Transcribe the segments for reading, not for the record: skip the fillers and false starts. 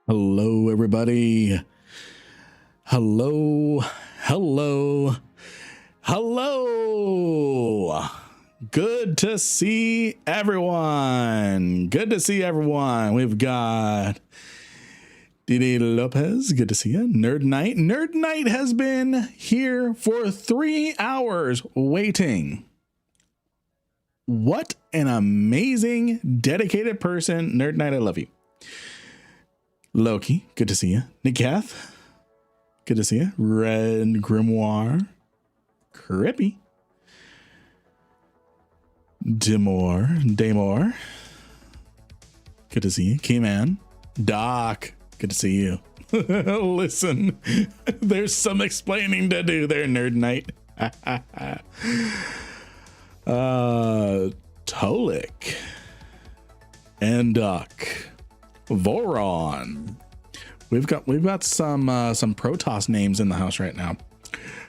Hello, everybody. Hello. Good to see everyone. We've got Didi Lopez. Good to see you. Nerd Knight. Nerd Knight has been here for 3 hours waiting. What an amazing, dedicated person. Nerd Knight, I love you. Loki, good to see you. Nikath, good to see you. Red Grimoire, Crippy, Damore, good to see you. Keyman, Doc, good to see you. Listen, there's some explaining to do there, Nerd Knight. Tolik, and Duck. Voron. We've got some Protoss names in the house right now.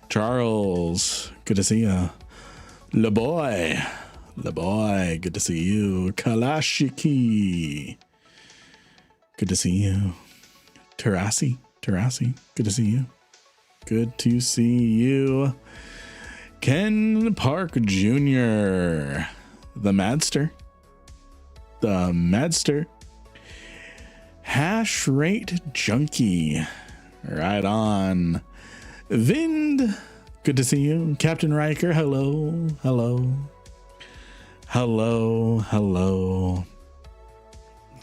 Charles, good to see you. LeBoy, good to see you. Kalashiki, good to see you. Terasi, good to see you. Good to see you. Ken Park Jr., the Madster. Hash Rate Junkie, right on. Vind, good to see you. Captain Riker, hello. Hello,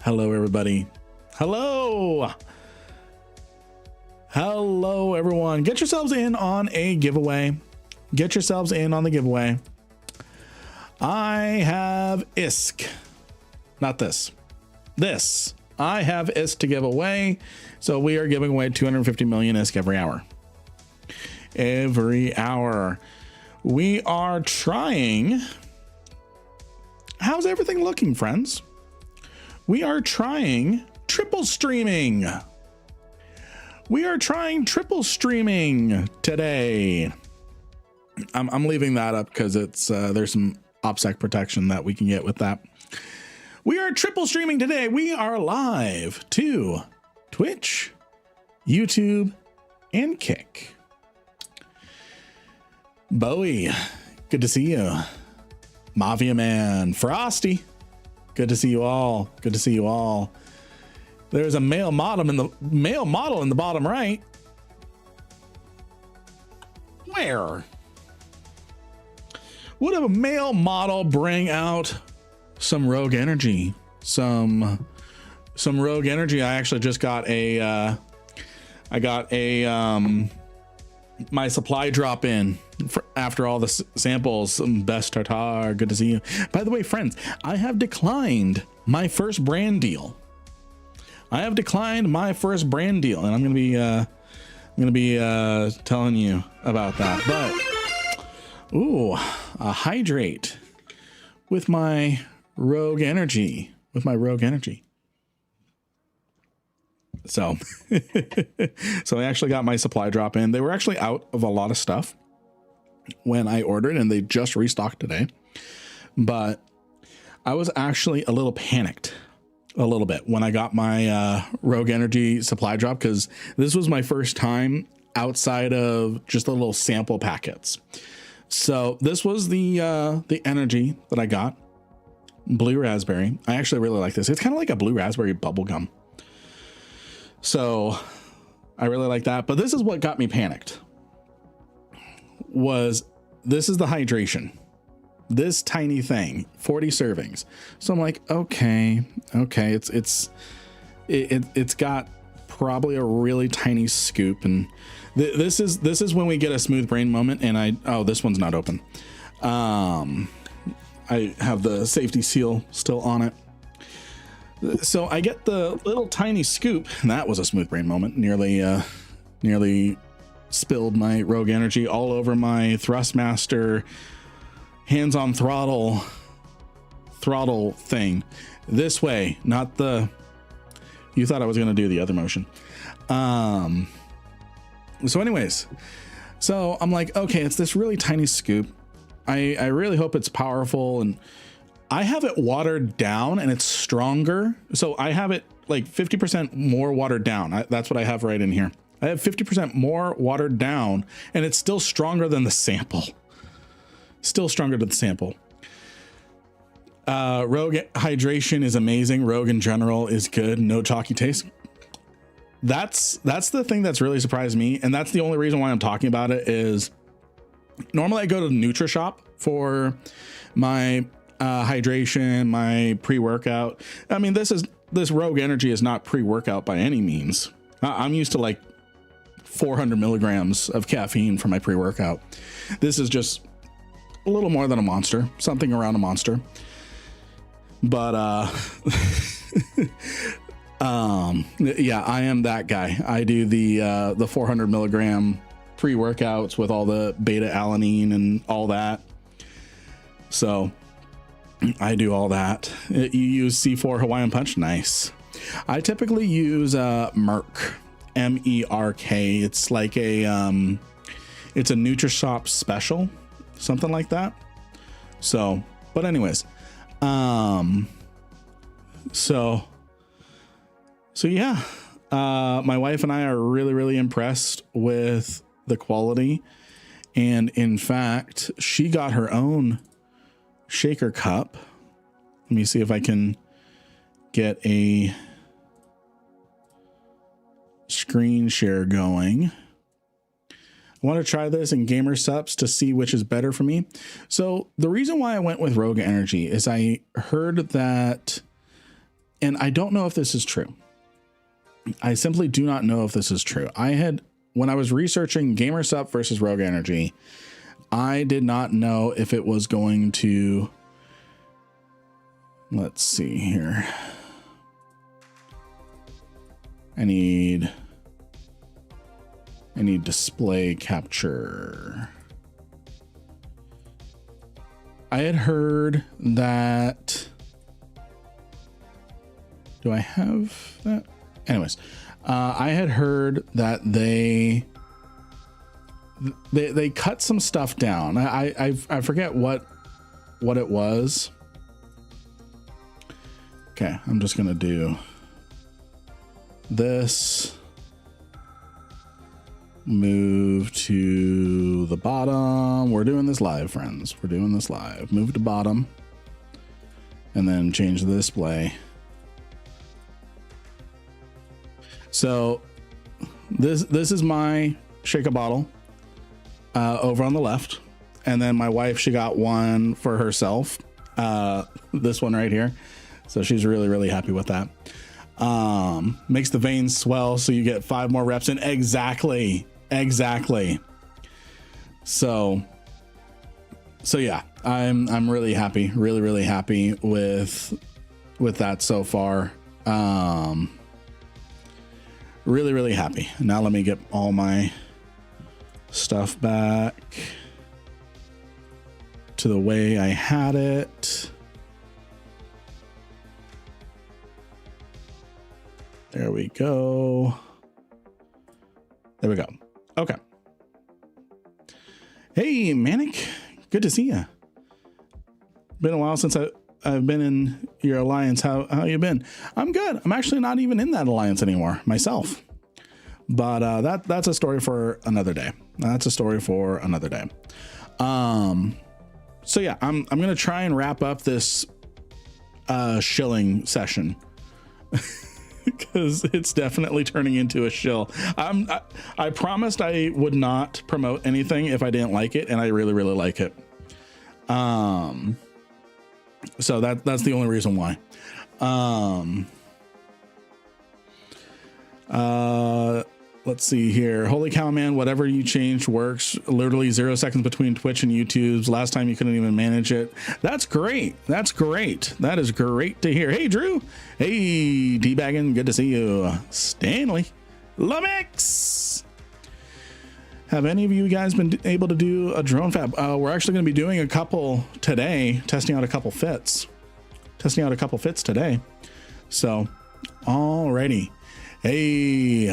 everybody. Hello, everyone. Get yourselves in on a giveaway. The giveaway. I have ISK. Not this. I have ISK to give away. So we are giving away 250 million ISK every hour. We are trying. How's everything looking, friends? We are trying triple streaming. Today. I'm leaving that up because it's there's some OPSEC protection that we can get with that. We are triple streaming today. We are live to Twitch, YouTube, and Kick. Bowie, good to see you. Mafia Man, Frosty, good to see you all. There's a male model in the bottom right. Where? Would a male model bring out some rogue energy? Some rogue energy. I actually just got my supply drop in after all the samples. Best Tartar, good to see you. By the way, friends, I have declined my first brand deal. And I'm gonna be telling you about that. But a hydrate with my rogue energy. So I actually got my supply drop in. They were actually out of a lot of stuff when I ordered, and they just restocked today. But I was actually a little panicked when I got my rogue energy supply drop, because this was my first time outside of just the little sample packets. So this was the energy that I got. Blue raspberry. I actually really like this. It's kind of like a blue raspberry bubble gum. So I really like that. But this is what got me panicked. This is the hydration. This tiny thing, 40 servings. So I'm like, okay. It's got probably a really tiny scoop, and this is when we get a smooth brain moment. And this one's not open. I have the safety seal still on it. So I get the little tiny scoop, and that was a smooth brain moment. Nearly spilled my rogue energy all over my Thrustmaster hands-on throttle thing. This way, not the... You thought I was going to do the other motion. So anyways, so I'm like, okay, it's this really tiny scoop. I really hope it's powerful, and I have it watered down and it's stronger. So I have it like 50% more watered down. That's what I have right in here. I have 50% more watered down and it's still stronger than the sample. Still stronger than the sample. Rogue hydration is amazing. Rogue in general is good. No chalky taste. That's the thing that's really surprised me. And that's the only reason why I'm talking about it is normally I go to the NutriShop for my hydration, my pre-workout. I mean, this Rogue Energy is not pre-workout by any means. I'm used to like 400 milligrams of caffeine for my pre-workout. This is just a little more than a monster, something around a monster. But yeah, I am that guy. I do the 400 milligram pre-workouts with all the beta alanine and all that. So I do all that. You use C4 Hawaiian Punch. Nice. I typically use Merc, M-E-R-K. It's like a it's a NutriShop special, something like that. So, but anyways, so yeah, my wife and I are really impressed with the quality. And in fact, she got her own shaker cup. Let me see if I can get a screen share going. I want to try this in Gamer Sups to see which is better for me. So the reason why I went with Rogue Energy is I heard that, and I don't know if this is true. I simply do not know if this is true. When I was researching Gamer Sup versus Rogue Energy, I did not know if it was going to, let's see here. I need display capture. I had heard that, do I have that? Anyways, I had heard that they cut some stuff down. I forget what it was. Okay, I'm just gonna do this. Move to the bottom. We're doing this live, friends. We're doing this live. Move to bottom, and then change the display. So this is my shaker bottle over on the left, and then my wife, she got one for herself, this one right here. So she's really happy with that. Makes the veins swell, so you get 5 more reps in. Exactly. So yeah, I'm really happy, really happy with that so far. Really happy. Now let me get all my stuff back to the way I had it. There we go. There we go. Okay. Hey, Manic. Good to see you. Been a while since I've been in your alliance. How you been? I'm good. I'm actually not even in that alliance anymore myself. But that's a story for another day. That's a story for another day. So yeah, I'm gonna try and wrap up this shilling session. Because it's definitely turning into a shill. I promised I would not promote anything if I didn't like it, and I really like it. So that's the only reason why. Let's see here. Holy cow, man, whatever you changed works. Literally 0 seconds between Twitch and YouTube's. Last time you couldn't even manage it. That's great. That's great. That is great to hear. Hey, Drew. Hey, D-Baggin. Good to see you. Stanley. Lumix. Have any of you guys been able to do a drone fab? We're actually going to be doing a couple today, testing out a couple fits today. So, alrighty. Hey,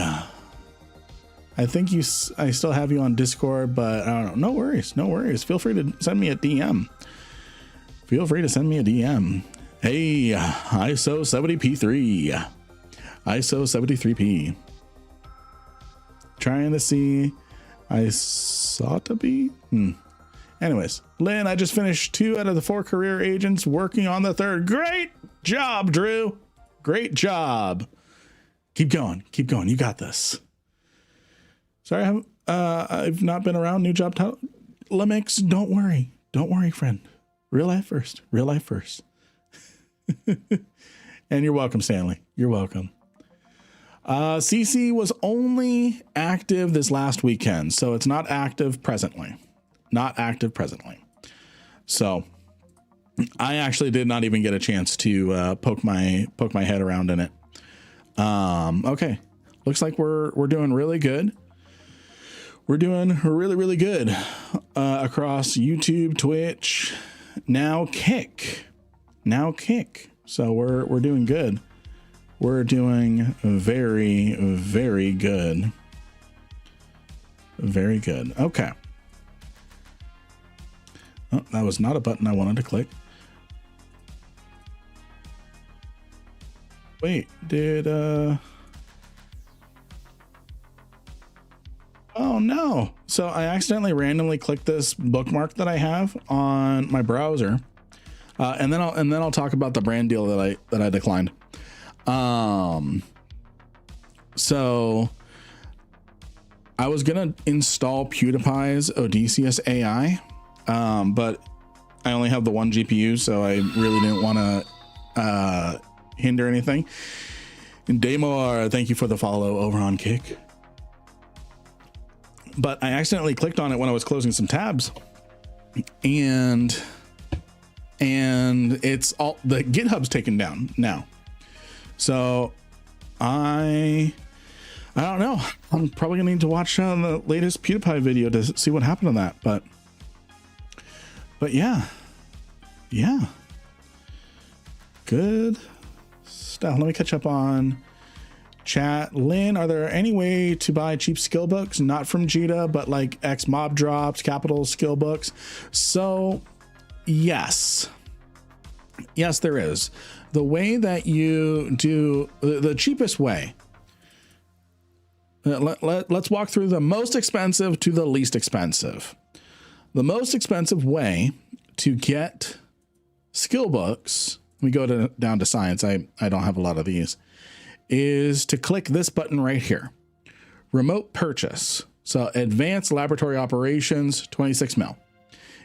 I think I still have you on Discord, but I don't know. No worries. Feel free to send me a DM. feel free to send me a DM. Hey, ISO 70p3, ISO 73p. Trying to see, I sought to be. Anyways, Lynn, I just finished 2 out of the 4 career agents, working on the 3rd. Great job, Drew. Great job. Keep going. Keep going. You got this. Sorry, I've not been around. New job title. Lemix, don't worry. Don't worry, friend. Real life first. Real life first. And you're welcome, Stanley. You're welcome. CC was only active this last weekend, so it's not active presently. Not active presently. So I actually did not even get a chance to poke my head around in it. Okay. Looks like we're doing really good. We're doing really, really good across YouTube, Twitch, now Kick. So we're doing good. We're doing very, very good. Very good. Okay. Oh, that was not a button I wanted to click. Wait, did oh no. So I accidentally randomly clicked this bookmark that I have on my browser. And then I'll talk about the brand deal that I declined. So I was gonna install PewDiePie's Odysseus AI, but I only have the 1 GPU, so I really didn't want to hinder anything. And Damor, thank you for the follow over on Kick. But I accidentally clicked on it when I was closing some tabs, and it's all the GitHub's taken down now. So I don't know. I'm probably gonna need to watch the latest PewDiePie video to see what happened to that. But yeah, good stuff. Let me catch up on chat. Lynn, are there any way to buy cheap skill books, not from Jita, but like X Mob Drops, Capital skill books? So yes, there is. The way that you do the cheapest way. Let's walk through the most expensive to the least expensive. The most expensive way to get skill books, we go down to science. I don't have a lot of these, is to click this button right here. Remote purchase. So advanced laboratory operations, 26 mil.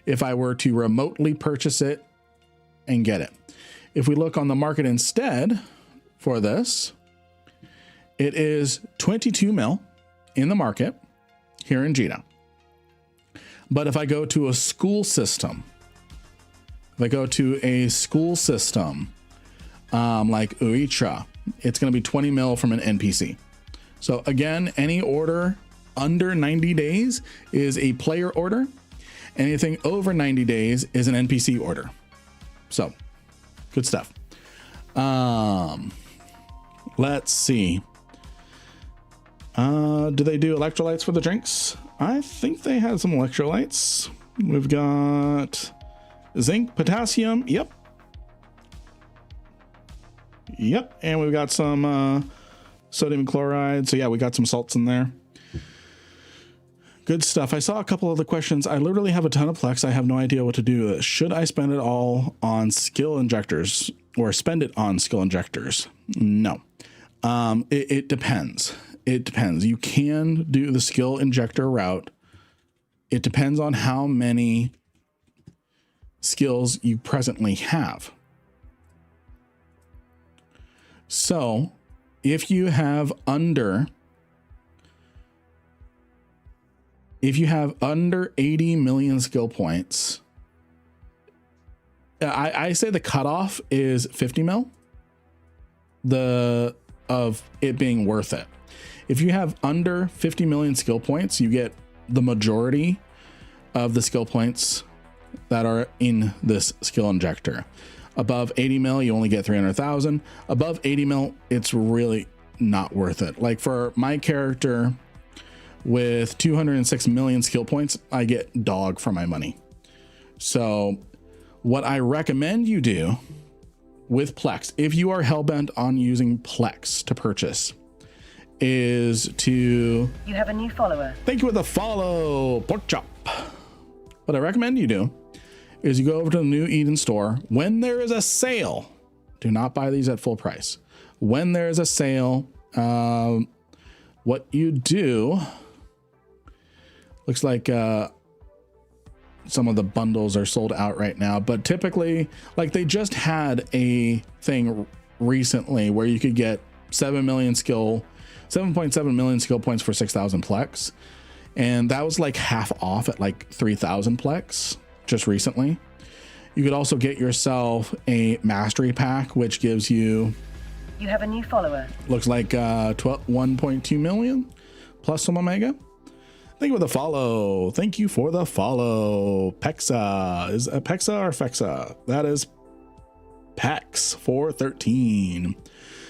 If I were to remotely purchase it and get it. If we look on the market instead for this, it is 22 mil in the market here in Jita. But if I go to a school system, like Uitra, it's going to be 20 mil from an NPC. So again, any order under 90 days is a player order. Anything over 90 days is an NPC order. So good stuff. Let's see. Do they do electrolytes for the drinks? I think they had some electrolytes. We've got zinc, potassium. Yep. And we've got some sodium chloride. So yeah, we got some salts in there. Good stuff. I saw a couple of the questions. I literally have a ton of Plex. I have no idea what to do. Should I spend it all on skill injectors or spend it on skill injectors? No. It depends. It depends. You can do the skill injector route. It depends on how many skills you presently have. So if you have under 80 million skill points, I say the cutoff is 50 mil of it being worth it. If you have under 50 million skill points, you get the majority of the skill points that are in this skill injector. Above 80 mil, you only get 300,000. Above 80 mil, it's really not worth it. Like for my character with 206 million skill points, I get dog for my money. So What I recommend you do with Plex, if you are hellbent on using Plex to purchase, is to... You have a new follower. Thank you for the follow, pork chop. What I recommend you do is you go over to the New Eden store. When there is a sale, do not buy these at full price. When there is a sale, what you do, looks like some of the bundles are sold out right now, but typically, like they just had a thing recently where you could get 7.7 million skill points for 6,000 Plex. And that was like half off at like 3,000 Plex just recently. You could also get yourself a mastery pack, which gives you... You have a new follower. Looks like 1.2 million plus some Omega. Thank you for the follow. Thank you for the follow. Pexa. Is it Pexa or Fexa? That is Pex 413.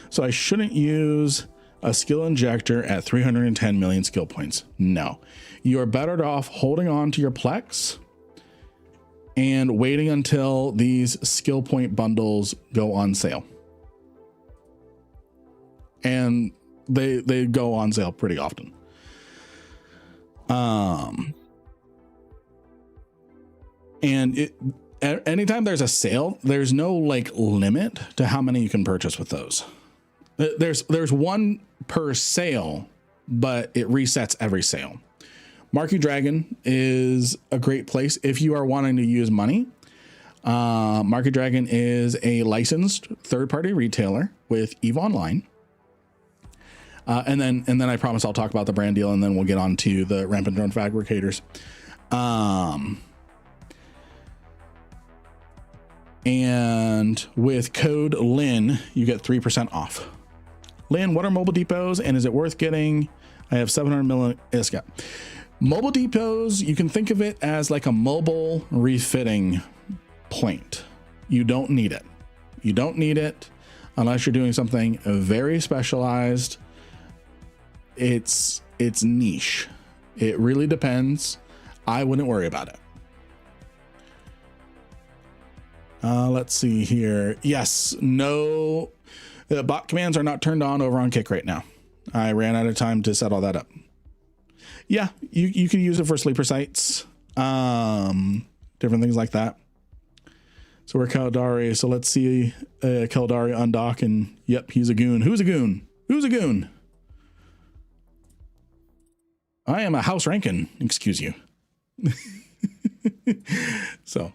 So I shouldn't use a skill injector at 310 million skill points. No, you are better off holding on to your Plex and waiting until these skill point bundles go on sale. And they go on sale pretty often. And anytime there's a sale, there's no like limit to how many you can purchase with those. There's one per sale, but it resets every sale. Marquee Dragon is a great place if you are wanting to use money. Marquee Dragon is a licensed third-party retailer with EVE Online. And then I promise I'll talk about the brand deal, and then we'll get on to the Rampant Drone Fabricators. And with code Lynn, you get 3% off. Lynn, what are mobile depots, and is it worth getting? I have 700 million. Yes, yeah. Mobile depots, you can think of it as like a mobile refitting point. You don't need it. You don't need it unless you're doing something very specialized. It's niche. It really depends. I wouldn't worry about it. Let's see here. Yes, no, the bot commands are not turned on over on Kick right now. I ran out of time to set all that up. Yeah, you could use it for sleeper sites, different things like that. So we're Kaldari. So let's see Kaldari undock, and yep, he's a goon. Who's a goon? Who's a goon? I am a house ranking, excuse you. So,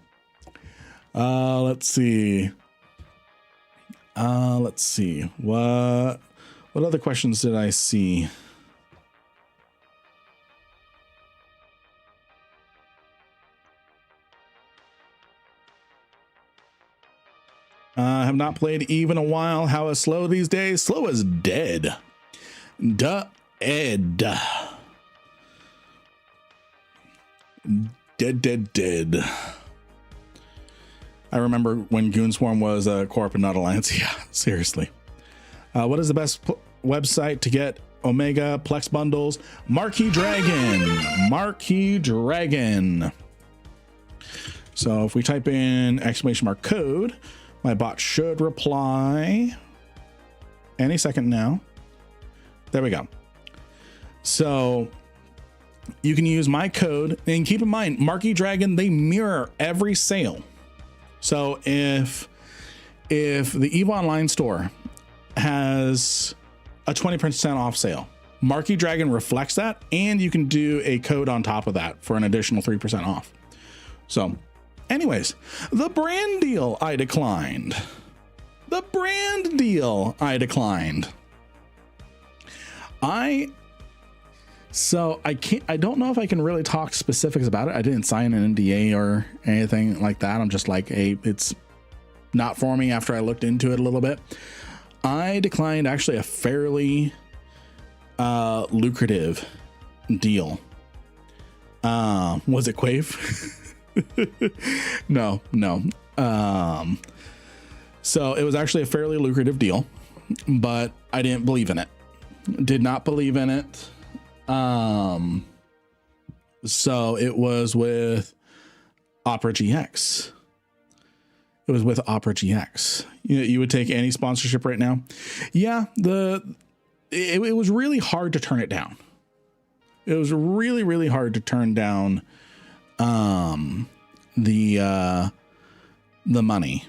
let's see. What other questions did I see? I have not played EVE in a while. How is slow these days? Slow as dead. Dead. I remember when Goon Swarm was a corp and not Alliance. Yeah, seriously. What is the best website to get Omega Plex bundles? Marquee Dragon. Marquee Dragon. So if we type in ! code, my bot should reply any second now. There we go. So you can use my code, and keep in mind, Marquee Dragon, they mirror every sale. So if the EVE Online store has a 20% off sale, Marquee Dragon reflects that, and you can do a code on top of that for an additional 3% off. So anyways, the brand deal I declined. The brand deal I declined. So I don't know if I can really talk specifics about it. I didn't sign an NDA or anything like that. I'm just like, hey, it's not for me after I looked into it a little bit. I declined actually a fairly lucrative deal. Was it Quave? No. So it was actually a fairly lucrative deal, but I didn't believe in it. Did not believe in it. So it was with Opera GX. It was with Opera GX. You would take any sponsorship right now. Yeah, it was really hard to turn it down. It was really, really hard to turn down the money.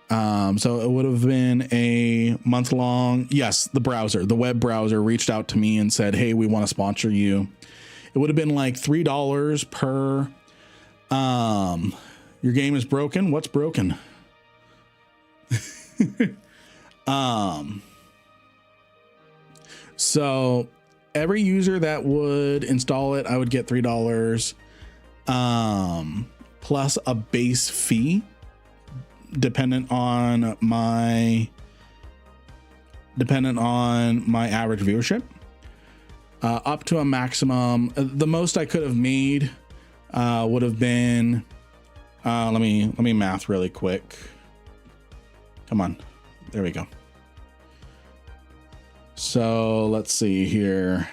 So it would have been a month long. Yes, the web browser reached out to me and said, hey, we want to sponsor you. It would have been like $3 per, your game is broken. What's broken? So every user that would install it, I would get $3, plus a base fee dependent on my average viewership, up to a maximum. The most I could have made would have been, let me math really quick. Come on. There we go. So let's see here.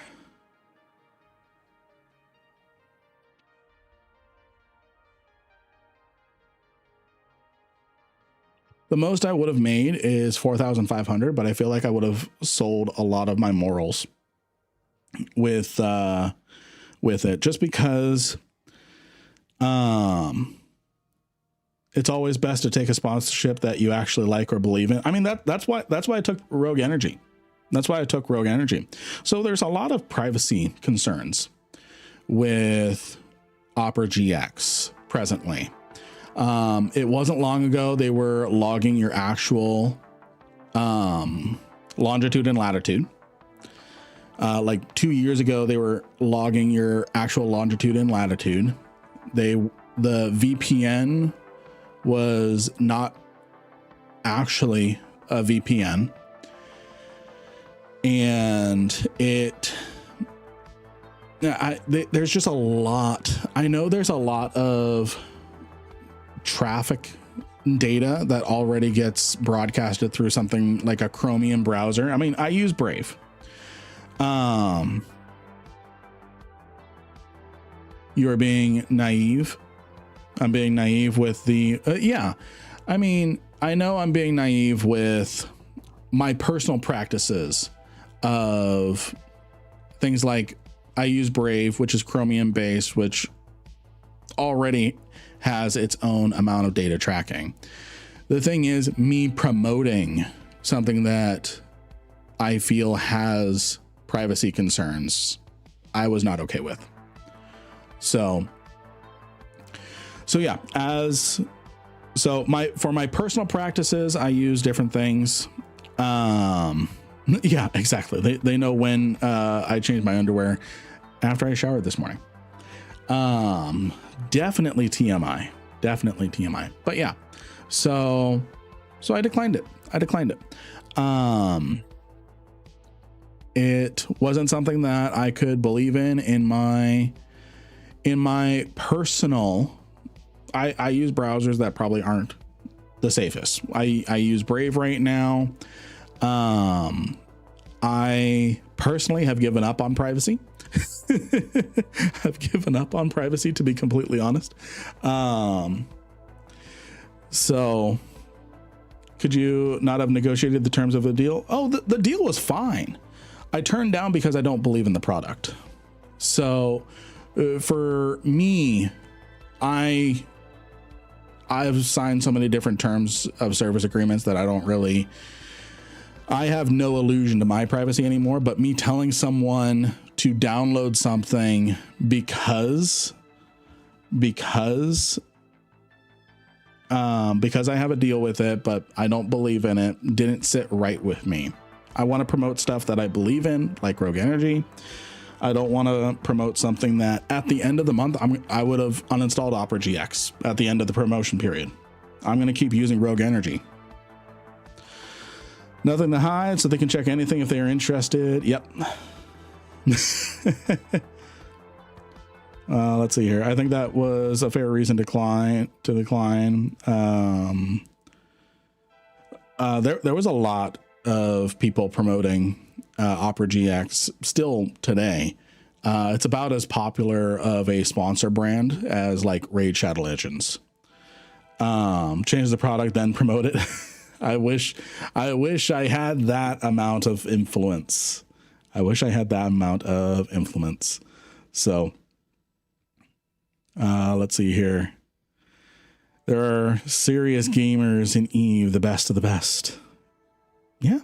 The most I would have made is 4,500, but I feel like I would have sold a lot of my morals with it, just because it's always best to take a sponsorship that you actually like or believe in. I mean, that's why I took Rogue Energy. That's why I took Rogue Energy. So there's a lot of privacy concerns with Opera GX presently. It wasn't long ago they were logging your actual longitude and latitude. Like 2 years ago, they were logging your actual longitude and latitude. The VPN was not actually a VPN. And there's just a lot. I know there's a lot of traffic data that already gets broadcasted through something like a Chromium browser. I mean, I use Brave. You are being naive. I'm being naive with the, yeah. I mean, I know I'm being naive with my personal practices of things like I use Brave, which is Chromium based, which already has its own amount of data tracking. The thing is, me promoting something that I feel has privacy concerns, I was not okay with. So yeah, for my personal practices, I use different things. Yeah, exactly. They know when I changed my underwear after I showered this morning. Definitely TMI. But yeah, so I declined it. It wasn't something that I could believe in my personal. I use browsers that probably aren't the safest. I use Brave right now. I personally have given up on privacy. I've given up on privacy, to be completely honest. So could you not have negotiated the terms of the deal? Oh, the deal was fine. I turned down because I don't believe in the product. So for me, I've signed so many different terms of service agreements that I have no illusion to my privacy anymore. But me telling someone to download something because I have a deal with it, but I don't believe in it, didn't sit right with me. I want to promote stuff that I believe in, like Rogue Energy. I don't want to promote something that at the end of the month, I would have uninstalled Opera GX at the end of the promotion period. I'm going to keep using Rogue Energy. Nothing to hide, so they can check anything if they are interested. Yep. Let's see here. I think that was a fair reason to decline. There was a lot of people promoting Opera GX still today. It's about as popular of a sponsor brand as like Raid Shadow Legends. change the product, then promote it. I wish I had that amount of influence. So, let's see here. There are serious gamers in Eve, the best of the best. Yeah.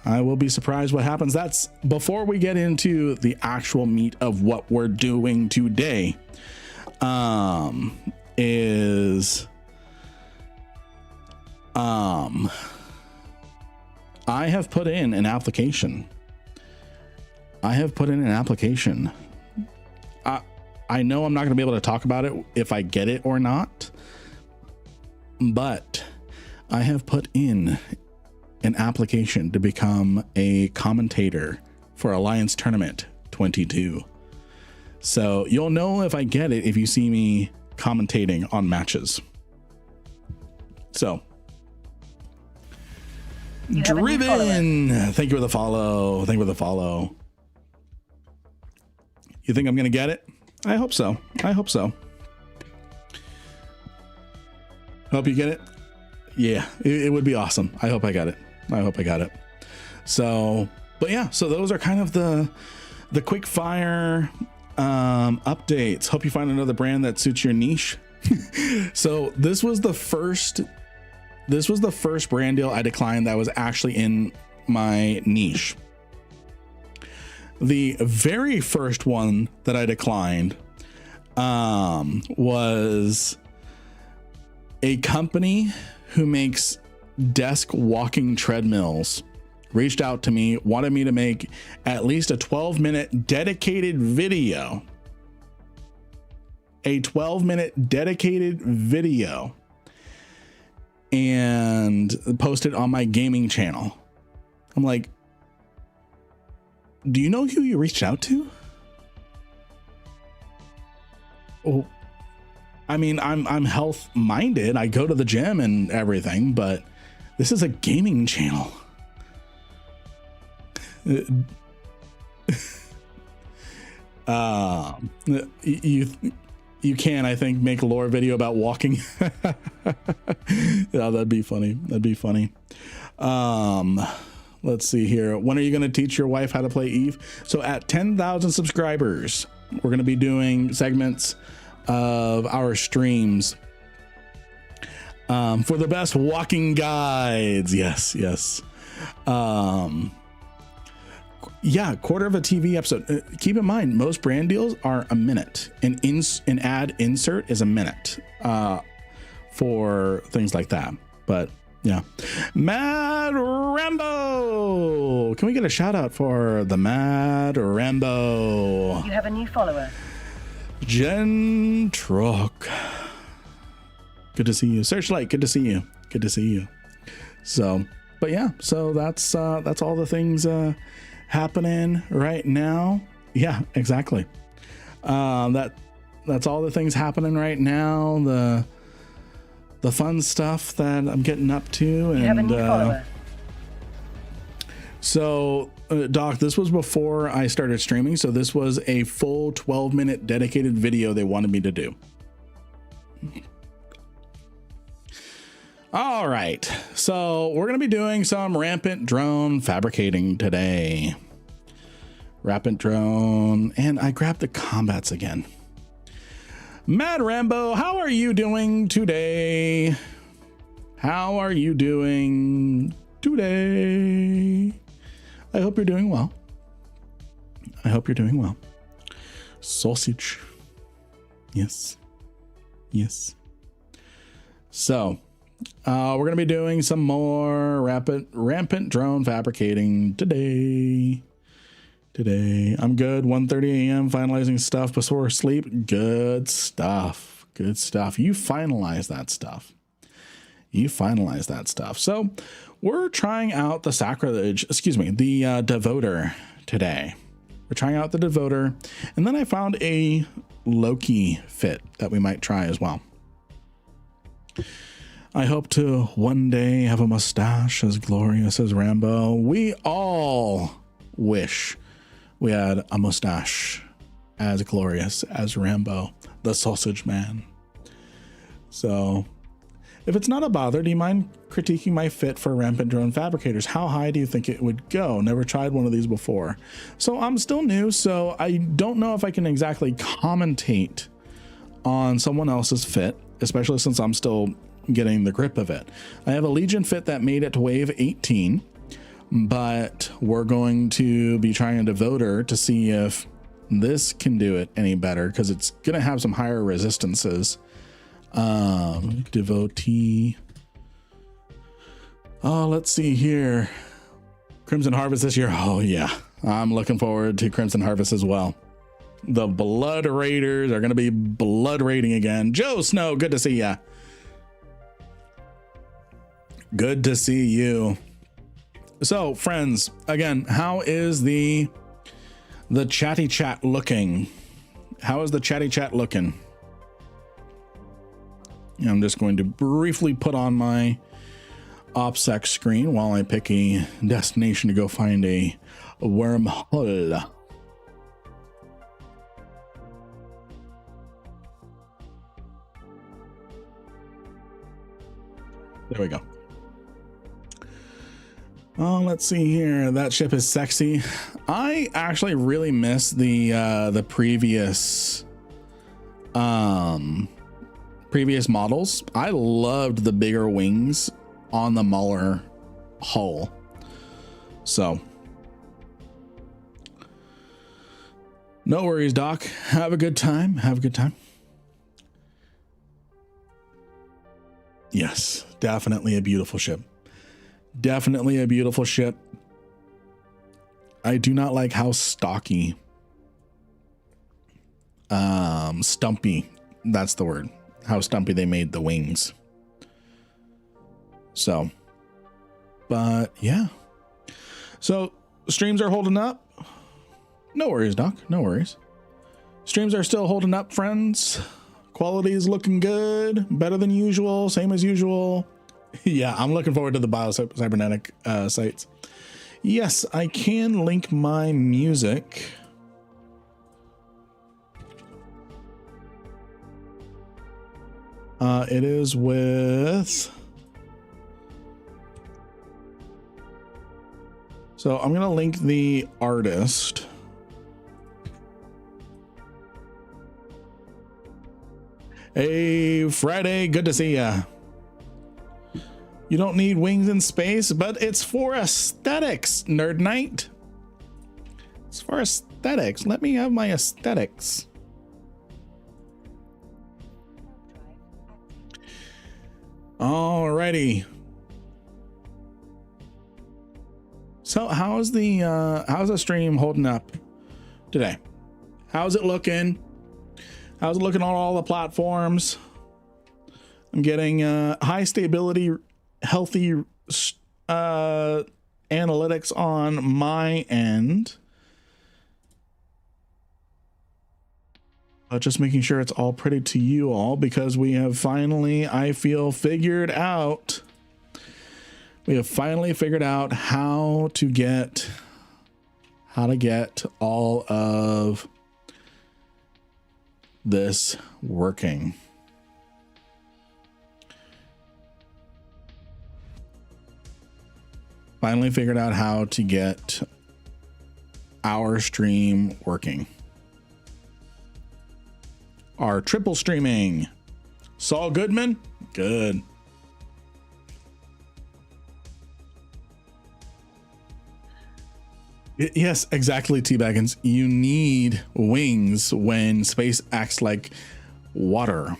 I will be surprised what happens. That's before we get into the actual meat of what we're doing today. I have put in an application. I know I'm not going to be able to talk about it if I get it or not, but I have put in an application to become a commentator for Alliance Tournament 22. So you'll know if I get it if you see me commentating on matches. So, Driven, thank you for the follow. You think I'm going to get it? I hope so. Hope you get it. Yeah, it would be awesome. I hope I got it. So, but yeah, so those are kind of the quick fire updates. Hope you find another brand that suits your niche. So this was the first brand deal I declined that was actually in my niche. The very first one that I declined was a company who makes desk walking treadmills. Reached out to me, wanted me to make at least a 12-minute dedicated video. And post it on my gaming channel. I'm like, do you know who you reached out to? Oh, I mean, I'm health minded. I go to the gym and everything, but this is a gaming channel. You can, I think, make a lore video about walking. Yeah, that'd be funny. Let's see here. When are you going to teach your wife how to play Eve? So at 10,000 subscribers, we're going to be doing segments of our streams for the best walking guides. Yes. Yeah, quarter of a TV episode. Keep in mind, most brand deals are a minute. An ad insert is a minute for things like that. But yeah, Mad Rambo. Can we get a shout out for the Mad Rambo? You have a new follower. Jen Truck. Good to see you. Searchlight. Good to see you. So, but yeah, so that's all the things happening right now. Yeah, exactly. That's all the things happening right now. The fun stuff that I'm getting up to. You have a new follower. So, Doc, this was before I started streaming. So this was a full 12-minute dedicated video they wanted me to do. All right. So we're going to be doing some Rampant drone fabricating today. Rampant drone. And I grabbed the combats again. Mad Rambo, how are you doing today? I hope you're doing well. Sausage. Yes. So, we're going to be doing some more rampant drone fabricating today. I'm good. 1:30 a.m. finalizing stuff before sleep. Good stuff. You finalize that stuff. So we're trying out the the Devoter today. We're trying out the Devoter, and then I found a Loki fit that we might try as well. I hope to one day have a mustache as glorious as Rambo. We all wish we had a mustache as glorious as Rambo, the sausage man. So if it's not a bother, do you mind critiquing my fit for Rampant drone fabricators? How high do you think it would go? Never tried one of these before. So I'm still new, so I don't know if I can exactly commentate on someone else's fit, especially since I'm still getting the grip of it. I have a Legion fit that made it to wave 18, but we're going to be trying a Devoter to see if this can do it any better, because it's going to have some higher resistances. Devotee. Oh, let's see here. Crimson Harvest this year. Oh yeah, I'm looking forward to Crimson Harvest as well. The Blood Raiders are going to be blood raiding again. Joe Snow, good to see ya. Good to see you. So friends, again, how is the chatty chat looking? How is the chatty chat looking? I'm just going to briefly put on my OPSEC screen while I pick a destination to go find a wormhole. There we go. Oh, let's see here. That ship is sexy. I actually really miss the previous models. I loved the bigger wings on the Muller hull. So no worries, Doc. Have a good time. Have a good time. Yes, definitely a beautiful ship. Definitely a beautiful ship. I do not like how stocky, stumpy, that's the word, how stumpy they made the wings. So, but yeah. So streams are holding up. No worries, Doc. No worries. Streams are still holding up, friends. Quality is looking good. Better than usual. Same as usual. Yeah, I'm looking forward to the bio-cybernetic sites. Yes, I can link my music. It is with... So I'm going to link the artist. Hey, Friday, good to see ya. You don't need wings in space, but it's for aesthetics, Nerd Knight. It's for aesthetics. Let me have my aesthetics. Alrighty. So how's the stream holding up today? How's it looking? How's it looking on all the platforms? I'm getting high stability, healthy analytics on my end. Just making sure it's all pretty to you all, because we have finally, I feel, figured out. We have finally figured out how to get all of this working. Finally figured out how to get our stream working. Our triple streaming. Saul Goodman, good. Yes, exactly, T-Baggins. You need wings when space acts like water.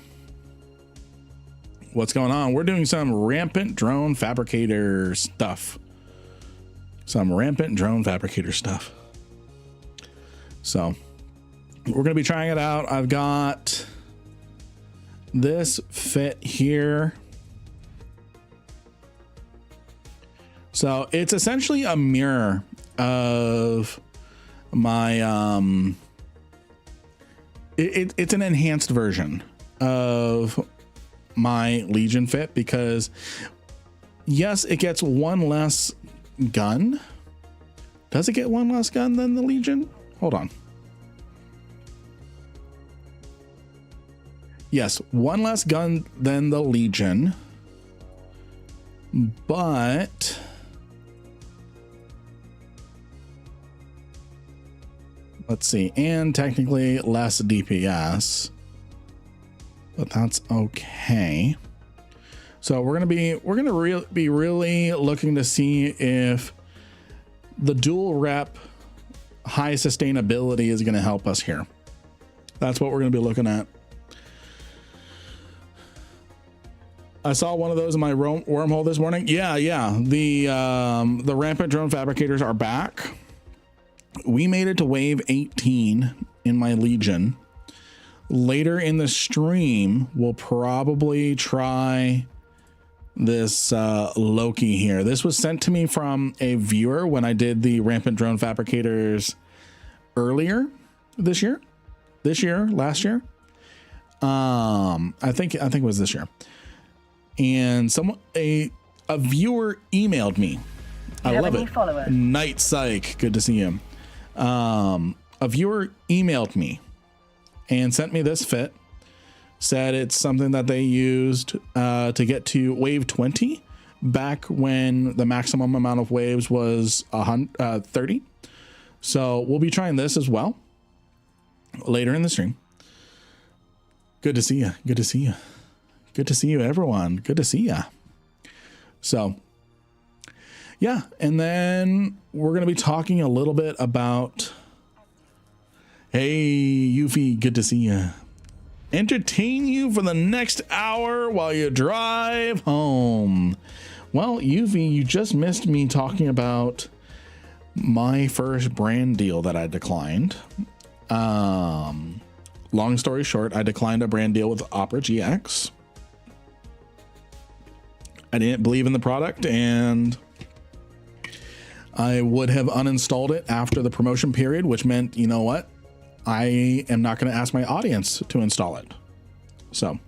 What's going on? We're doing some rampant drone fabricator stuff. So we're going to be trying it out. I've got this fit here. So it's essentially a mirror of my it's an enhanced version of my Legion fit, because yes, it gets one less gun. Does it get one less gun than the Legion? Hold on. yes, one less gun than the Legion, but let's see, and technically less DPS, but that's okay. So we're gonna be really looking to see if the dual rep high sustainability is gonna help us here. That's what we're gonna be looking at. I saw one of those in my wormhole this morning. Yeah. The Rampant drone fabricators are back. We made it to wave 18 in my Legion. Later in the stream, we'll probably try this Loki here. This was sent to me from a viewer when I did the Rampant drone fabricators earlier last year. I think it was this year. And a viewer emailed me. I love it. Night Psych, good to see him. A viewer emailed me and sent me this fit. Said it's something that they used to get to wave 20 back when the maximum amount of waves was 30. So we'll be trying this as well later in the stream. Good to see you. Good to see you. Good to see you, everyone. Good to see you. So, yeah. And then we're going to be talking a little bit about, hey, Yuffie, good to see you. Entertain you for the next hour while you drive home. Well, Yuffie, you just missed me talking about my first brand deal that I declined. Long story short, I declined a brand deal with Opera GX. I didn't believe in the product, and I would have uninstalled it after the promotion period, which meant, you know what? I am not going to ask my audience to install it. So,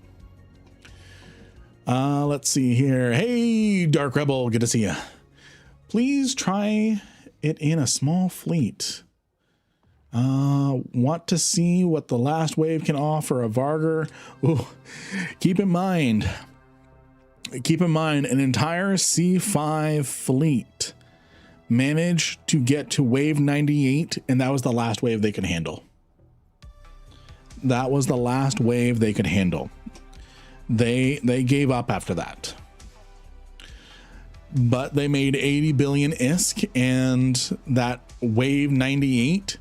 let's see here. Hey, Dark Rebel, good to see you. Please try it in a small fleet. Want to see what the last wave can offer a Varger. Ooh, keep in mind, an entire C5 fleet managed to get to wave 98, and that was the last wave they could handle. That was the last wave they could handle. They gave up after that. But they made 80 billion ISK, and that wave 98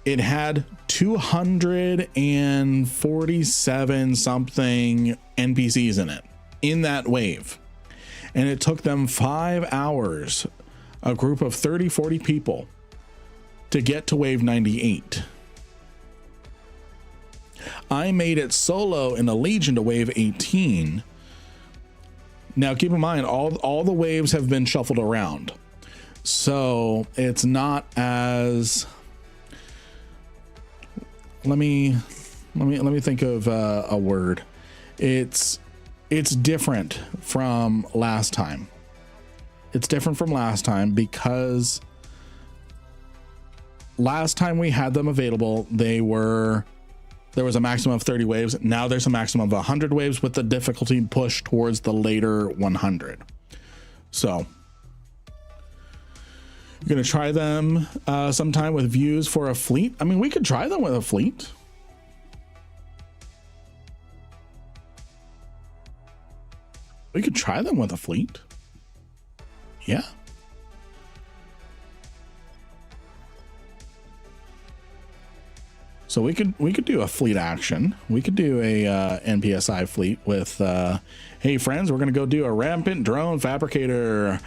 it had 247 something NPCs in it, in that wave. And it took them 5 hours, a group of 30, 40 people, to get to wave 98. I made it solo in a Legion to wave 18. Now keep in mind, all the waves have been shuffled around, so it's not as, let me think of a word. It's different from last time. It's different from last time because last time we had them available, there was a maximum of 30 waves. Now there's a maximum of 100 waves with the difficulty pushed towards the later 100. So you're going to try them sometime with views for a fleet. I mean, we could try them with a fleet. We could try them with a fleet. Yeah. So we could do a fleet action. We could do a NPSI fleet with, hey friends, we're gonna go do a Rampant drone fabricator.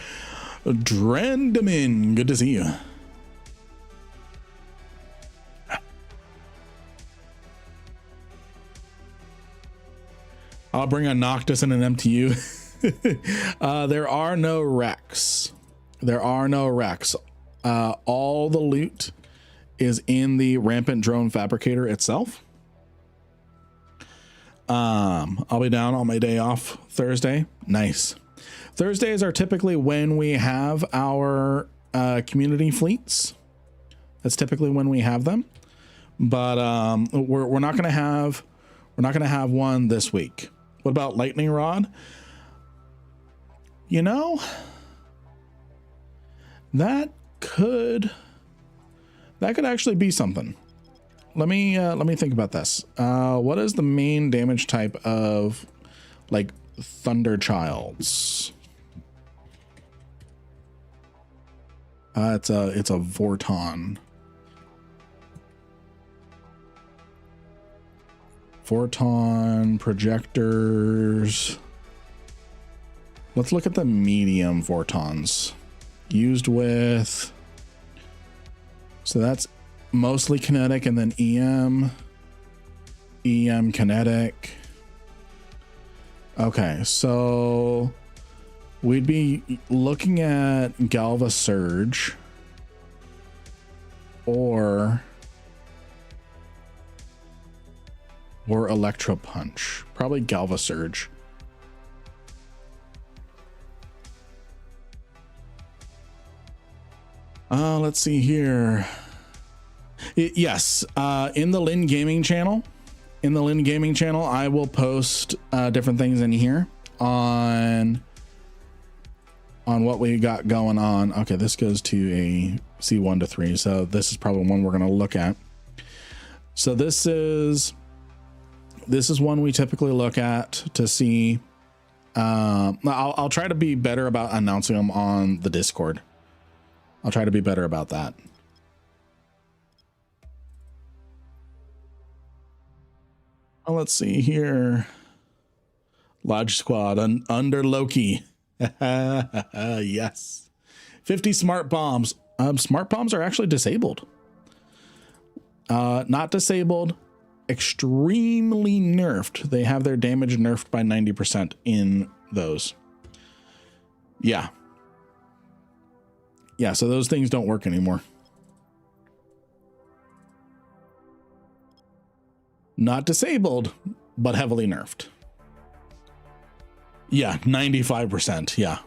Drendamin, good to see you. I'll bring a Noctis and an MTU. There are no wrecks. There are no wrecks. All the loot is in the Rampant drone fabricator itself. I'll be down on my day off Thursday. Nice. Thursdays are typically when we have our community fleets. That's typically when we have them. but we're not gonna have one this week. What about lightning rod? You know, that could actually be something. Let me think about this. What is the main damage type of like Thunder Childs? It's a Vorton. Vorton projectors. Let's look at the medium Vortons used with. So that's mostly kinetic, and then EM kinetic. Okay, so we'd be looking at Galva Surge or Electro Punch. Probably Galva Surge. Let's see here. Yes, in the Lynn Gaming channel, I will post different things in here on what we got going on. Okay, this goes to a C1 to 3, so this is probably one we're going to look at. So this is one we typically look at to see. I'll try to be better about announcing them on the Discord. I'll try to be better about that. Let's see here. Lodge Squad under Loki. Yes. 50 smart bombs. Smart bombs are actually disabled. Not disabled. Extremely nerfed. They have their damage nerfed by 90% in those. Yeah. Yeah, so those things don't work anymore. Not disabled, but heavily nerfed. Yeah, 95%. Yeah.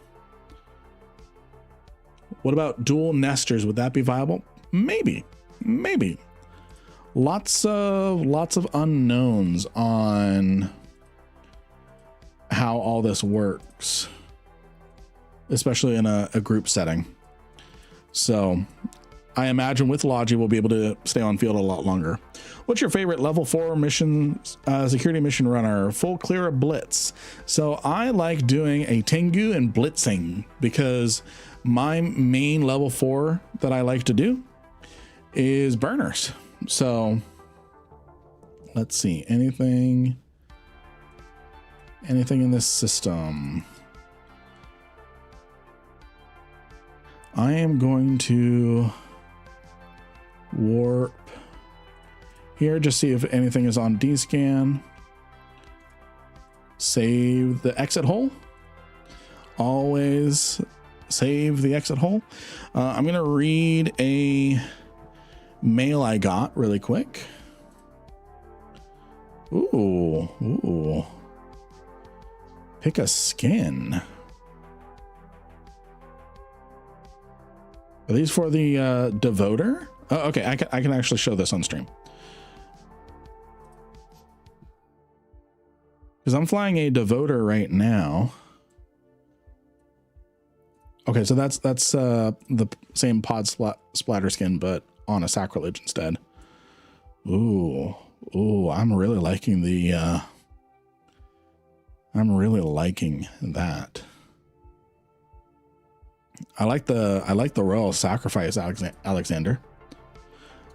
What about dual nesters? Would that be viable? Maybe. Lots of unknowns on how all this works, especially in a group setting. So I imagine with Logi, we'll be able to stay on field a lot longer. What's your favorite level 4 mission, security mission runner? Full clear of blitz. So I like doing a Tengu and blitzing because my main level 4 that I like to do is burners. So let's see, anything in this system. I am going to warp here, just see if anything is on D-scan. Save the exit hole. Always save the exit hole. I'm going to read a mail I got really quick. Ooh. Pick a skin. Are these for the Devoter? Oh, okay, I can actually show this on stream. Because I'm flying a Devoter right now. Okay, so that's the same pod splatter skin, but on a sacrilege instead. Ooh, I'm really liking the I'm really liking that. I like the royal sacrifice, Alexander.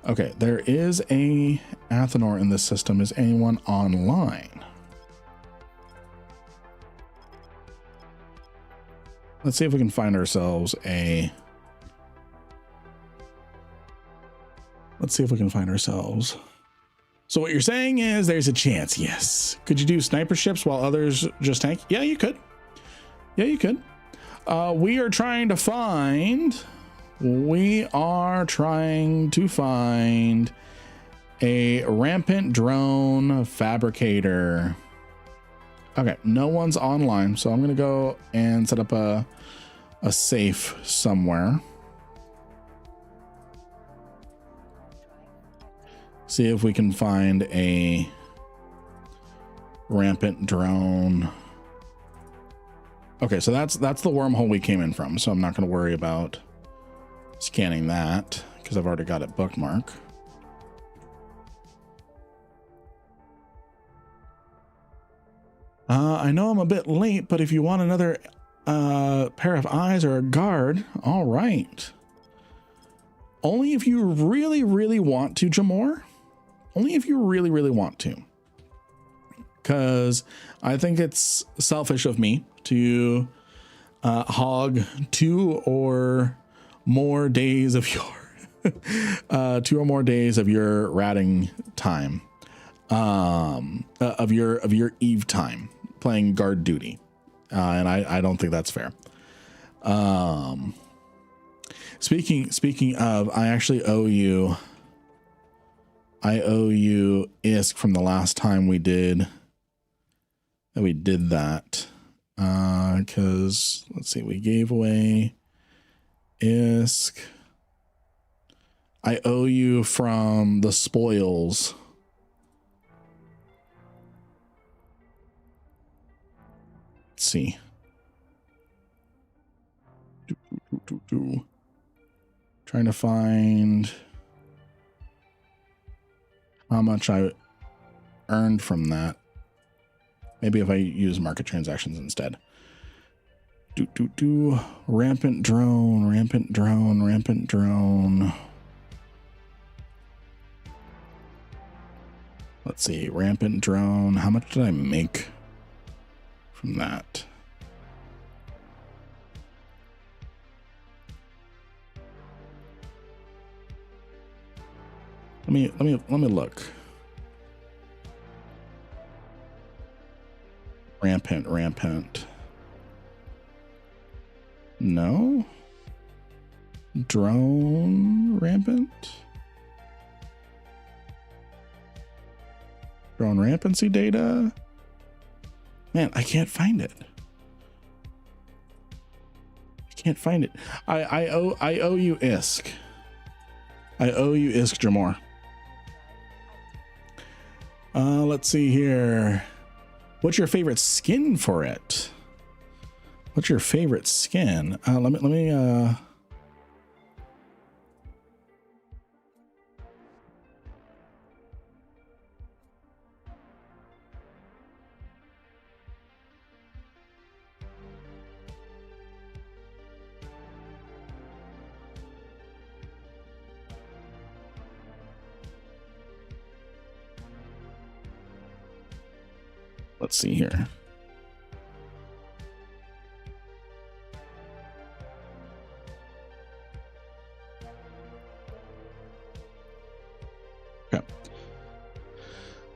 Okay, there is a Athenor in this system. Is anyone online? Let's see if we can find ourselves a. Let's see if we can find ourselves. So what you're saying is there's a chance. Yes. Could you do sniper ships while others just tank? Yeah, you could. Yeah, you could. We are trying to find a rampant drone fabricator. Okay, no one's online, so I'm gonna go and set up a safe somewhere. See if we can find a rampant drone. Okay, so that's the wormhole we came in from, so I'm not going to worry about scanning that because I've already got it bookmarked. I know I'm a bit late, but if you want another pair of eyes or a guard, all right. Only if you really, really want to, Jamor. Only if you really, really want to. Because I think it's selfish of me to hog 2 or more days of your 2 or more days of your ratting time, of your eve time playing guard duty, and I don't think that's fair. Speaking of, I actually owe you ISK from the last time we did that. Because let's see, we gave away ISK. I owe you from the spoils. Let's see. Trying to find how much I earned from that. Maybe if I use market transactions instead. Rampant drone, rampant drone, rampant drone. Let's see, rampant drone. How much did I make from that? Let me look. Rampant. No. Drone rampant. Drone rampancy data. Man, I can't find it. I owe you ISK. I owe you ISK, Jamor. Let's see here. What's your favorite skin for it? What's your favorite skin? Let me let's see here.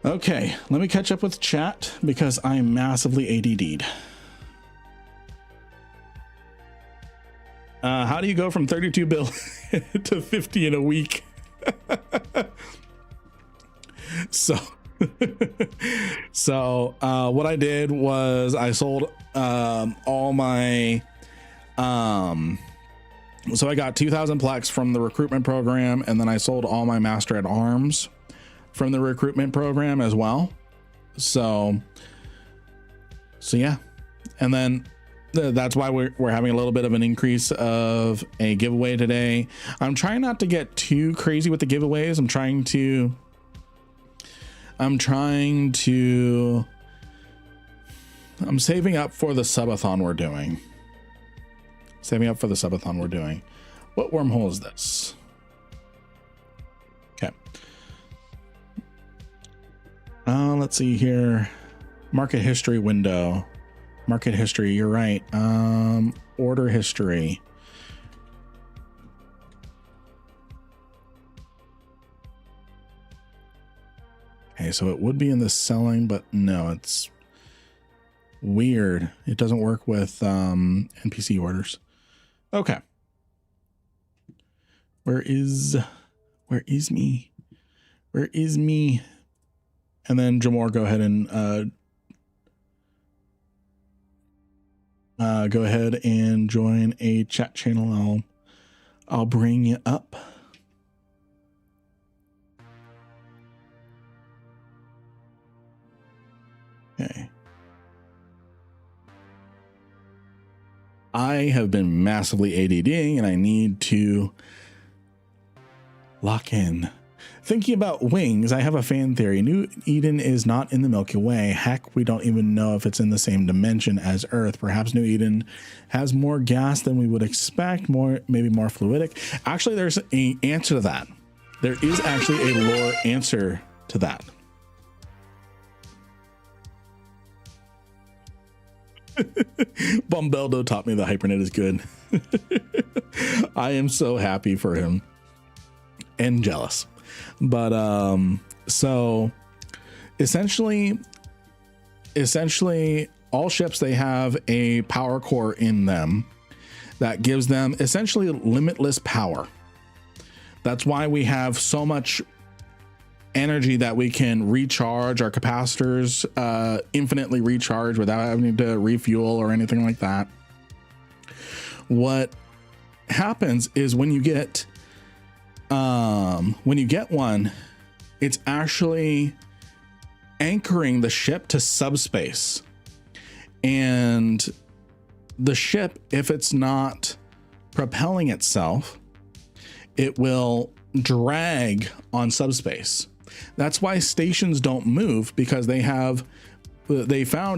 Okay, let me catch up with chat because I'm massively ADD'd. How do you go from 32 bill to 50 in a week? So what I did was I sold all my so I got 2,000 plex from the recruitment program, and then I sold all my master at arms from the recruitment program as well. So yeah, and then that's why we're having a little bit of an increase of a giveaway today. I'm trying not to get too crazy with the giveaways. I'm saving up for the subathon we're doing. What wormhole is this? Okay. Let's see here. Market history window. Market history, you're right. Order history. Okay, so it would be in the selling, but no, it's weird. It doesn't work with NPC orders. Okay. Where is me? And then Jamor, go ahead and join a chat channel. I'll bring you up. I have been massively ADDing and I need to lock in. Thinking about wings, I have a fan theory. New Eden is not in the Milky Way. Heck, we don't even know if it's in the same dimension as Earth. Perhaps New Eden has more gas than we would expect, maybe more fluidic. Actually, there's an answer to that. There is actually a lore answer to that. Bombeldo taught me the hypernet is good. I am so happy for him and jealous. But so essentially all ships, they have a power core in them that gives them essentially limitless power. That's why we have so much energy that we can recharge our capacitors, infinitely recharge without having to refuel or anything like that. What happens is when you get one, it's actually anchoring the ship to subspace, and the ship, if it's not propelling itself, it will drag on subspace. That's why stations don't move, because they found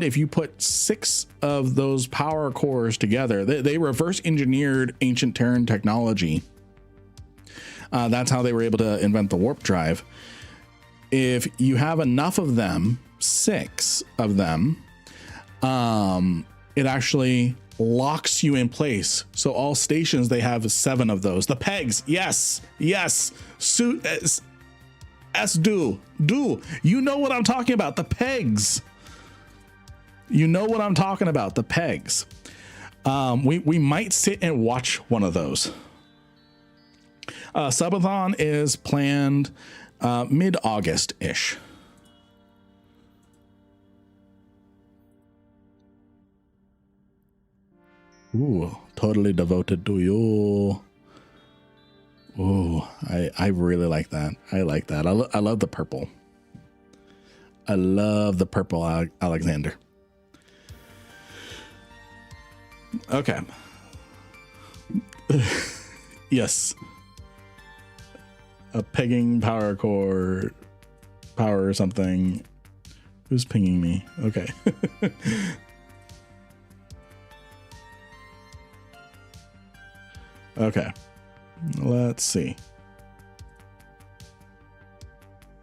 if you put 6 of those power cores together, they reverse engineered ancient Terran technology. That's how they were able to invent the warp drive. If you have enough of them, 6 of them, it actually locks you in place. So all stations, they have 7 of those. The pegs, yes. Do you know what I'm talking about? The pegs. You know what I'm talking about? The pegs. We might sit and watch one of those. Subathon is planned mid-August-ish. Ooh, totally devoted to you. Ooh, I really like that. I like that. I love the purple. I love the purple Alexander. Okay. Yes. A pegging power core power or something. Who's pinging me? Okay. Okay. Let's see.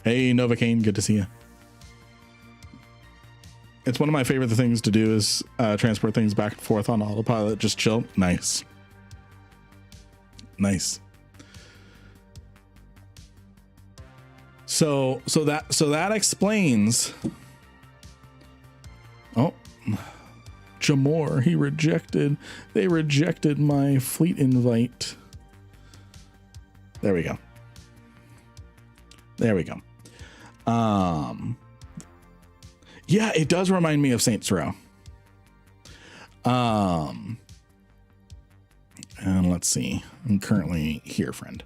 Hey, Novocaine, good to see you. It's one of my favorite things to do is transport things back and forth on autopilot. Just chill. Nice. Nice. So that explains. Oh, Jamor, they rejected my fleet invite. There we go. Yeah, it does remind me of Saints Row. And let's see. I'm currently here, friend.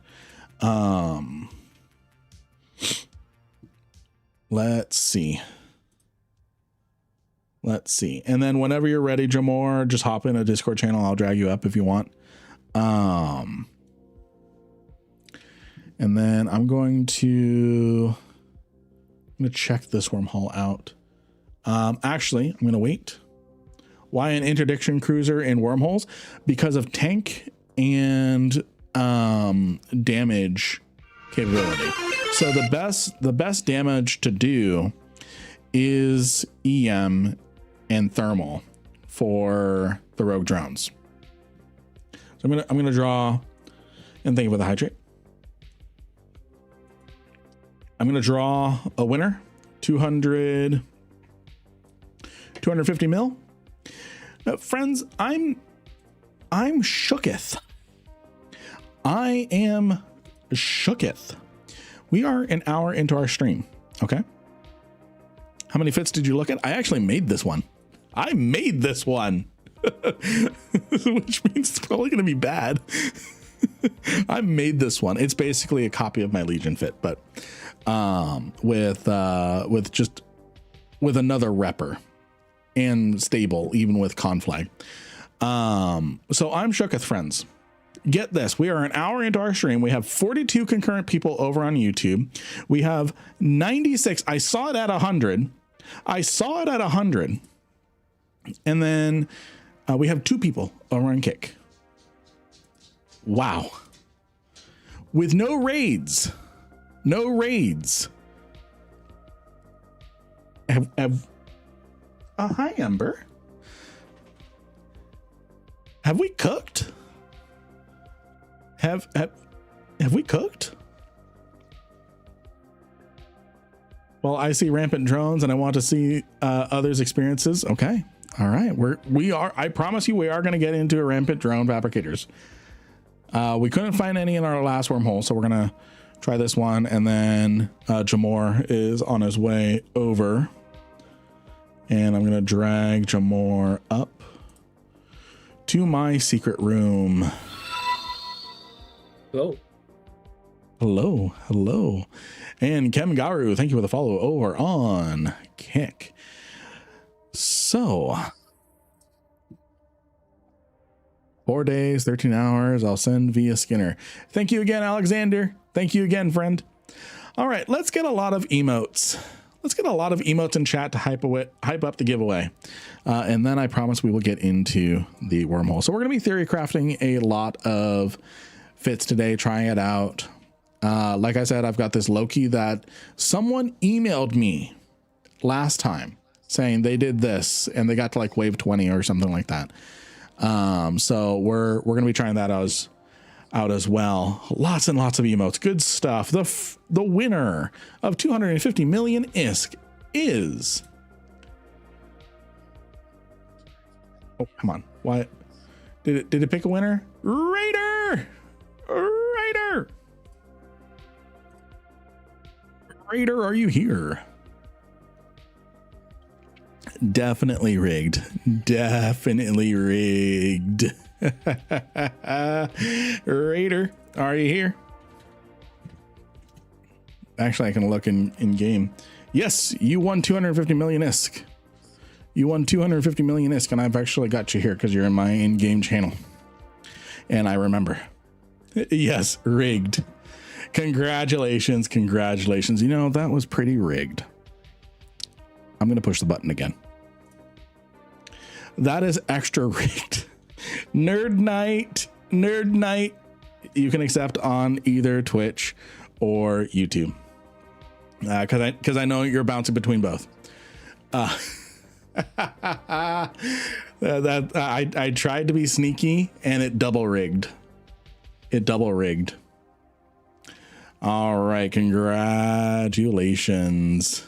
Let's see. And then whenever you're ready, Jamor, just hop in a Discord channel. I'll drag you up if you want. And then I'm going to check this wormhole out. Actually, I'm going to wait. Why an interdiction cruiser in wormholes? Because of tank and damage capability. So the best damage to do is EM and thermal for the rogue drones. So I'm gonna draw, and thank you for the hydrate. I'm gonna draw a winner, 250 mil. Friends, I'm shooketh. I am shooketh. We are an hour into our stream. Okay. How many fits did you look at? I actually made this one. Which means it's probably going to be bad. I made this one. It's basically a copy of my Legion fit, but with another repper and stable, even with conflag. So I'm shooketh, friends. Get this. We are an hour into our stream. We have 42 concurrent people over on YouTube. We have 96. I saw it at 100. And then we have 2 people over on Kick. Wow. With no raids. Hi, Ember. Have we cooked? Have we cooked? Well, I see rampant drones and I want to see others' experiences. Okay. All right. We are, I promise you, we are going to get into a rampant drone fabricators. We couldn't find any in our last wormhole, so we're going to try this one. And then Jamor is on his way over. And I'm going to drag Jamor up to my secret room. Hello. And Kem Garu, thank you for the follow over on Kick. So 4 days, 13 hours. I'll send via Skinner. Thank you again, Alexander. Thank you again, friend. All right, let's get a lot of emotes. Let's get a lot of emotes in chat to hype up the giveaway. And then I promise we will get into the wormhole. So we're going to be theory crafting a lot of fits today, trying it out. Like I said, I've got this Loki that someone emailed me last time saying they did this and they got to like wave 20 or something like that. So we're going to be trying that out as well. Lots and lots of emotes. Good stuff. The winner of 250 million ISK is... Oh, come on. What? Did it pick a winner? Raider! Raider, are you here? Definitely rigged. Raider, are you here? Actually, I can look in game. Yes, you won 250 million ISK. You won 250 million ISK, and I've actually got you here because you're in my in-game channel. And I remember. Yes, rigged. Congratulations. You know, that was pretty rigged. I'm going to push the button again. That is extra rigged. Nerd night. You can accept on either Twitch or YouTube. Because I know you're bouncing between both. I tried to be sneaky and it double rigged. All right, congratulations.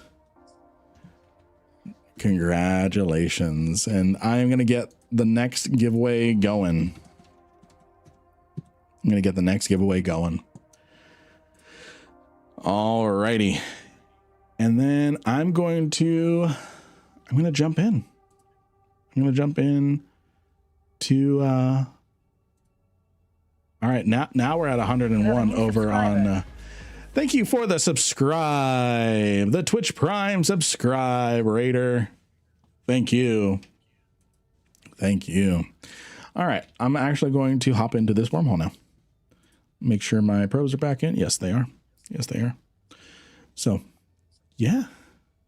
And I'm gonna get the next giveaway going. All righty, and then I'm gonna jump in. To all right, now we're at 101 over on thank you for the subscribe, the Twitch Prime subscribe, Raider. Thank you. All right, I'm actually going to hop into this wormhole now. Make sure my probes are back in. Yes, they are. So yeah,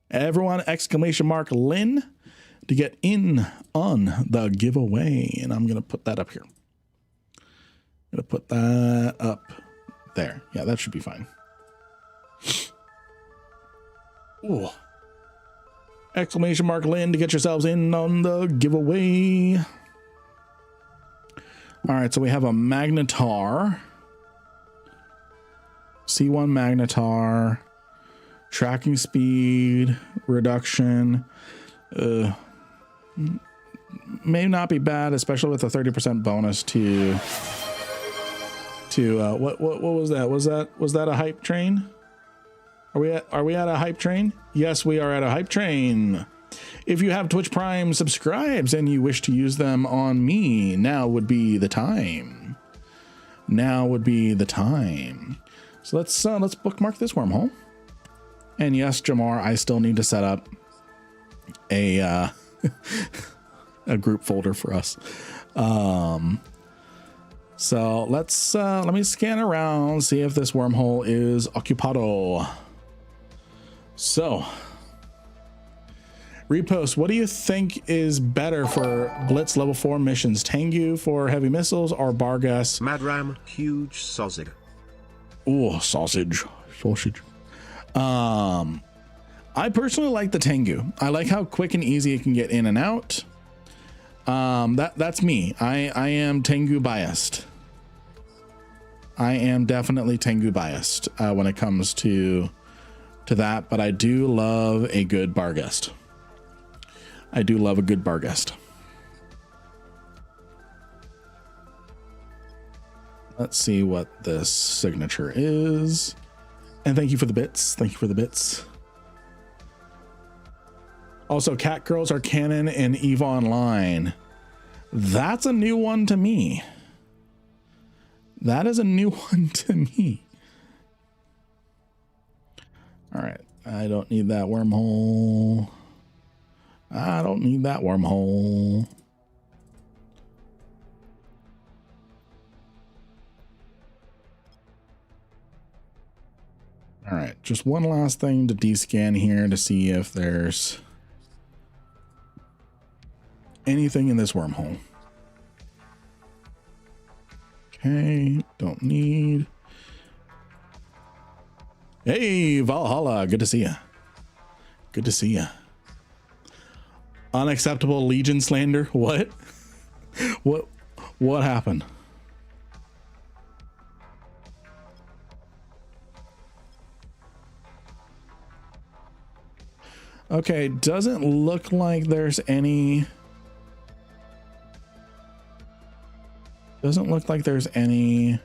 everyone !Lynn to get in on the giveaway. And I'm going to put that up here. I'm going to put that up there. Yeah, that should be fine. Ooh. !Lynn to get yourselves in on the giveaway. All right, so we have a Magnetar. C1 Magnetar. Tracking speed reduction. May not be bad, especially with a 30% bonus to what was that? Was that a hype train? Are we at a hype train? Yes, we are at a hype train. If you have Twitch Prime subscribes and you wish to use them on me, now would be the time. So let's bookmark this wormhole. And yes, Jamar, I still need to set up a a group folder for us. So let me scan around, see if this wormhole is occupado. So Repost, what do you think is better for Blitz level 4 missions? Tengu for heavy missiles or Bargas? Madram, huge sausage. Oh, sausage. I personally like the Tengu. I like how quick and easy it can get in and out. That's me. I am Tengu biased. I am definitely Tengu biased when it comes to that, but I do love a good Barghest. I do love a good Barghest. Let's see what this signature is. And thank you for the bits. Thank you for the bits. Also, Cat Girls are canon in EVE Online. That's a new one to me. That is a new one to me. All right. I don't need that wormhole. I don't need that wormhole. All right. Just one last thing to descan here to see if there's anything in this wormhole. Okay, don't need. Hey, Valhalla, good to see you. Good to see you. Unacceptable Legion slander. What? What happened? Okay, doesn't look like there's any. Doesn't look like there's any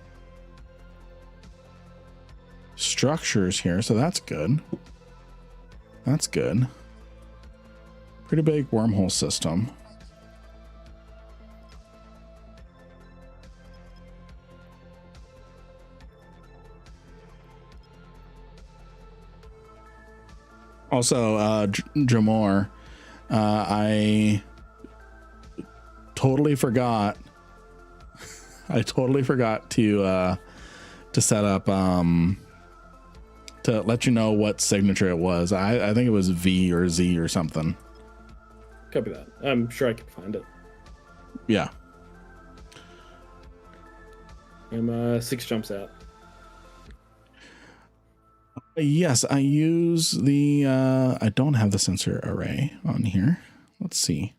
structures here, so that's good. That's good. Pretty big wormhole system. Also, Jamor, I totally forgot. I totally forgot to set up to let you know what signature it was. I think it was V or Z or something. Copy that. I'm sure I can find it. Yeah. I'm 6 jumps out. Yes, I use the I don't have the sensor array on here. Let's see.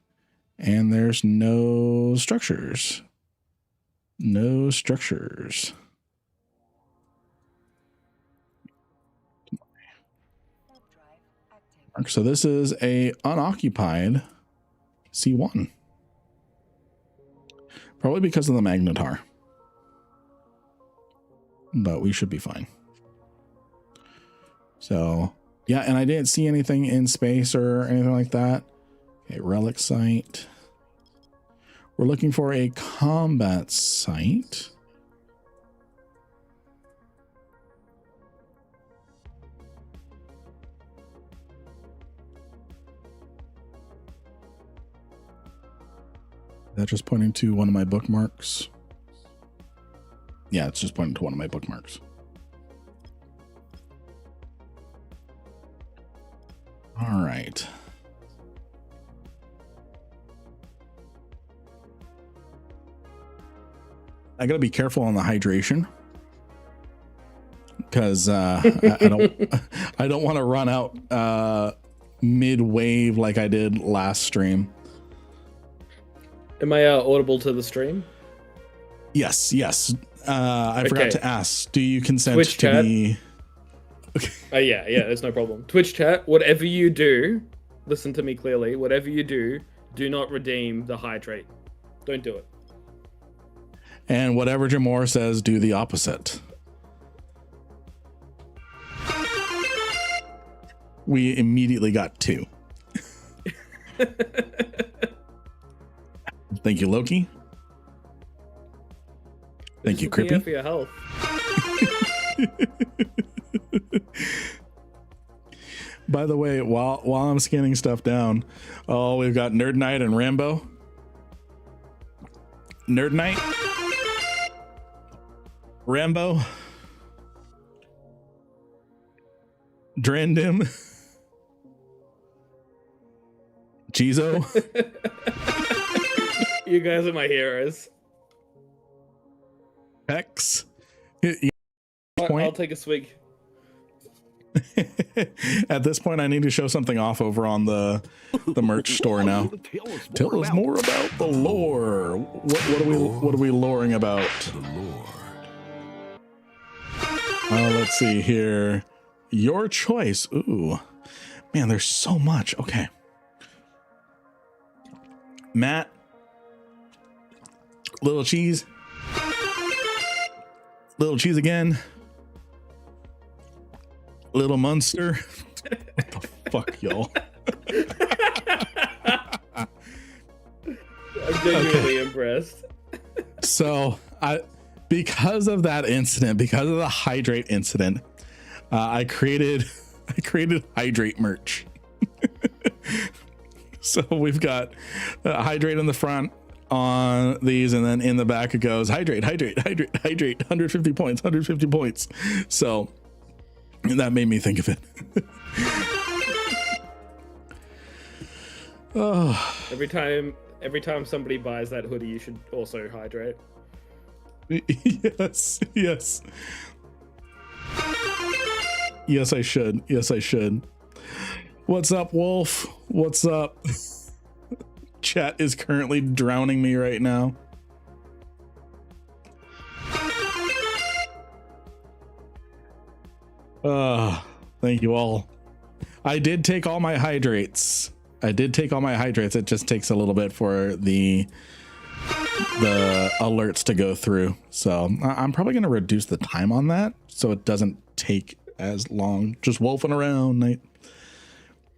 And there's no structures. No structures. So this is a unoccupied C1. Probably because of the magnetar. But we should be fine. So, yeah, and I didn't see anything in space or anything like that. Okay, relic site. We're looking for a combat site. That's just pointing to one of my bookmarks. Yeah, it's just pointing to one of my bookmarks. All right. I gotta be careful on the hydration because I don't want to run out mid wave like I did last stream. Am I audible to the stream? Yes. I forgot to ask. Do you consent Twitch to chat? me? Okay. Yeah, there's no problem. Twitch chat, whatever you do, listen to me clearly. Whatever you do not redeem the hydrate. Don't do it. And whatever Jamor says, do the opposite. We immediately got 2. Thank you, Loki. Thank you, Here Crippy. for your health. By the way, while I'm scanning stuff down, oh, we've got Nerd Knight and Rambo. Nerd Knight, Rambo, Drandim, Jizo, You guys are my heroes. Pex. I'll take a swig. At this point, I need to show something off over on the merch store now. Tell us more about the lore. What are we loring about? Let's see here. Your choice. Ooh, man, there's so much. Okay, Matt, little cheese again. Little Munster. What the fuck, y'all? I'm genuinely impressed. So because of that incident, because of the hydrate incident, I created hydrate merch. So we've got hydrate in the front on these, and then in the back it goes hydrate, 150 points. So that made me think of it. Oh. Every time somebody buys that hoodie, you should also hydrate. Yes. Yes, I should. What's up, Wolf? What's up? Chat is currently drowning me right now. Thank you all. I did take all my hydrates. It just takes a little bit for the alerts to go through. So I'm probably going to reduce the time on that so it doesn't take as long. Just wolfing around, Nate.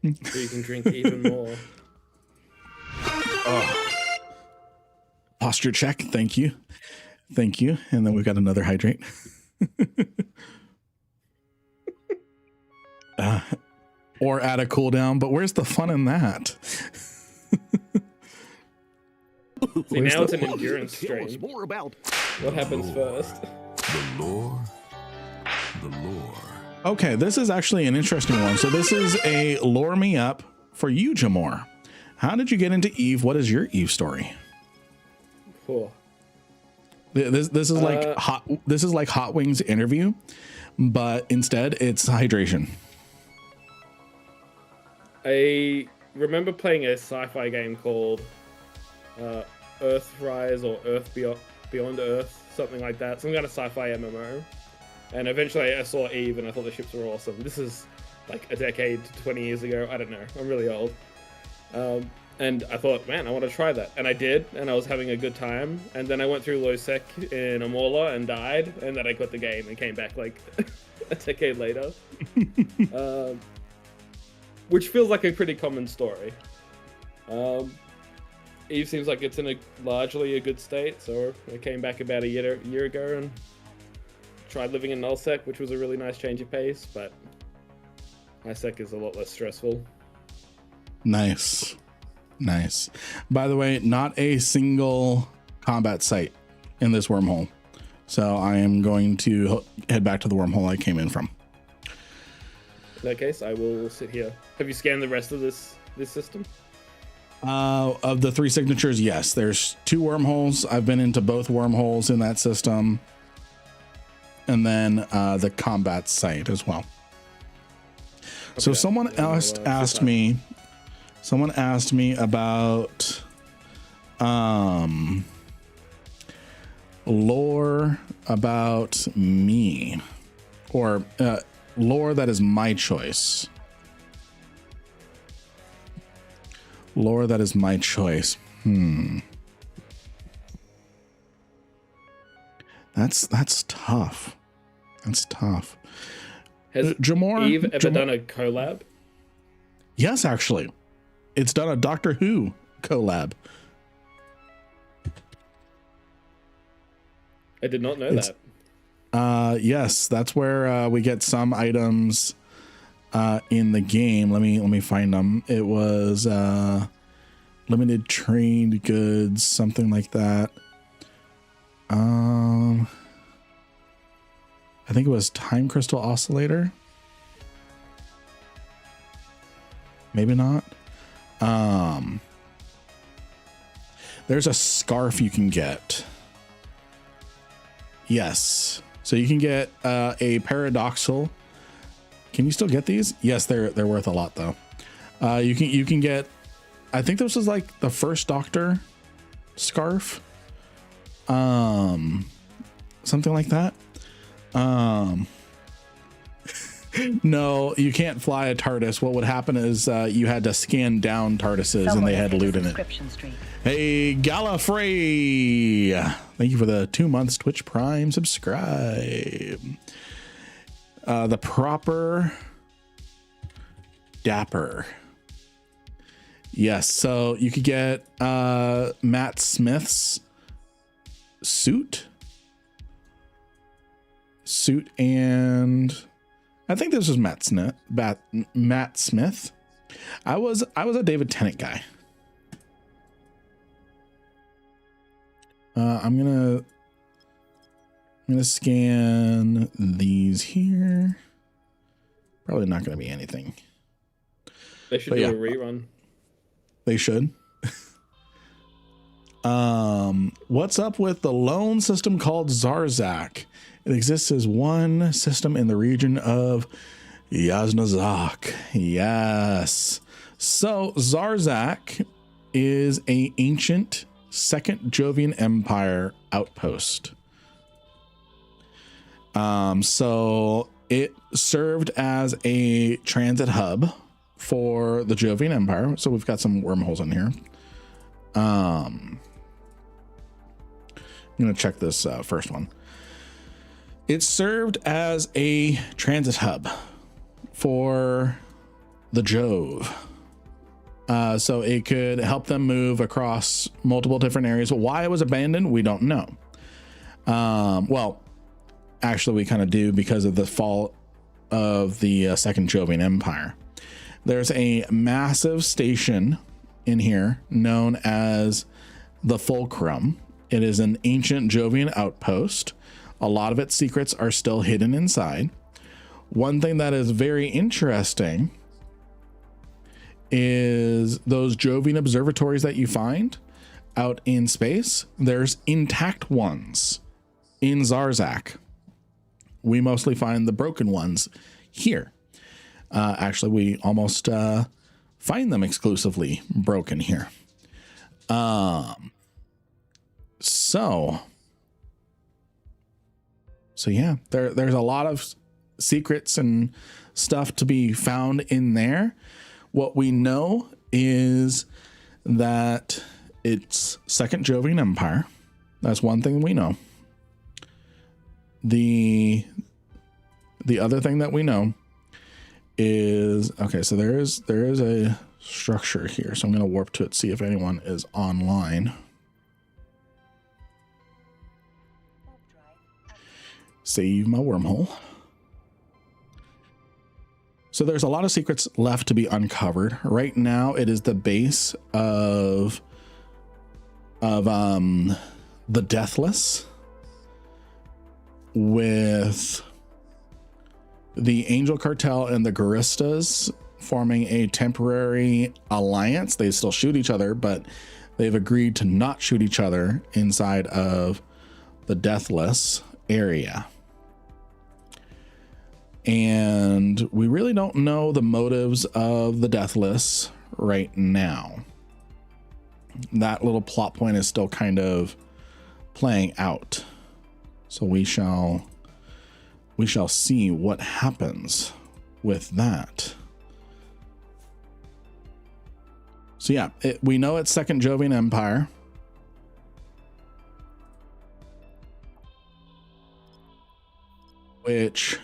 So you can drink even more. Posture check. Thank you. And then we've got another hydrate. Or add a cooldown, but where's the fun in that? See, now it's an endurance stream. More about What happens first? the lore. Okay, this is actually an interesting one. So this is a lore me up for you, Jamor. How did you get into Eve? What is your Eve story? Cool. This is like Hot Wings interview, but instead it's hydration. I remember playing a sci-fi game called Earthrise or Beyond Earth, something like that. Some kind of sci-fi MMO. And eventually I saw Eve and I thought the ships were awesome. This is like a decade, 20 years ago. I don't know. I'm really old. And I thought, man, I want to try that. And I did, and I was having a good time. And then I went through low sec in Amorla and died. And then I quit the game and came back like a decade later. Which feels like a pretty common story. Eve seems like it's in largely a good state, so I came back about a year ago and tried living in nullsec, which was a really nice change of pace, but highsec is a lot less stressful. Nice. By the way, not a single combat site in this wormhole, so I am going to head back to the wormhole I came in from. In that case, I will sit here. Have you scanned the rest of this system? Of the 3 signatures, yes. There's 2 wormholes. I've been into both wormholes in that system. And then the combat site as well. Okay, so someone asked me about lore about me, or lore that is my choice. Lore that is my choice. That's tough. That's tough. Has Jamor, Eve ever done a collab? Yes, actually. It's done a Doctor Who collab. I did not know that. Yes, that's where we get some items in the game. Let me find them. It was limited trained goods, something like that. I think it was Time Crystal Oscillator. Maybe not. There's a scarf you can get. Yes. So you can get a paradoxal. Can you still get these? Yes, they're worth a lot though. You can get, I think this was like the first Doctor scarf. Something like that. No, you can't fly a TARDIS. What would happen is you had to scan down TARDISes and they had loot in it. Hey, Gallifrey! Thank you for the 2 months Twitch Prime subscribe. The proper Dapper. Yes, so you could get Matt Smith's suit, and I think this was Matt Smith. I was a David Tennant guy. I'm gonna scan these here. Probably not gonna be anything. They should do a rerun. They should. What's up with the lone system called Zarzak? It exists as one system in the region of Yaznazak. Yes. So Zarzak is an ancient Second Jovian Empire outpost. So it served as a transit hub for the Jovian Empire. So we've got some wormholes in here. I'm going to check this first one. It served as a transit hub for the Jove. So it could help them move across multiple different areas. Why it was abandoned, we don't know. Well, actually, we kind of do because of the fall of the Second Jovian Empire. There's a massive station in here known as the Fulcrum. It is an ancient Jovian outpost. A lot of its secrets are still hidden inside. One thing that is very interesting is those Jovian observatories that you find out in space. There's intact ones in Zarzak. We mostly find the broken ones here. Actually, we almost find them exclusively broken here. So yeah, there's a lot of secrets and stuff to be found in there. What we know is that it's Second Jovian Empire. That's one thing we know. The other thing that we know is, okay, so there is a structure here. So I'm going to warp to it, see if anyone is online. Save my wormhole. So there's a lot of secrets left to be uncovered. Right now, it is the base of the Deathless, with the Angel Cartel and the Guristas forming a temporary alliance. They still shoot each other, but they've agreed to not shoot each other inside of the Deathless area. And we really don't know the motives of the Deathless right now. That little plot point is still kind of playing out. So we shall see what happens with that. So yeah, we know it's Second Jovian Empire. Which,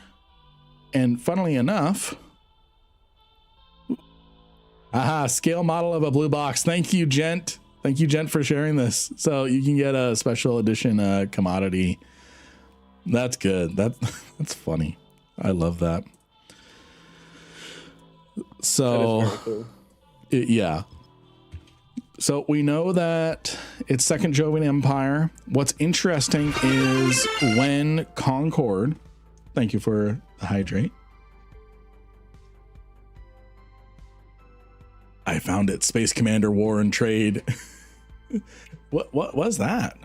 and funnily enough, scale model of a blue box. Thank you, Gent. Thank you, Gent, for sharing this. So you can get a special edition commodity. That's good. That's funny. I love that. So, that is very cool. yeah. So we know that it's Second Jovian Empire. What's interesting is when Concord, thank you for the hydrate. I found it. Space Commander War and Trade. What was that?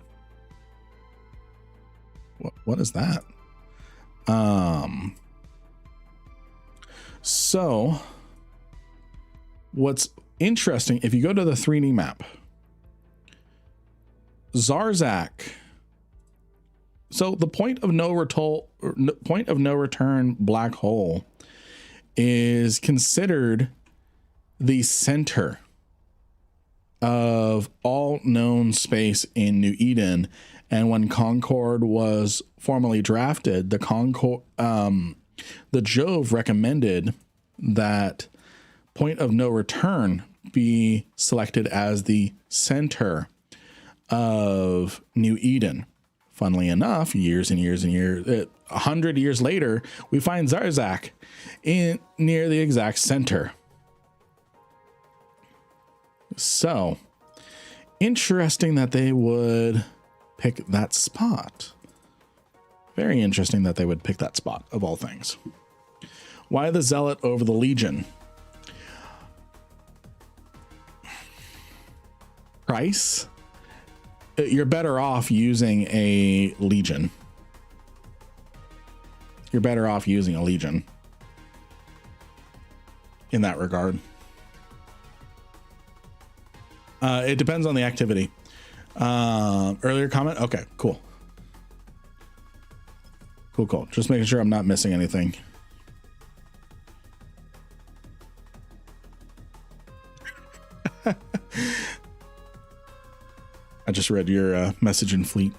What is that? So what's interesting, if you go to the 3D map, Zarzak. So the point of no return black hole is considered the center of all known space in New Eden. And when Concord was formally drafted, the Jove recommended that point of no return be selected as the center of New Eden. Funnily enough, years and years and years, 100 years later, we find Zarzak near the exact center. So interesting that they would pick that spot. Very interesting that they would pick that spot of all things. Why the Zealot over the Legion? Price? You're better off using a Legion. You're better off using a Legion in that regard. It depends on the activity. Earlier comment. Okay, cool. Cool. Just making sure I'm not missing anything. I just read your message in Fleet.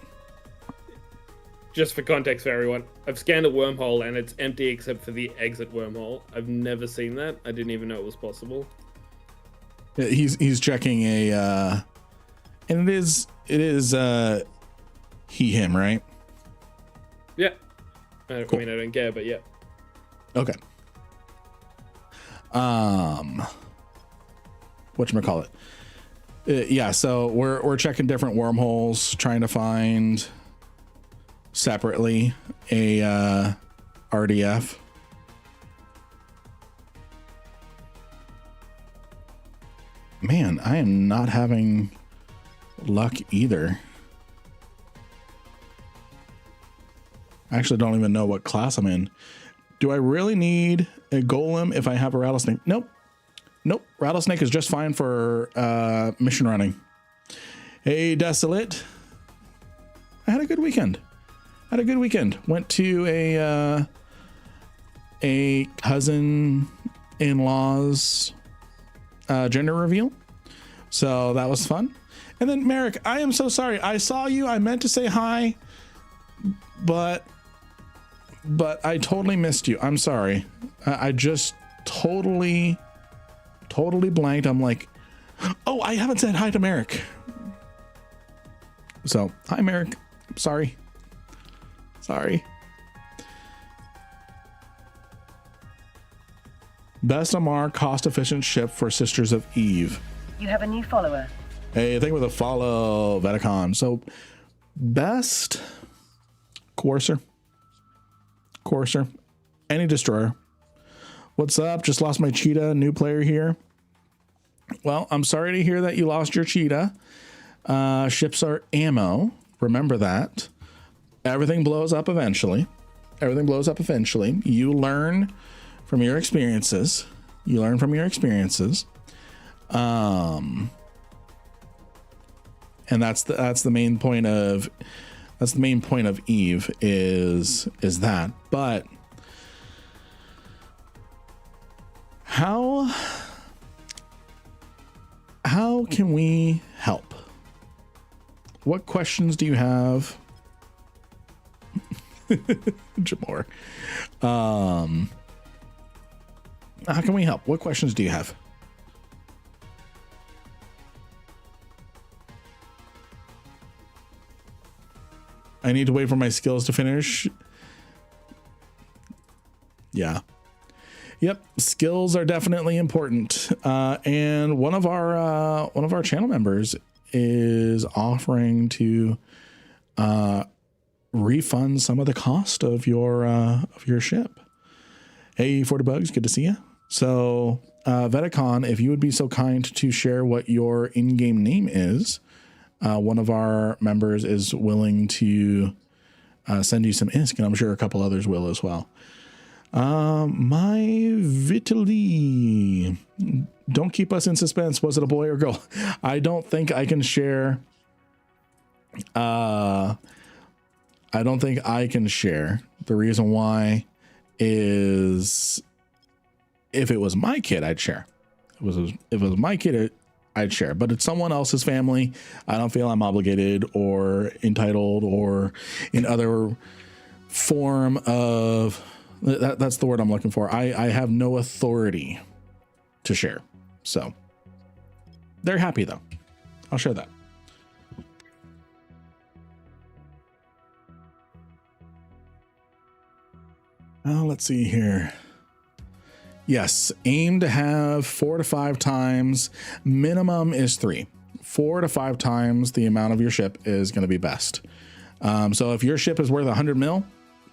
Just for context for everyone, I've scanned a wormhole and it's empty except for the exit wormhole. I've never seen that. I didn't even know it was possible. He's checking a and it is he him, right? Yeah. Cool. I mean, I don't care, but yeah. Okay. Whatchamacallit? Yeah, so we're checking different wormholes, trying to find separately a RDF. Man, I am not having luck either. I actually don't even know what class I'm in. Do I really need a golem if I have a rattlesnake? Nope. Rattlesnake is just fine for mission running. Hey, Desolate. I had a good weekend. Went to a cousin-in-law's gender reveal. So that was fun. And then Merrick, I am so sorry. I saw you. I meant to say hi, but I totally missed you. I'm sorry. I just totally blanked. I'm like, oh, I haven't said hi to Merrick. So hi, Merrick. Sorry. Best Amar cost-efficient ship for Sisters of Eve. You have a new follower. Hey, thank you for the follow, Veticon. So, best Courser, any destroyer. What's up? Just lost my cheetah. New player here. Well, I'm sorry to hear that you lost your cheetah. Ships are ammo. Remember that. Everything blows up eventually. You learn from your experiences. And that's the main point of Eve is that. But how can we help? What questions do you have? Jamor. How can we help? What questions do you have? I need to wait for my skills to finish. Yeah. Yep, skills are definitely important. And one of our channel members is offering to refund some of the cost of your ship. Hey, 40 bugs, good to see you. So, Veticon, if you would be so kind to share what your in-game name is, one of our members is willing to send you some ISK, and I'm sure a couple others will as well. My Vitaly, don't keep us in suspense. Was it a boy or girl? I don't think I can share. I don't think I can share. The reason why is if it was my kid, I'd share. If it was my kid, I'd share. But it's someone else's family. I don't feel I'm obligated or entitled or in other form of that's the word I'm looking for. I have no authority to share. So they're happy though. I'll share that. Let's see here. Yes, aim to have 4 to 5 times. Minimum is 3. 4 to 5 times the amount of your ship is going to be best. So if your ship is worth 100 mil,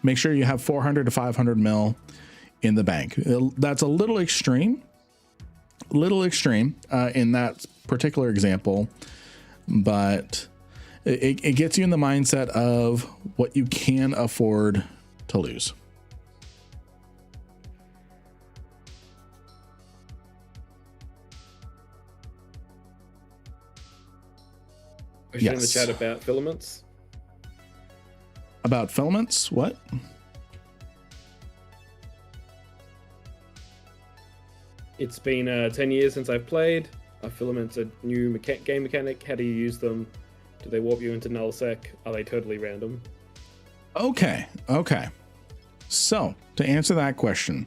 make sure you have 400 to 500 mil in the bank. That's a little extreme in that particular example, but it gets you in the mindset of what you can afford to lose. Question in the chat about filaments. About filaments? What? It's been 10 years since I've played. Are filaments a new game mechanic? How do you use them? Do they warp you into nullsec? Are they totally random? Okay. So to answer that question,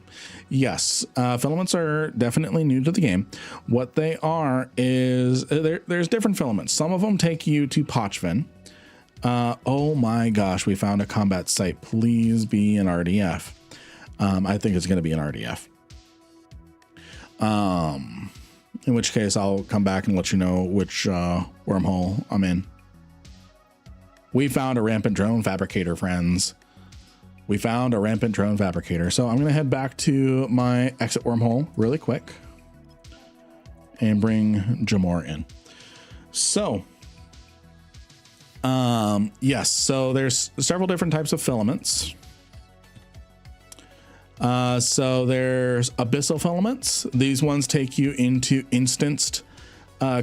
yes, filaments are definitely new to the game. What they are is there's different filaments. Some of them take you to Pochven. Oh my gosh, we found a combat site. Please be an RDF. I think it's going to be an RDF. In which case I'll come back and let you know which wormhole I'm in. We found a rampant drone fabricator, friends. We found a rampant drone fabricator. So I'm going to head back to my exit wormhole really quick and bring Jamor in. So, yes, so there's several different types of filaments. So there's abyssal filaments. These ones take you into instanced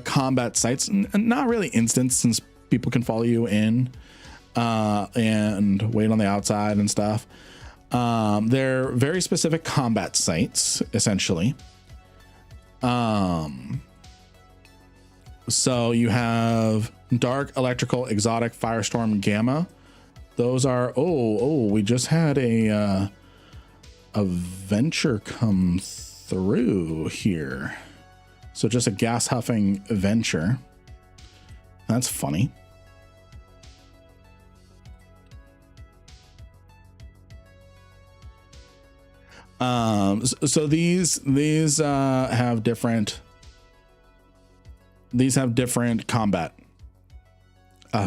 combat sites. Not really instanced, since people can follow you in and wait on the outside and stuff. They're very specific combat sites, essentially. So you have dark, electrical, exotic, firestorm, gamma. Those are, we just had a venture come through here. So just a gas huffing venture. That's funny. So these have different combat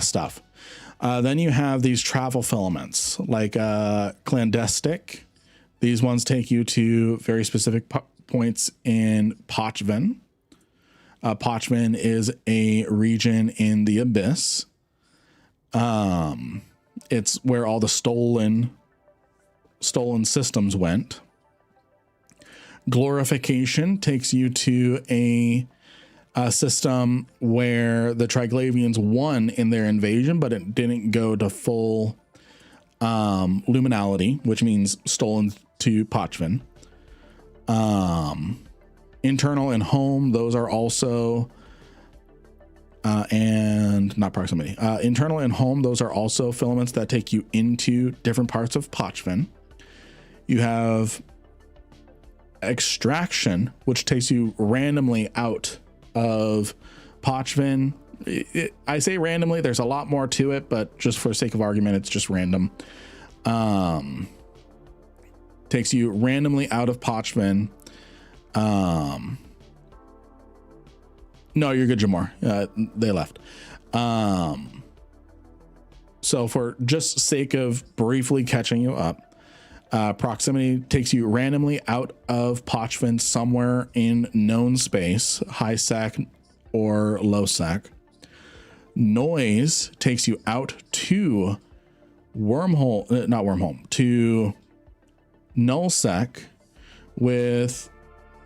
stuff. Then you have these travel filaments like clandestic. These ones take you to very specific points in Pochven. Pochven is a region in the Abyss. It's where all the stolen systems went. Glorification takes you to a system where the Triglavians won in their invasion, but it didn't go to full luminality, which means stolen to Pochven. Internal and home, those are also and not proximity. Internal and home, those are also filaments that take you into different parts of Pochven. You have extraction, which takes you randomly out of Pochven. I say randomly, there's a lot more to it, but just for the sake of argument, it's just random. takes you randomly out of Pochman. No, you're good, Jamor. They left. So for just sake of briefly catching you up, proximity takes you randomly out of Pochvan somewhere in known space, high sec or low sec. Noise takes you out to to null sec with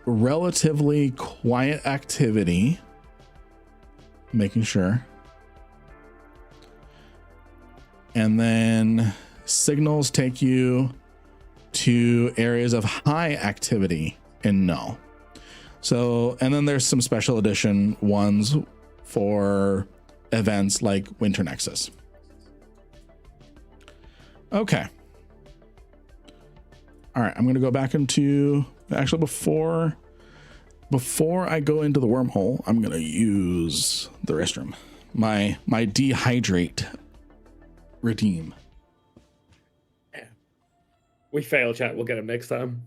relatively quiet activity, making sure. And then signals take you to areas of high activity in null. So, and then there's some special edition ones for events like Winter Nexus. Okay. All right, I'm going to go back into, actually before I go into the wormhole, I'm going to use the restroom. My dehydrate redeem. Yeah. We fail, chat. We'll get him next time.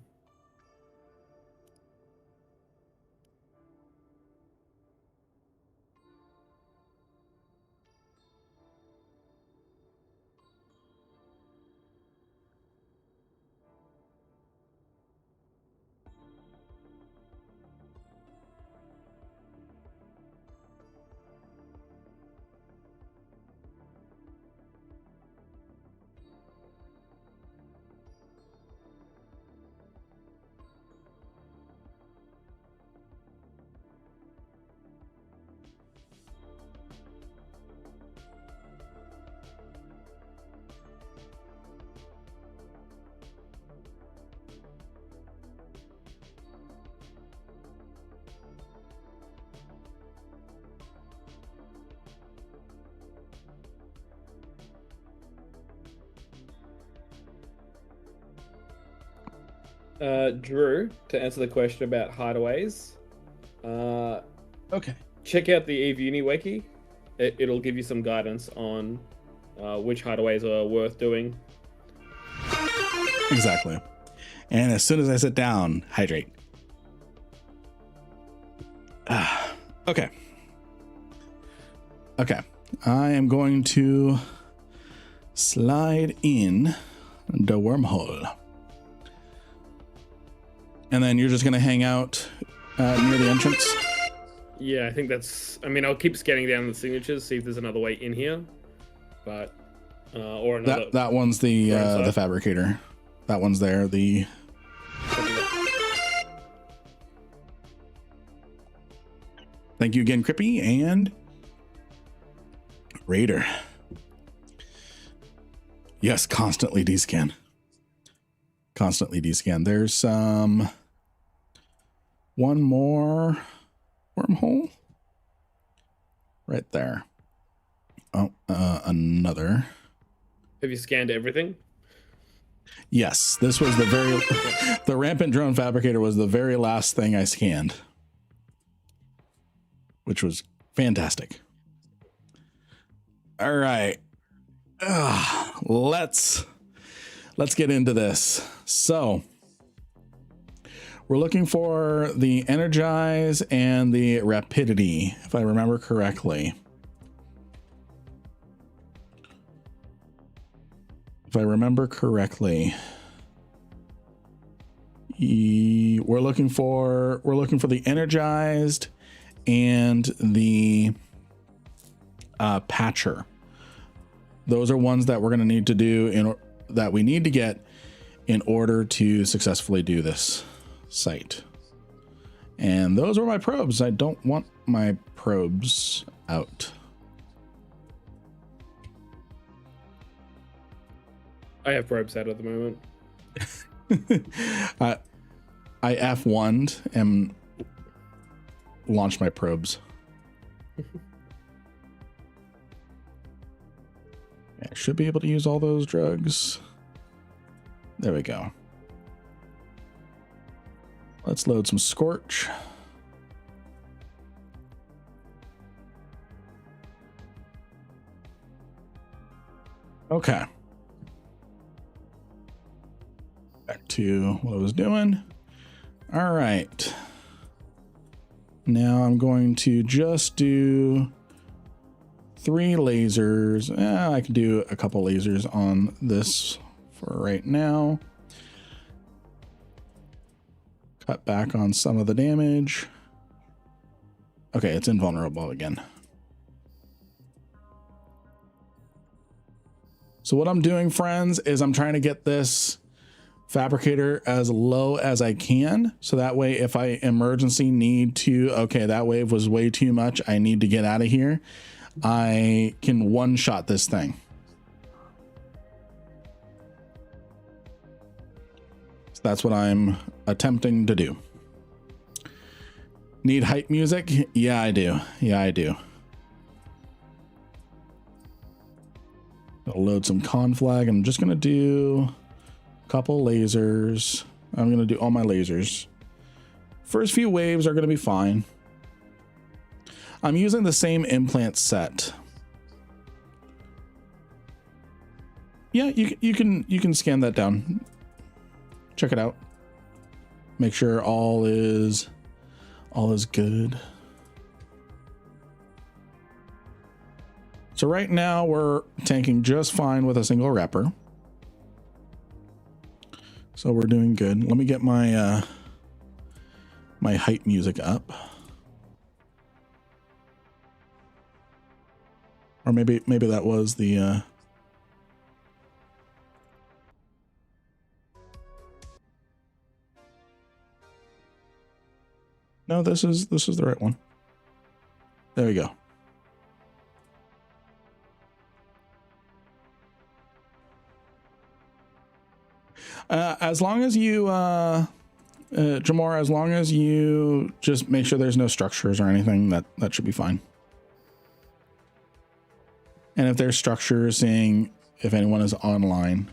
Drew, to answer the question about hideaways, Okay. check out the Eve Uni Wiki. It'll give you some guidance on which hideaways are worth doing. Exactly. And as soon as I sit down, hydrate. Okay. Okay. I am going to slide in the wormhole. And then you're just going to hang out near the entrance? Yeah, I think that's... I mean, I'll keep scanning down the signatures, see if there's another way in here. But... or another... That one's the fabricator. That one's there. The... Thank you again, Crippy and Raider. Yes, constantly descan. Constantly descan. There's one more wormhole right there. Oh, another. Have you scanned everything? Yes, this was the Rampant Drone Fabricator was the very last thing I scanned, which was fantastic. All right. Let's get into this. So we're looking for the energize and the rapidity, if I remember correctly. We're looking for the energized and the patcher. Those are ones that we're going to need to do that we need to get in order to successfully do this site. And those are my probes. I don't want my probes out. I have probes out at the moment. I F1'd and launched my probes. I should be able to use all those drugs. There we go. Let's load some Scorch. Okay. Perfect. to what I was doing. All right. Now I'm going to just do 3 lasers. I can do a couple lasers on this for right now. Cut back on some of the damage. Okay, it's invulnerable again. So what I'm doing, friends, is I'm trying to get this fabricator as low as I can. So that way, if I emergency need to, okay, that wave was way too much, I need to get out of here, I can one-shot this thing. So that's what I'm attempting to do. Need hype music? Yeah, I do. Yeah, I do. I'll load some conflag. I'm just going to do a couple lasers. I'm going to do all my lasers. First few waves are going to be fine. I'm using the same implant set. Yeah, you can scan that down. Check it out. Make sure all is good. So right now we're tanking just fine with a single wrapper. So we're doing good. Let me get my my hype music up. Or maybe that was the no, this is the right one. There we go. As long as you, Jamor, as long as you just make sure there's no structures or anything, that should be fine. And if there's structures, seeing if anyone is online.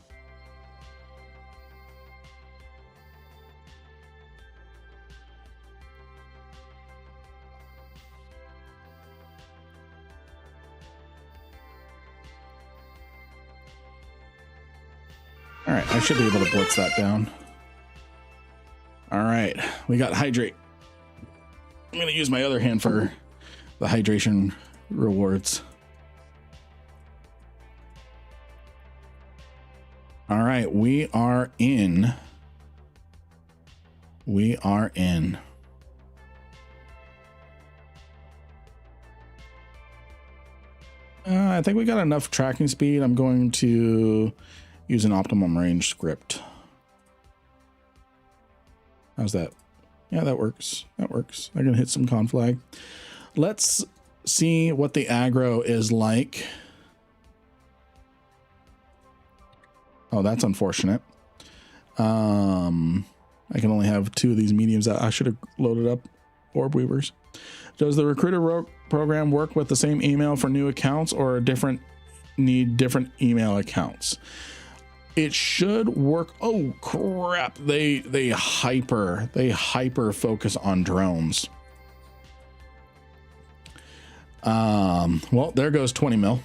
All right, I should be able to blitz that down. All right, we got hydrate. I'm gonna use my other hand for the hydration rewards. All right, we are in. We are in. I think we got enough tracking speed. I'm going to use an optimum range script. How's that? Yeah, that works. That works. I can hit some conflag. Let's see what the aggro is like. Oh, that's unfortunate. I can only have 2 of these mediums. I should have loaded up orb weavers. Does the recruiter program work with the same email for new accounts, or need different email accounts? It should work. Oh crap! They hyper focus on drones. Well, there goes 20 mil.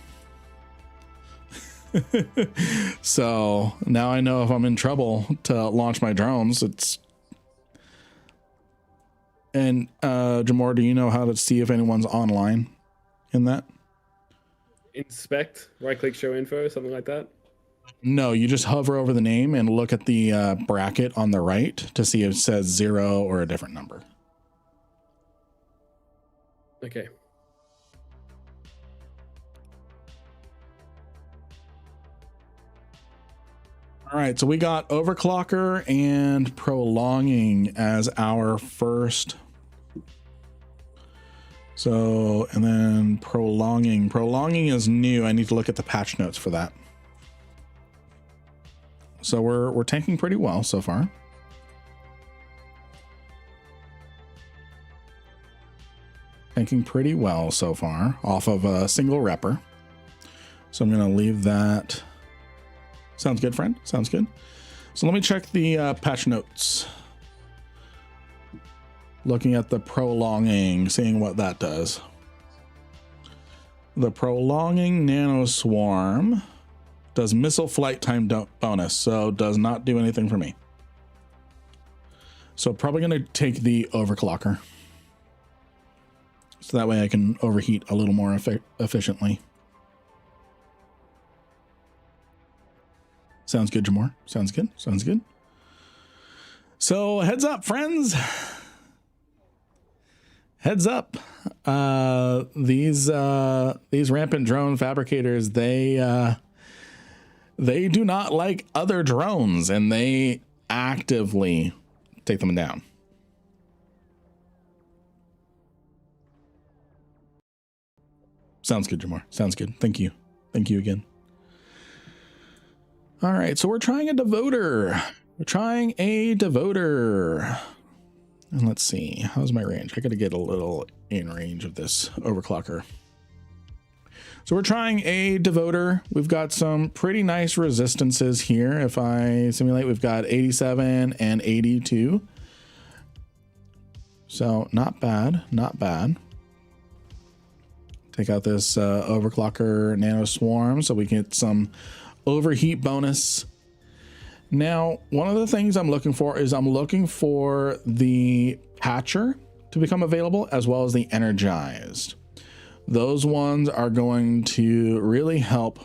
So now I know if I'm in trouble to launch my drones. And Jamor, do you know how to see if anyone's online in that? Inspect, right click, show info, something like that. No, you just hover over the name and look at the bracket on the right to see if it says 0 or a different number. Okay. All right, so we got overclocker and prolonging as our first. So, and then prolonging. Prolonging is new. I need to look at the patch notes for that. So we're tanking pretty well so far. Tanking pretty well so far off of a single repper. So I'm going to leave that. Sounds good, friend. Sounds good. So let me check the patch notes. Looking at the prolonging, seeing what that does. The prolonging nano swarm does missile flight time bonus, so does not do anything for me. So probably going to take the overclocker. So that way I can overheat a little more efficiently. Sounds good, Jamor. Sounds good. Sounds good. So heads up, friends. Heads up. These rampant drone fabricators, they do not like other drones, and they actively take them down. Sounds good, Jamor. Sounds good. Thank you. Thank you again. All right, so we're trying a devoter. We're trying a devoter. And let's see, how's my range? I got to get a little in range of this overclocker. So we're trying a devoter. We've got some pretty nice resistances here. If I simulate, we've got 87 and 82. So not bad, not bad. Take out this overclocker nano swarm so we get some overheat bonus. Now, one of the things I'm looking for is I'm looking for the patcher to become available, as well as the energized. Those ones are going to really help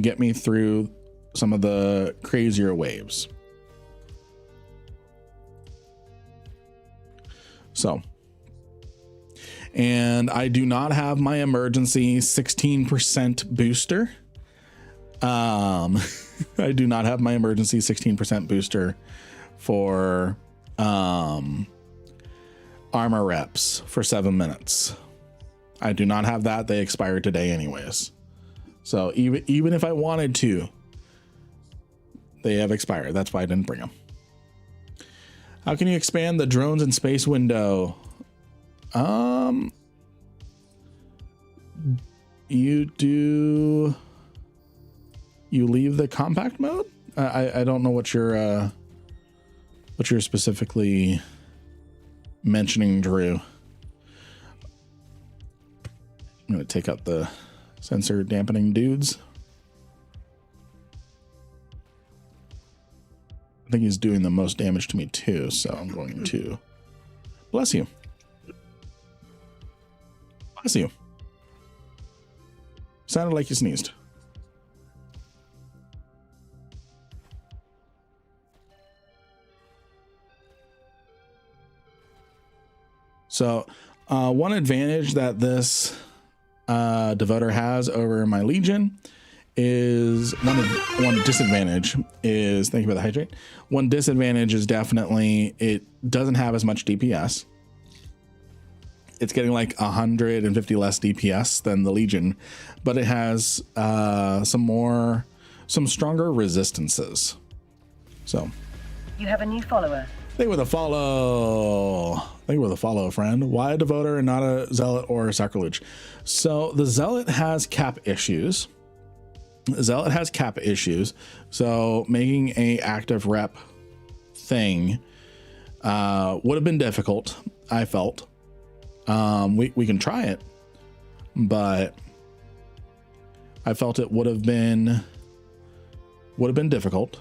get me through some of the crazier waves. So, and I do not have my emergency 16% booster. I do not have my emergency 16% booster for armor reps for 7 minutes. I do not have that. They expired today anyways. So even if I wanted to, they have expired. That's why I didn't bring them. How can you expand the drones in space window? You leave the compact mode? I don't know what you're specifically mentioning, Drew. I'm going to take out the sensor dampening dudes. I think he's doing the most damage to me too, so I'm going to bless you. Bless you. Sounded like you sneezed. So one advantage that this devoter has over my Legion is one disadvantage is, thank you for the hydrate. One disadvantage is definitely it doesn't have as much DPS. It's getting like 150 less DPS than the Legion, but it has some stronger resistances. So You have a new follower. thank you for the follow. Thank you for the follow, friend. Why a devoter and not a zealot or a sacrilege? So the zealot has cap issues. Zealot has cap issues. So making a active rep thing would have been difficult, I felt. We can try it, but I felt it would have been difficult.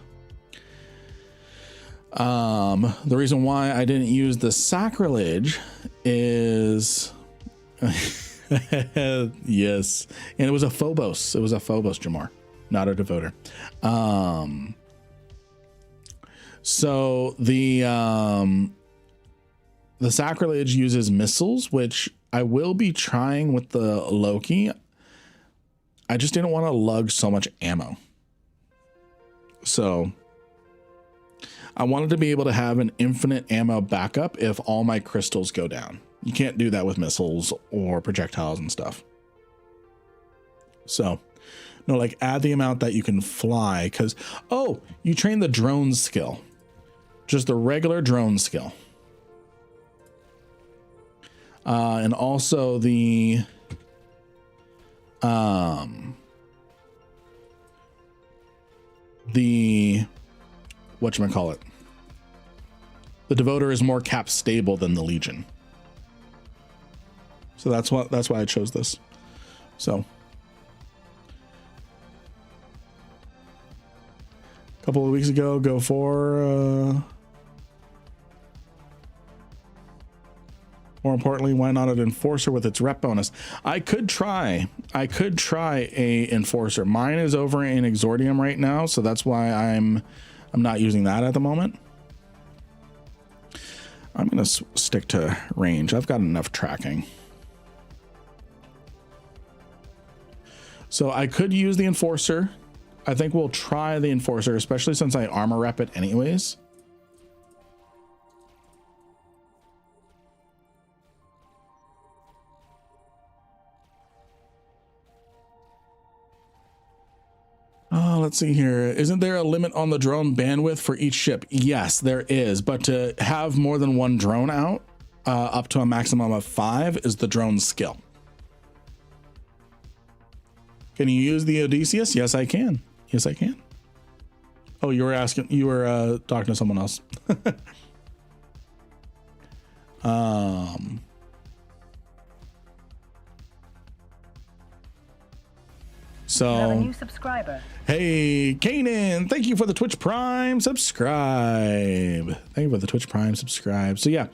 The reason why I didn't use the sacrilege is yes, and it was a Phobos. It was a Phobos, Jamar, not a devoter. So the sacrilege uses missiles, which I will be trying with the Loki. I just didn't want to lug so much ammo. So I wanted to be able to have an infinite ammo backup if all my crystals go down. You can't do that with missiles or projectiles and stuff. So no, like add the amount that you can fly, because, oh, you train the drone skill, just the regular drone skill. And also the whatchamacallit, the devoter is more cap stable than the Legion. So that's why I chose this. So a couple of weeks ago, Go 4 More importantly, why not an enforcer with its rep bonus? I could try a enforcer. Mine is over in Exordium right now, so that's why I'm not using that at the moment. I'm gonna stick to range. I've got enough tracking. So I could use the enforcer. I think we'll try the enforcer, especially since I armor rep it anyways. Oh, let's see here. Isn't there a limit on the drone bandwidth for each ship? Yes, there is. But to have more than one drone out, up to a maximum of 5, is the drone's skill. Can you use the Odysseus? Yes, I can. Yes, I can. Oh, you were talking to someone else. So, You have a new subscriber. hey, Kanan, thank you for the Twitch Prime subscribe. Thank you for the Twitch Prime subscribe. So yeah,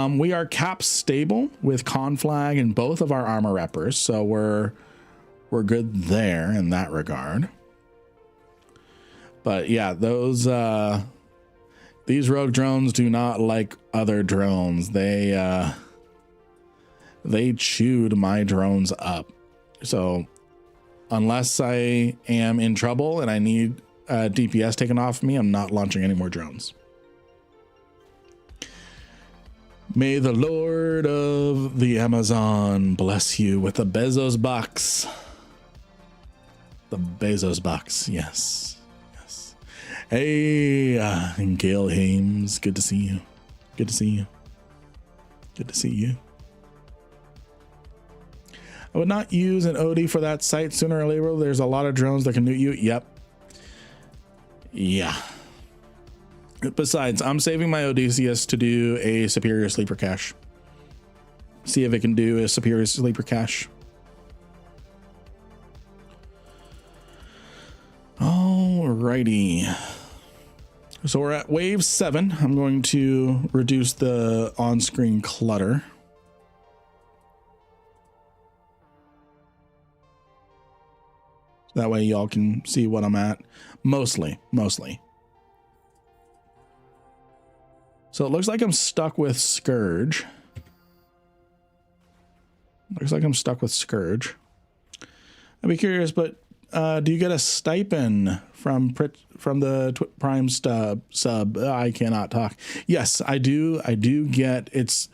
we are cap stable with Conflag and both of our armor reppers. So we're good there in that regard. But yeah, those, these rogue drones do not like other drones. They chewed my drones up. So unless I am in trouble and I need DPS taken off me, I'm not launching any more drones. May the Lord of the Amazon bless you with the Bezos box. The Bezos box, yes. Yes. Hey, Gail Hames, good to see you. Good to see you. Good to see you. I would not use an OD for that site sooner or later. There's a lot of drones that can nuke you. Yep. Yeah. Besides, I'm saving my Odysseus to do a superior sleeper cache. See if it can do a superior sleeper cache. Alrighty. So we're at wave 7. I'm going to reduce the on-screen clutter. That way y'all can see what I'm at. Mostly. So it looks like I'm stuck with Scourge. I'd be curious, but do you get a stipend from the Prime sub? I cannot talk. Yes, I do. I do get it's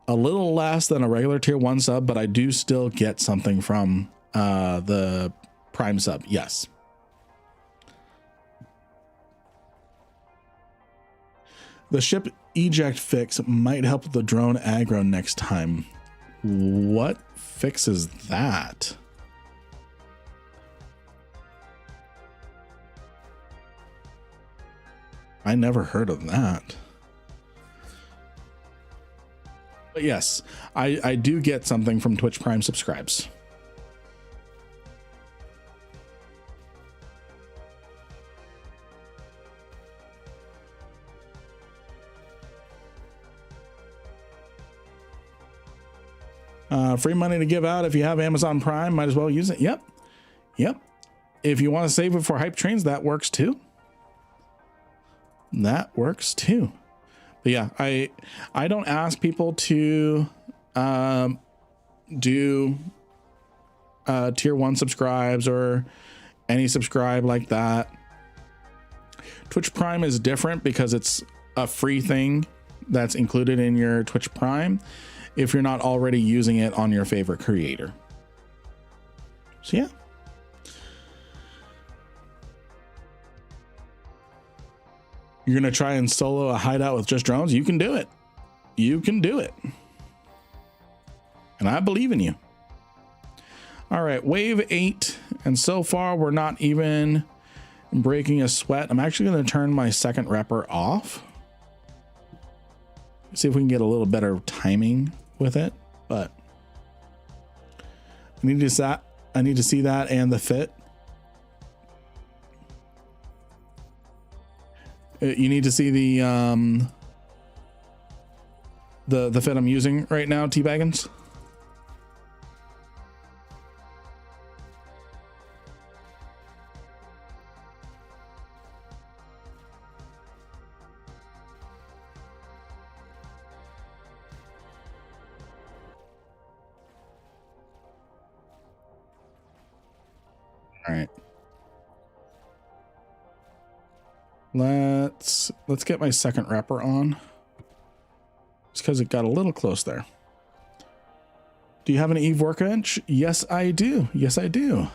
a little less than a regular tier 1 sub, but I do still get something from the Prime sub. Yes. The ship eject fix might help the drone aggro next time. What fixes that? I never heard of that. But yes, I do get something from Twitch Prime subscribes. Free money to give out if you have Amazon Prime, might as well use it. Yep. If you want to save it for hype trains, that works too. But yeah, I don't ask people to do tier 1 subscribes or any subscribe like that. Twitch Prime is different because it's a free thing that's included in your Twitch Prime if you're not already using it on your favorite creator. So yeah. You're going to try and solo a hideout with just drones? You can do it. And I believe in you. All right, wave 8. And so far, we're not even breaking a sweat. I'm actually going to turn my second repper off. See if we can get a little better timing with it. But I need to see that and the fit. You need to see the the fit I'm using right now, T-Baggins? All right. Let's get my second wrapper on. It's because it got a little close there. Do you have an Eve workbench? Yes, I do. Yes, I do.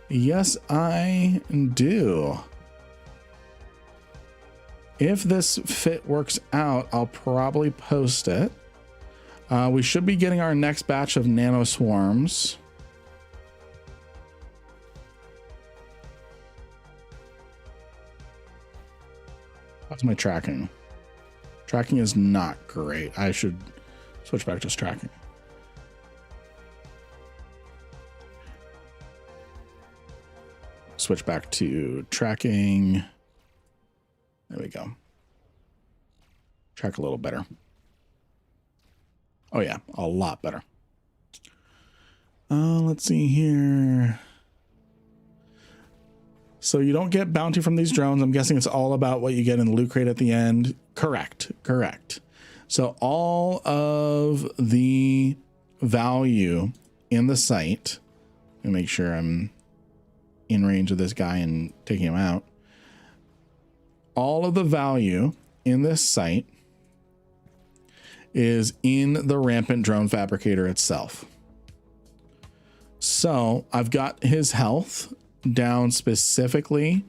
Yes, I do. If this fit works out, I'll probably post it. We should be getting our next batch of nano swarms. How's my tracking? Tracking is not great. I should switch back to just tracking. Switch back to tracking. There we go. Track a little better. Oh yeah, a lot better. Let's see here. So you don't get bounty from these drones. I'm guessing it's all about what you get in the loot crate at the end. Correct. Correct. So all of the value in the site, and make sure I'm in range of this guy and taking him out. All of the value in this site is in the Rampant drone fabricator itself. So I've got his health down specifically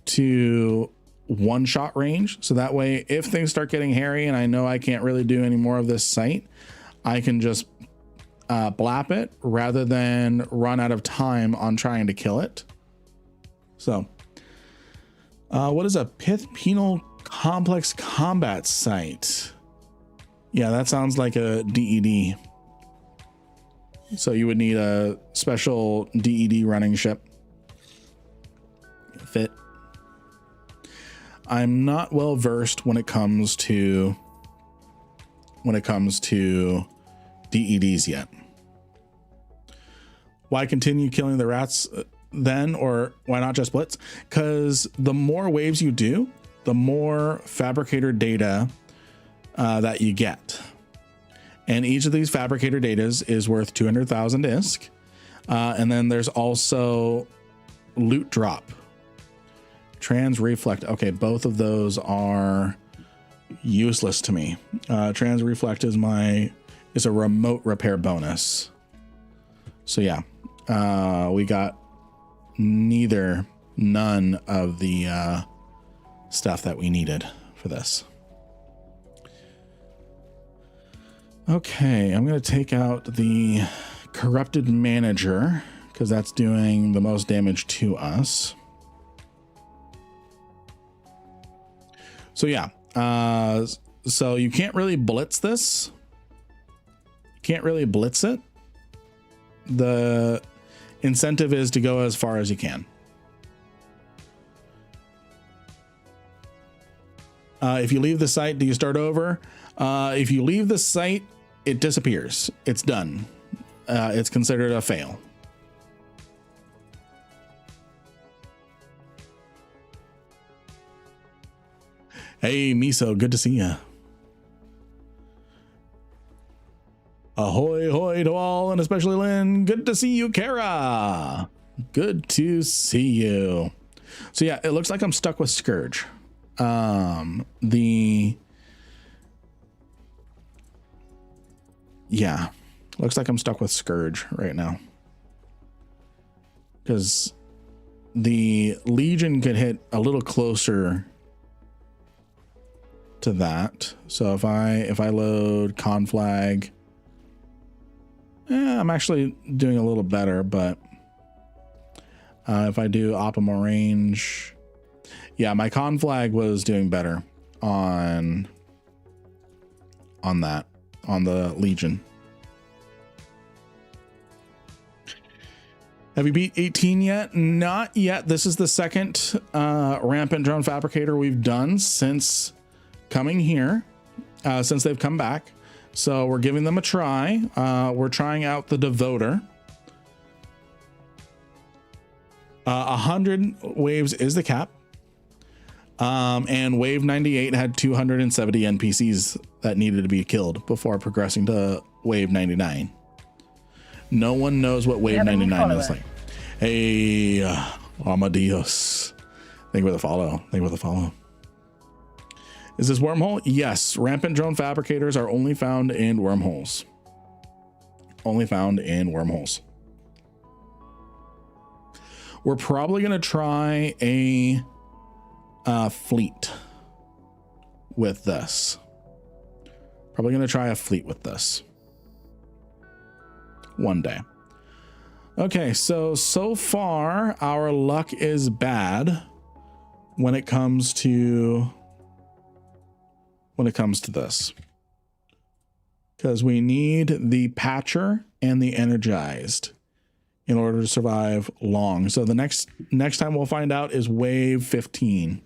to one shot range. So that way, if things start getting hairy and I know I can't really do any more of this site, I can just blap it rather than run out of time on trying to kill it. So what is a Pith Penal Complex combat site? Yeah, that sounds like a DED. So you would need a special DED running ship. Fit. I'm not well versed when it comes to DEDs yet. Why continue killing the rats then, or why not just blitz? Because the more waves you do, the more fabricator data that you get, and each of these fabricator datas is worth 200,000 ISK, and then there's also loot drop. Trans reflect. Okay, both of those are useless to me. Trans reflect is a remote repair bonus. So yeah, we got none of the stuff that we needed for this. Okay, I'm going to take out the corrupted manager because that's doing the most damage to us. So yeah, so you can't really blitz this. You can't really blitz it. The incentive is to go as far as you can. If you leave the site, do you start over? If you leave the site, it disappears. It's done. It's considered a fail. Hey, Miso, good to see you. Ahoy, hoy to all, and especially Lynn. Good to see you, Kara. Good to see you. So yeah, it looks like I'm stuck with Scourge. Yeah, looks like I'm stuck with Scourge right now. Because the Legion could hit a little closer to that. So if I load conflag, I'm actually doing a little better, but if I do optimal range, yeah, my conflag was doing better on that, on the Legion. Have you beat 18 yet? Not yet. This is the second Rampant drone fabricator we've done since coming here. since they've come back. So we're giving them a try. We're trying out the Devoter. 100 waves is the cap. And wave 98 had 270 NPCs that needed to be killed before progressing to wave 99. No one knows what wave 99 is like. Hey, Amadeus. Thank you for the follow. Thank you for the follow. Is this wormhole? Yes. Rampant drone fabricators are only found in wormholes. Only found in wormholes. We're probably going to try a fleet with this. Probably going to try a fleet with this one day. Okay, so far our luck is bad when it comes to this, because we need the patcher and the energized in order to survive long. So the next time we'll find out is wave 15.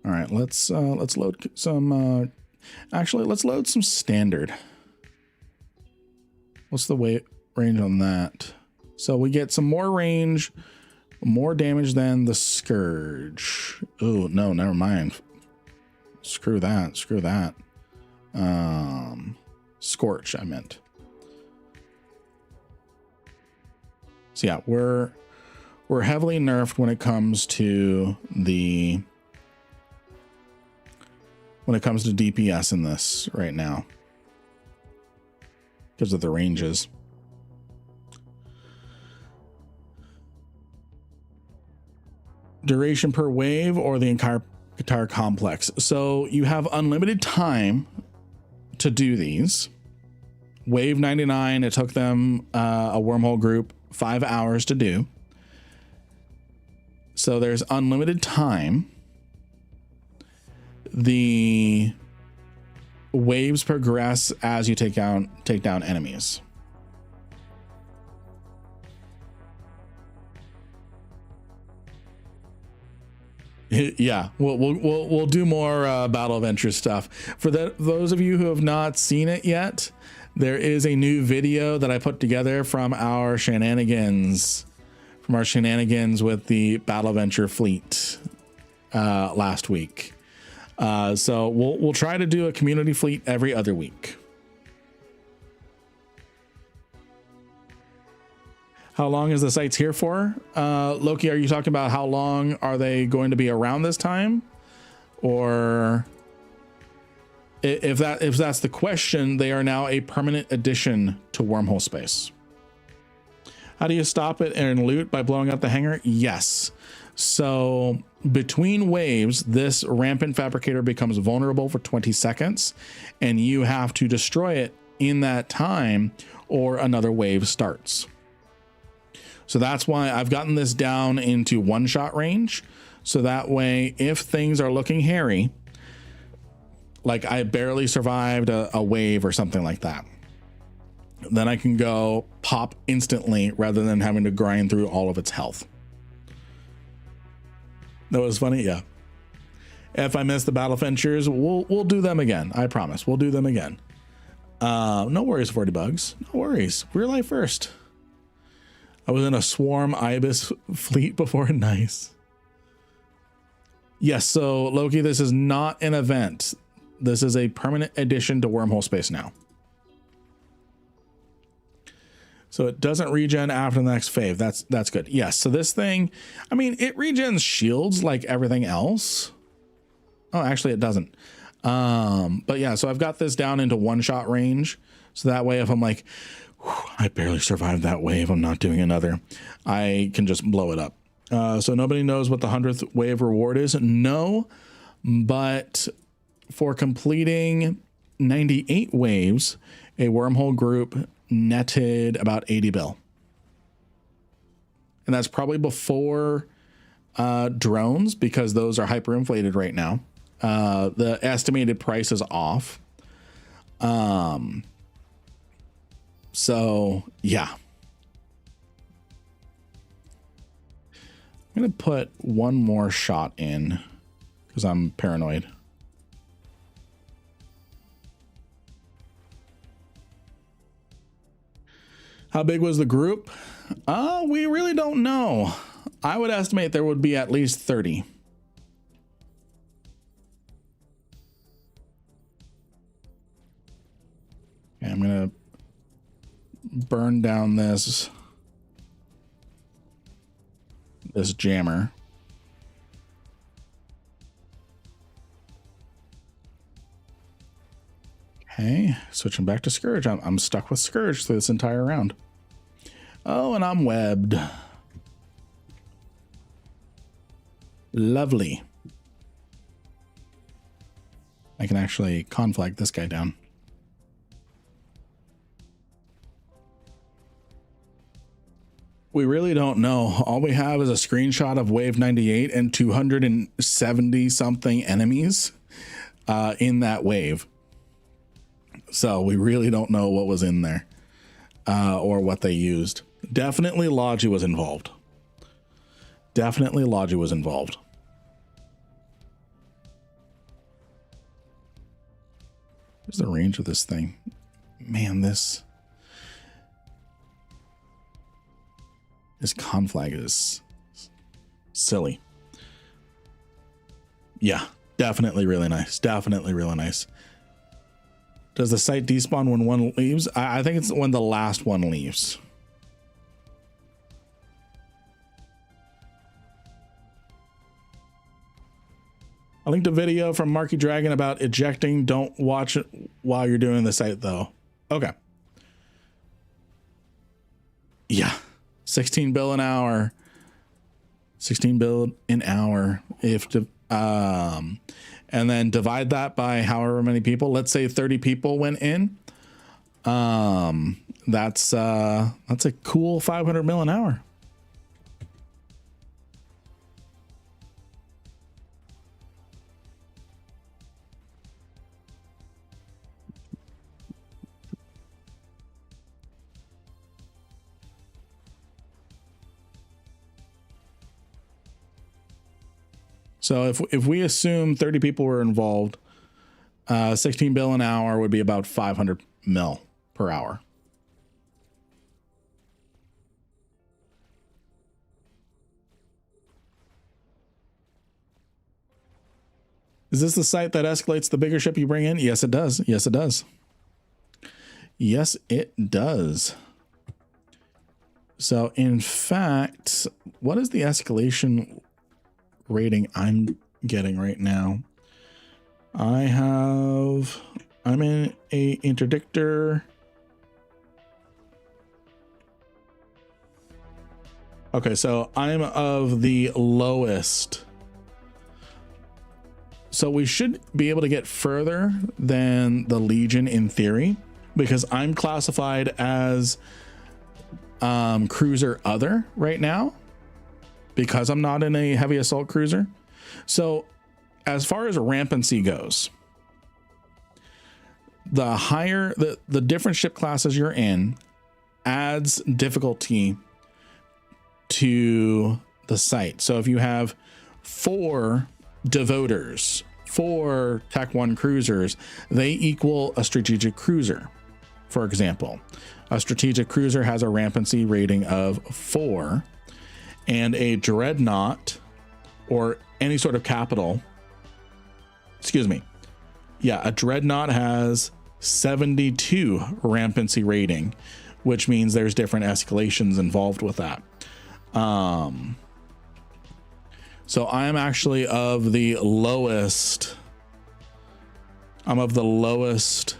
All right, let's load some. Actually, let's load some standard. What's the weight range on that? So we get some more range, more damage than the Scourge. Oh no, never mind. Screw that. Screw that. Scorch, I meant. So yeah, we're heavily nerfed when it comes to the DPS in this right now because of the ranges. Duration per wave or the entire complex. So you have unlimited time to do these. Wave 99, it took them a wormhole group 5 hours to do. So there's unlimited time. The waves progress as you take down enemies. Yeah, we'll do more Battle of Interest stuff. For those of you who have not seen it yet, there is a new video that I put together from our shenanigans with the Battle of Venture fleet last week. So we'll try to do a community fleet every other week. How long is the sites here for? Loki, are you talking about how long are they going to be around this time? Or if that's the question, they are now a permanent addition to wormhole space. How do you stop it and loot? By blowing up the hangar? Yes. So between waves, this rampant fabricator becomes vulnerable for 20 seconds, and you have to destroy it in that time or another wave starts. So that's why I've gotten this down into one-shot range. So that way, if things are looking hairy, like I barely survived a wave or something like that, then I can go pop instantly rather than having to grind through all of its health. That was funny, yeah. If I miss the Battle Ventures, we'll do them again. I promise, we'll do them again. No worries, 40 bugs. No worries. Real life first. I was in a Swarm Ibis fleet before. Nice. Yes, so Loki, this is not an event. This is a permanent addition to wormhole space now. So it doesn't regen after the next phase. That's good. Yes, so this thing, I mean, it regens shields like everything else. Oh, actually it doesn't. But yeah, so I've got this down into one-shot range. So that way if I'm like, I barely survived that wave, I'm not doing another, I can just blow it up. So nobody knows what the 100th wave reward is. No, but for completing 98 waves, a wormhole group netted about 80 bill. And that's probably before drones, because those are hyperinflated right now. The estimated price is off. So yeah. I'm going to put one more shot in because I'm paranoid. How big was the group? We really don't know. I would estimate there would be at least 30. Okay, I'm going to burn down this jammer. Okay, switching back to Scourge. I'm stuck with Scourge through this entire round. Oh, and I'm webbed. Lovely. I can actually conflag this guy down. We really don't know. All we have is a screenshot of wave 98 and 270 something enemies in that wave. So we really don't know what was in there or what they used. Definitely Logi was involved. Definitely Logi was involved. Where's the range of this thing? Man, this conflag is silly. Yeah, definitely really nice. Definitely really nice. Does the site despawn when one leaves? I think it's when the last one leaves. I linked a video from Marky Dragon about ejecting. Don't watch it while you're doing the site though. Okay. Yeah. 16 bill an hour. 16 bill an hour. If to, and then divide that by however many people. Let's say 30 people went in. That's a cool 500 mil an hour. So if we assume 30 people were involved, 16 bill an hour would be about 500 mil per hour. Is this the site that escalates the bigger ship you bring in? Yes, it does. Yes, it does. Yes, it does. So in fact, what is the escalation rating I'm getting right now? I'm in a interdictor. Okay, so I'm of the lowest. So we should be able to get further than the Legion in theory, because I'm classified as cruiser other right now, because I'm not in a heavy assault cruiser. So as far as rampancy goes, the higher the different ship classes you're in adds difficulty to the site. So if you have 4 devoters, 4 Tech 1 cruisers, they equal a strategic cruiser. For example, a strategic cruiser has a rampancy rating of 4, and a dreadnought or any sort of capital, a dreadnought has 72 rampancy rating, which means there's different escalations involved with that. So I'm actually of the lowest. I'm of the lowest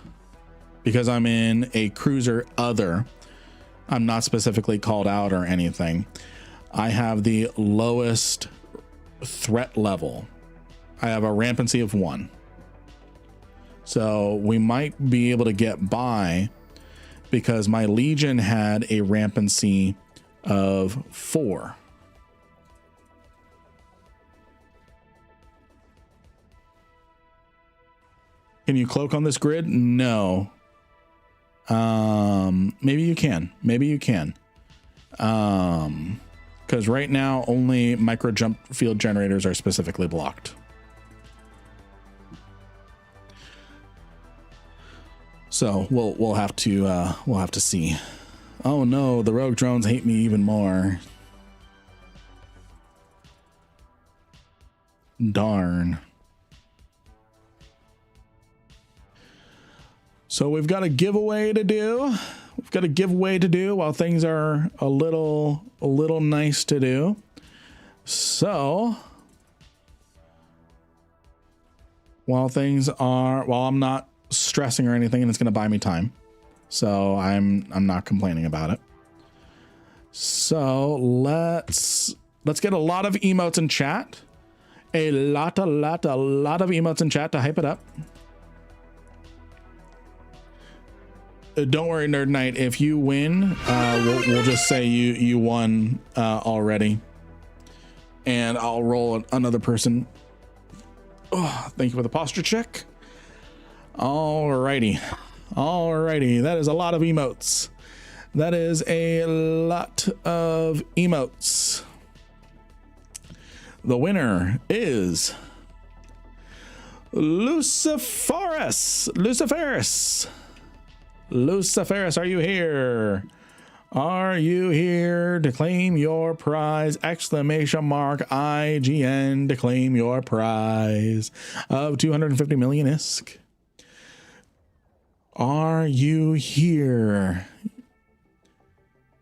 because I'm in a cruiser other. I'm not specifically called out or anything. I have the lowest threat level. I have a rampancy of 1. So we might be able to get by because my Legion had a rampancy of 4. Can you cloak on this grid? No. Maybe you can. Maybe you can. because right now only micro jump field generators are specifically blocked. So we'll have to see. Oh no, the rogue drones hate me even more. Darn. So we've got a giveaway to do. We've got a giveaway to do while things are a little nice to do. So while I'm not stressing or anything, and it's going to buy me time. So I'm not complaining about it. So let's get a lot of emotes in chat. A lot of emotes in chat to hype it up. Don't worry, Nerd Knight. If you win, we'll just say you won already, and I'll roll another person. Oh, thank you for the posture check. Alrighty. That is a lot of emotes. That is a lot of emotes. The winner is Luciferus. Luciferus, are you here? Are you here to claim your prize? Exclamation mark IGN to claim your prize of 250 million ISK. Are you here?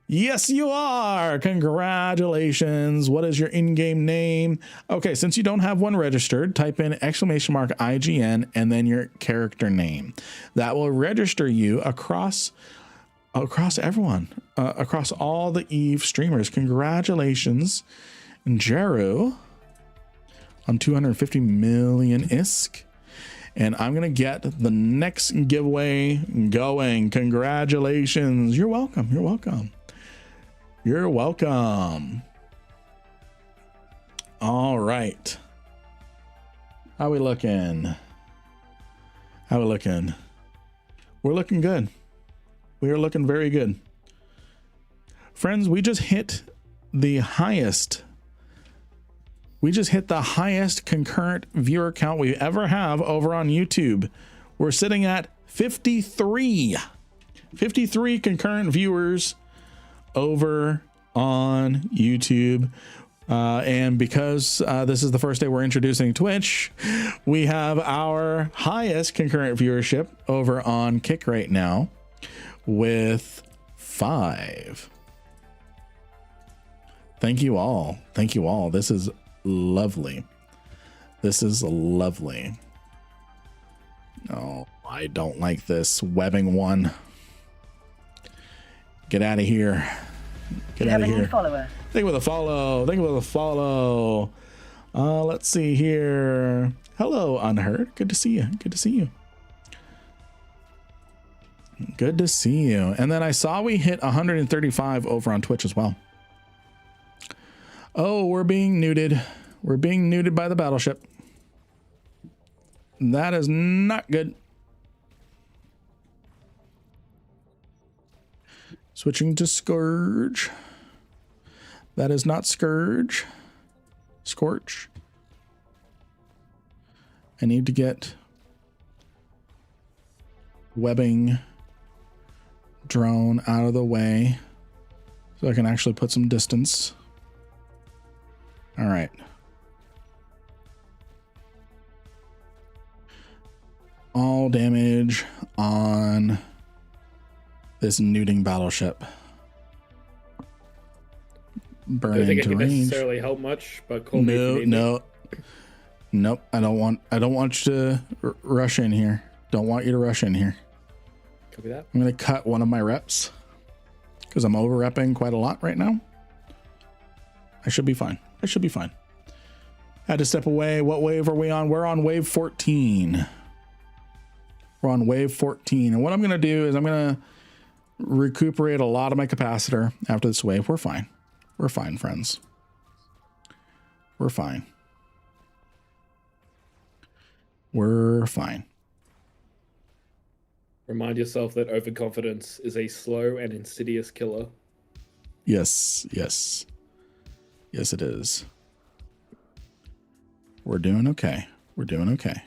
Yes, you are. Congratulations. What is your in-game name? Okay, since you don't have one registered, type in exclamation mark IGN and then your character name. That will register you across everyone, across all the Eve streamers. Congratulations, Jeru, on 250 million ISK. And I'm going to get the next giveaway going. Congratulations. You're welcome. You're welcome. You're welcome. All right. How we looking? How we looking? We're looking good. We are looking very good. Friends, we just hit the highest. We just hit the highest concurrent viewer count we ever have over on YouTube. We're sitting at 53. 53 concurrent viewers over on YouTube. And because this is the first day we're introducing Twitch, we have our highest concurrent viewership over on Kick right now with 5. Thank you all. Thank you all. This is lovely. This is lovely. Oh, I don't like this webbing one. Get out of here. Get out of here. Follower. Thank you for the follow. Thank you for the follow. Let's see here. Hello, Unheard. Good to see you. Good to see you. Good to see you. And then I saw we hit 135 over on Twitch as well. Oh, we're being nuded. We're being nuded by the battleship. That is not good. Switching to Scourge. That is not Scourge. Scorch. I need to get webbing drone out of the way so I can actually put some distance. All right. All damage on this nuding battleship. Burn I don't think into it can range. necessarily help much, but call me if you need me. Nope. I don't want you to rush in here. Don't want you to rush in here. Copy that. I'm going to cut one of my reps because I'm over repping quite a lot right now. I should be fine. I should be fine. Had to step away. What wave are we on? We're on wave 14. We're on wave 14. And what I'm going to do is I'm going to recuperate a lot of my capacitor after this wave. We're fine. We're fine, friends. We're fine. We're fine. Remind yourself that overconfidence is a slow and insidious killer. Yes, yes. Yes, it is. We're doing okay. We're doing okay.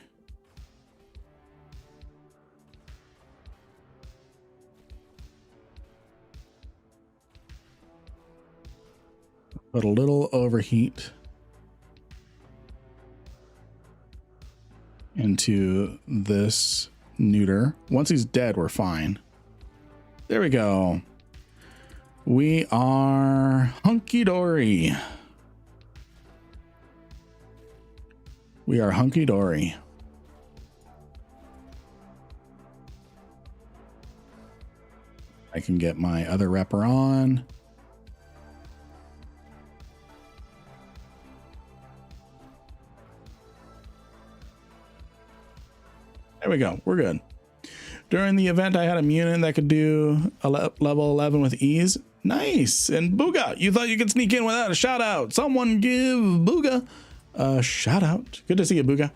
Put a little overheat into this neuter. Once he's dead, we're fine. There we go. We are hunky-dory. We are hunky-dory. I can get my other repper on. There we go. We're good. During the event, I had a mutant that could do a level 11 with ease. Nice. And Booga, you thought you could sneak in without a shout out. Someone give Booga a shout out. Good to see you, Booga.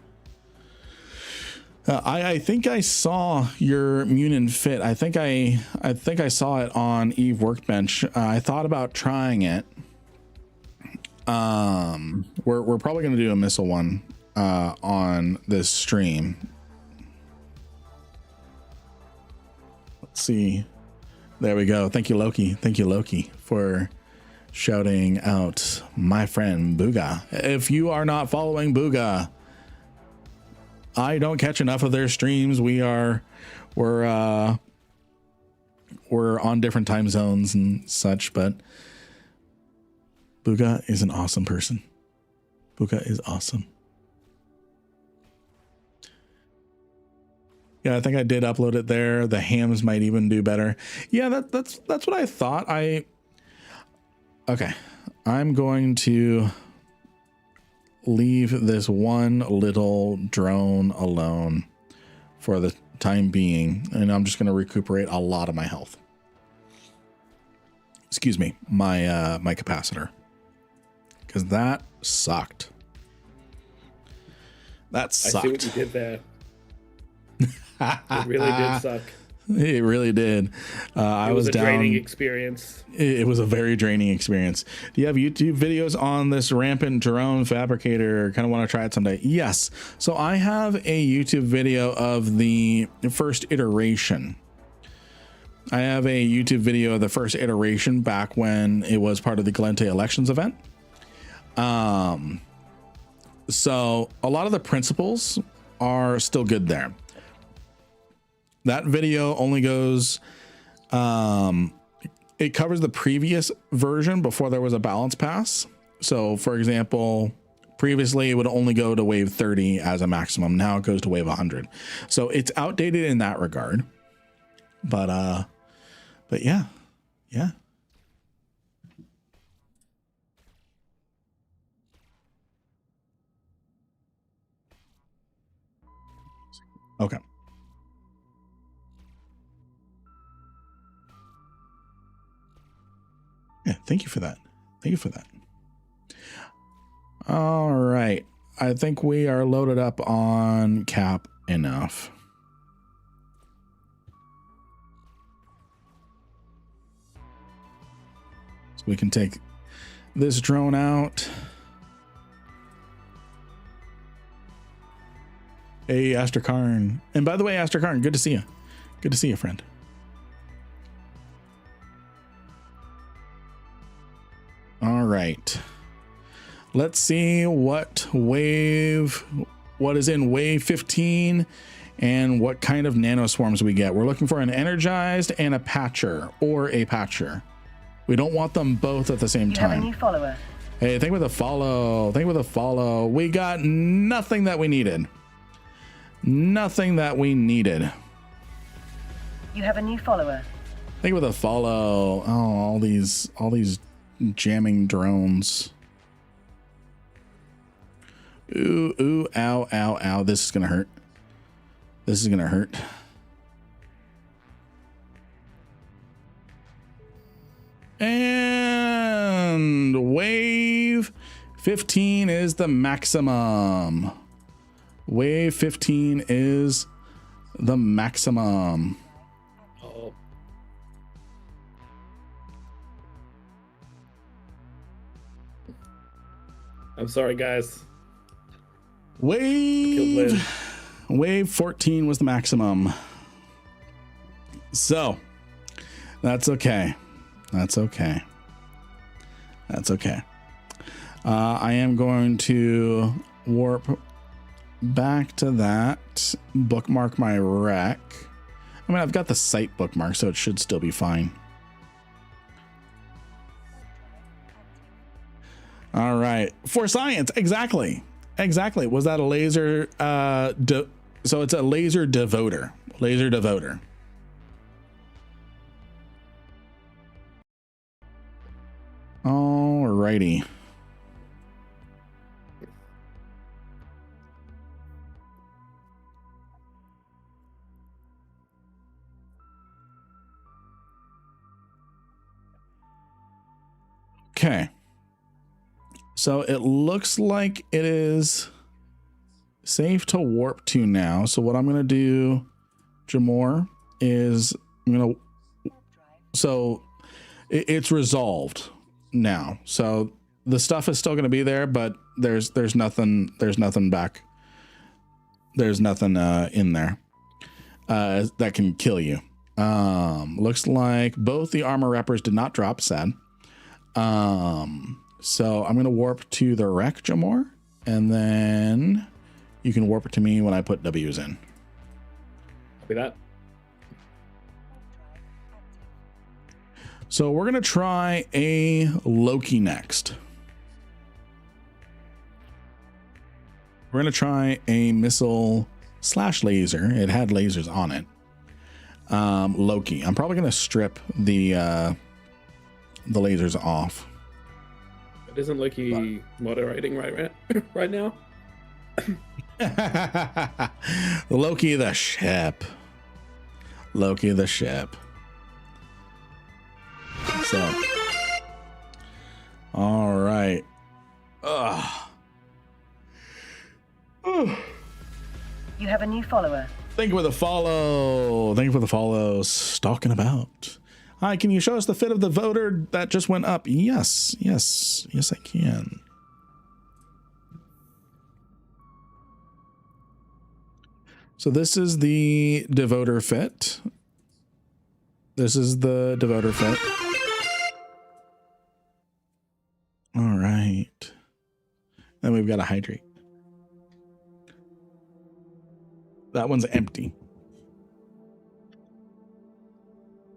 I think I saw your mutant fit. I think I saw it on Eve Workbench. I thought about trying it. We're probably gonna do a missile one on this stream. Let's see. There we go. Thank you, Loki. Thank you, Loki, for shouting out my friend Booga. If you are not following Booga, I don't catch enough of their streams. We're on different time zones and such, but Booga is an awesome person. Booga is awesome. Yeah, I think I did upload it there. The hams might even do better. Yeah, that's what I thought. Okay. I'm going to leave this one little drone alone for the time being, and I'm just going to recuperate a lot of my health. Excuse me, my my capacitor, because that sucked. That sucked. I see what you did there. It really did suck. It really did. I was down. Draining experience. It was a very draining experience. Do you have YouTube videos on this Rampant drone fabricator? Kind of want to try it someday. Yes. So I have a YouTube video of the first iteration. I have a YouTube video of the first iteration back when it was part of the Galente elections event. So a lot of the principles are still good there. That video only goes, it covers the previous version before there was a balance pass. So for example, previously it would only go to wave 30 as a maximum. Now it goes to wave 100. So it's outdated in that regard. But yeah. Yeah. Okay. Yeah, thank you for that. Thank you for that. All right. I think we are loaded up on cap enough. So we can take this drone out. Hey, Astrakarn. And by the way, Astrakarn, good to see you. Good to see you, friend. All right. Let's see what is in wave 15 and what kind of nanoswarms we get. We're looking for an energized and a patcher or a patcher. We don't want them both at the same time. You have a new follower. Hey, thank you for the follow. Thank you for the follow. We got nothing that we needed. Nothing that we needed. You have a new follower. Thank you for the follow. Oh, all these jamming drones. Ooh, ooh, ow, ow, ow. This is gonna hurt. This is gonna hurt. And wave 15 is the maximum. Wave 15 is the maximum. Oh. I'm sorry, guys. Killed Lynn. Wave 14 was the maximum. So that's okay. That's okay. That's okay. I am going to warp back to that, bookmark my wreck. I mean, I've got the site bookmark, so it should still be fine. All right. For science. Exactly. Exactly. Was that a laser? So it's a laser devoter. Laser devoter. All righty. Okay. So it looks like it is safe to warp to now. So what I'm going to do, Jamor, is I'm going to, so it's resolved now. So the stuff is still going to be there, but there's nothing back. There's nothing in there that can kill you. Looks like both the armor wrappers did not drop, sad. So I'm going to warp to the wreck, Jamor, and then you can warp it to me when I put W's in. Copy that. So we're going to try a Loki next. We're going to try a missile / laser. It had lasers on it. Loki. I'm probably going to strip the lasers off. It isn't Loki moderating right now. Loki the ship. Loki the ship. So, all right. You have a new follower. Thank you for the follow. Thank you for the follow. Stalking about. Hi, can you show us the fit of the voter that just went up? Yes, I can. So this is the devoter fit. This is the devoter fit. All right. Then we've got a hydrate. That one's empty.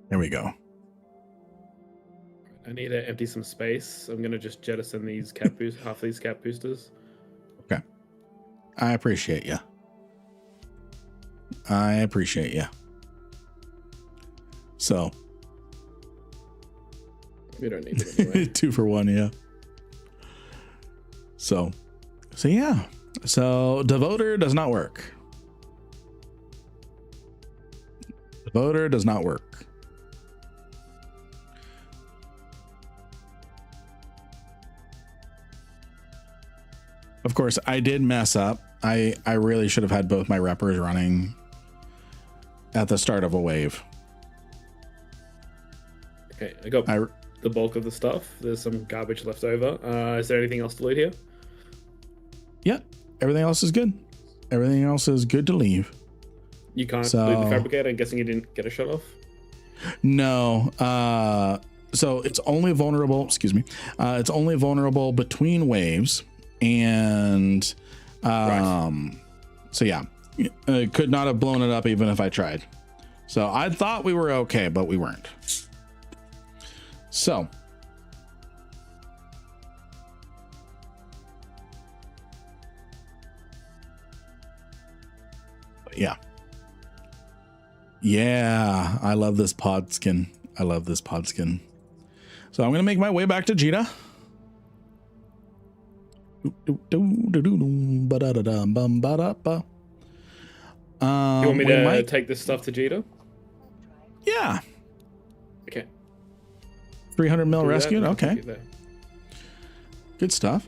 There we go. I need to empty some space. I'm gonna just jettison these cap boost, half these cap boosters. Okay. I appreciate you. I appreciate you. So. We don't need it anyway. 2 for 1, yeah. So yeah. So devoter does not work. Devoter does not work. Of course, I did mess up. I really should have had both my reppers running at the start of a wave. Okay, I got the bulk of the stuff. There's some garbage left over. Is there anything else to loot here? Yeah, everything else is good. Everything else is good to leave. You can't loot the fabricator. I'm guessing you didn't get a shot off. No. So it's only vulnerable. Excuse me. It's only vulnerable between waves. And right. So yeah, I could not have blown it up even if I tried. So I thought we were okay, but we weren't. So yeah, I love this pod skin. I love this pod skin. So I'm gonna make my way back to Jita. You want me to take this stuff to Jita? Yeah. Okay. 300 mil rescued. Okay. Good stuff.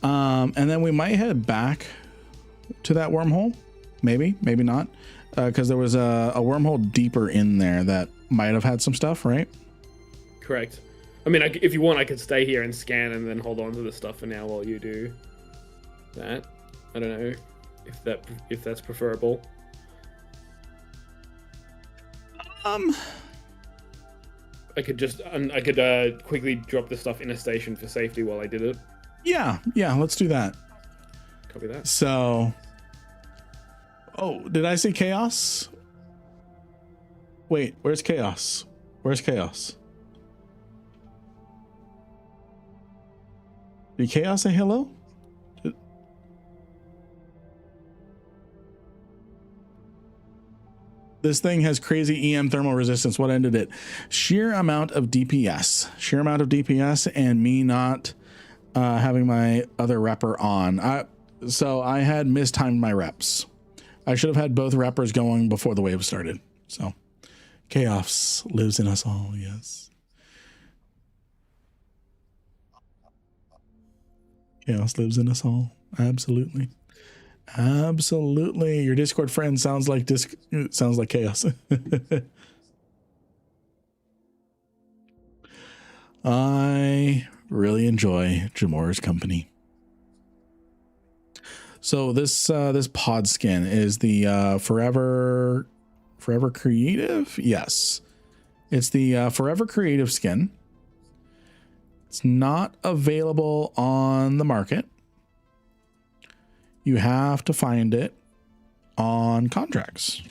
And then we might head back to that wormhole. Maybe not. Because there was a wormhole deeper in there that might have had some stuff, right? Correct. I mean, if you want, I could stay here and scan and then hold on to the stuff for now while you do that. I don't know if that's preferable. I could quickly drop the stuff in a station for safety while I did it. Yeah, let's do that. Copy that. So, oh, did I say chaos? Wait, where's chaos? Where's chaos? Did chaos say hello? This thing has crazy EM thermal resistance. What ended it? Sheer amount of DPS. Sheer amount of DPS and me not having my other repper on. So I had mistimed my reps. I should have had both reppers going before the wave started. So chaos lives in us all, yes. Chaos lives in us all. Absolutely. Absolutely. Your Discord friend sounds like chaos. I really enjoy Jamor's company. So this pod skin is the Forever Creative. Yes, it's the Forever Creative skin. It's not available on the market. You have to find it on contracts.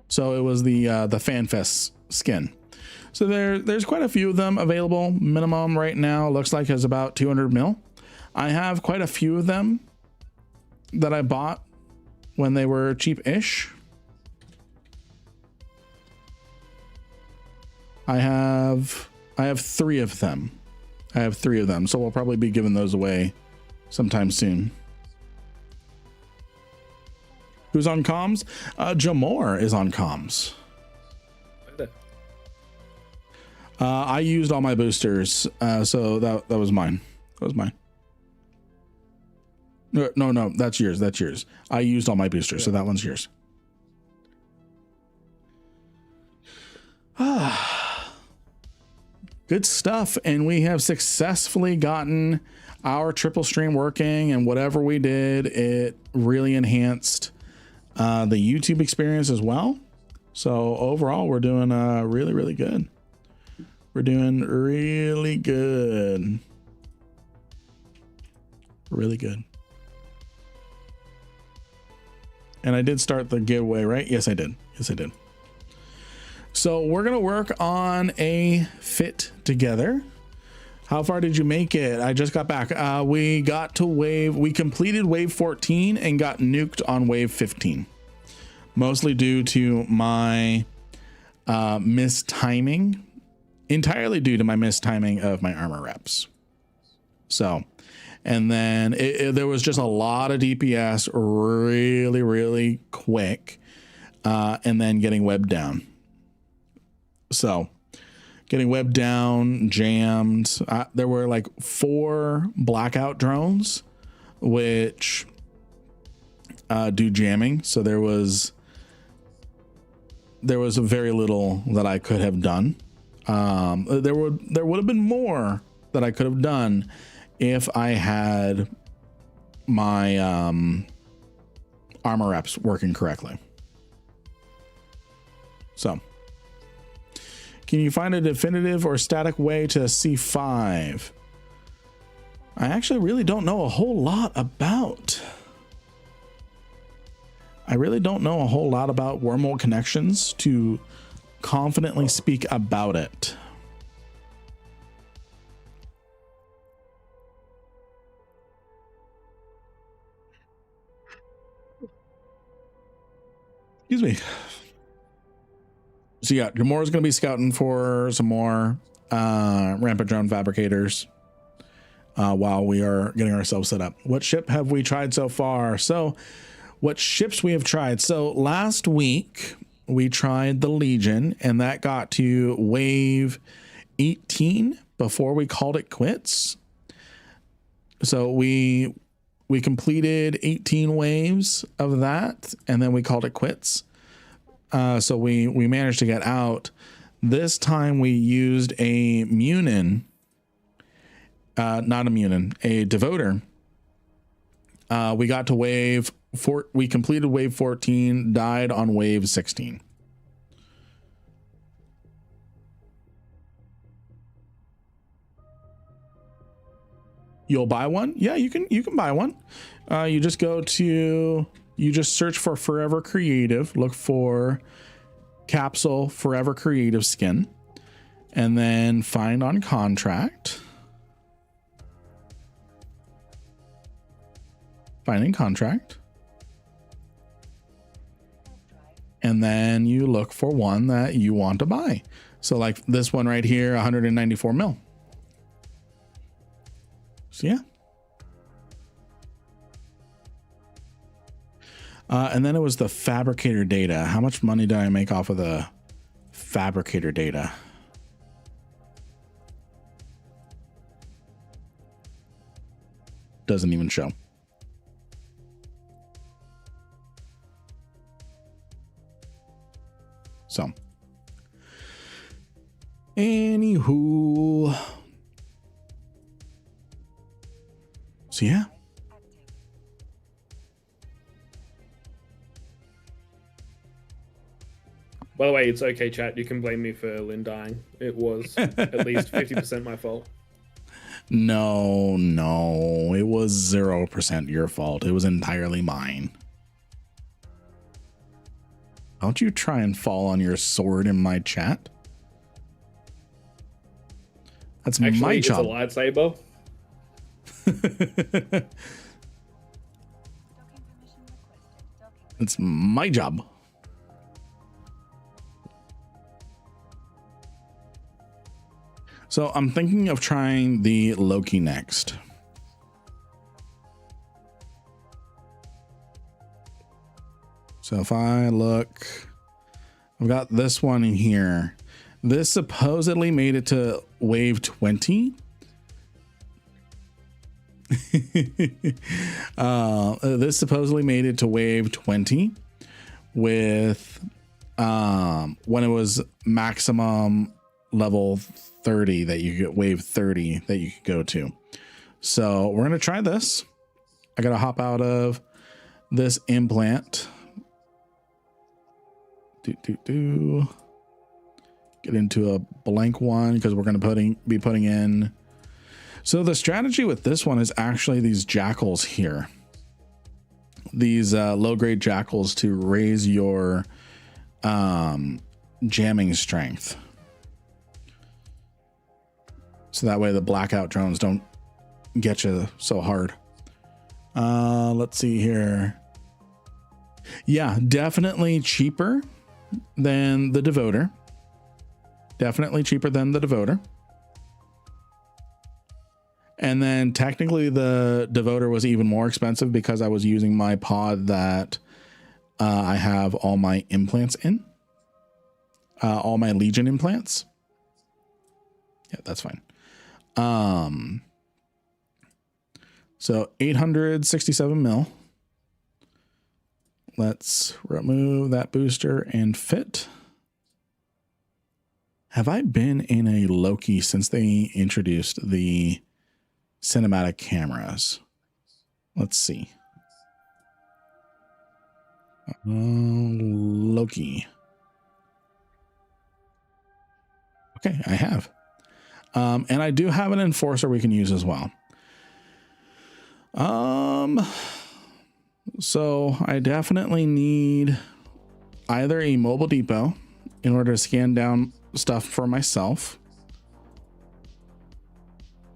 So it was the FanFest skin. So there's quite a few of them available. Minimum right now looks like is about 200 mil. I have quite a few of them that I bought when they were cheap-ish. I have 3 of them. So we'll probably be giving those away sometime soon. Who's on comms? Jamor is on comms. I used all my boosters, so that was mine. That was mine. No, that's yours. That's yours. I used all my boosters, so that one's yours. Good stuff, and we have successfully gotten our triple stream working, and whatever we did, it really enhanced the YouTube experience as well. So overall, we're doing really, really good. We're doing really good. Really good. And I did start the giveaway, right? Yes, I did. Yes, I did. So we're going to work on a fit together. How far did you make it? I just got back. We completed wave 14 and got nuked on wave 15. Mostly due to my mistiming. Entirely due to my mistiming of my armor reps. So, and then there was just a lot of DPS really, really quick. And then getting webbed down. So getting webbed down, jammed. There were like 4 blackout drones, which do jamming. So there was very little that I could have done. There would have been more that I could have done if I had my armor reps working correctly. So, can you find a definitive or static way to C5? I actually really don't know a whole lot about. I really don't know a whole lot about wormhole connections to confidently speak about it. Excuse me. So yeah, Jamor's going to be scouting for some more rampant drone fabricators while we are getting ourselves set up. What ship have we tried so far? So what ships we have tried? So last week we tried the Legion, and that got to wave 18 before we called it quits. So we we completed 18 waves of that, and then we called it quits. So we managed to get out. This time we used a Munin, not a Munin, a Devoter. We got to wave 4. We completed wave 14, died on wave 16. You'll buy one? Yeah, you can buy one. You just search for Forever Creative, look for Capsule Forever Creative skin, and then find on contract. Finding contract. And then you look for one that you want to buy. So like this one right here, 194 mil. So yeah. And then it was the fabricator data. How much money did I make off of the fabricator data? Doesn't even show. So, anywho, so yeah. By the way, it's okay, chat. You can blame me for Lynn dying. It was at least 50% my fault. No, it was 0% your fault. It was entirely mine. Don't you try and fall on your sword in my chat. That's Actually, my job. It's a lightsaber. It's my job. So I'm thinking of trying the Loki next. So if I look, I've got this one in here. This supposedly made it to wave 20. This supposedly made it to wave 20 with when it was maximum level 30 that you get, wave 30 that you could go to. So we're gonna try this. I gotta hop out of this implant. Get into a blank one because we're going to be putting in. So the strategy with this one is actually these jackals here. These low grade jackals to raise your jamming strength. So that way the blackout drones don't get you so hard. Let's see here. Yeah, definitely cheaper than the Devoter. Definitely cheaper than the Devoter. And then technically the Devoter was even more expensive because I was using my pod that I have all my implants in. All my Legion implants. Yeah, that's fine. So 867 mil. Let's remove that booster and fit. Have I been in a Loki since they introduced the cinematic cameras? Let's see. Loki. Okay, I have. And I do have an enforcer we can use as well. So I definitely need either a mobile depot in order to scan down stuff for myself,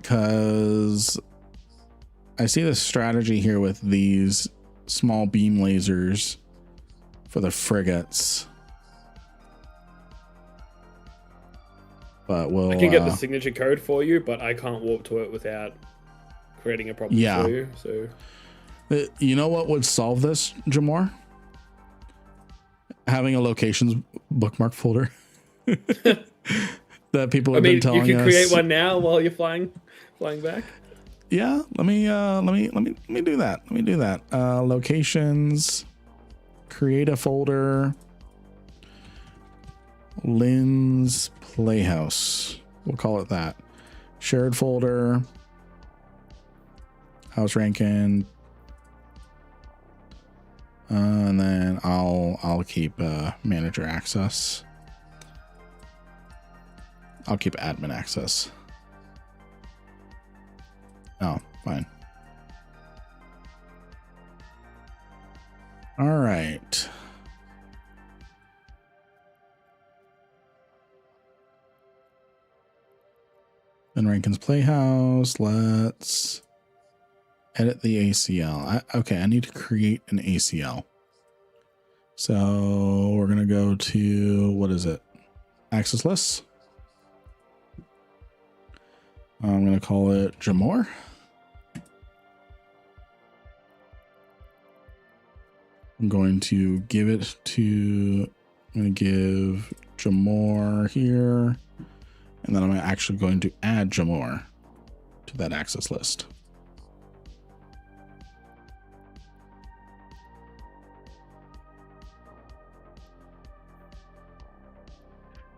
because I see the strategy here with these small beam lasers for the frigates. But I can get the signature code for you, but I can't warp to it without creating a problem for you. So you know what would solve this, Jamor? Having a locations bookmark folder that people have been telling us. You can create one now while you're flying back. Yeah, let me do that. Let me do that. Locations, create a folder, Lynn's Playhouse. We'll call it that. Shared folder, house ranking, and then I'll keep manager access. I'll keep admin access. Oh, fine. All right. Then Rankin's Playhouse. Let's edit the ACL. Okay, I need to create an ACL. So we're going to go to, what is it? Access lists. I'm going to call it Jamor. I'm going to give it to, I'm going to give Jamor here. And then I'm actually going to add Jamor to that access list.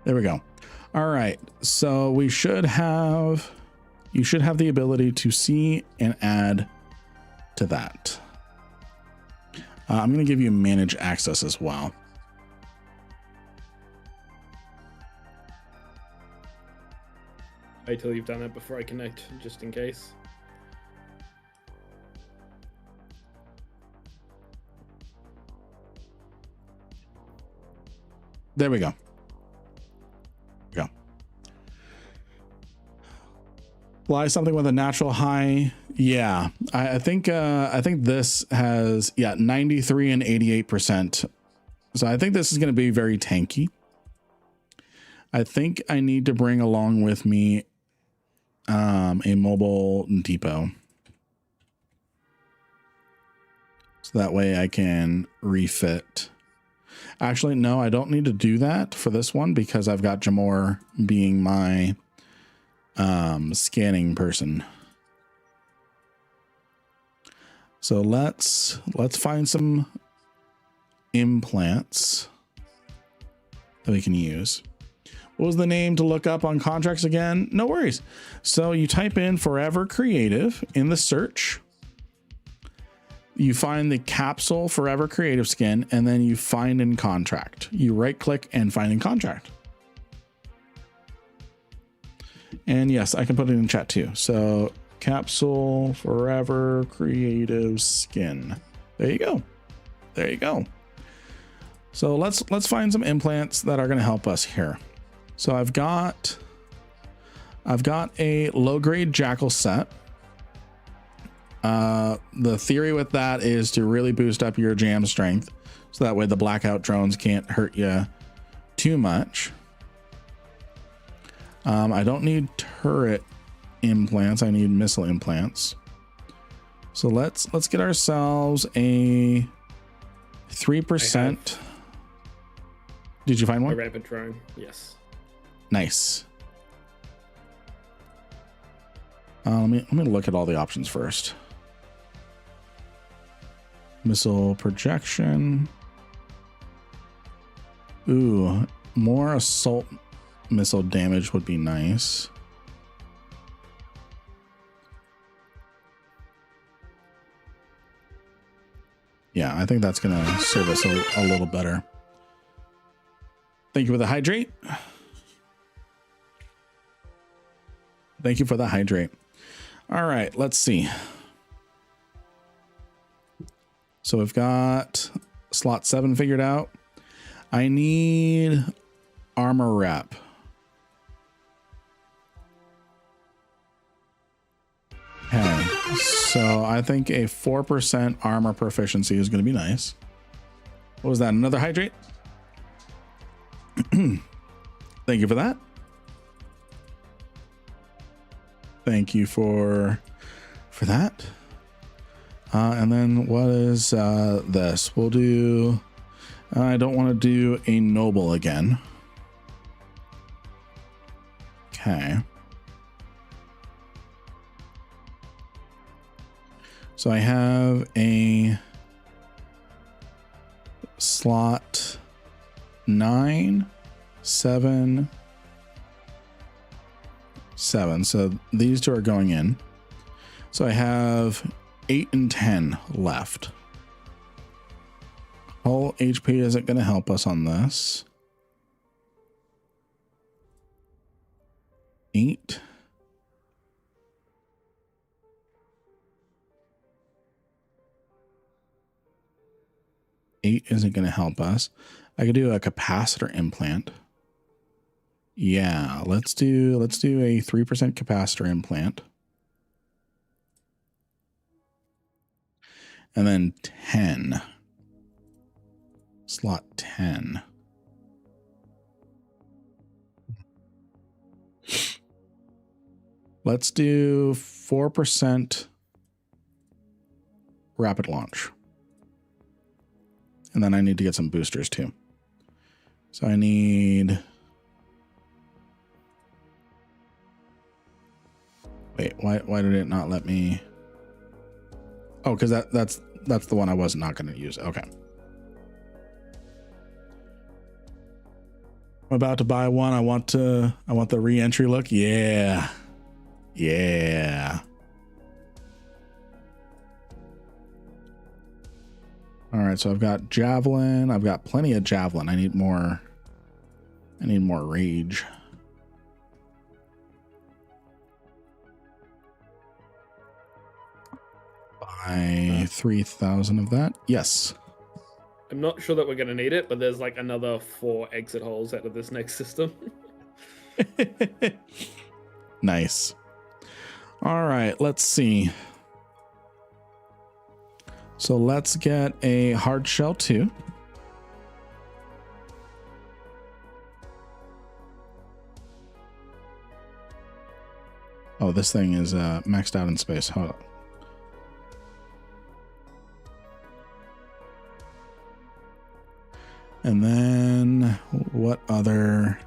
There we go. All right. So we should have, you should have the ability to see and add to that. I'm going to give you manage access as well. Wait till you've done it before I connect, just in case. There we go. Go. Fly something with a natural high. Yeah, I think this has 93 and 88%. So I think this is going to be very tanky. I think I need to bring along with me a mobile depot. So that way I can refit. Actually, no, I don't need to do that for this one because I've got Jamor being my scanning person. So let's find some implants that we can use. What was the name to look up on contracts again? No worries. So you type in Forever Creative in the search. You find the capsule Forever Creative skin, and then you find in contract. You right click and find in contract. And yes, I can put it in chat too. So capsule Forever Creative skin. There you go. There you go. So let's find some implants that are going to help us here. So I've got a low grade jackal set. The theory with that is to really boost up your jam strength. So that way the blackout drones can't hurt you too much. I don't need turret implants. I need missile implants. So let's get ourselves a 3%. Did you find one? A Rampant drone, yes. Nice. Let me look at all the options first. Missile projection. Ooh, more assault missile damage would be nice. Yeah, I think that's gonna serve us a little better. Thank you for the hydrate. Thank you for the hydrate. All right, let's see. So we've got slot 7 figured out. I need armor rep. Okay, so I think a 4% armor proficiency is going to be nice. What was that? Another hydrate? Thank you for that. Thank you for that. And then what is this? We'll do, I don't want to do a noble again. Okay. So I have a slot 9, 7, 7. So these two are going in. So I have 8 and 10 left. Whole HP isn't going to help us on this. 8. Eight isn't going to help us. I could do a capacitor implant. Yeah, let's do a 3% capacitor implant. And then 10. Slot 10. Let's do 4% rapid launch. And then I need to get some boosters too. So I need... Wait, why did it not let me... Oh, because that's the one I was not going to use. Okay. I'm about to buy one. I want the re-entry look. Yeah. Yeah. All right, so I've got javelin. I've got plenty of javelin. I need more rage. Buy 3,000 of that. Yes. I'm not sure that we're going to need it, but there's like another 4 exit holes out of this next system. Nice. All right, let's see. So let's get a hard shell 2. Oh, this thing is maxed out in space. Hold on. And then what other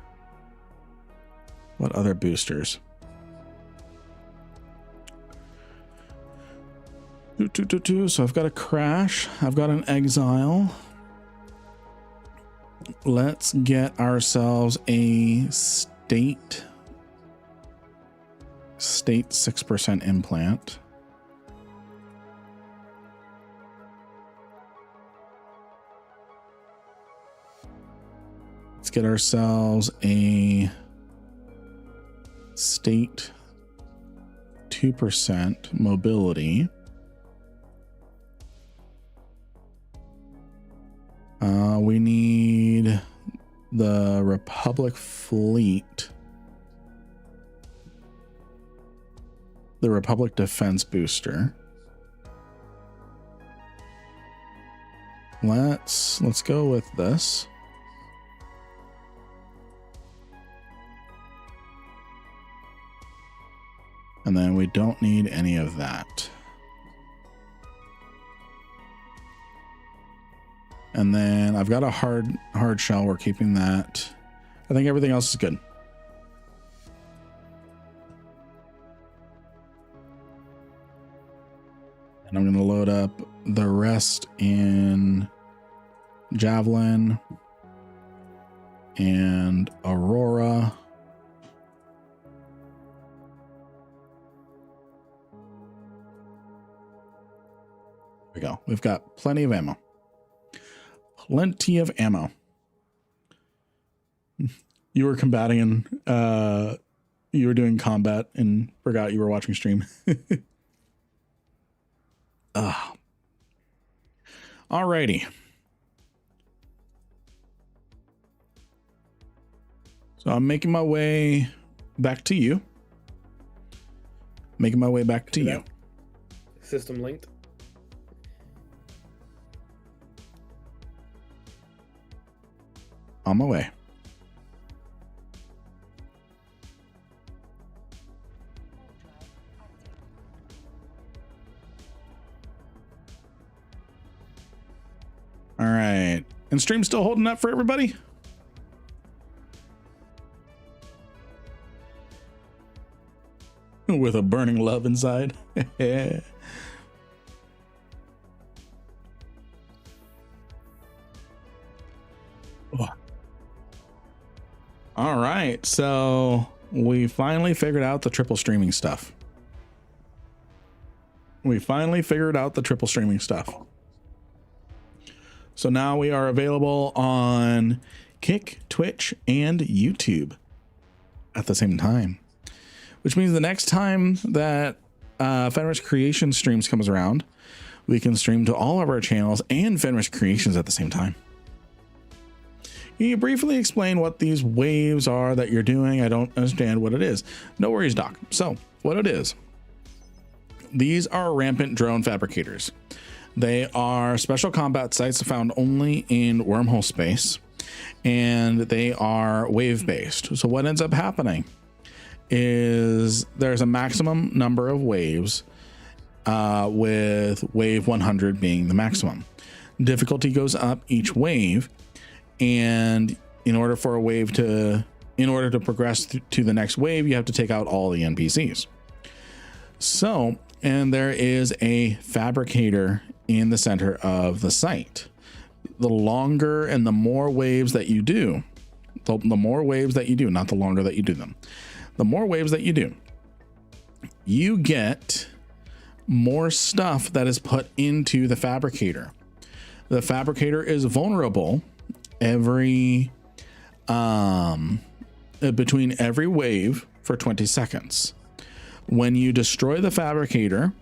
boosters? So I've got a crash. I've got an exile. Let's get ourselves a state 6% implant. Let's get ourselves a state 2% mobility. We need the Republic fleet. The Republic defense booster. Let's go with this. And then we don't need any of that. And then I've got a hard shell. We're keeping that. I think everything else is good. And I'm going to load up the rest in Javelin and Aurora. There we go. We've got plenty of ammo. Plenty of ammo. You were combating and you were doing combat and forgot you were watching stream. Alrighty. So I'm making my way back to you. Making my way back to you. System linked. On my way. All right. And stream still holding up for everybody? With a burning love inside. All right, so we finally figured out the triple streaming stuff. So now we are available on Kick, Twitch, and YouTube at the same time, which means the next time that Fenris Creation streams comes around, we can stream to all of our channels and Fenris Creations at the same time. Can you briefly explain what these waves are that you're doing? I don't understand what it is. No worries, Doc. So what it is, these are Rampant drone fabricators. They are special combat sites found only in wormhole space, and they are wave based. So what ends up happening is there's a maximum number of waves, with wave 100 being the maximum. Difficulty goes up each wave, and in order to progress to the next wave, you have to take out all the NPCs. So, and there is a fabricator in the center of the site. The longer and the more waves that you do, the more waves that you do, not the longer that you do them, the more waves that you do, you get more stuff that is put into the fabricator. The fabricator is vulnerable every between every wave for 20 seconds. When you destroy the fabricator,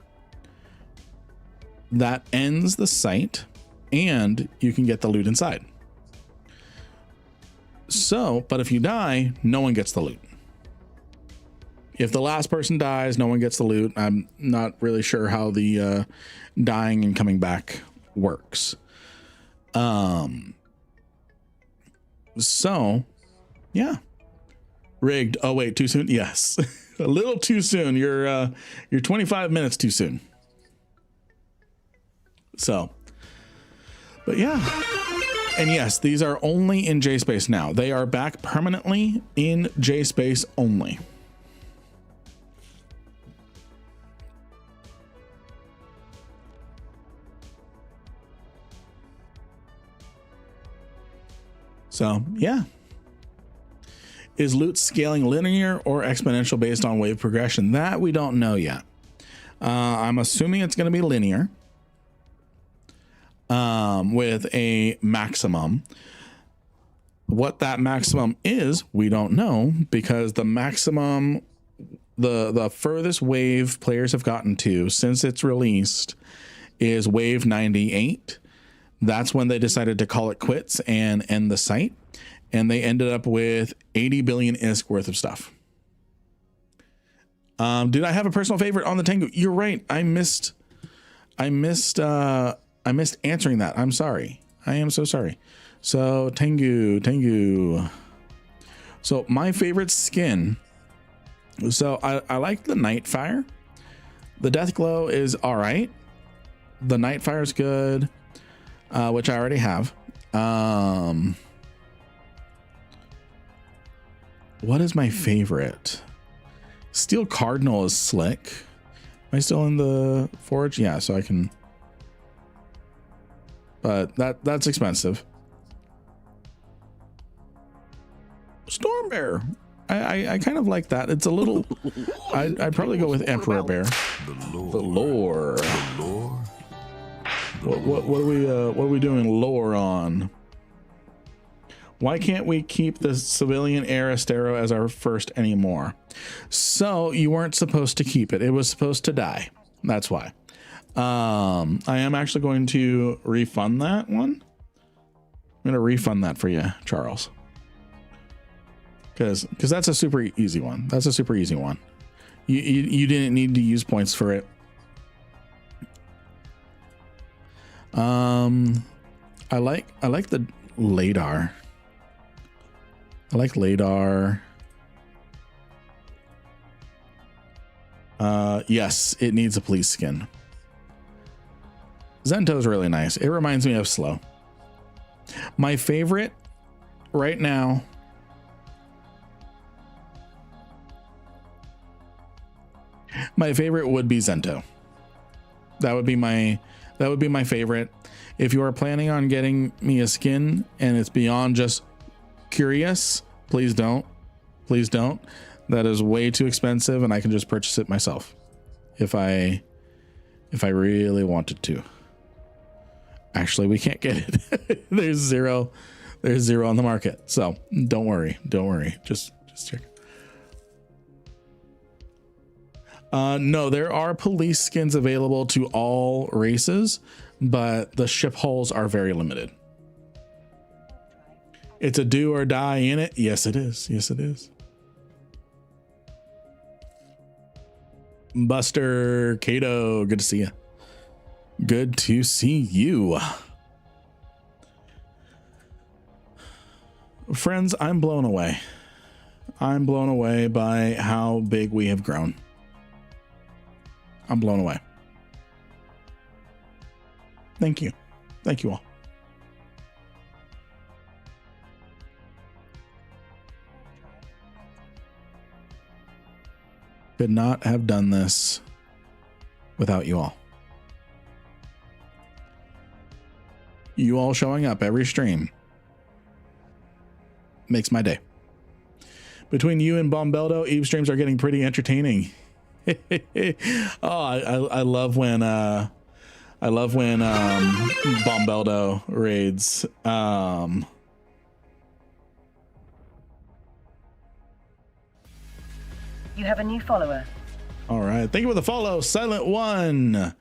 that ends the site and you can get the loot inside. So, but if you die, no one gets the loot. If the last person dies, no one gets the loot. I'm not really sure how the dying and coming back works. So yeah, rigged. Oh wait, too soon. Yes. A little too soon. You're 25 minutes too soon. So, but yeah. And yes, these are only in JSpace now. They are back permanently in JSpace only. So yeah. Is loot scaling linear or exponential based on wave progression? That we don't know yet. I'm assuming it's going to be linear, with a maximum. What that maximum is, we don't know, because the maximum, the furthest wave players have gotten to since it's released is wave 98. That's when they decided to call it quits and end the site. And they ended up with 80 billion ISK worth of stuff. Did I have a personal favorite on the Tengu? You're right. I missed answering that. I'm sorry. I am so sorry. So Tengu. So my favorite skin. So I like the Nightfire. The Deathglow is all right. The Nightfire is good, which I already have. What is my favorite? Steel Cardinal is slick. Am I still in the forge? Yeah, so I can. But that's expensive. Storm Bear. I kind of like that. It's a little. I'd probably go with Emperor Bear. The lore. What are we doing lore on? Why can't we keep the civilian Aristero as our first anymore? So you weren't supposed to keep it. It was supposed to die. That's why. I am actually going to refund that one. I'm going to refund that for you, Charles. Because that's a super easy one. That's a super easy one. You didn't need to use points for it. I like the Ladar. I like Ladar. Yes, it needs a police skin. Zento's really nice. It reminds me of Slow. My favorite right now. My favorite would be Zento. That would be my favorite. If you are planning on getting me a skin and it's beyond just curious, please don't. Please don't. That is way too expensive, and I can just purchase it myself if I really wanted to. Actually, we can't get it. There's zero on the market. So don't worry. Just check. No, there are police skins available to all races, but the ship holes are very limited. It's a do or die in it. Yes, it is. Yes, it is. Buster Cato, good to see you. Good to see you. Friends, I'm blown away. I'm blown away by how big we have grown. I'm blown away. Thank you. Thank you all. Could not have done this without you all. You all showing up every stream makes my day. Between you and Bombeldo, Eve streams are getting pretty entertaining. I love when Bombeldo raids. You have a new follower. All right. Thank you for the follow, Silent One.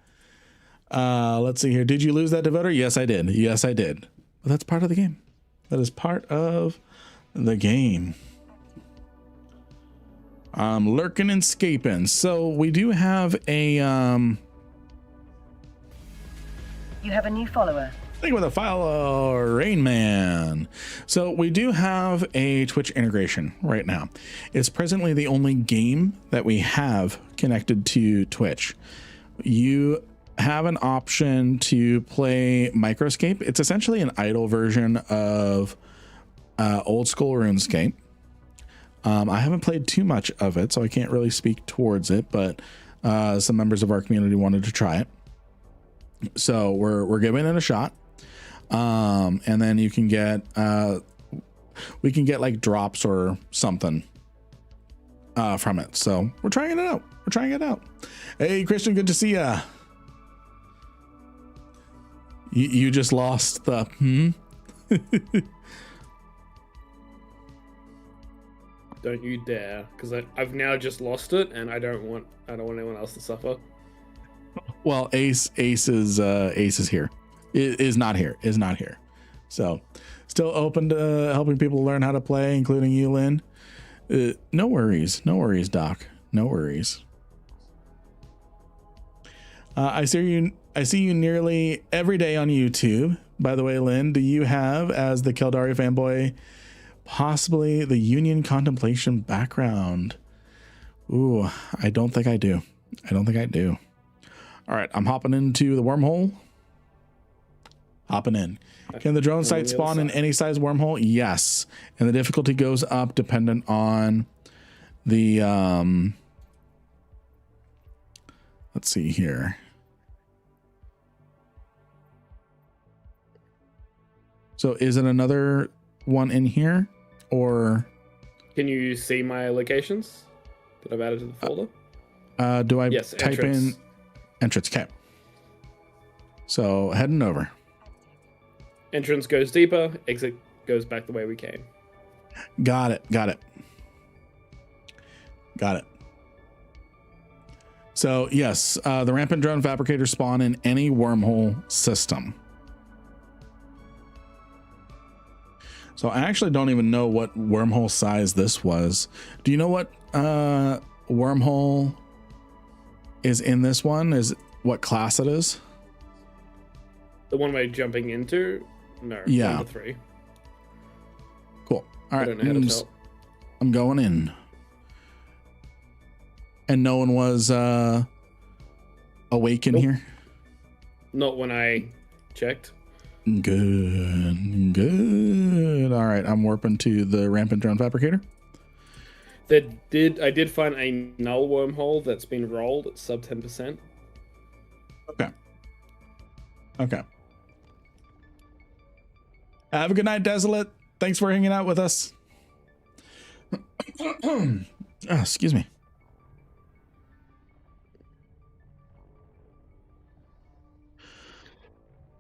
Let's see here. Did you lose that devoter? Yes, I did. Yes, I did. But that's part of the game. That is part of the game. Lurking and scaping. So we do have a You have a new follower. Thank you for the follow, Rain Man. So we do have a Twitch integration right now. It's presently the only game that we have connected to Twitch. You have an option to play Microscape. It's essentially an idle version of old school RuneScape. I haven't played too much of it, so I can't really speak towards it, but some members of our community wanted to try it. So we're giving it a shot. And then you can get we can get like drops or something from it. So we're trying it out. We're trying it out. Hey Christian, good to see ya. You just lost the Don't you dare, because I've now just lost it, and I don't want anyone else to suffer. Well, Ace is here. Is not here. So still open to helping people learn how to play, including you, Lynn. No worries, Doc. No worries. I see you nearly every day on YouTube. By the way, Lynn, do you have, as the Keldari fanboy, possibly the Union Contemplation background? Ooh, I don't think I do. All right, I'm hopping into the wormhole. Hopping in. Can the drone site spawn in any size wormhole? Yes. And the difficulty goes up dependent on the let's see here. So is it another one in here, or can you see my locations that I've added to the folder? Do I yes, type in entrance? Okay. So heading over. Entrance goes deeper, exit goes back the way we came. Got it. So yes, the Rampant drone fabricators spawn in any wormhole system. So I actually don't even know what wormhole size this was. Do you know what wormhole is in this one? Is what class it is? The one we're jumping into? No. Yeah. Number 3. Cool. All right. I don't know how to tell. I'm going in. And no one was awake in here? Not when I checked. Good. All right. I'm warping to the Rampant drone fabricator. I did find a null wormhole that's been rolled at sub 10%. Okay. Have a good night, Desolate. Thanks for hanging out with us. Excuse me.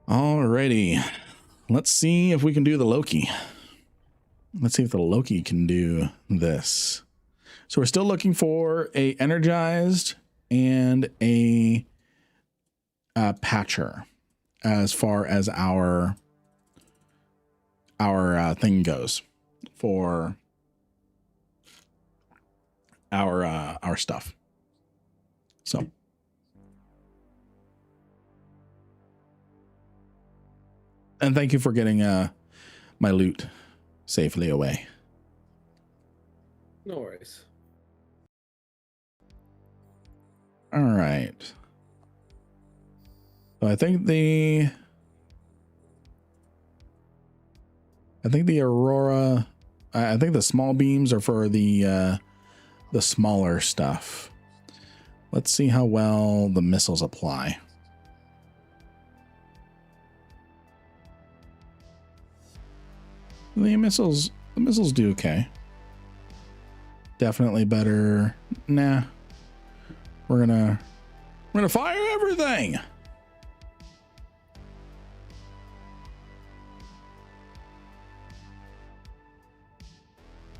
Alrighty. Let's see if we can do the Loki. Let's see if the Loki can do this. So we're still looking for a energized and a patcher as far as our thing goes for our stuff. So and thank you for getting my loot safely away. No worries. All right. So I think the Aurora, I think the small beams are for the smaller stuff. Let's see how well the missiles apply. The missiles do okay. Definitely better. Nah. We're gonna fire everything.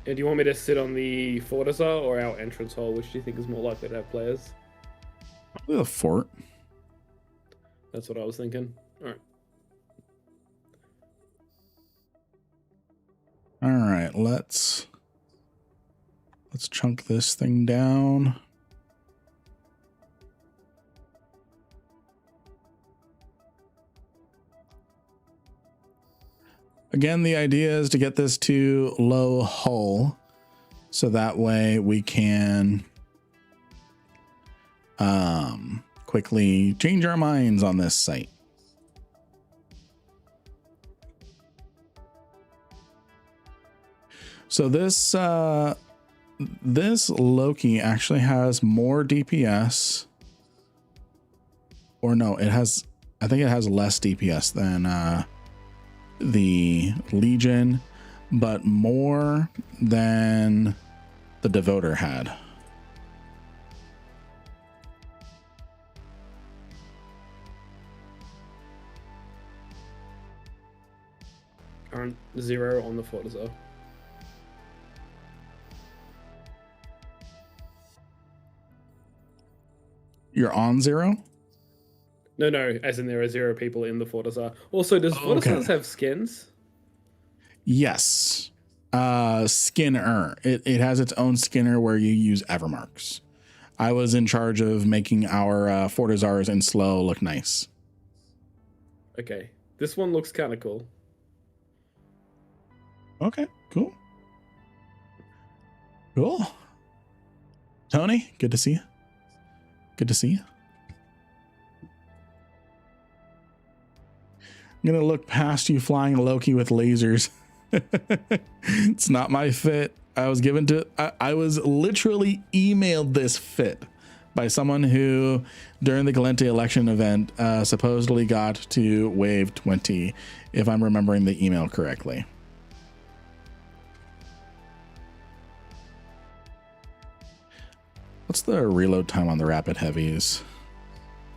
Do you want me to sit on the Fortress or our entrance hall? Which do you think is more likely to have players? Probably the fort. That's what I was thinking. All right. All right, let's chunk this thing down. Again, the idea is to get this to low hull so that way we can quickly change our minds on this site. So this Loki actually has more DPS, or no, I think it has less DPS than the Legion, but more than the Devoter had. Aren't 0 on the Fortress. You're on 0? No, as in there are 0 people in the Fortress. Also, does Fortress have skins? Yes. Skinner. It has its own skinner where you use Evermarks. I was in charge of making our Fortizars in slow look nice. Okay. This one looks kind of cool. Okay, cool. Cool. Tony, good to see you. Good to see you. I'm going to look past you flying Loki with lasers. It's not my fit. I was literally emailed this fit by someone who, during the Galente election event, supposedly got to wave 20, if I'm remembering the email correctly. What's the reload time on the Rapid Heavies?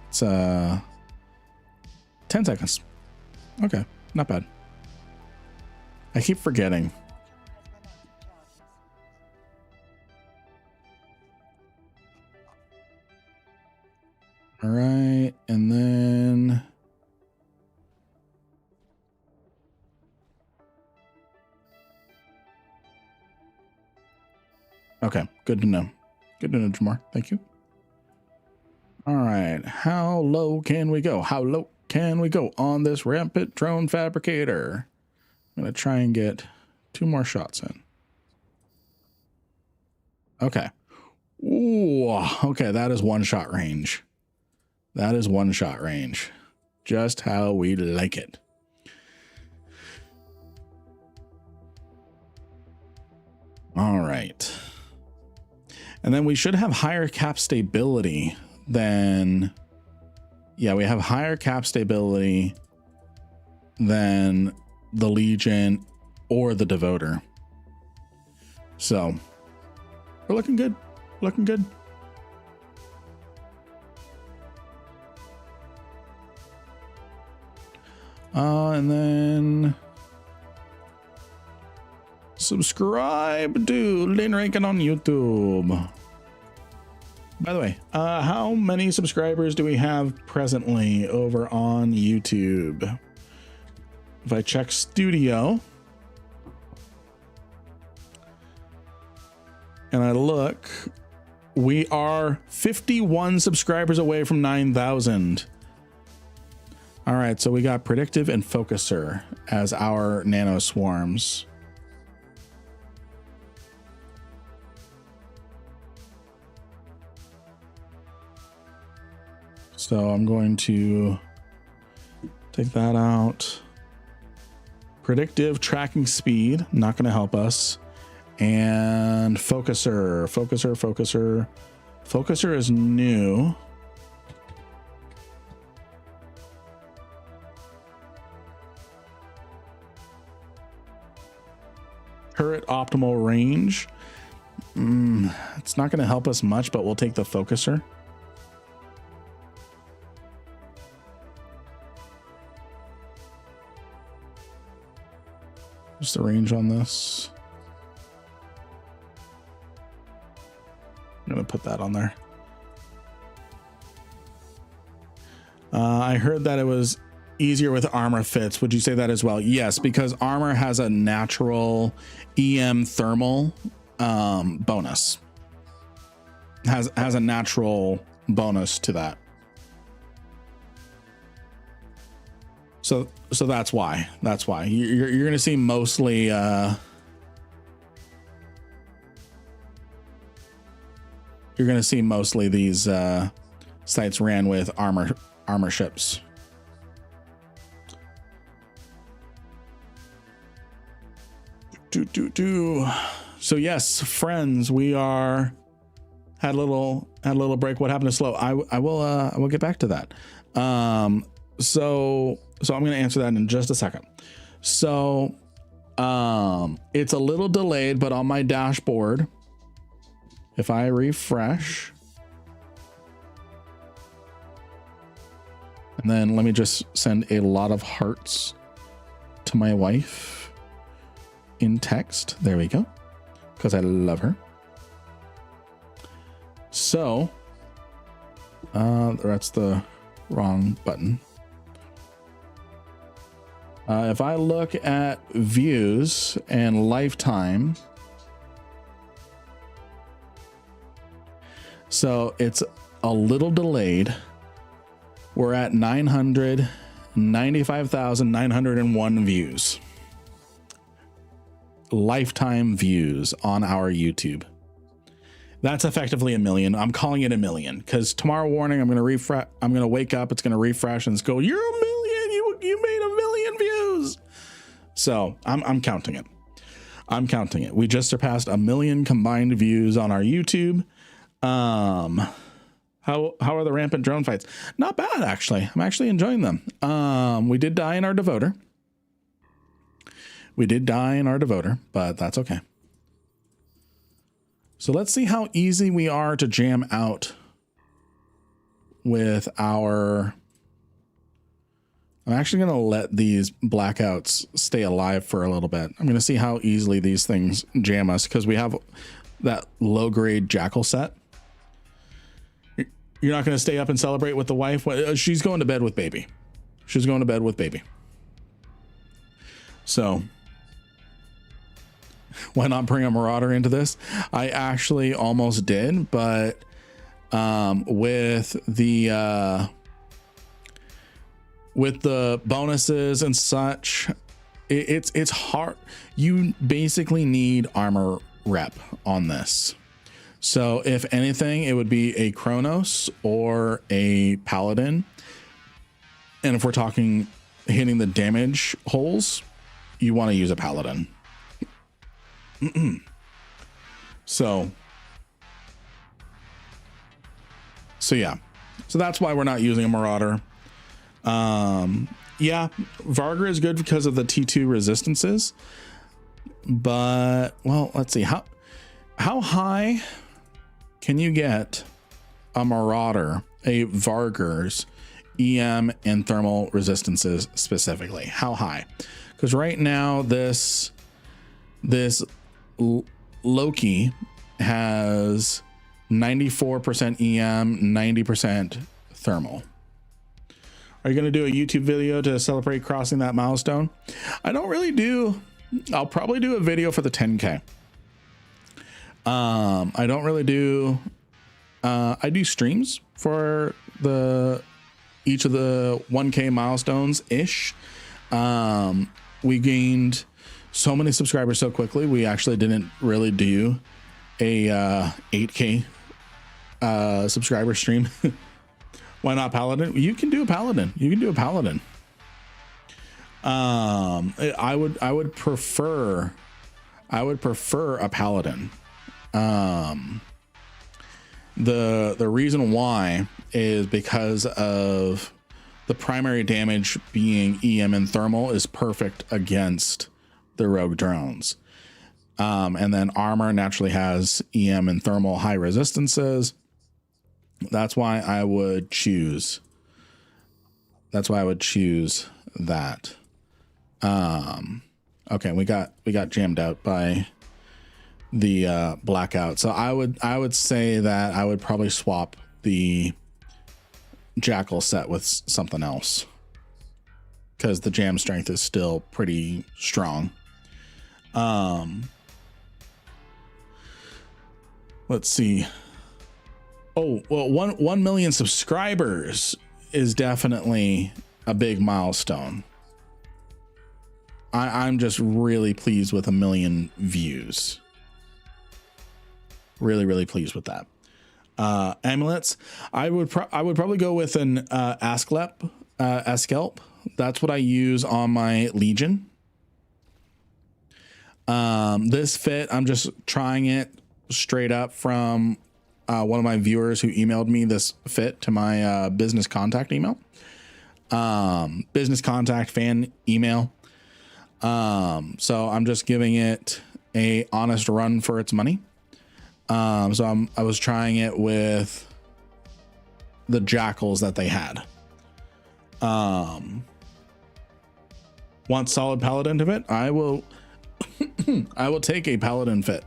It's 10 seconds. Okay, not bad. I keep forgetting. All right, and then okay, good to know. Good to know, Jamar. Thank you. All right, how low can we go? How low can we go on this Rampant drone fabricator? I'm gonna try and get 2 more shots in. Okay. Ooh, okay, that is 1-shot range. That is 1-shot range. Just how we like it. All right. And then we should have higher cap stability than, yeah, we have higher cap stability than the Legion or the Devoter. So we're looking good. Looking good. And then subscribe to Lane Rankin on YouTube. By the way, how many subscribers do we have presently over on YouTube? If I check studio and I look, we are 51 subscribers away from 9,000. All right, so we got predictive and focuser as our nano swarms. So I'm going to take that out. Predictive tracking speed, not going to help us. And focuser. Focuser is new. Turret optimal range. It's not going to help us much, but we'll take the focuser. What's the range on this? I'm going to put that on there. I heard that it was easier with armor fits. Would you say that as well? Yes, because armor has a natural EM thermal bonus. Has a natural bonus to that. So that's why. You're going to see mostly you're going to see mostly these sites ran with armor ships. So yes, friends, we are had a little break. What happened to slow? I will get back to that. So I'm going to answer that in just a second. So it's a little delayed, but on my dashboard, if I refresh, and then let me just send a lot of hearts to my wife in text. There we go. Because I love her. So that's the wrong button. If I look at views and lifetime, so it's a little delayed. We're at 995,901 views. Lifetime views on our YouTube. That's effectively 1 million. I'm calling it 1 million because tomorrow morning I'm going to refresh. I'm going to wake up. It's going to refresh and it's go, you're 1 million. You made 1 million views. So I'm counting it. I'm counting it. We just surpassed 1 million combined views on our YouTube. How are the rampant drone fights? Not bad, actually. I'm actually enjoying them. We did die in our devoter. But that's okay. So let's see how easy we are to jam out with our... I'm actually going to let these blackouts stay alive for a little bit. I'm going to see how easily these things jam us because we have that low grade jackal set. You're not going to stay up and celebrate with the wife. She's going to bed with baby. So why not bring a marauder into this? I actually almost did, but with the bonuses and such, it's hard. You basically need armor rep on this. So if anything, it would be a Kronos or a Paladin. And if we're talking hitting the damage holes, you want to use a Paladin. So yeah. So that's why we're not using a Marauder. Yeah, Varga is good because of the T2 resistances. But, well, let's see. How high can you get a Marauder, a Vargur's EM and thermal resistances specifically? How high? Because right now this Loki has 94% EM, 90% thermal. Are you going to do a YouTube video to celebrate crossing that milestone? I don't really do. I'll probably do a video for the 10K. I don't really do. I do streams for each of the 1K milestones ish. We gained so many subscribers so quickly. We actually didn't really do a 8K subscriber stream. Why not Paladin? You can do a Paladin. You can do a Paladin. I would prefer a Paladin. The reason why is because of the primary damage being EM and thermal is perfect against the rogue drones. And then armor naturally has EM and thermal high resistances. That's why I would choose. That's why I would choose that. Okay, we got jammed out by the blackout. So I would say that I would probably swap the Jackal set with something else, because the jam strength is still pretty strong. Let's see. Oh, well, 1 million subscribers is definitely a big milestone. I'm just really pleased with 1 million views. Really pleased with that. Amulets, I would probably go with an Askelp. That's what I use on my Legion. This fit, I'm just trying it straight up from one of my viewers who emailed me this fit to my business contact email. Business contact fan email. So I'm just giving it a honest run for its money. So I was trying it with the Jackals that they had. Want solid Paladin to fit? I will take a Paladin fit.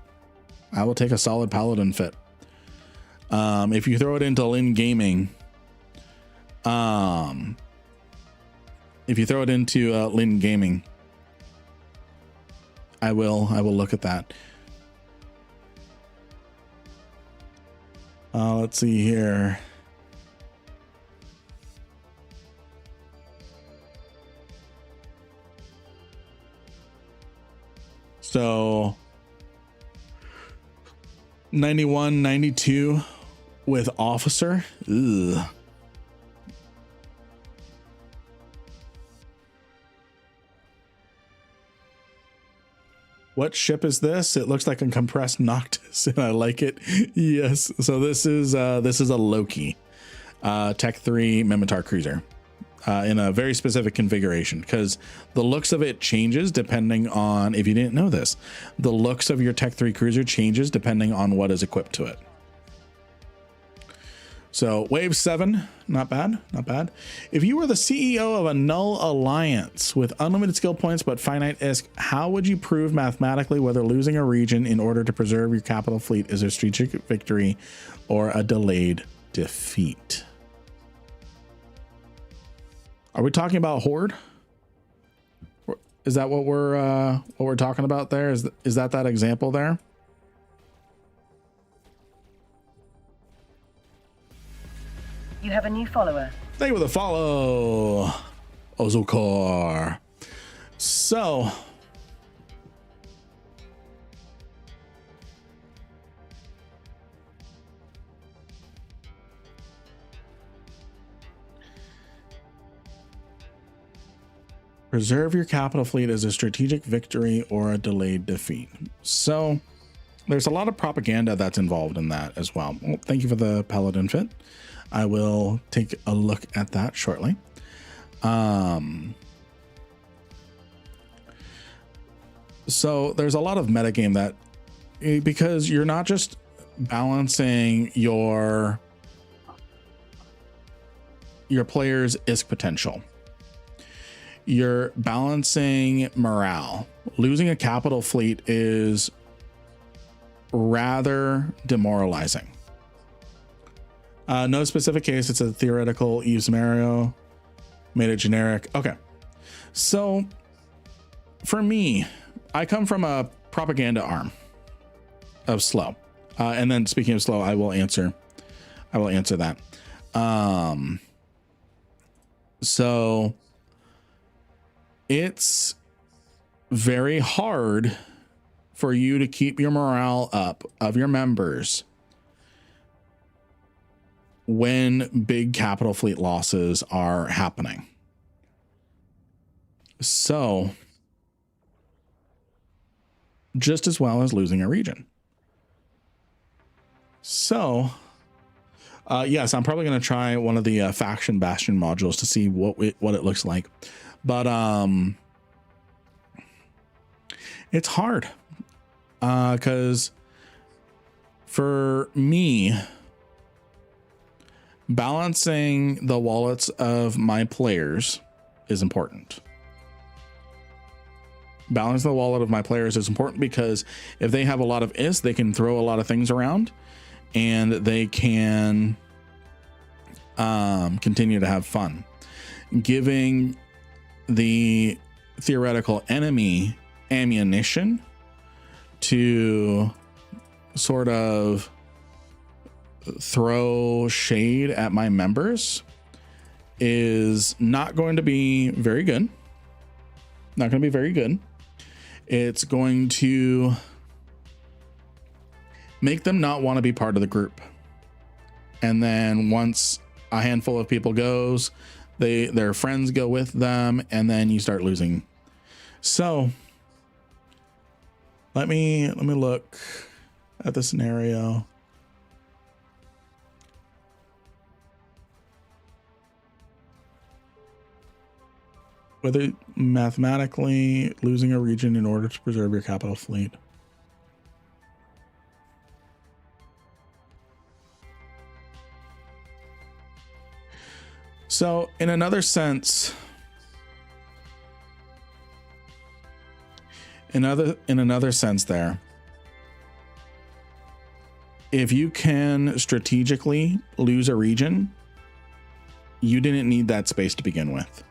I will take a solid Paladin fit. If you throw it into Lin Gaming, I will look at that. Let's see here. So 91, 92 with officer. Ugh. What ship is this? It looks like a compressed Noctis, and I like it. Yes. So this is a Loki, Tech 3 Mimitar cruiser, in a very specific configuration, because the looks of it changes depending on, if you didn't know this, the looks of your Tech 3 cruiser changes depending on what is equipped to it. So wave 7, not bad, not bad. If you were the CEO of a null alliance with unlimited skill points but finite ISK, how would you prove mathematically whether losing a region in order to preserve your capital fleet is a strategic victory or a delayed defeat? Are we talking about Horde? Is that what we're talking about there? Is that example there? You have a new follower. Thank you for the follow, Ozokor. So, preserve your capital fleet as a strategic victory or a delayed defeat. So, there's a lot of propaganda that's involved in that as well. Well, thank you for the Paladin fit. I will take a look at that shortly. So there's a lot of metagame that, because you're not just balancing your player's ISK potential, you're balancing morale. Losing a capital fleet is rather demoralizing. No specific case, it's a theoretical use scenario, made it generic. Okay, so for me, I come from a propaganda arm of slow, and then speaking of slow, I will answer that. So it's very hard for you to keep your morale up of your members when big capital fleet losses are happening. So just as well as losing a region. So yes, I'm probably going to try one of the faction bastion modules to see what it looks like, but it's hard because for me, balancing the wallets of my players is important. Balance the wallet of my players is important because if they have a lot of IS, they can throw a lot of things around and they can continue to have fun. Giving the theoretical enemy ammunition to sort of throw shade at my members is not going to be very good. Not going to be very good. It's going to make them not want to be part of the group. And then once a handful of people goes, their friends go with them, and then you start losing. So let me look at the scenario. Whether mathematically losing a region in order to preserve your capital fleet. So in another sense, in another sense there, if you can strategically lose a region, you didn't need that space to begin with.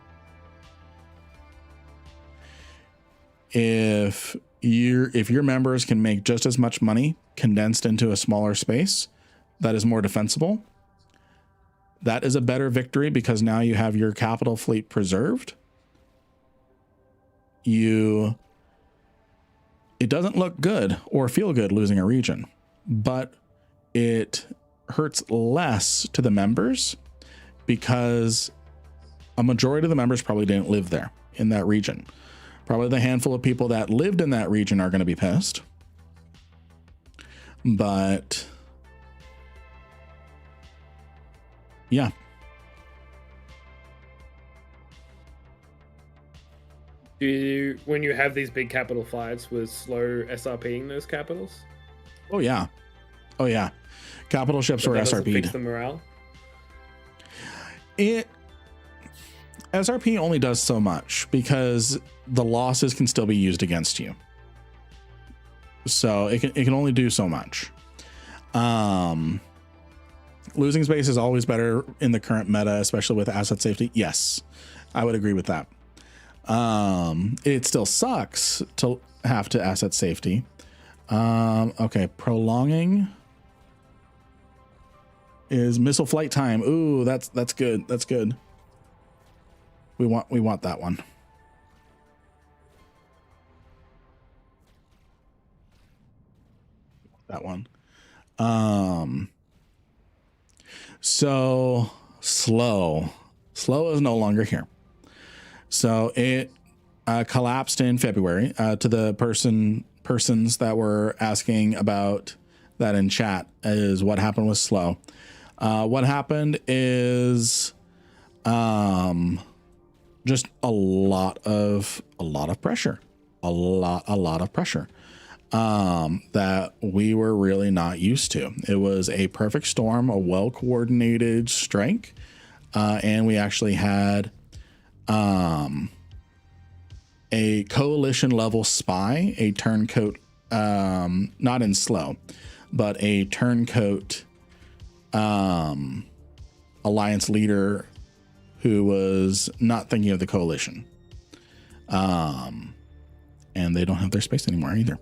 If your members can make just as much money condensed into a smaller space that is more defensible, that is a better victory because now you have your capital fleet preserved. It doesn't look good or feel good losing a region, but it hurts less to the members because a majority of the members probably didn't live there in that region. Probably the handful of people that lived in that region are going to be pissed. But yeah. When you have these big capital fights, was slow SRPing those capitals? Oh yeah. Oh yeah. Capital ships were SRP'd. Fix the morale? SRP only does so much because the losses can still be used against you. So it can only do so much. Losing space is always better in the current meta, especially with asset safety. Yes, I would agree with that. It still sucks to have to asset safety. Okay, prolonging is missile flight time. Ooh, that's good. That's good. We want that one. That one. So slow is no longer here. So it collapsed in February. To the persons that were asking about that in chat is what happened with slow. What happened is just a lot of pressure. lot of pressure that we were really not used to. It was a perfect storm, a well-coordinated strike. And we actually had a coalition level spy, a turncoat, not in slow, but a turncoat alliance leader who was not thinking of the coalition. And they don't have their space anymore either,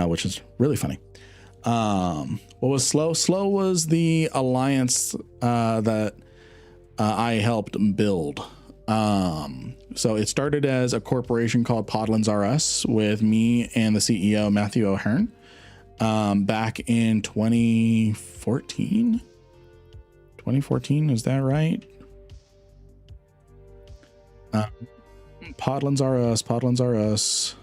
which is really funny. What was slow? Slow was the alliance that I helped build. So it started as a corporation called Podlands R Us with me and the CEO, Matthew O'Hearn, back in 2014. 2014, is that right? Podlands R Us, Podlands R Us.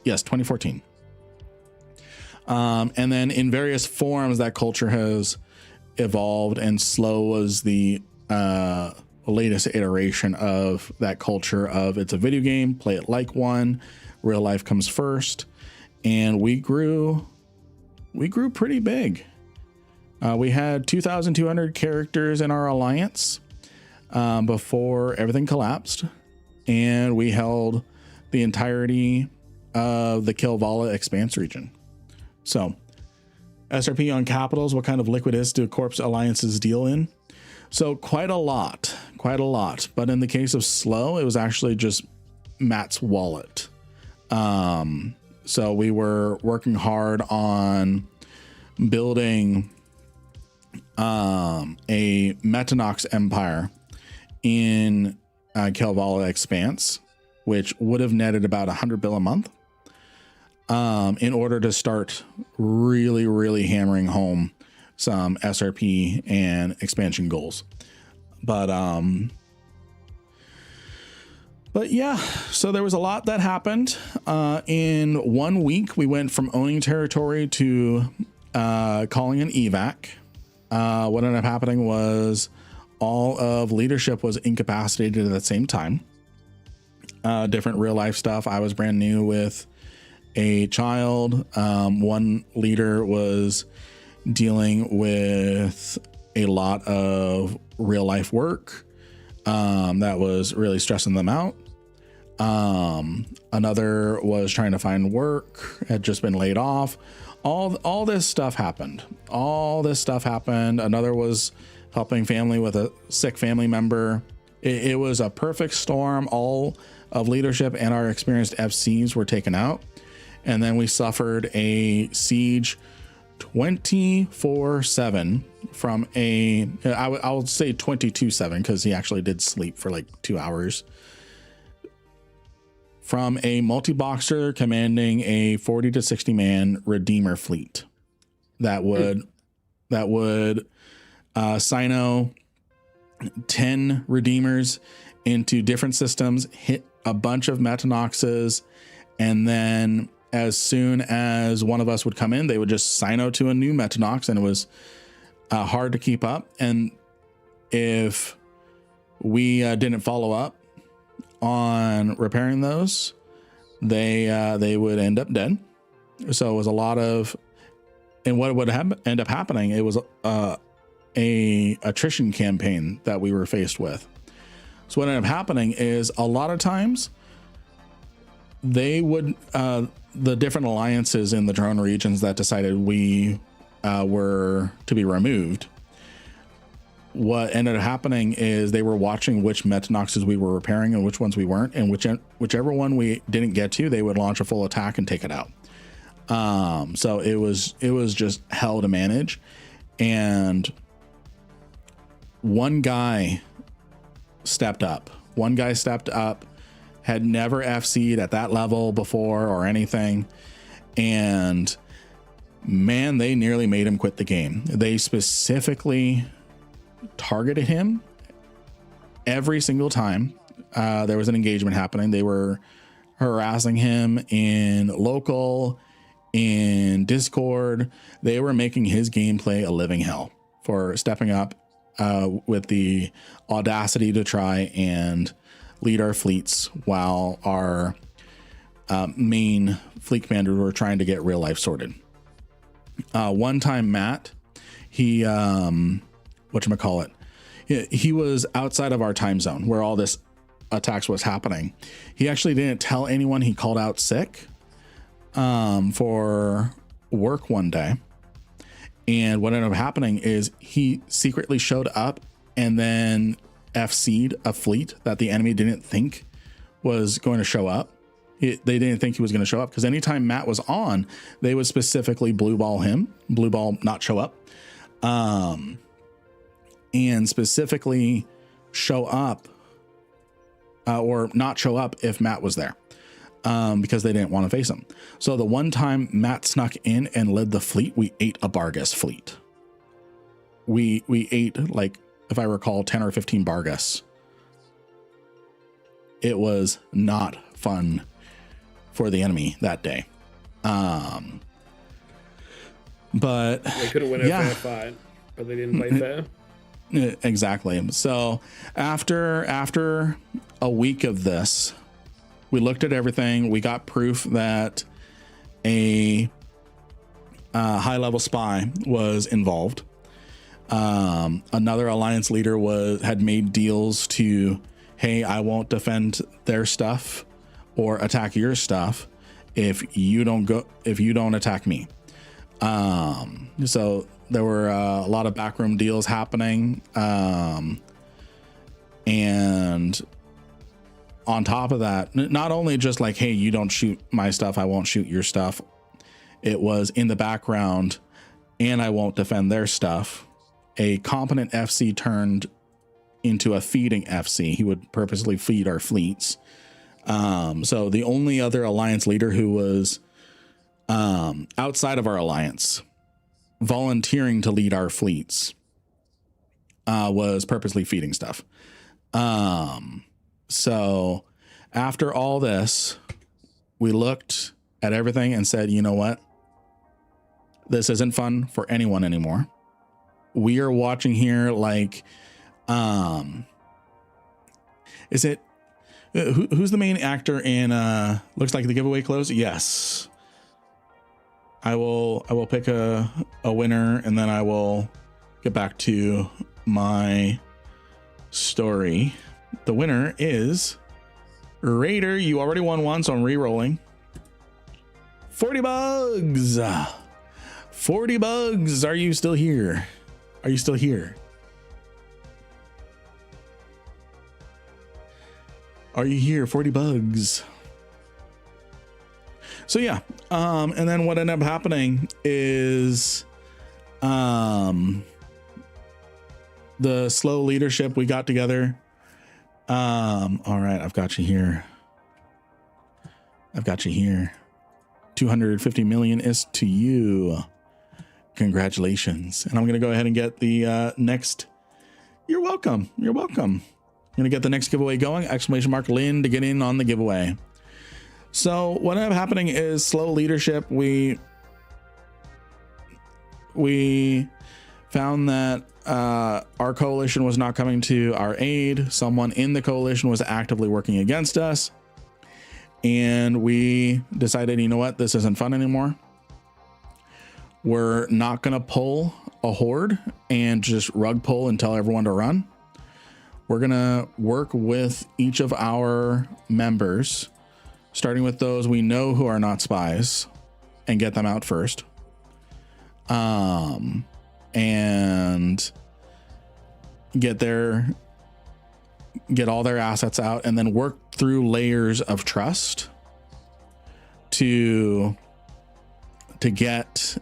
Yes, 2014. And then in various forms, that culture has evolved, and Slow was the latest iteration of that culture of it's a video game, play it like one, real life comes first. And we grew pretty big. We had 2,200 characters in our alliance before everything collapsed, and we held the entirety of the Kilvala Expanse region. So SRP on capitals, what kind of liquids do Corpse alliances deal in? So quite a lot. But in the case of Slow, it was actually just Matt's wallet. So we were working hard on building a Metanox empire in Kilvala Expanse, which would have netted about 100 bill a month. In order to start really hammering home some SRP and expansion goals. But yeah, so there was a lot that happened. In 1 week, we went from owning territory to calling an evac. What ended up happening was all of leadership was incapacitated at the same time. Different real life stuff. I was brand new with a child. One leader was dealing with a lot of real life work that was really stressing them out. Another was trying to find work, had just been laid off. All this stuff happened. Another was helping family with a sick family member. It was a perfect storm. All of leadership and our experienced FCs were taken out. And then we suffered a siege 24/7 from I'll say 22/7 because he actually did sleep for like 2 hours, from a multi-boxer commanding a 40 to 60 man Redeemer fleet that would sino 10 Redeemers into different systems, hit a bunch of Metanoxes, and then as soon as one of us would come in, they would just sino to a new Metanox, and it was hard to keep up. And if we didn't follow up on repairing those, they would end up dead. So it was a lot of, and what would end up happening, it was a attrition campaign that we were faced with. So what ended up happening is a lot of times they would the different alliances in the drone regions that decided we were to be removed, what ended up happening is they were watching which Metanoxes we were repairing and which ones we weren't, and whichever one we didn't get to, they would launch a full attack and take it out. So it was just hell to manage. And one guy stepped up, had never FC'd at that level before or anything. And man, they nearly made him quit the game. They specifically targeted him every single time there was an engagement happening. They were harassing him in local, in Discord. They were making his gameplay a living hell for stepping up with the audacity to try and lead our fleets while our main fleet commanders were trying to get real life sorted. One time, Matt, he whatchamacallit, he was outside of our time zone where all this attacks was happening. He actually didn't tell anyone he called out sick for work one day. And what ended up happening is he secretly showed up and then FC'd a fleet that the enemy didn't think was going to show up. They didn't think he was going to show up because anytime Matt was on, they would specifically blue ball not show up, and specifically show up or not show up if Matt was there, because they didn't want to face him. So the one time Matt snuck in and led the fleet, we ate a Bargus fleet. We ate, like, if I recall, 10 or 15 Bargus. It was not fun for the enemy that day. But they could have won a fair fight, but they didn't play fair. Exactly. So after a week of this, we looked at everything. We got proof that a high level spy was involved. Another alliance leader had made deals to, hey, I won't defend their stuff or attack your stuff if you don't attack me. So there were a lot of backroom deals happening. And on top of that, not only just like, hey, you don't shoot my stuff, I won't shoot your stuff. It was in the background, and I won't defend their stuff. A competent FC turned into a feeding FC. He would purposely feed our fleets. So the only other alliance leader who was outside of our alliance volunteering to lead our fleets was purposely feeding stuff. So after all this, we looked at everything and said, you know what? This isn't fun for anyone anymore. We are watching here like, is it, who's the main actor in, looks like the giveaway closed? Yes. I will pick a winner, and then I will get back to my story. The winner is Raider. You already won one, so I'm re-rolling. 40 bugs. 40 bugs. Are you still here? Are you still here? Are you here? 40 bugs. So yeah, and then what ended up happening is the slow leadership, we got together. All right, I've got you here. 250 million is to you. Congratulations. And I'm going to go ahead and get the next. You're welcome. You're welcome. I'm going to get the next giveaway going. Exclamation mark Lynn to get in on the giveaway. So what ended up happening is slow leadership. We found that our coalition was not coming to our aid. Someone in the coalition was actively working against us. And we decided, you know what? This isn't fun anymore. We're not going to pull a horde and just rug pull and tell everyone to run. We're going to work with each of our members, starting with those we know who are not spies, and get them out first. And get all their assets out, and then work through layers of trust to get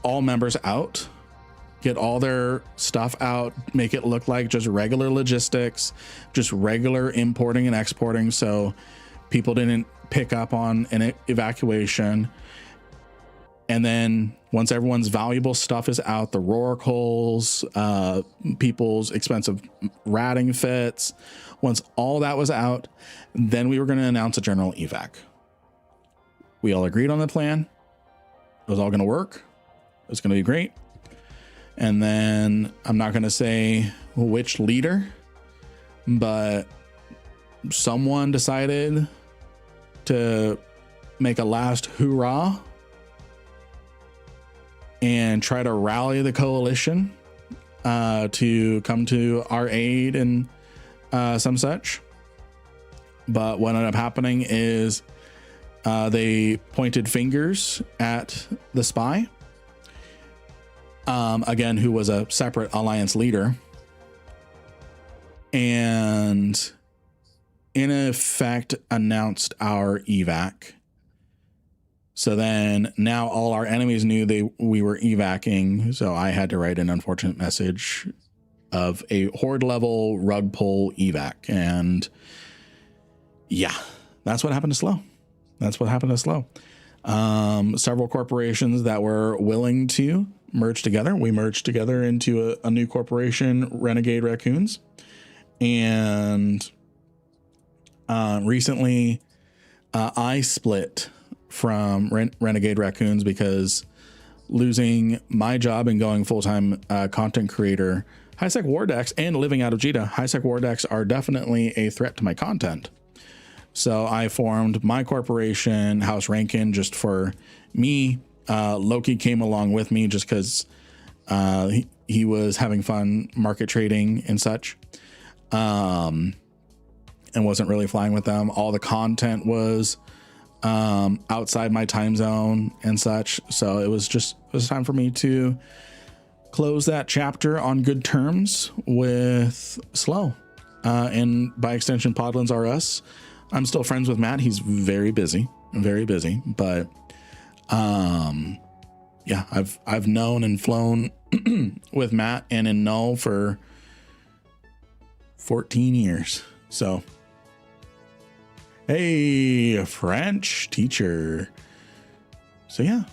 all members out, get all their stuff out, make it look like just regular logistics, just regular importing and exporting, so people didn't pick up on an evacuation. And then once everyone's valuable stuff is out, the roracles, people's expensive ratting fits, once all that was out, then we were going to announce a general evac. We all agreed on the plan. It was all going to work. It was going to be great. And then I'm not going to say which leader but someone decided to make a last hoorah and try to rally the coalition to come to our aid and some such. But what ended up happening is they pointed fingers at the spy, again, who was a separate alliance leader, and in effect announced our evac. So then now all our enemies knew we were evacing. So I had to write an unfortunate message of a horde level rug pull evac. And yeah, that's what happened to Slow. That's what happened to Slow. Several corporations that were willing to merge together. We merged together into a new corporation, Renegade Raccoons. And recently I split from Renegade Raccoons because losing my job and going full-time content creator, High-Sec War Decks, and living out of Jita, High-Sec War Decks are definitely a threat to my content. So I formed my corporation, House Rankin, just for me. Loki came along with me just because he was having fun market trading and such, and wasn't really flying with them. All the content was outside my time zone and such. So it was time for me to close that chapter on good terms with Slow. And by extension, Podlands R Us. I'm still friends with Matt. He's very busy, but yeah, I've known and flown with Matt and in Null for 14 years. So hey, French teacher. So yeah.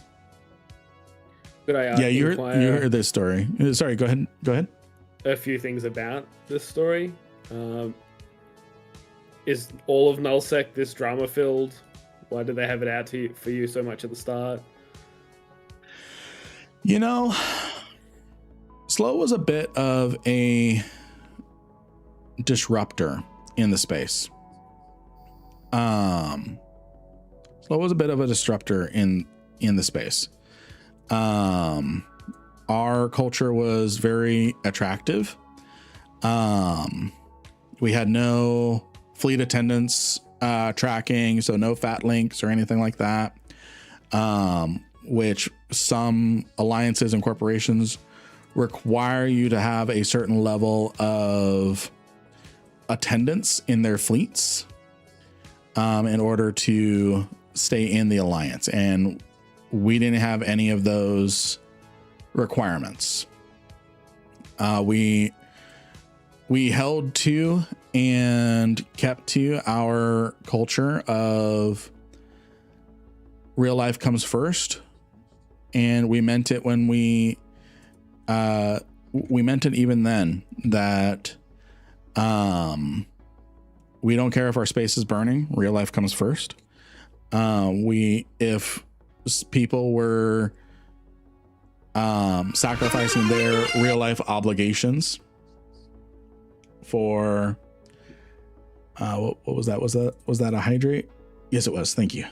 Could I yeah, you heard this story. Sorry, go ahead. A few things about this story. Is all of Nullsec this drama filled? Why did they have it out for you so much at the start? You know, Slow was a bit of a disruptor in the space. Slow was a bit of a disruptor in the space. Our culture was very attractive. We had no fleet attendance tracking, so no fat links or anything like that, which some alliances and corporations require you to have a certain level of attendance in their fleets in order to stay in the alliance, and we didn't have any of those requirements. We held to and kept to our culture of real life comes first, and we meant it when we meant it even then, that we don't care if our space is burning, real life comes first. If people were sacrificing their real life obligations for what was that? Was that a hydrate? Yes, it was. Thank you.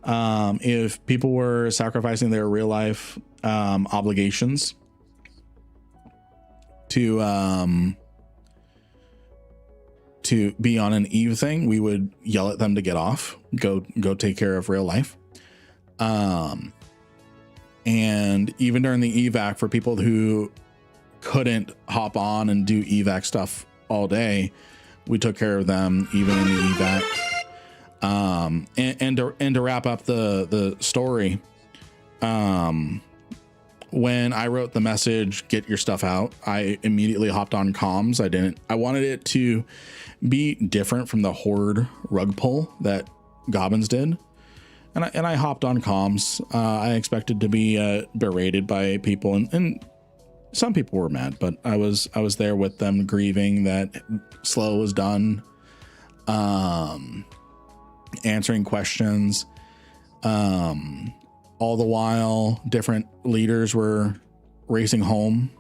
If people were sacrificing their real life obligations to be on an Eve thing, we would yell at them to get off, go take care of real life. And even during the evac, for people who couldn't hop on and do evac stuff all day, we took care of them even in the evac. And to wrap up the story, when I wrote the message, "Get your stuff out," I immediately hopped on comms. I wanted it to be different from the horde rug pull that Gobbins did. And I hopped on comms. I expected to be berated by people, and some people were mad, but I was there with them, grieving that Slow was done, answering questions. All the while, different leaders were racing home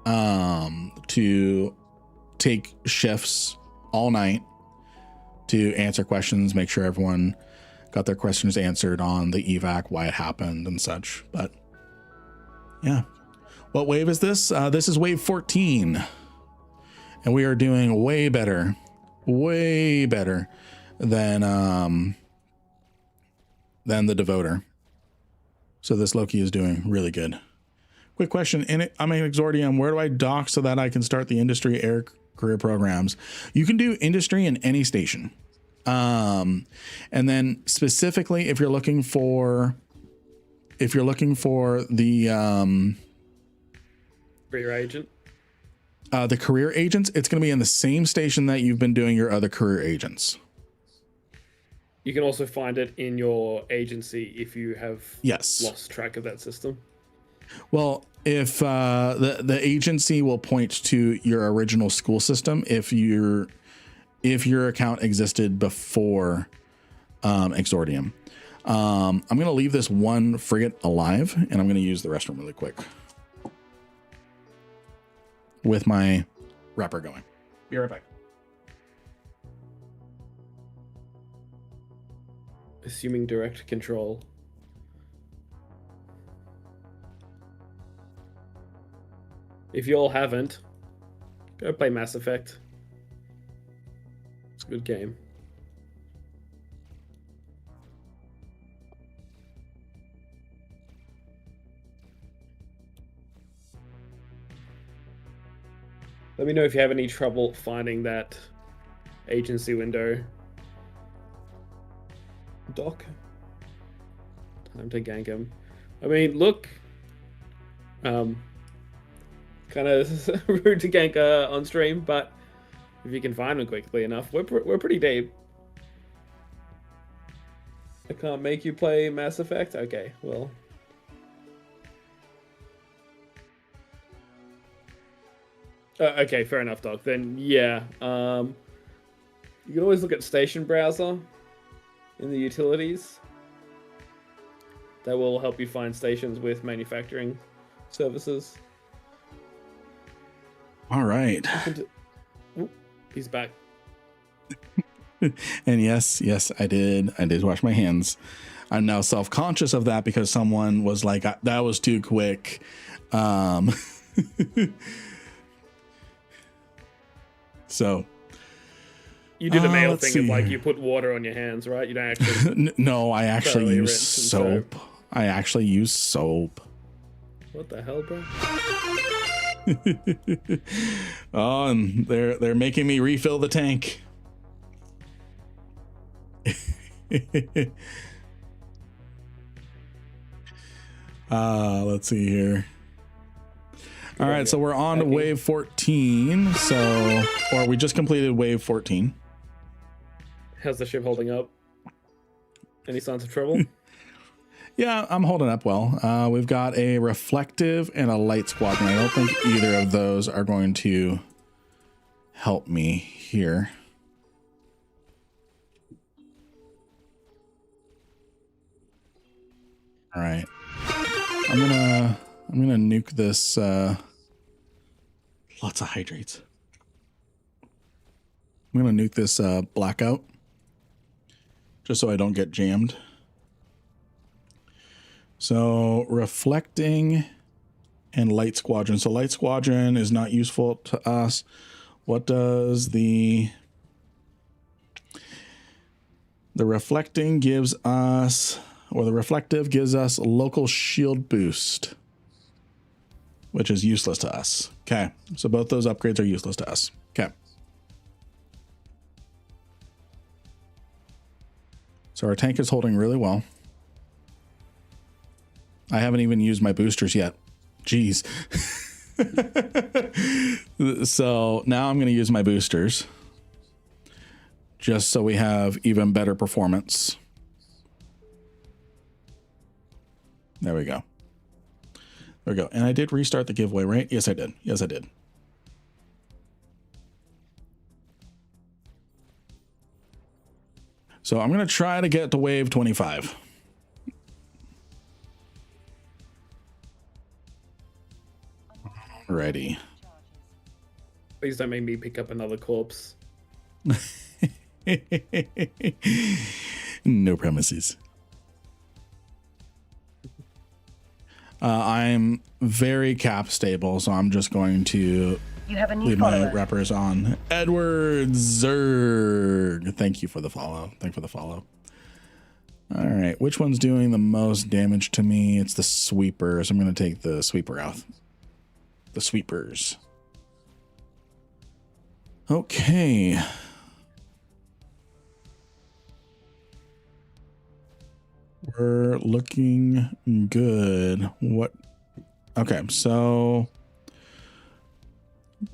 to take shifts all night to answer questions, make sure everyone got their questions answered on the evac, why it happened and such. But yeah, what wave is this? This is wave 14, and we are doing way better than the Devoter. So this Loki is doing really good. Quick question. I'm an Exordium. Where do I dock so that I can start the industry air career programs? You can do industry in any station. And then specifically, if you're looking for the career agent, the career agents, it's going to be in the same station that you've been doing your other career agents. you can also find it in your agency if you have Yes. lost track of that system. Well, if the agency will point to your original school system if your account existed before Exordium. I'm going to leave this one frigate alive, and I'm going to use the restroom really quick with my wrapper going. Be right back. Assuming direct control. If you all haven't, go play Mass Effect. It's a good game. Let me know if you have any trouble finding that agency window. Doc. Time to gank him. I mean, look. Kind of rude to gank on stream, but if you can find him quickly enough, we're pretty deep. I can't make you play Mass Effect? Okay, well. Okay, fair enough, Doc. Then, yeah. You can always look at Station Browser in the utilities. That will help you find stations with manufacturing services. All right. Ooh, he's back. And yes, I did wash my hands. I'm now self-conscious of that because someone was like, that was too quick. So you do the male thing of like you put water on your hands, right? You don't actually. No, I actually use soap. I actually use soap. What the hell, bro? Oh, and they're making me refill the tank. Let's see here. All right, so we're on to wave 14. Or we just completed wave 14. How's the ship holding up? Any signs of trouble? Yeah, I'm holding up well. We've got a reflective and a light squadron. I don't think either of those are going to help me here. All right. I'm gonna nuke this lots of hydrates. I'm gonna nuke this blackout just so I don't get jammed. So reflecting and light squadron. So light squadron is not useful to us. What does the reflecting gives us, or the reflective gives us local shield boost, which is useless to us. Okay, so both those upgrades are useless to us. Okay. So our tank is holding really well. I haven't even used my boosters yet. Jeez. So now I'm going to use my boosters just so we have even better performance. There we go. There we go. And I did restart the giveaway, right? Yes, I did. Yes, I did. So I'm going to try to get to wave 25. Are Please don't make me pick up another corpse. No promises. I'm very cap stable, so I'm just going to You have a new leave my follower. reppers on. Edward Zerg. Thank you for the follow. Thank you for the follow. All right. Which one's doing the most damage to me? It's the sweepers. I'm going to take the sweeper out. The sweepers. Okay. We're looking good. What? Okay, so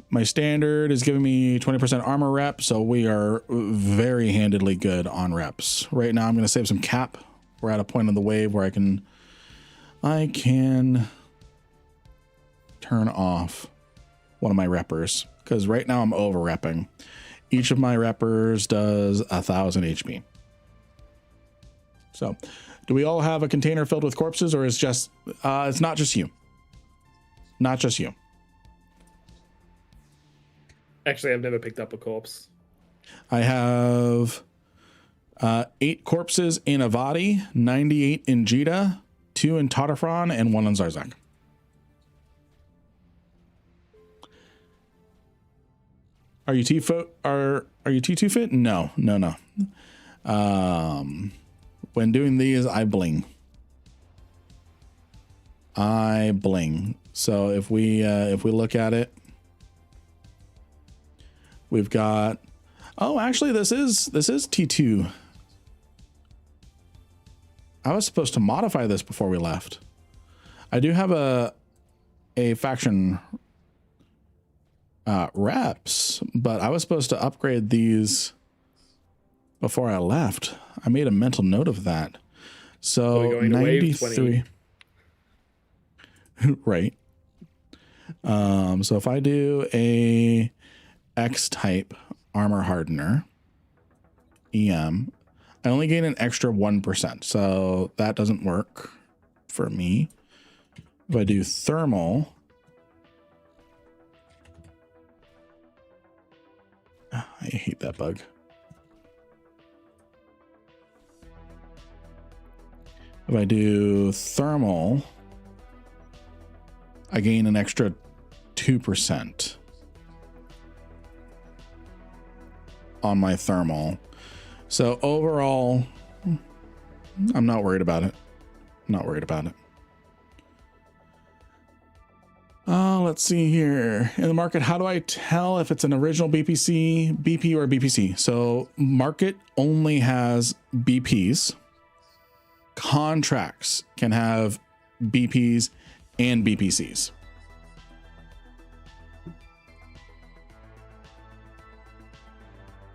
my standard is giving me 20% armor rep, so we are very handedly good on reps. Right now I'm going to save some cap. We're at a point in the wave where I can turn off one of my reppers, because right now I'm over repping. Each of my reppers does 1,000 HP. So do we all have a container filled with corpses, or is just it's not just you? Not just you. Actually, I've never picked up a corpse. I have 8 corpses in Avadi, 98 in Jita, 2 in Totafron, and 1 in Zarzak. Are you T-Fit? Are you T2 fit? No. When doing these, I bling. So if we look at it, we've got. Oh, actually, this is T2. I was supposed to modify this before we left. I do have a faction reps, but I was supposed to upgrade these before I left. I made a mental note of that. So 93. Right. So if I do a X type armor hardener EM, I only gain an extra 1%. So that doesn't work for me. If I do thermal, I hate that bug. If I do thermal, I gain an extra 2% on my thermal. So overall, I'm not worried about it. Let's see here. In the market, how do I tell if it's an original BPC, BP, or BPC? So market only has BPs. Contracts can have BPs and BPCs.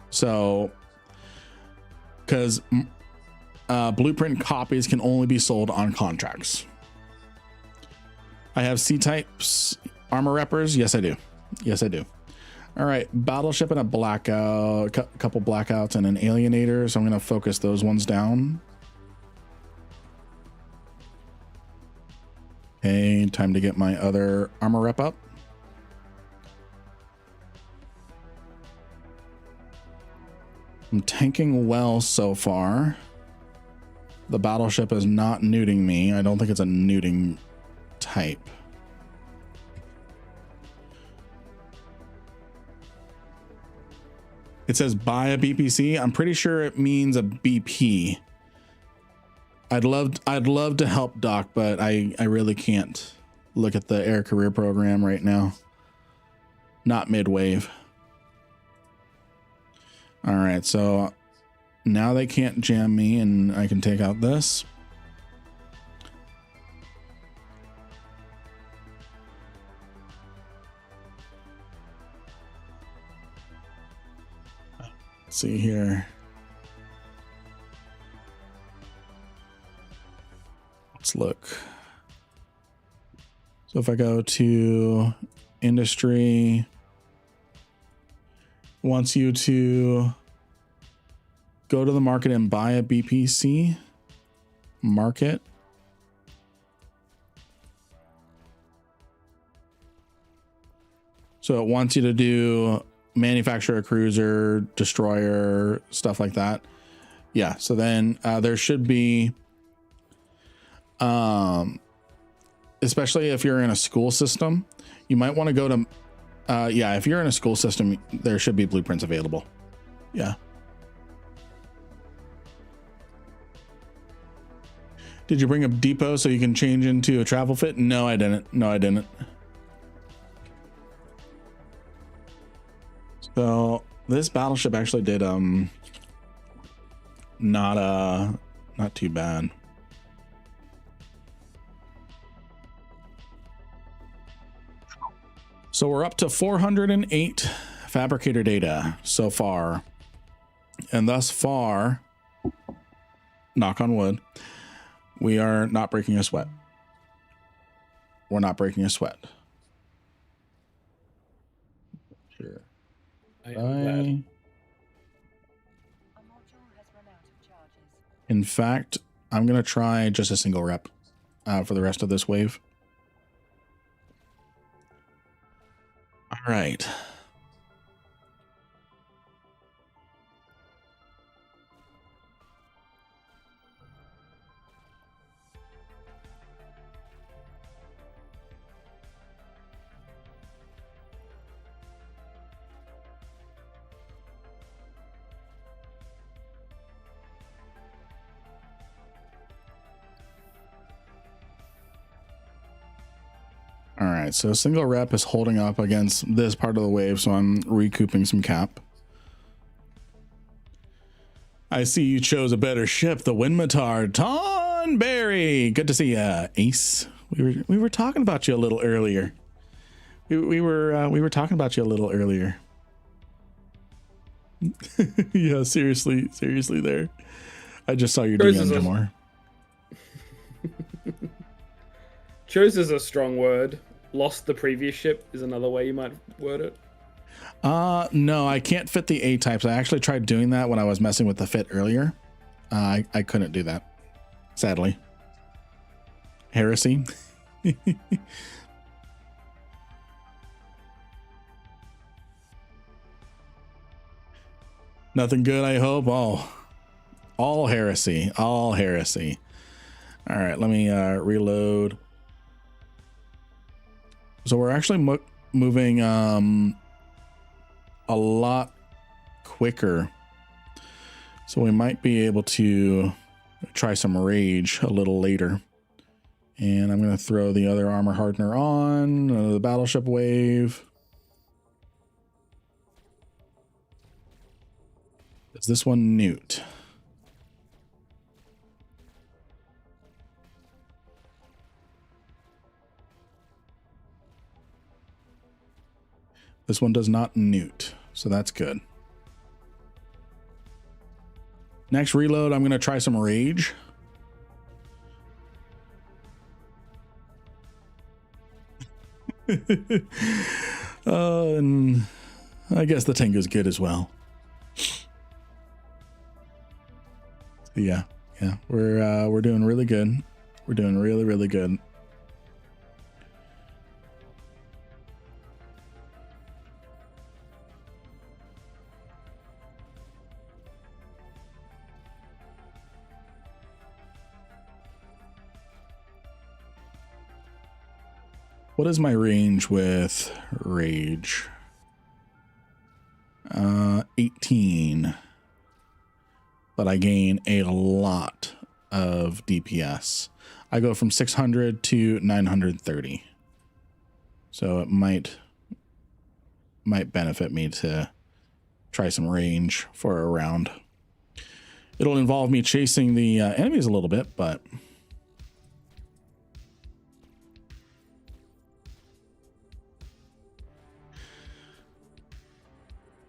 So, because blueprint copies can only be sold on contracts. I have C-types armor reppers. Yes, I do. All right, battleship and a blackout, couple blackouts and an alienator. So I'm going to focus those ones down. Okay, time to get my other armor rep up. I'm tanking well so far. The battleship is not nuding me. I don't think it's a nuding type. It says buy a BPC. I'm pretty sure it means a BP. I'd love to help Doc, but I really can't look at the air career program right now. Not mid-wave. All right, so now they can't jam me and I can take out this. Let's see here. Let's look. So if I go to industry, wants you to go to the market and buy a BPC. Market. So it wants you to do manufacture a cruiser, destroyer, stuff like that. Yeah. So then there should be, especially if you're in a school system, you might want to go to, yeah, if you're in a school system, there should be blueprints available. Yeah. Did you bring a depot so you can change into a travel fit? No, I didn't. No, I didn't. So this battleship actually did not too bad. So we're up to 408 fabricator data so far. And thus far, knock on wood, we are not breaking a sweat. We're not breaking a sweat. Sure. I am glad. In fact, I'm going to try just a single rep for the rest of this wave. All right. All right, so single rep is holding up against this part of the wave, so I'm recouping some cap. I see you chose a better ship, the Winmatar. Tonberry, good to see you, Ace. We were talking about you a little earlier. We were talking about you a little earlier. Yeah, seriously there. I just saw your DM, Jamar. Chose is a strong word. Lost the previous ship is another way you might word it. No, I can't fit the A types. I actually tried doing that when I was messing with the fit earlier. I couldn't do that, sadly. Heresy. Nothing good, I hope. Oh, all heresy, all heresy. All right, let me reload. So we're actually moving a lot quicker. So we might be able to try some rage a little later. And I'm going to throw the other armor hardener on, the battleship wave. Is this one Newt? This one does not Newt, so that's good. Next reload, I'm going to try some rage. And I guess the Tengu's good as well. Yeah, we're doing really good. We're doing really good. What is my range with rage? 18. But I gain a lot of DPS. I go from 600 to 930. So it might benefit me to try some range for a round. It'll involve me chasing the enemies a little bit, but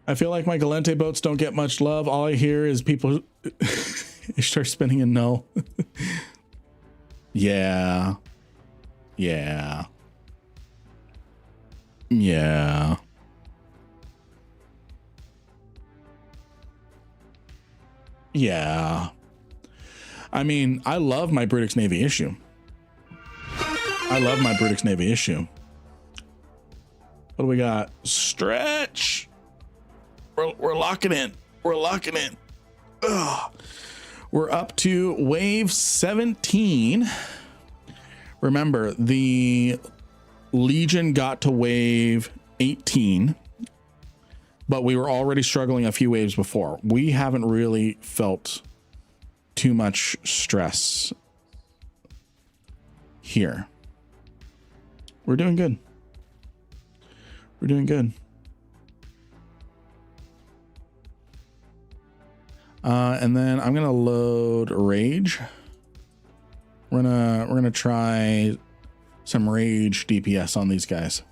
I feel like my Galente boats don't get much love. All I hear is people start spinning in no. Yeah. Yeah. Yeah. Yeah. I mean, I love my British Navy issue. I love my British Navy issue. What do we got? Stretch. We're locking in. We're locking in. Ugh. We're up to wave 17. Remember, the Legion got to wave 18, but we were already struggling a few waves before. We haven't really felt too much stress here. We're doing good. We're doing good. And then I'm gonna load rage. We're gonna try some rage DPS on these guys.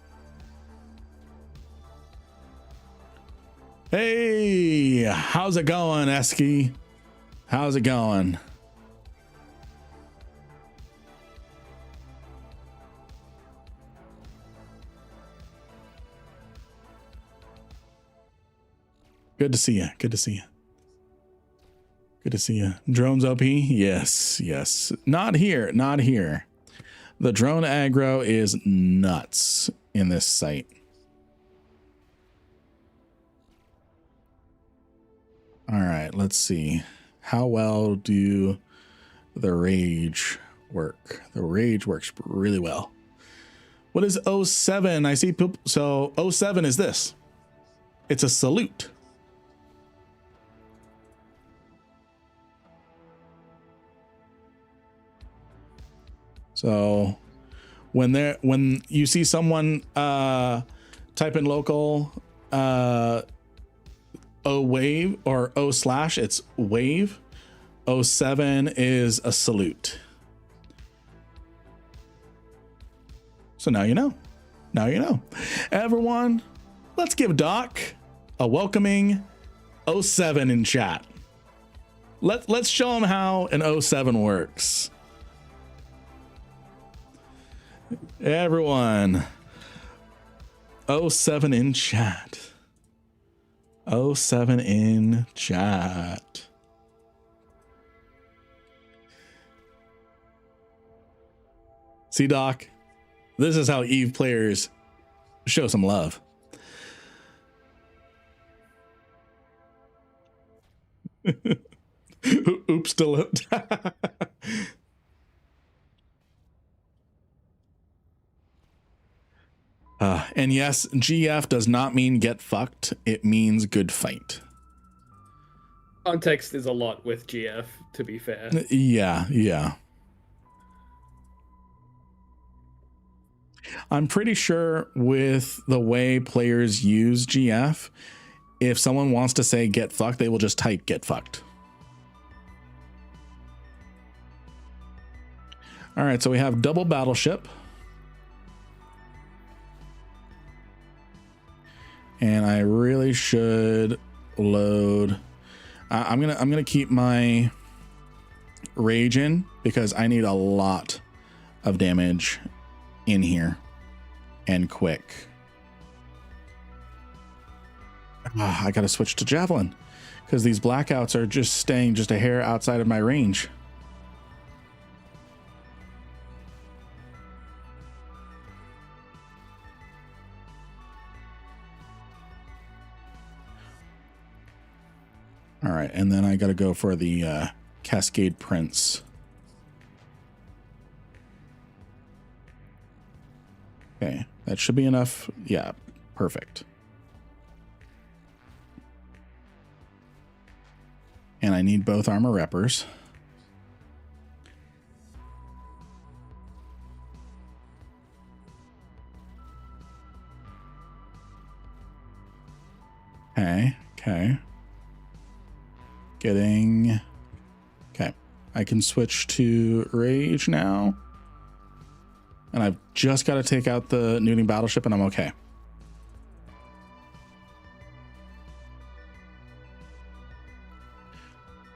Hey, how's it going, Esky? How's it going? Good to see you. Good to see you. Good to see you. Drones OP? Yes, yes. Not here. Not here. The drone aggro is nuts in this site. All right, let's see. How well do the rage work? The rage works really well. What is 07? I see poop. So 07 is this. It's a salute. So when you see someone type in local O wave or O slash, it's wave. 07 is a salute. So now you know. Now you know. Everyone, let's give Doc a welcoming 07 in chat. Let's show him how an 07 works. Everyone, 07 in chat. 07 in chat. See, Doc, this is how Eve players show some love. Oops, still. And yes, GF does not mean get fucked. It means good fight. Context is a lot with GF, to be fair. Yeah, yeah. I'm pretty sure with the way players use GF, if someone wants to say get fucked, they will just type get fucked. All right, so we have double battleship. And I really should load. I'm gonna keep my rage in because I need a lot of damage in here and quick. I gotta switch to javelin because these blackouts are just staying just a hair outside of my range. All right, and then I got to go for the Cascade Prince. Okay, that should be enough. Yeah, perfect. And I need both armor reppers. Okay, okay. Getting, okay, I can switch to rage now. And I've just got to take out the nooning battleship and I'm okay.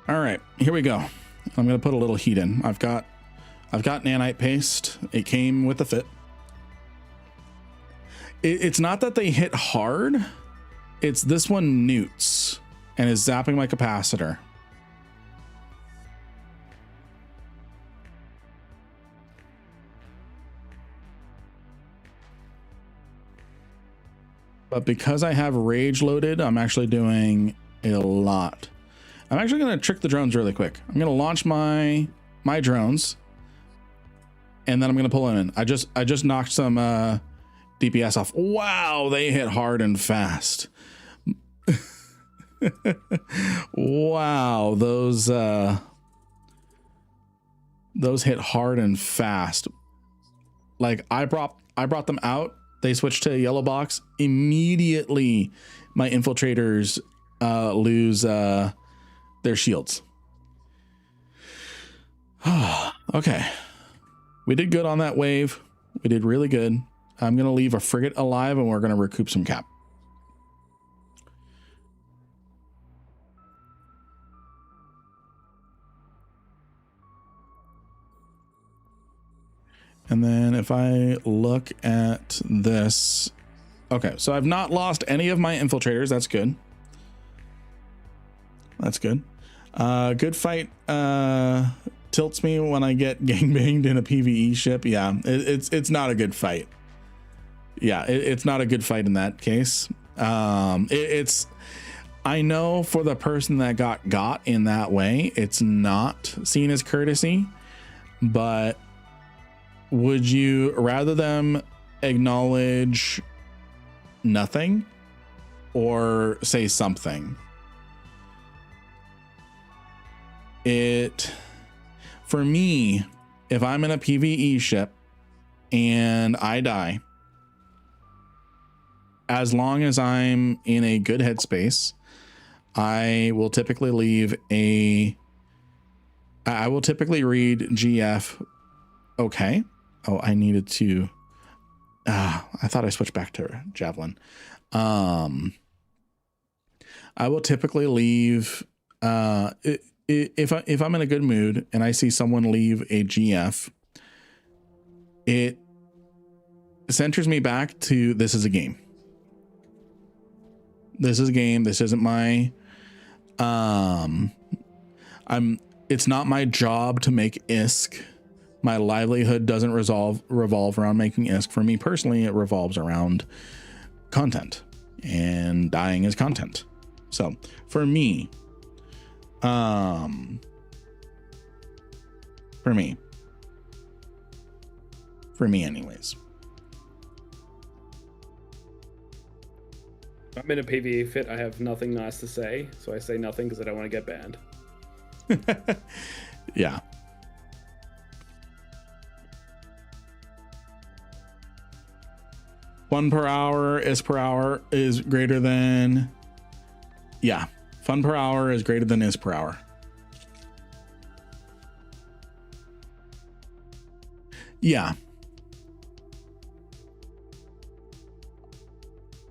All right, here we go. I'm going to put a little heat in. I've got nanite paste. It came with the fit. It's not that they hit hard. It's this one newts and is zapping my capacitor. But because I have rage loaded, I'm actually doing a lot. I'm actually going to trick the drones really quick. I'm going to launch my drones, and then I'm going to pull them in. I just knocked some DPS off. Wow, they hit hard and fast. Wow, those hit hard and fast. Like I brought them out. They switched to a yellow box. Immediately, my infiltrators lose their shields. Okay. We did good on that wave. We did really good. I'm going to leave a frigate alive, and we're going to recoup some cap. And then if I look at this, okay, so I've not lost any of my infiltrators. That's good. That's good. Good fight tilts me when I get gangbanged in a PvE ship. Yeah, it's not a good fight. Yeah, it's not a good fight in that case. It's I know for the person that got in that way, it's not seen as courtesy, but would you rather them acknowledge nothing or say something? For me, if I'm in a PvE ship and I die, as long as I'm in a good headspace, I will typically read GF. Okay. Oh, I needed to, I thought I switched back to Javelin. I will typically leave, if I'm in a good mood and I see someone leave a GF, it centers me back to, this is a game. This is a game. This isn't my, it's not my job to make ISK. My livelihood doesn't revolve around making ISK. For me personally, it revolves around content, and dying is content. So for me, anyways. I'm in a PvE fit. I have nothing nice to say, so I say nothing because I don't want to get banned. Yeah. Fun per hour is greater than, yeah. Fun per hour is greater than is per hour. Yeah.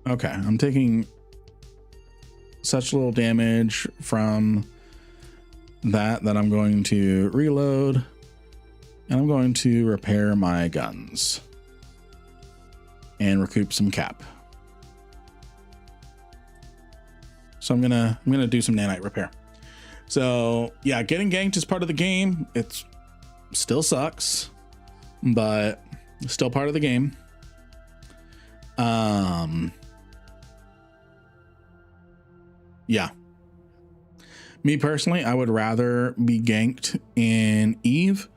Okay, I'm taking such little damage from that I'm going to reload, and I'm going to repair my guns and recoup some cap. So I'm gonna do some nanite repair. So yeah, getting ganked is part of the game. It still sucks, but still part of the game. Yeah. Me personally, I would rather be ganked in Eve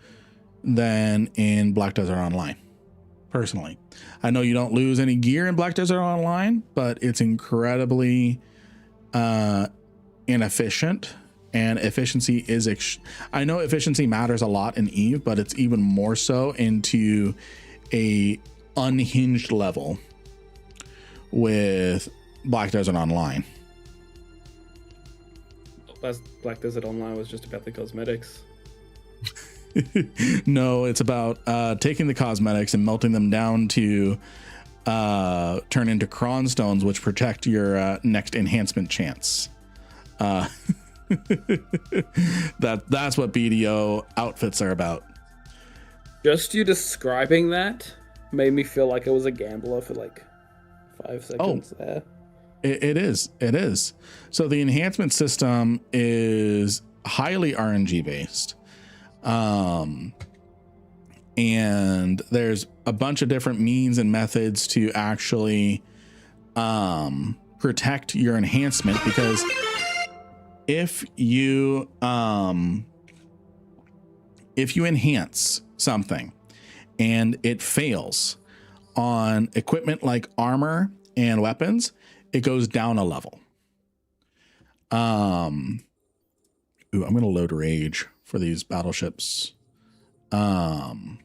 than in Black Desert Online. Personally, I know you don't lose any gear in Black Desert Online, but it's incredibly inefficient, and efficiency is I know efficiency matters a lot in Eve, but it's even more so into a unhinged level with Black Desert Online. Black Desert Online was just about the cosmetics. No, it's about taking the cosmetics and melting them down to turn into cron stones, which protect your next enhancement chance. That's what BDO outfits are about. Just you describing that made me feel like I was a gambler for like 5 seconds there. It is. So the enhancement system is highly RNG based. And there's a bunch of different means and methods to actually protect your enhancement, because if you enhance something and it fails on equipment like armor and weapons, it goes down a level. Ooh, I'm gonna load rage for these battleships. Oh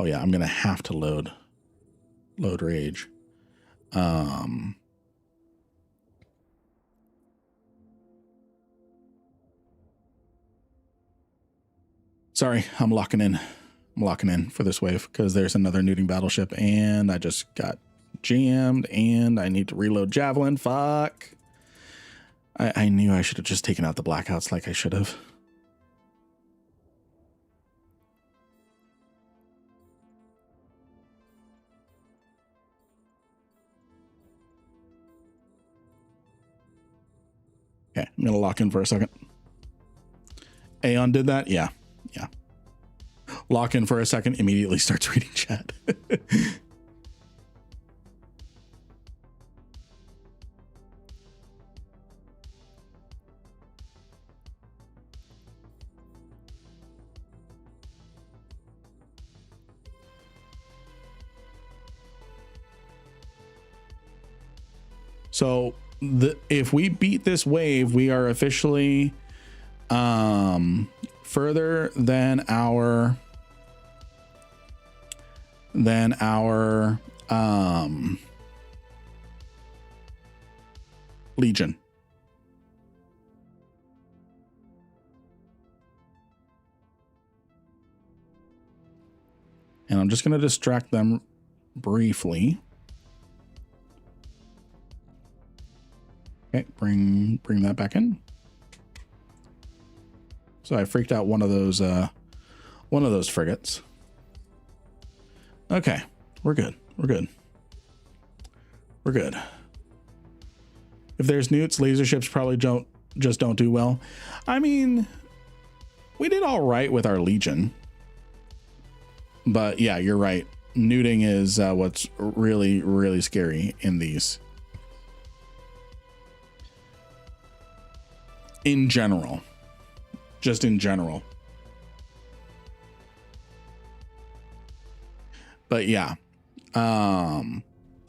yeah, I'm gonna have to load rage. Sorry, I'm locking in for this wave because there's another nuding battleship and I just got jammed and I need to reload javelin. Fuck. I knew I should have just taken out the blackouts like I should have. Okay, I'm gonna lock in for a second. Aeon did that? Yeah. Lock in for a second, immediately starts reading chat. So if we beat this wave, we are officially further than our Legion. And I'm just going to distract them briefly. Okay, bring that back in. So I freaked out one of those frigates. Okay, we're good. If there's newts, laser ships probably don't do well. I mean, we did all right with our Legion. But yeah, you're right. Nuding is what's really, really scary in these. In general. Just in general. But yeah.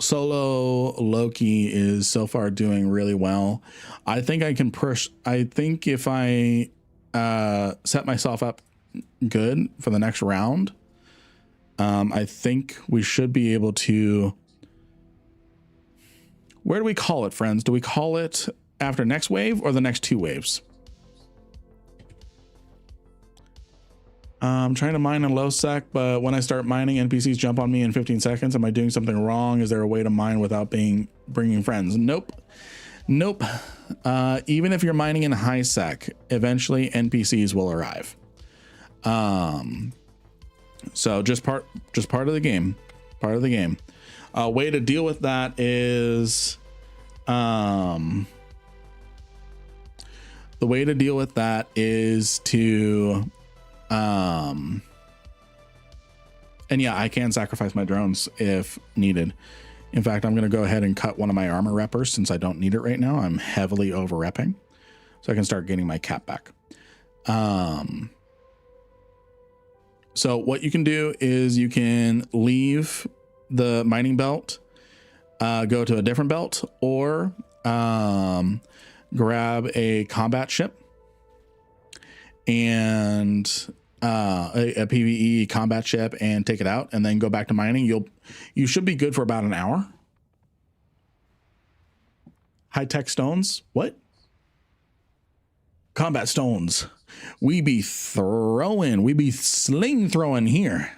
Solo Loki is so far doing really well. I think I can push. I think if I set myself up good for the next round, I think we should be able to. Where do we call it, friends? Do we call it after next wave or the next two waves? I'm trying to mine in low sec, but when I start mining, NPCs jump on me in 15 seconds. Am I doing something wrong? Is there a way to mine without bringing friends? Nope. Even if you're mining in high sec, eventually NPCs will arrive. So just part of the game. Way to deal with that is, the way to deal with that is to, and yeah, I can sacrifice my drones if needed. In fact, I'm going to go ahead and cut one of my armor reppers since I don't need it right now. I'm heavily over repping, so I can start getting my cap back. So what you can do is you can leave the mining belt, go to a different belt, or grab a combat ship and a PvE combat ship and take it out and then go back to mining. You should be good for about an hour. High-tech stones? What? Combat stones. We be sling throwing here.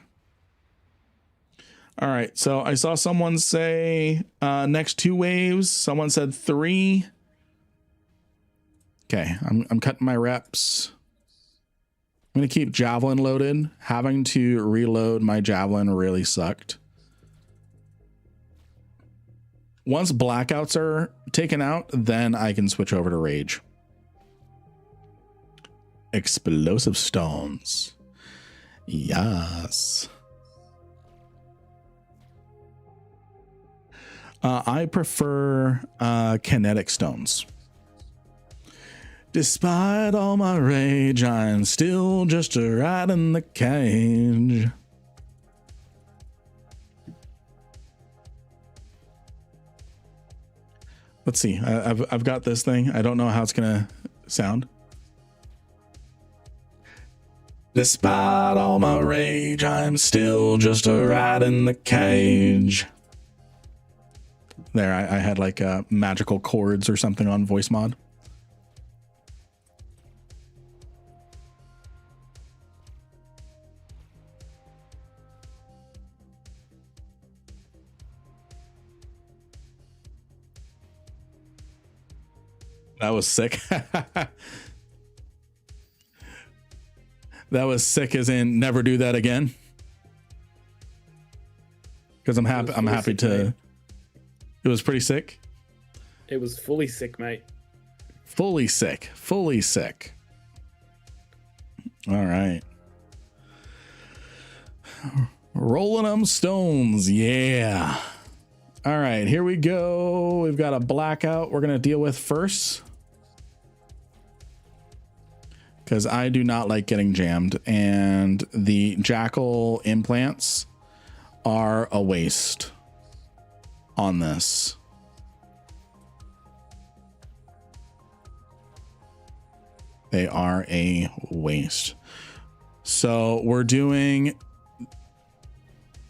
All right, so I saw someone say next two waves. Someone said 3. Okay, I'm cutting my reps. I'm gonna keep javelin loaded. Having to reload my javelin really sucked. Once blackouts are taken out, then I can switch over to rage. Explosive stones. Yes. I prefer kinetic stones. Despite all my rage, I'm still just a rat in the cage. Let's see. I've got this thing. I don't know how it's gonna sound. Despite all my rage, I'm still just a rat in the cage. There, I had like magical chords or something on voice mod. That was sick. That was sick as in never do that again. Because I'm happy to. Mate. It was pretty sick. It was fully sick, mate. Fully sick. Fully sick. All right. Rolling them stones. Yeah. All right, here we go. We've got a blackout we're going to deal with first. Because I do not like getting jammed. And the jackal implants are a waste on this. They are a waste. So we're doing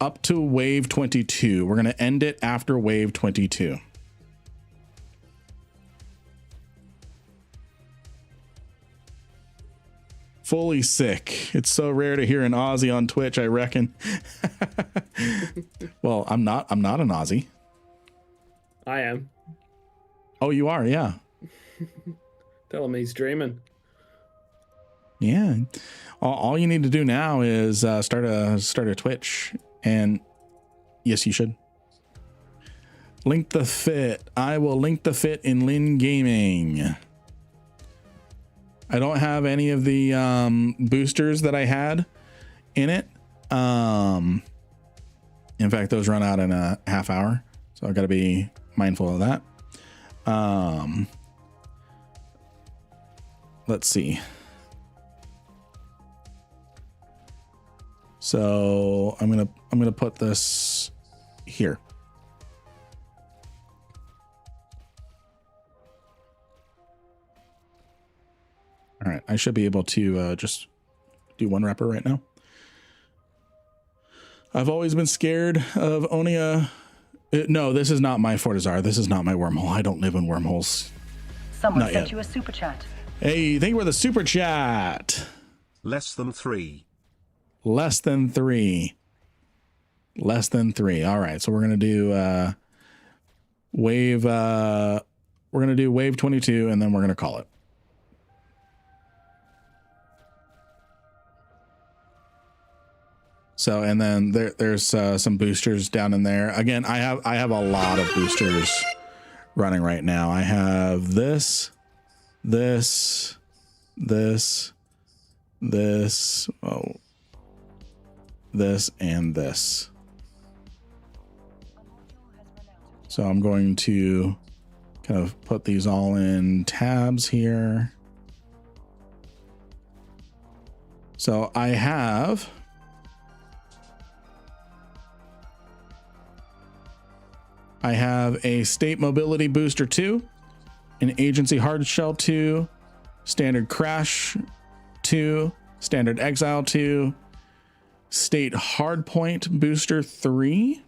up to wave 22. We're going to end it after wave 22. Fully sick. It's so rare to hear an Aussie on Twitch, I reckon. Well, I'm not an Aussie. I am. Oh, you are? Yeah. Tell him he's dreaming. Yeah. All you need to do now is start a Twitch, and yes, you should. Link the fit. I will link the fit in Lin Gaming. I don't have any of the boosters that I had in it. In fact, those run out in a half hour, so I've got to be mindful of that. Let's see. So I'm gonna put this here. All right, I should be able to just do one wrapper right now. I've always been scared of owning a... No, this is not my Fortizar. This is not my wormhole. I don't live in wormholes. Someone sent you a super chat. Hey, thank you for the super chat. Less than 3. Less than 3. Less than 3. All right, so we're gonna do wave. We're gonna do wave 22, and then we're gonna call it. So, and then there's some boosters down in there. Again, I have a lot of boosters running right now. I have this, oh, this, and this. So I'm going to kind of put these all in tabs here. So I have a state mobility booster 2, an agency hard shell 2, standard crash 2, standard exile 2, state hardpoint booster 3,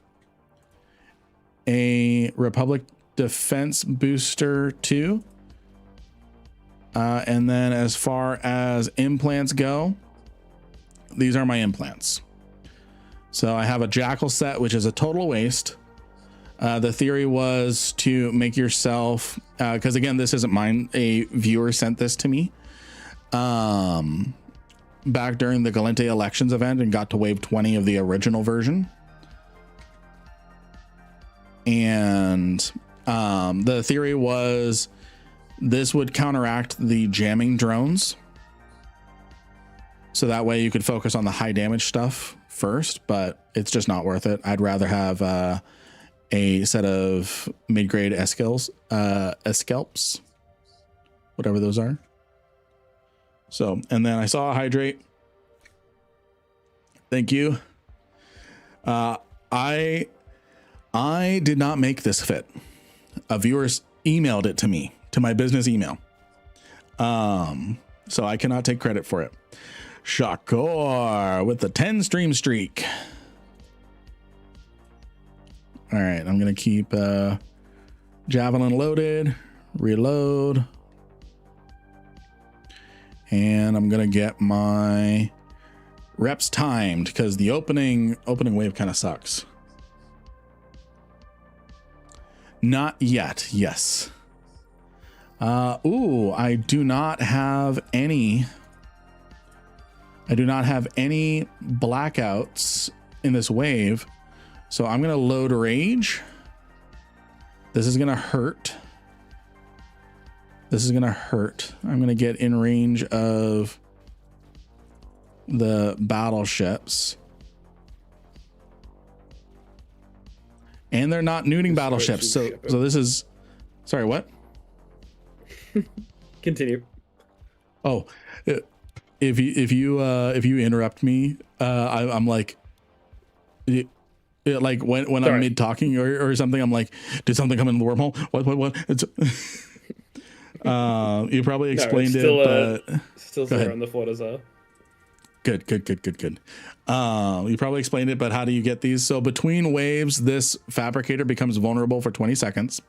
a republic defense booster 2, and then as far as implants go, these are my implants. So I have a jackal set, which is a total waste. The theory was to make yourself, because again, this isn't mine. A viewer sent this to me back during the Galente elections event and got to wave 20 of the original version. And the theory was this would counteract the jamming drones. So that way you could focus on the high damage stuff first, but it's just not worth it. I'd rather have a set of mid-grade escalps, whatever those are. So, and then I saw a hydrate. Thank you. I did not make this fit. A viewer emailed it to me, to my business email. So I cannot take credit for it. Shakor with the 10 stream streak. All right, I'm going to keep Javelin loaded, reload. And I'm going to get my reps timed because the opening wave kind of sucks. Not yet. Yes. Ooh, I do not have any blackouts in this wave. So I'm going to load rage. This is going to hurt. I'm going to get in range of the battleships. And they're not neuting battleships. So this is, sorry, what? Continue. Oh, if you interrupt me, I'm like, like when I'm mid talking or something, I'm like, did something come in the wormhole? What? It's, you probably explained it, but still zero on the Fortizar. Good. You probably explained it, but how do you get these? So between waves, this fabricator becomes vulnerable for 20 seconds,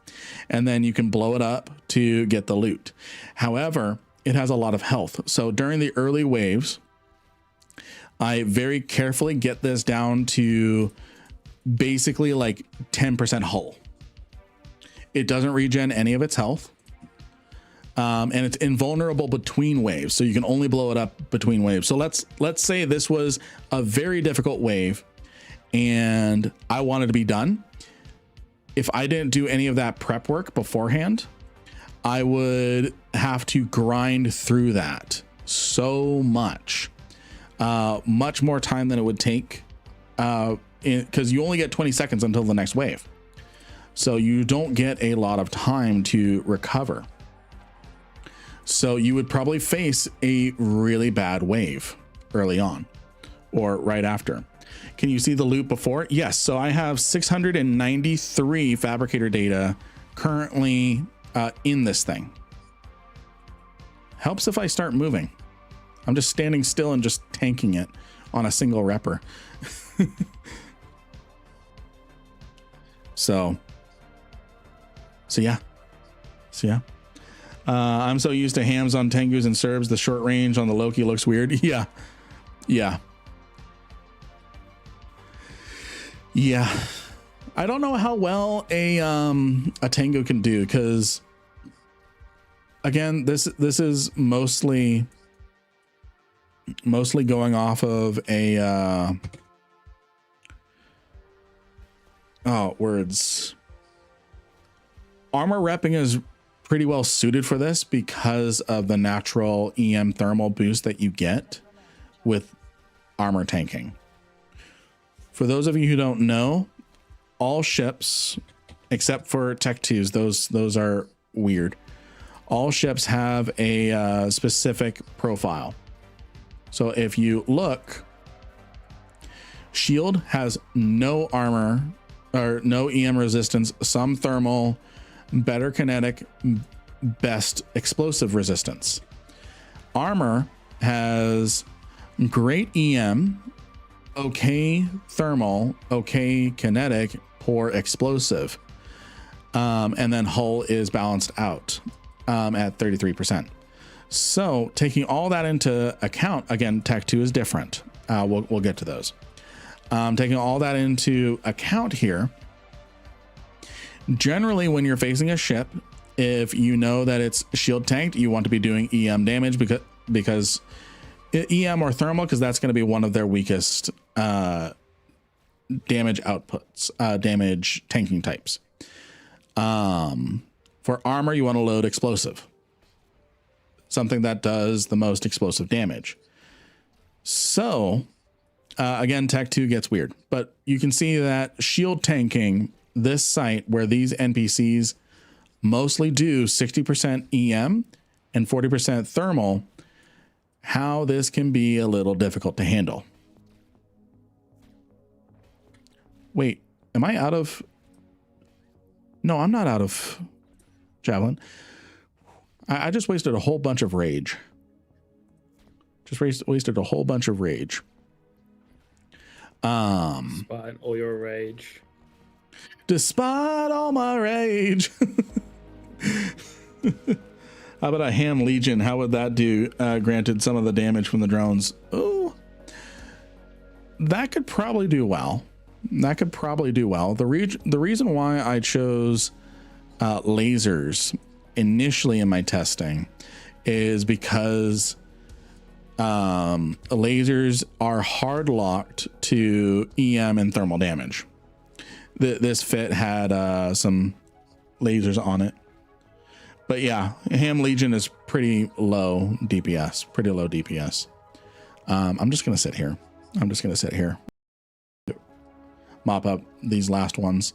and then you can blow it up to get the loot. However, it has a lot of health. So during the early waves, I very carefully get this down to basically like 10% hull. It doesn't regen any of its health. And it's invulnerable between waves, so you can only blow it up between waves. So let's say this was a very difficult wave and I wanted to be done. If I didn't do any of that prep work beforehand, I would have to grind through that so much more time than it would take, because you only get 20 seconds until the next wave. So you don't get a lot of time to recover. So you would probably face a really bad wave early on or right after. Can you see the loot before? Yes. So I have 693 fabricator data currently in this thing. Helps if I start moving. I'm just standing still and just tanking it on a single repper. So yeah. I'm so used to hams on Tengus and Serbs. The short range on the Loki looks weird. Yeah. I don't know how well a Tengu can do, because again, this is mostly going off of a armor repping is pretty well suited for this because of the natural EM thermal boost that you get with armor tanking. For those of you who don't know, all ships except for Tech 2s, those are weird. All ships have a specific profile. So if you look, Shield has no armor or no EM resistance, some thermal, better kinetic, best explosive resistance. Armor has great EM, okay thermal, okay kinetic, poor explosive. And then hull is balanced out at 33%. So taking all that into account, again, Tech 2 is different. We'll get to those. Taking all that into account here, generally when you're facing a ship, if you know that it's shield tanked, you want to be doing EM damage because EM or thermal, because that's going to be one of their weakest damage outputs, damage tanking types. For armor, you want to load explosive, something that does the most explosive damage. So again, Tech 2 gets weird, but you can see that shield tanking this site where these NPCs mostly do 60% EM and 40% thermal, how this can be a little difficult to handle. Wait, am I out of? No, I'm not out of javelin. I just wasted a whole bunch of rage. Just wasted a whole bunch of rage. Despite all your rage. Despite all my rage. How about a Ham Legion? How would that do? Granted some of the damage from the drones. Oh, that could probably do well. That could probably do well. The reason why I chose lasers initially in my testing is because lasers are hard locked to EM and thermal damage. This fit had some lasers on it, but yeah, Ham Legion is pretty low DPS, I'm just gonna sit here. Mop up these last ones.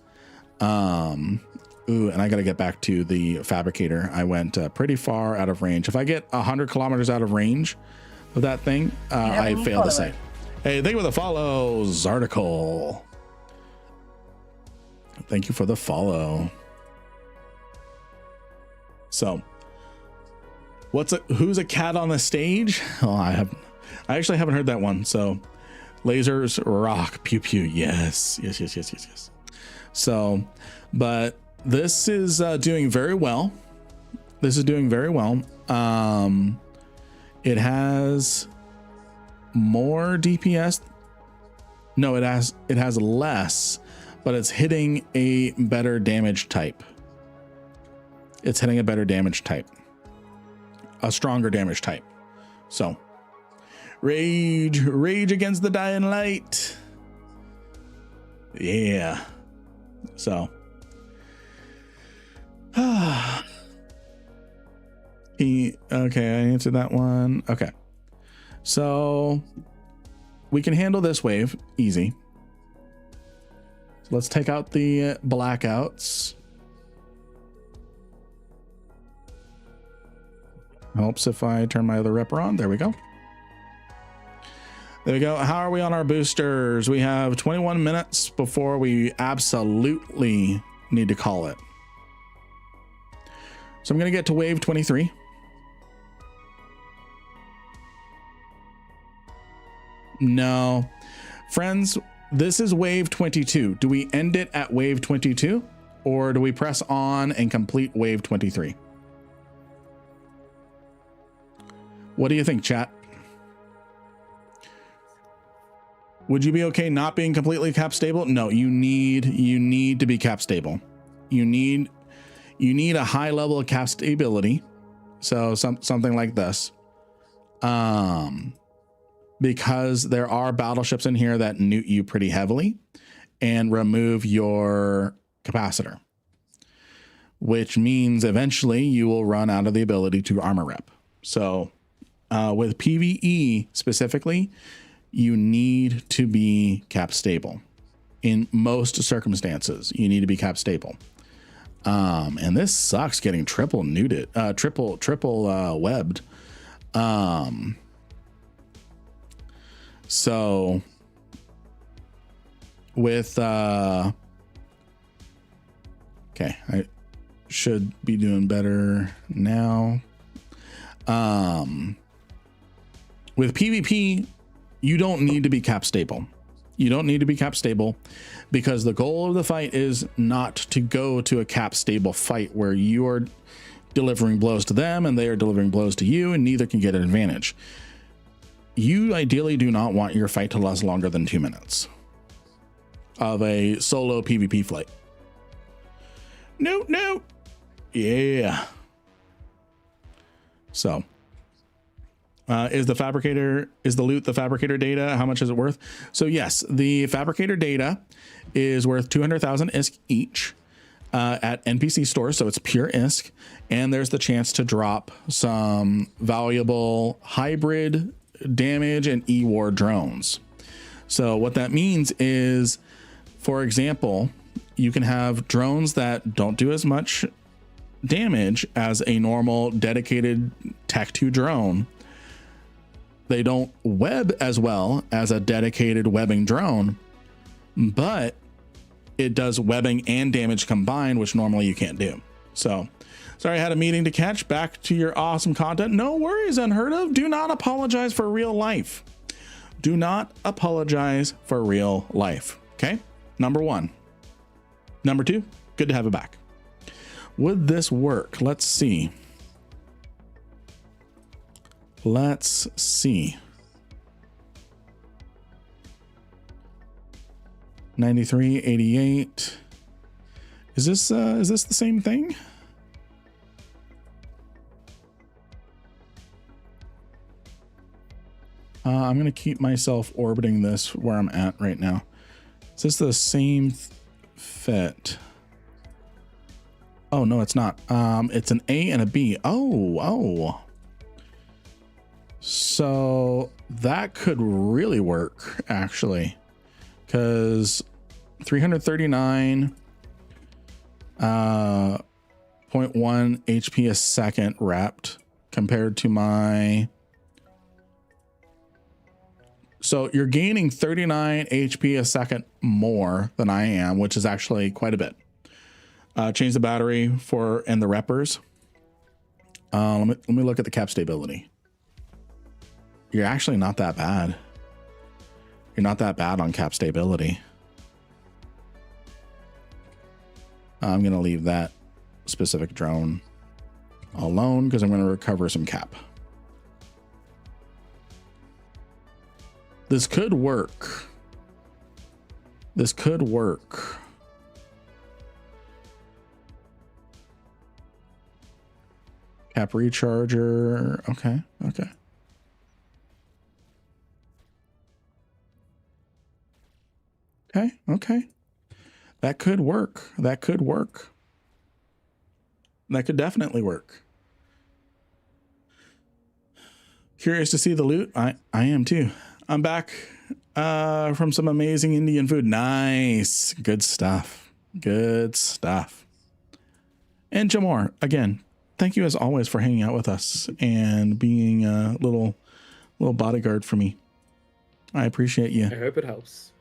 Ooh, and I gotta get back to the fabricator. I went pretty far out of range. If I get 100 kilometers out of range of that thing, I fail the site. Hey, thank you for the follow, Zarticle. Thank you for the follow. So, who's a cat on the stage? Oh, I actually haven't heard that one. So, lasers rock, pew pew. Yes. So, but this is doing very well. It has more DPS. No, it has less, but it's hitting a better damage type. A stronger damage type. So, rage against the dying light. Yeah. So, okay, I answered that one. Okay, so we can handle this wave easy. So let's take out the blackouts. Helps if I turn my other ripper on. There we go. How are we on our boosters? We have 21 minutes before we absolutely need to call it. So I'm going to get to wave 23. No, friends, this is wave 22. Do we end it at wave 22 or do we press on and complete wave 23? What do you think, chat? Would you be okay not being completely cap stable? No, you need to be cap stable. You need a high level of cap stability. So something like this. Because there are battleships in here that newt you pretty heavily and remove your capacitor, which means eventually you will run out of the ability to armor rep. So with PvE specifically, you need to be cap stable. In most circumstances, you need to be cap stable. And this sucks getting triple webbed. So with okay, I should be doing better now. With PvP, you don't need to be cap stable. Because the goal of the fight is not to go to a cap stable fight where you are delivering blows to them and they are delivering blows to you and neither can get an advantage. You ideally do not want your fight to last longer than 2 minutes of a solo PvP fight. No. Yeah. So is the loot the fabricator data? How much is it worth? So yes, the fabricator data is worth 200,000 ISK each at NPC stores. So it's pure ISK. And there's the chance to drop some valuable hybrid damage and E-War drones. So what that means is, for example, you can have drones that don't do as much damage as a normal dedicated Tech 2 drone. They don't web as well as a dedicated webbing drone, but it does webbing and damage combined, which normally you can't do. So sorry, I had a meeting to catch. Back to your awesome content. No worries, Unheard of. Do not apologize for real life. Do not apologize for real life. Okay. Number one. Number two, good to have it back. Would this work? Let's see. Let's see. 93, 88. Is this the same thing? I'm going to keep myself orbiting this where I'm at right now. Is this the same fit? Oh, no, it's not. It's an A and a B. Oh. So that could really work, actually, because 339 0.1 HP a second wrapped compared to my. So you're gaining 39 HP a second more than I am, which is actually quite a bit. Change the battery and the reppers. Let me look at the cap stability. You're actually not that bad. You're not that bad on cap stability. I'm going to leave that specific drone alone because I'm going to recover some cap. This could work. This could work. Cap recharger. Okay. Okay. That could work. That could definitely work. Curious to see the loot. I am too. I'm back from some amazing Indian food. Nice. Good stuff. And Jamor, again, thank you as always for hanging out with us and being a little bodyguard for me. I appreciate you. I hope it helps.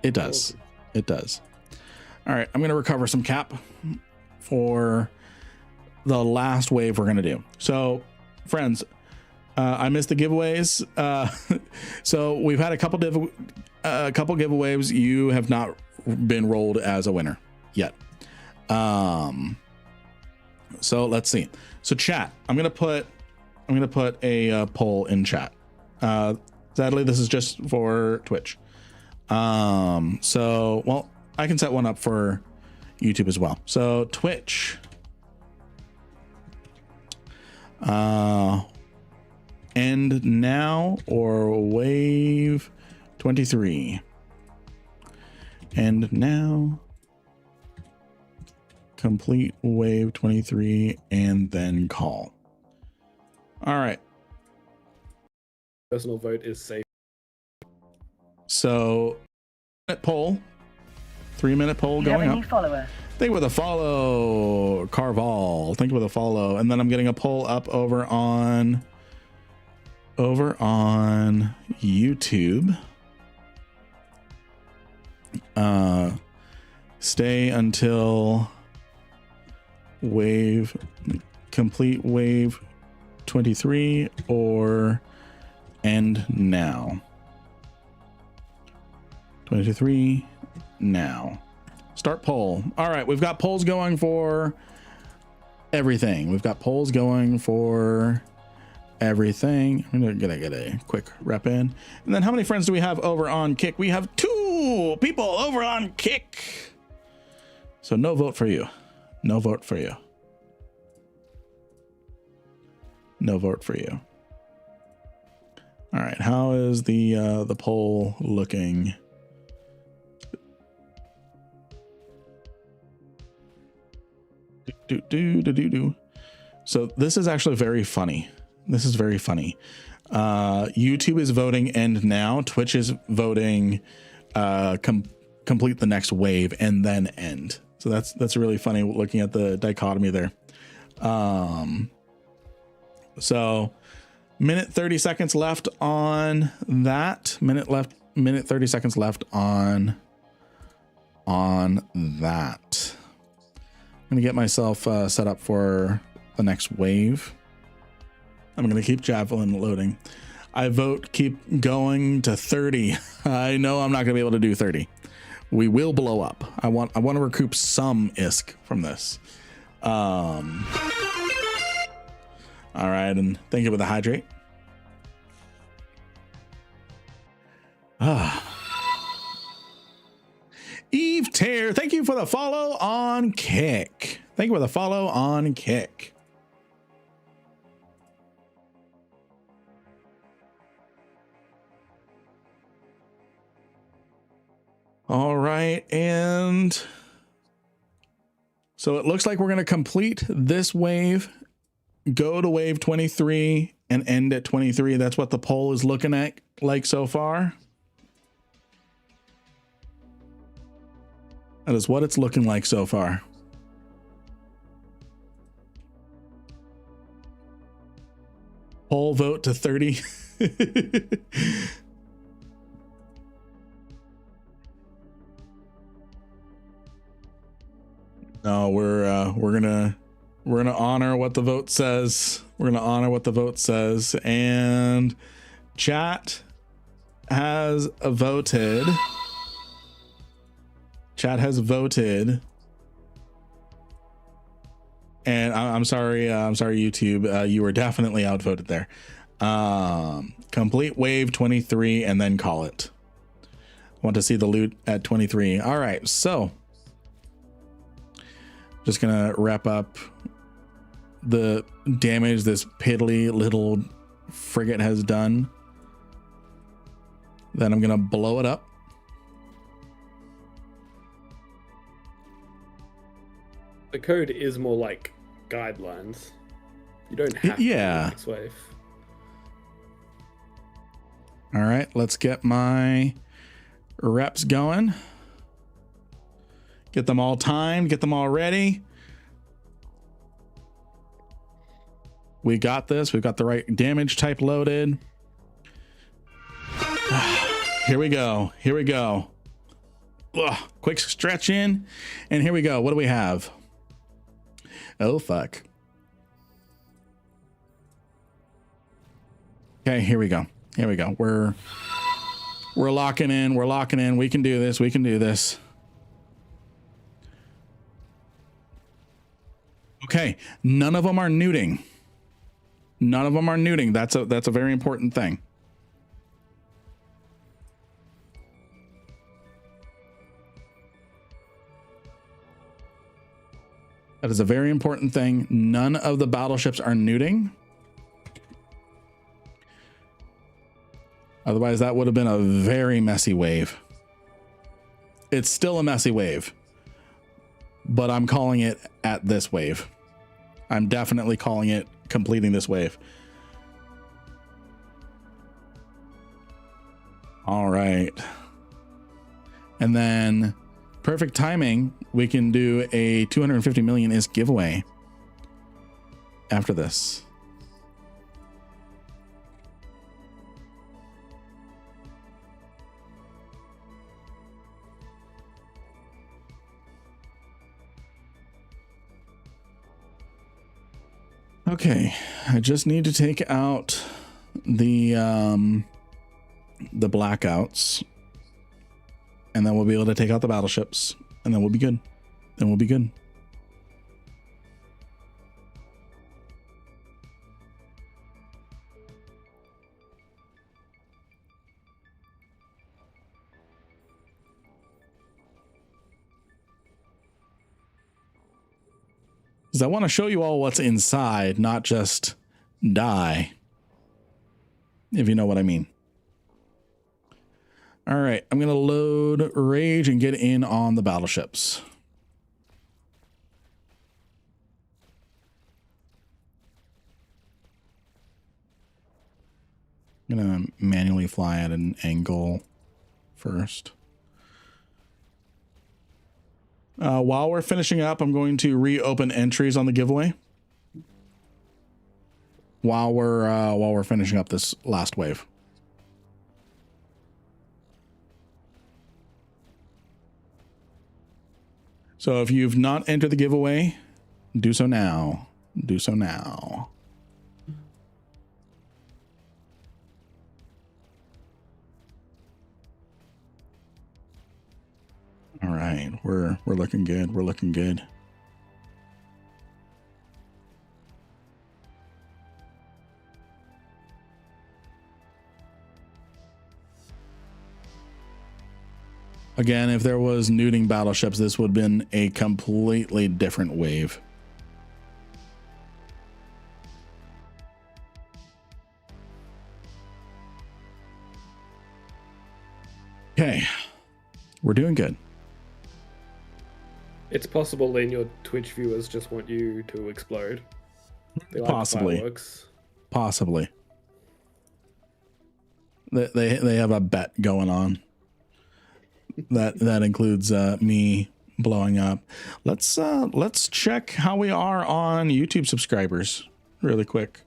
It does. All right, I'm going to recover some cap for the last wave we're going to do. So, friends, I missed the giveaways. So we've had a couple giveaways. You have not been rolled as a winner yet. So let's see. So chat, I'm going to put a poll in chat. Sadly, this is just for Twitch. So, well, I can set one up for YouTube as well. So Twitch, end now or wave 23. End now, complete wave 23, and then call. All right. Personal vote is safe. So, 3-minute poll going up. Follower. Thank you for the follow, Karl. Thank you for the follow. And then I'm getting a poll up over on YouTube. Stay until complete wave 23 or end now. 23 now. Start poll. All right, we've got polls going for everything. I'm gonna get a quick rep in. And then how many friends do we have over on Kick? We have 2 people over on Kick. So no vote for you. No vote for you. All right, how is the poll looking? So this is actually very funny. YouTube is voting end now. Twitch is voting complete the next wave and then end. So that's really funny looking at the dichotomy there. So minute 30 seconds left on that. Minute 30 seconds left on that. I'm gonna get myself set up for the next wave. I'm gonna keep Javelin loading. I vote keep going to 30. I know I'm not gonna be able to do 30. We will blow up. I want to recoup some ISK from this. All right, and thank you for the hydrate. Eve Tear, thank you for the follow on Kick. Thank you for the follow on Kick. All right, and so it looks like we're going to complete this wave, go to wave 23 and end at 23. That's what the poll is looking at like so far. That is what it's looking like so far. Poll vote to 30. No, we're gonna honor what the vote says. We're gonna honor what the vote says, and chat has voted. Chat has voted, and I'm sorry, YouTube. You were definitely outvoted there. Complete wave 23 and then call it. Want to see the loot at 23. All right, so just gonna wrap up the damage this piddly little frigate has done. Then I'm gonna blow it up. The code is more like guidelines. You don't have to do the next wave. All right, let's get my reps going. Get them all timed, get them all ready. We got this. We've got the right damage type loaded. Here we go. Here we go. Ugh, quick stretch in. And here we go. What do we have? Oh, fuck. Okay, here we go. Here we go. We're locking in. We're locking in. We can do this. We can do this. Okay, none of them are neuting. None of them are neuting. That's a very important thing. That is a very important thing. None of the battleships are neuting. Otherwise, that would have been a very messy wave. It's still a messy wave, but I'm calling it at this wave. I'm definitely calling it completing this wave. All right. And then perfect timing, we can do a 250 million ISK giveaway after this. Okay, I just need to take out the blackouts, and then we'll be able to take out the battleships, and then we'll be good. Then we'll be good. Because I want to show you all what's inside, not just die, if you know what I mean. All right, I'm going to load Rage and get in on the battleships. I'm going to manually fly at an angle first. While we're finishing up, I'm going to reopen entries on the giveaway. While we're finishing up this last wave. So if you've not entered the giveaway, do so now. Do so now. All right, we're looking good. We're looking good. Again, if there was nuding battleships, this would have been a completely different wave. Okay, we're doing good. It's possible then your Twitch viewers just want you to explode. They like Possibly. fireworks. Possibly. They have a bet going on. That includes me blowing up. Let's check how we are on YouTube subscribers really quick.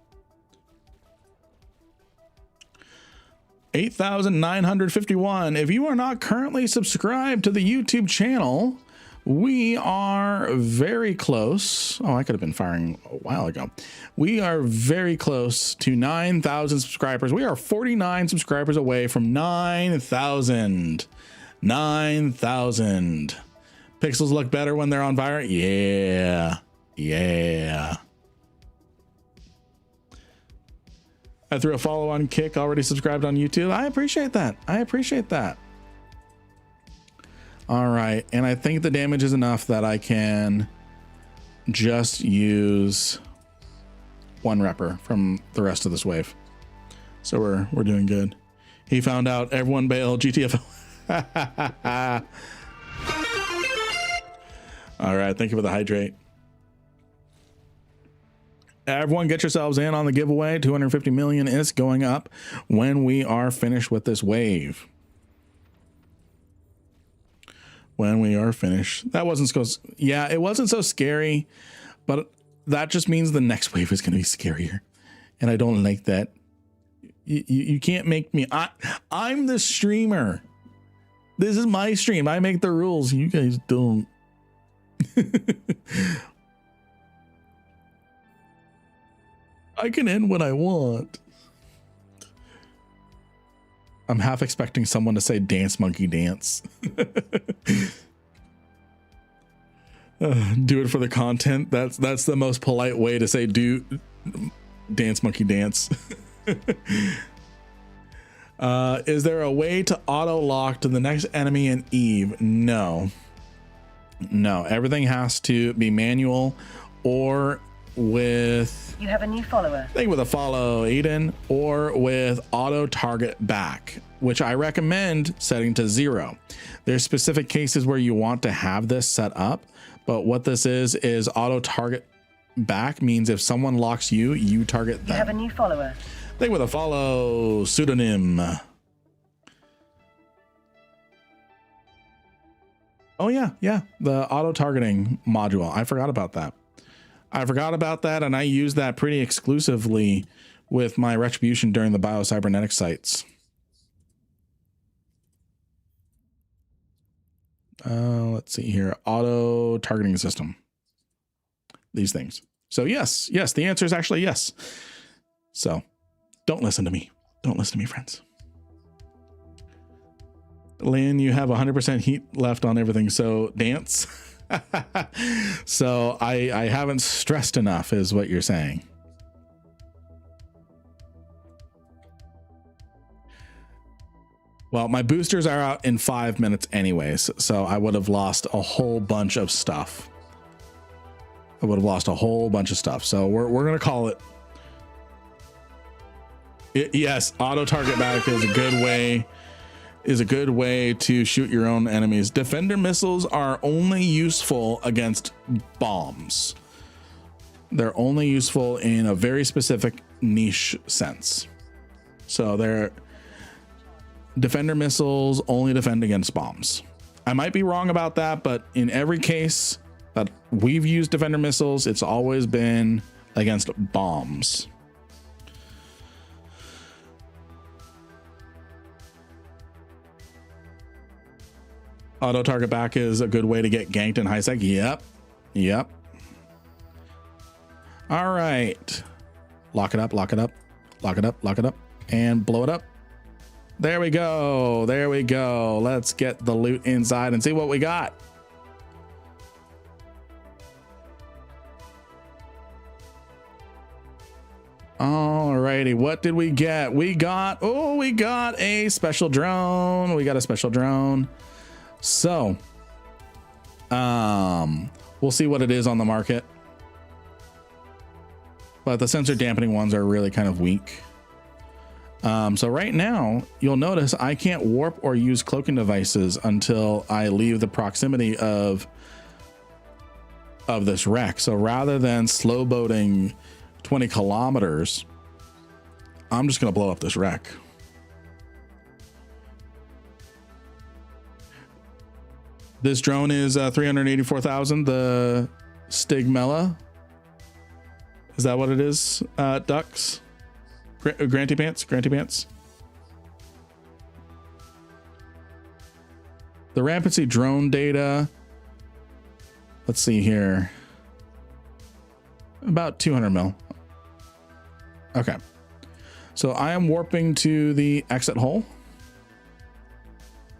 8,951. If you are not currently subscribed to the YouTube channel, we are very close. Oh, I could have been firing a while ago. We are very close to 9,000 subscribers. We are 49 subscribers away from 9,000. 9,000. Pixels look better when they're on fire. Yeah. Yeah. I threw a follow on Kick, already subscribed on YouTube. I appreciate that. I appreciate that. All right. And I think the damage is enough that I can just use one repper from the rest of this wave. So we're doing good. He found out everyone bailed GTFO. All right, thank you for the hydrate. Everyone get yourselves in on the giveaway. 250 million is going up when we are finished with this wave. When we are finished. That wasn't so, yeah, it wasn't so scary, but that just means the next wave is going to be scarier. And I don't like that. You can't make me, I'm the streamer. This is my stream. I make the rules. You guys don't. I can end when I want. I'm half expecting someone to say dance monkey dance. Do it for the content. That's the most polite way to say do dance monkey dance. Is there a way to auto lock to the next enemy in Eve? No. No, everything has to be manual or with... You have a new follower. I think with a follow, Aiden, or with auto target back, which I recommend setting to 0. There's specific cases where you want to have this set up, but what this is auto target back means if someone locks you, you target them. You have a new follower. I think with a follow, pseudonym. Oh yeah, the auto targeting module. I forgot about that. And I use that pretty exclusively with my retribution during the biocybernetics sites. Let's see here. Auto targeting system. These things. So yes, the answer is actually yes. So don't listen to me. Don't listen to me, friends. Lynn, you have 100% heat left on everything. So dance. So I haven't stressed enough is what you're saying. Well, my boosters are out in 5 minutes anyways, so I would have lost a whole bunch of stuff. So we're going to call it. Yes, auto target back is a good way to shoot your own enemies. Defender missiles are only useful against bombs. They're only useful in a very specific niche sense. So they're defender missiles only defend against bombs. I might be wrong about that, but in every case that we've used Defender missiles, it's always been against bombs. Auto target back is a good way to get ganked in high sec. Yep. Yep. All right. Lock it up, lock it up, lock it up, lock it up, and blow it up. There we go. There we go. Let's get the loot inside and see what we got. Alrighty, what did we get? We got a special drone. We got a special drone. So, we'll see what it is on the market. But the sensor dampening ones are really kind of weak. So right now, you'll notice I can't warp or use cloaking devices until I leave the proximity of this wreck. So rather than slow boating 20 kilometers, I'm just going to blow up this wreck. This drone is 384,000. The Stigmella. Is that what it is? Ducks? Granty Pants? Granty Pants? The Rampancy drone data. Let's see here. About 200 mil. Okay. So I am warping to the exit hole.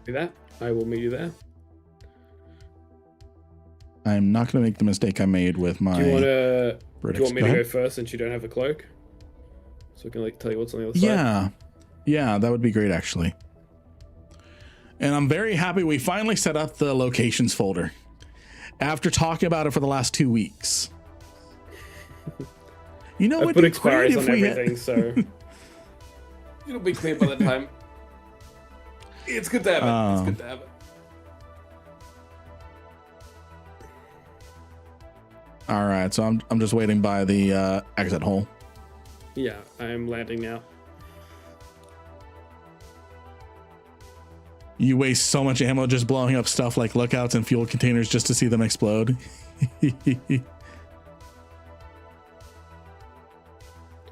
Do that. I will meet you there. I'm not going to make the mistake I made with my. Do you want me to go go first since you don't have a cloak? So I can like tell you what's on the other side? Yeah, that would be great actually. And I'm very happy we finally set up the locations folder after talking about it for the last 2 weeks. You know, I put expiries on everything, so it'll be clear by the time. It's good to have it. It's good to have it. All right, so I'm just waiting by the exit hole. Yeah, I'm landing now. You waste so much ammo just blowing up stuff like lookouts and fuel containers just to see them explode.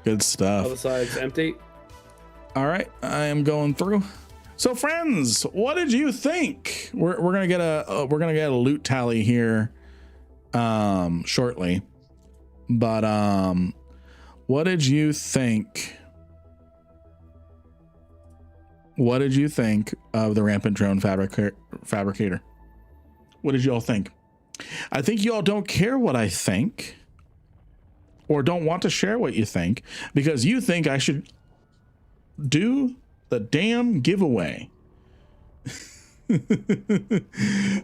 Good stuff. Other side's empty. All right, I am going through. So, friends, what did you think? We're gonna get a loot tally here shortly, but what did you think? What did you think of the Rampant drone fabricator? What did y'all think? I think y'all don't care what I think, or don't want to share what you think, because you think I should do the damn giveaway.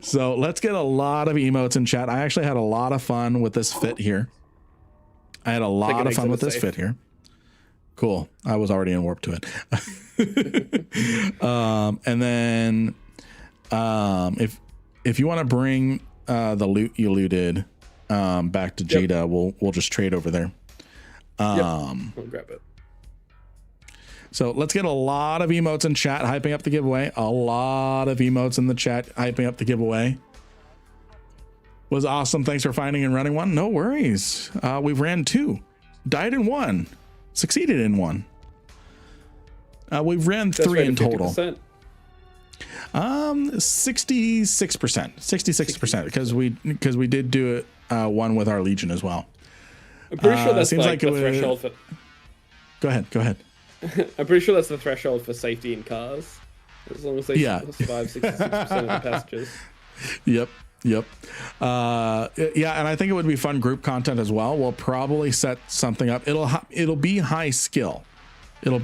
So let's get a lot of emotes in chat. I actually had a lot of fun with this fit here. I had a lot of fun with this fit here. Cool. I was already in warp to it. And then if you want to bring the loot you looted back to Jada, we'll just trade over there. I'll grab it. So let's get a lot of emotes in chat hyping up the giveaway. A lot of emotes in the chat hyping up the giveaway. Was awesome. Thanks for finding and running one. No worries. We've ran 2, died in 1, succeeded in 1. We've ran 3 in total. 66%. 66% because we did do it one with our Legion as well. I'm pretty sure that's seems like the threshold for. Go ahead. I'm pretty sure that's the threshold for safety in cars. As long as they survive 66% of the passengers. Yep. Yeah, and I think it would be fun group content as well. We'll probably set something up. It'll be high skill. But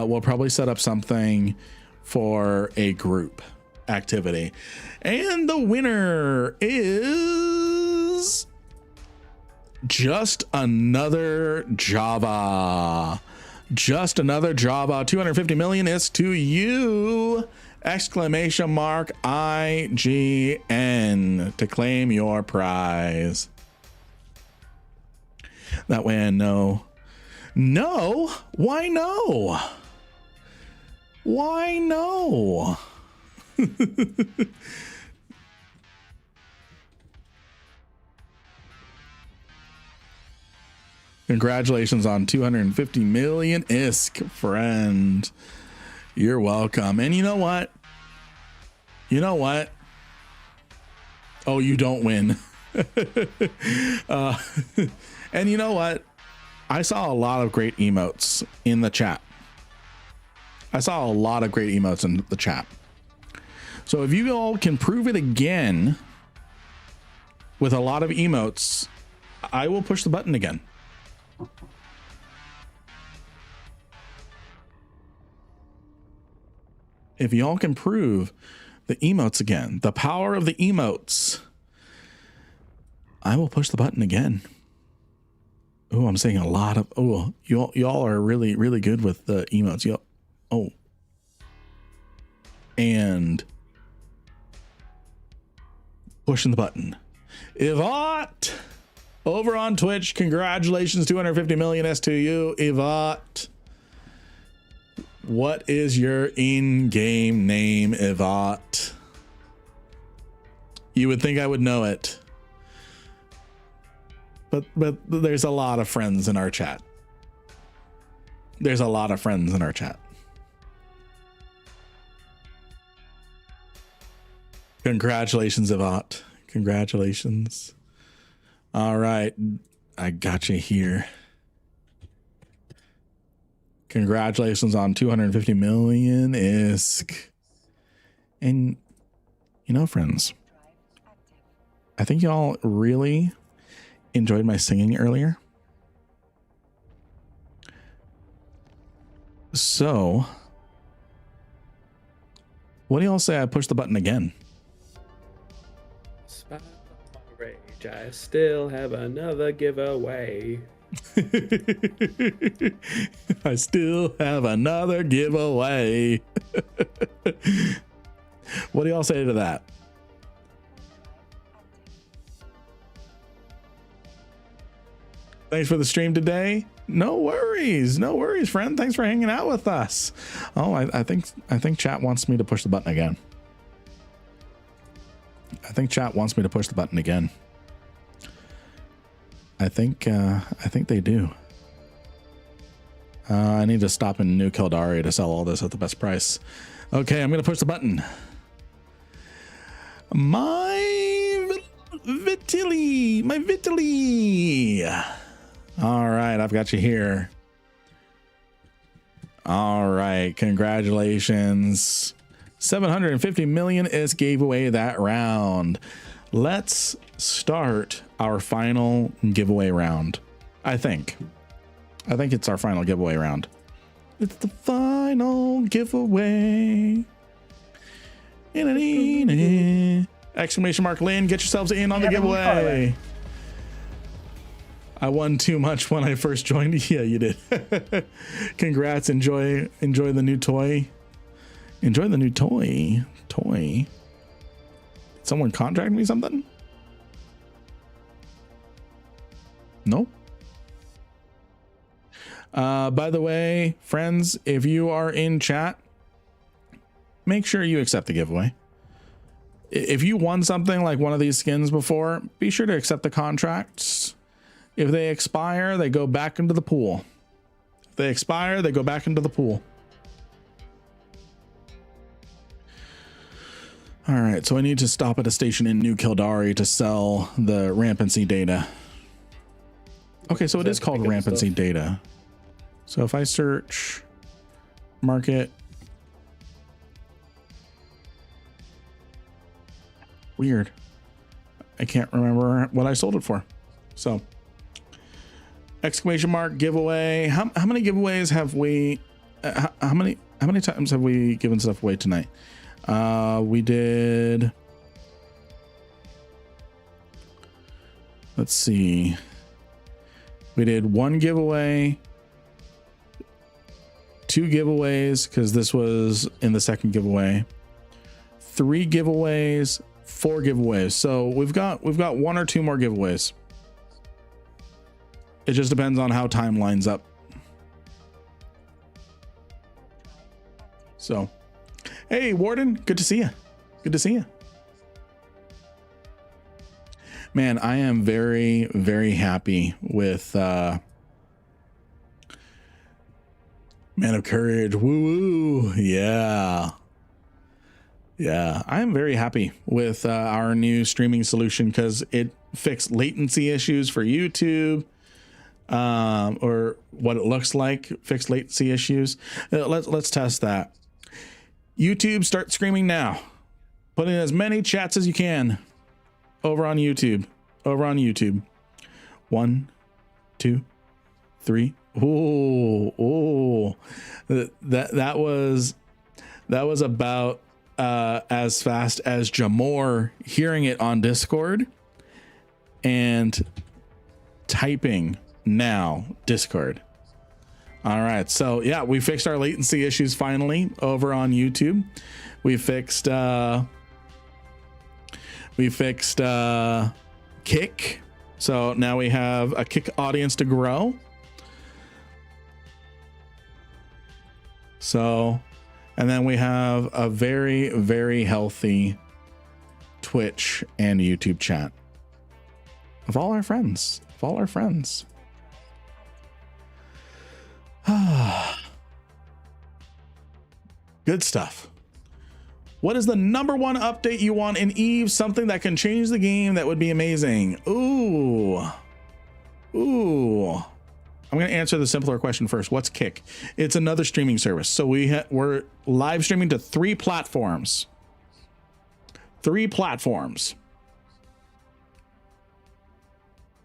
we'll probably set up something for a group activity. And the winner is just another Java. 250 million is to you. ! IGN to claim your prize. That way I know. No? Why no? Congratulations on 250 million ISK, friend. You're welcome. And you know what? You know what? Oh, you don't win. And you know what? I saw a lot of great emotes in the chat. I saw a lot of great emotes in the chat. So if you all can prove it again with a lot of emotes, I will push the button again. If y'all can prove the emotes again, the power of the emotes, I will push the button again. Oh, I'm saying a lot of, oh, y'all are really, really good with the emotes. Y'all, oh. And pushing the button. Ivot over on Twitch. Congratulations, 250 million S to you, Ivot. What is your in-game name, Ivot? You would think I would know it. But there's a lot of friends in our chat. There's a lot of friends in our chat. Congratulations, Ivot. Congratulations. All right. I got you here. Congratulations on 250 million ISK. And, you know, friends, I think y'all really enjoyed my singing earlier. So, what do y'all say I push the button again? Spot on my rage, I still have another giveaway. I still have another giveaway. What do y'all say to that? Thanks for the stream today. No worries, friend. Thanks for hanging out with us. Oh, I think chat wants me to push the button again. I think chat wants me to push the button again. I think they do. I need to stop in New Kildare to sell all this at the best price. Okay, I'm gonna push the button. My Vitili. All right, I've got you here. All right, congratulations. 750 million is gave away that round. Let's start our final giveaway round. I think it's our final giveaway round. It's the final giveaway. Exclamation mark Lynn, get yourselves in on the giveaway. I won too much when I first joined. Yeah, you did. Congrats. Enjoy the new toy. Enjoy the new toy. Did someone contract me something? Nope. By the way, friends, if you are in chat, make sure you accept the giveaway. If you won something like one of these skins before, be sure to accept the contracts. If they expire, they go back into the pool. If they expire, they go back into the pool. All right, so I need to stop at a station in New Kildare to sell the rampancy data. Okay, so it is called rampancy data. So if I search market, weird. I can't remember what I sold it for. So exclamation mark giveaway. How many giveaways have we? How many times have we given stuff away tonight? We did. Let's see. We did one giveaway, two giveaways because this was in the second giveaway, three giveaways, four giveaways. So we've got one or two more giveaways. It just depends on how time lines up. So, hey, Warden, good to see you. Good to see you. Man, I am very, very happy with Man of Courage. Woo woo. Yeah. Yeah, I am very happy with our new streaming solution because it fixed latency issues for YouTube, or what it looks like, fixed latency issues. Let's test that. YouTube, start streaming now. Put in as many chats as you can over on YouTube. Over on YouTube. 1, 2, 3. Oh, that was about as fast as Jamor hearing it on Discord and typing now Discord. All right, so yeah, we fixed our latency issues finally over on YouTube. We fixed Kick, so now we have a Kick audience to grow. So, and then we have a very, very healthy Twitch and YouTube chat of all our friends, Good stuff. What is the number one update you want in Eve? Something that can change the game that would be amazing. Ooh. I'm going to answer the simpler question first. What's Kick? It's another streaming service. So we're live streaming to 3 platforms. 3 platforms.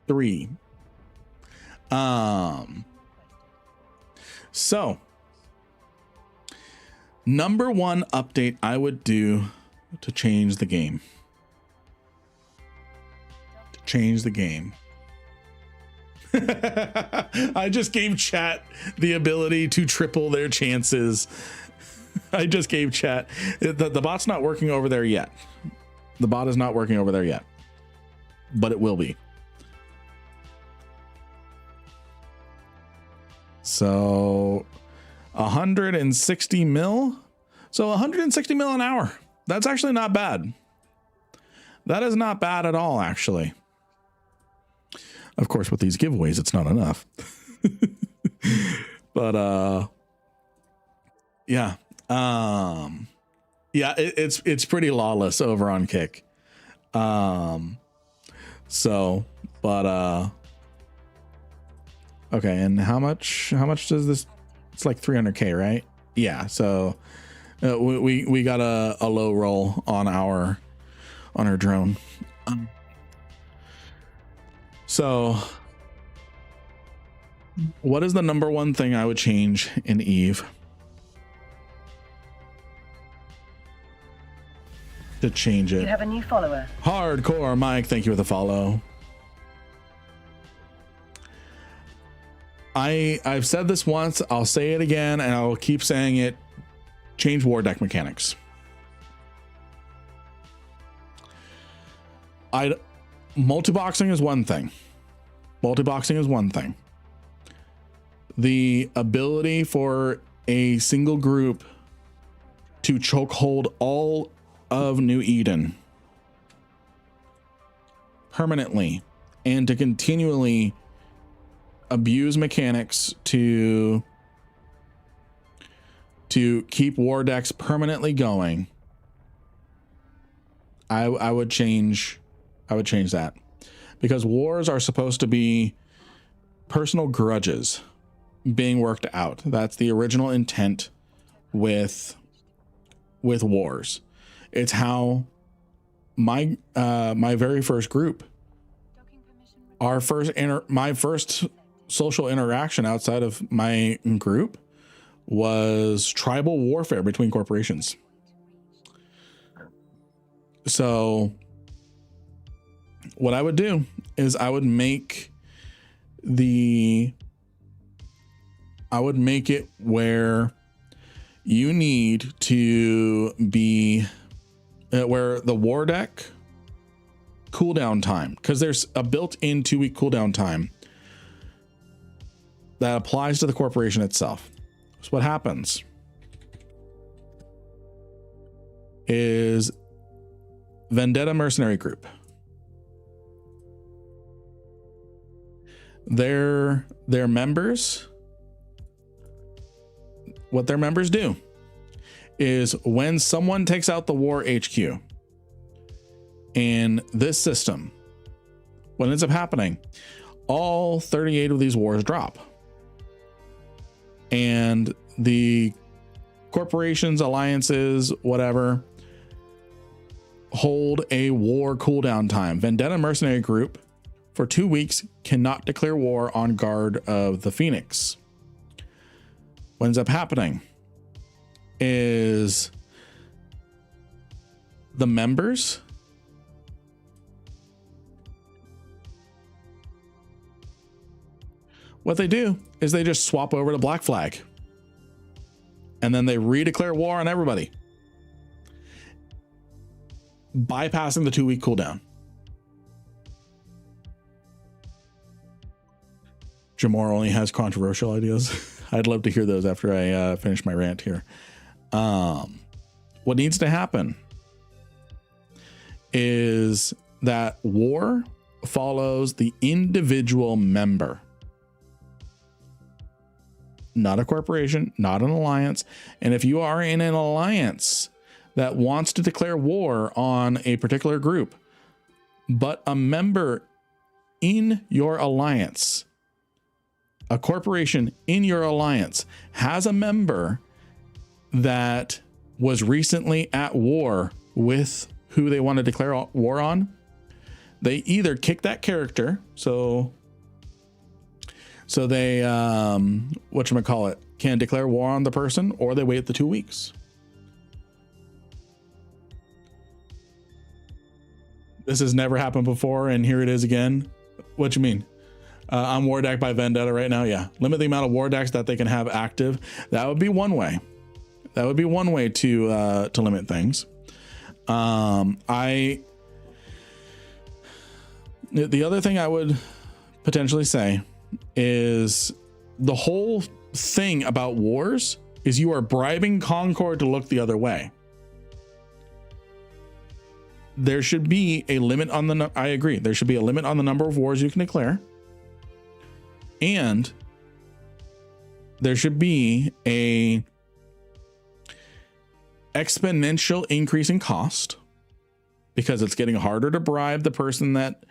3. So number one update I would do to change the game. I just gave chat the ability to triple their chances. I just gave chat. The bot's not working over there yet. The bot is not working over there yet, but it will be. So 160 mil. So 160 mil an hour. That's actually not bad. That is not bad at all, actually. Of course, with these giveaways, it's not enough. But yeah. Yeah, it's pretty lawless over on Kick. So, but okay, and how much does this? It's like 300K, right? Yeah. So we got a low roll on our drone. So what is the number one thing I would change in Eve to change it? You have a new follower. Hardcore Mike, thank you for the follow. I've said this once, I'll say it again, and I'll keep saying it. Change war deck mechanics. Multi-boxing is one thing. The ability for a single group to chokehold all of New Eden permanently and to continually abuse mechanics to keep war decks permanently going. I would change that, because wars are supposed to be personal grudges being worked out. That's the original intent with wars. It's how my very first group, my first social interaction outside of my group was tribal warfare between corporations. So what I would do is I would make it where you need to be where the war deck cooldown time, because there's a built-in 2-week cooldown time that applies to the corporation itself. So what happens is Vendetta Mercenary Group. Their members, what their members do is when someone takes out the war HQ in this system, what ends up happening, all 38 of these wars drop. And the corporations, alliances, whatever, hold a war cooldown time. Vendetta Mercenary Group for 2 weeks cannot declare war on Guard of the Phoenix. What ends up happening is the members what they do is they just swap over to Black Flag and then they redeclare war on everybody, bypassing the 2 week cooldown. Jamor only has controversial ideas. I'd love to hear those after I finish my rant here. What needs to happen is that war follows the individual member, not a corporation, not an alliance. And if you are in an alliance that wants to declare war on a particular group, but a member in your alliance, a corporation in your alliance has a member that was recently at war with who they want to declare war on, they either kick that character, so they whatchamacallit, can declare war on the person, or they wait the 2 weeks. This has never happened before, and here it is again. What you mean? I'm war decked by Vendetta right now. Yeah. Limit the amount of war decks that they can have active. That would be one way. That would be one way to limit things. The other thing I would potentially say is the whole thing about wars is you are bribing Concord to look the other way. There should be a limit on the, I agree. There should be a limit on the number of wars you can declare. And there should be a exponential increase in cost because it's getting harder to bribe the person that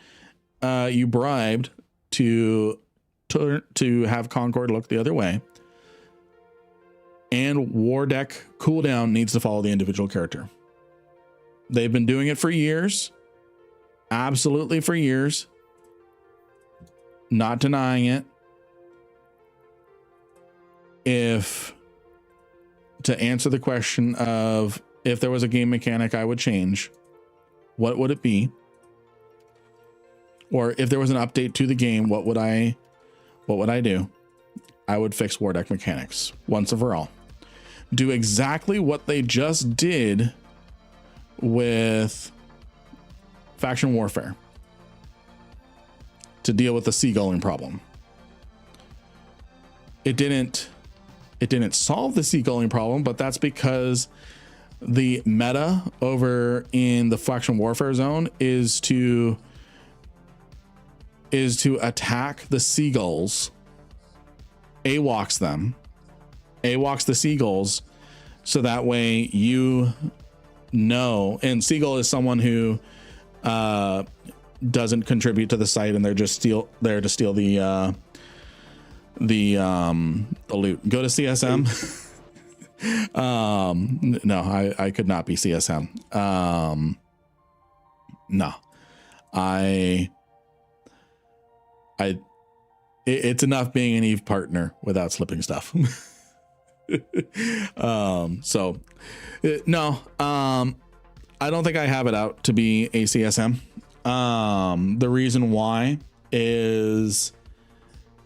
you bribed to have Concord look the other way. And war deck cooldown needs to follow the individual character. They've been doing it for years. Absolutely for years. Not denying it. To answer the question of if there was a game mechanic I would change, what would it be? Or if there was an update to the game, what would I do? I would fix war deck mechanics once and for all. Do exactly what they just did with faction warfare to deal with the seagulling problem. It didn't solve the seagulling problem, but that's because the meta over in the faction warfare zone is to attack the seagulls, AWOX them, AWOX the seagulls, so that way and seagull is someone who doesn't contribute to the site and they're just there to steal the loot. Go to CSM. No, I could not be CSM. No, it's enough being an Eve partner without slipping stuff. No, I don't think I have it out to be a CSM. The reason why is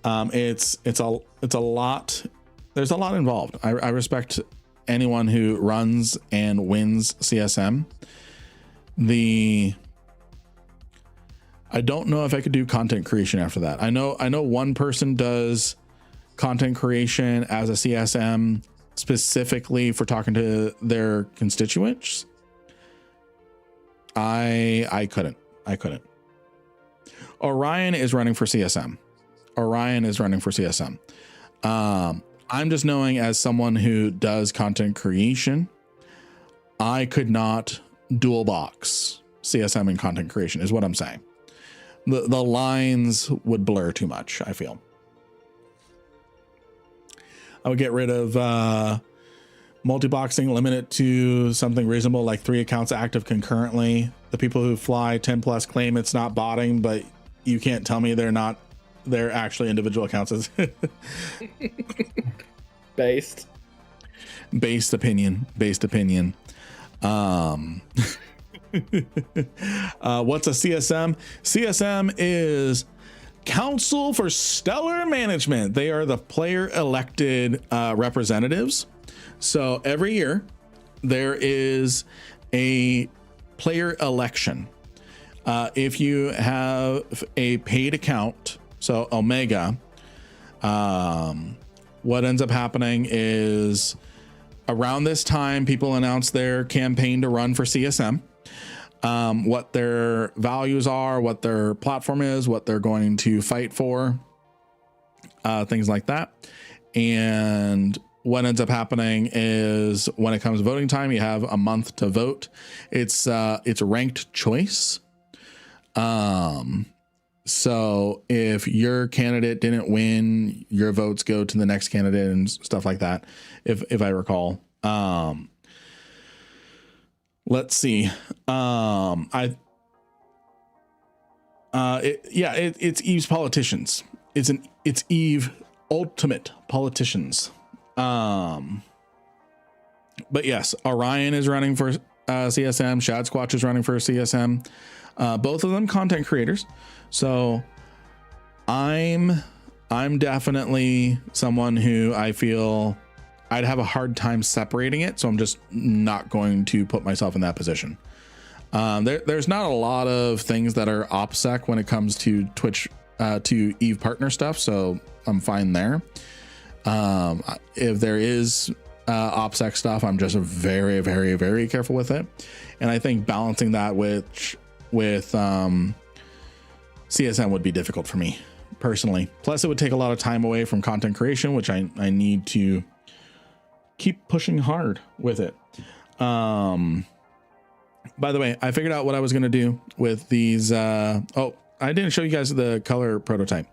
it's a lot. There's a lot involved. I respect anyone who runs and wins CSM. I don't know if I could do content creation after that. I know one person does content creation as a CSM specifically for talking to their constituents. I couldn't. Orion is running for CSM. I'm just knowing, as someone who does content creation, I could not dual box CSM and content creation is what I'm saying. The lines would blur too much, I feel. I would get rid of multi-boxing, limit it to something reasonable, like 3 accounts active concurrently. The people who fly 10 plus claim it's not botting, but you can't tell me they're actually individual accounts. Based opinion. What's a CSM? CSM is Council for Stellar Management. They are the player elected representatives. So every year there is a player election. If you have a paid account, so Omega, what ends up happening is around this time, people announce their campaign to run for CSM, what their values are, what their platform is, what they're going to fight for, things like that. And what ends up happening is when it comes to voting time, you have a month to vote. It's ranked choice. So if your candidate didn't win, your votes go to the next candidate and stuff like that. If I recall, let's see. It's Eve's politicians. It's Eve Ultimate Politicians. But yes, Orion is running for CSM. Shad Squatch is running for CSM. Both of them content creators. So I'm definitely someone who I feel I'd have a hard time separating it. So I'm just not going to put myself in that position. There's not a lot of things that are OPSEC when it comes to Twitch, to Eve partner stuff. So I'm fine there. If there is OPSEC stuff, I'm just very, very, very careful with it. And I think balancing that with CSM would be difficult for me personally. Plus it would take a lot of time away from content creation, which I need to keep pushing hard with it. By the way, I figured out what I was going to do with these. I didn't show you guys the color prototype.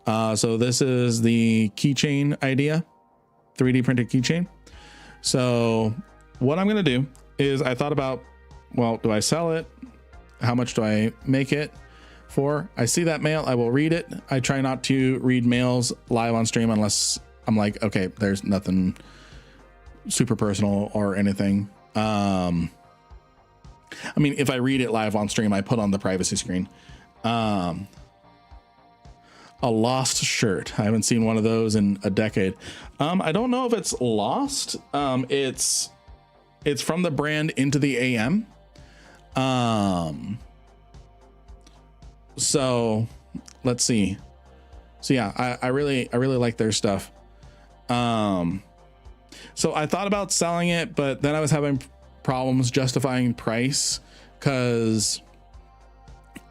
So this is the keychain idea, 3D printed keychain. So what I'm going to do is I thought about, well, do I sell it? How much do I make it for? I see that mail, I will read it. I try not to read mails live on stream unless I'm like, okay, there's nothing super personal or anything. I mean, if I read it live on stream, I put on the privacy screen. A lost shirt. I haven't seen one of those in a decade. I don't know if it's lost. It's from the brand Into the AM. So let's see. So yeah, I really like their stuff. So I thought about selling it, but then I was having problems justifying price because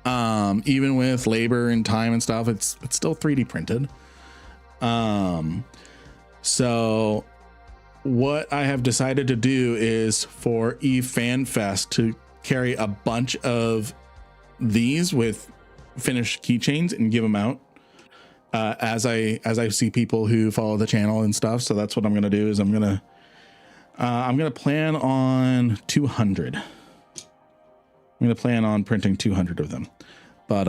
even with labor and time and stuff, it's still 3D printed. So what I have decided to do is for Eve Fan Fest to carry a bunch of these with finished keychains and give them out as I see people who follow the channel and stuff. So that's what I'm gonna do is I'm gonna plan on 200. I'm gonna plan on printing 200 of them, but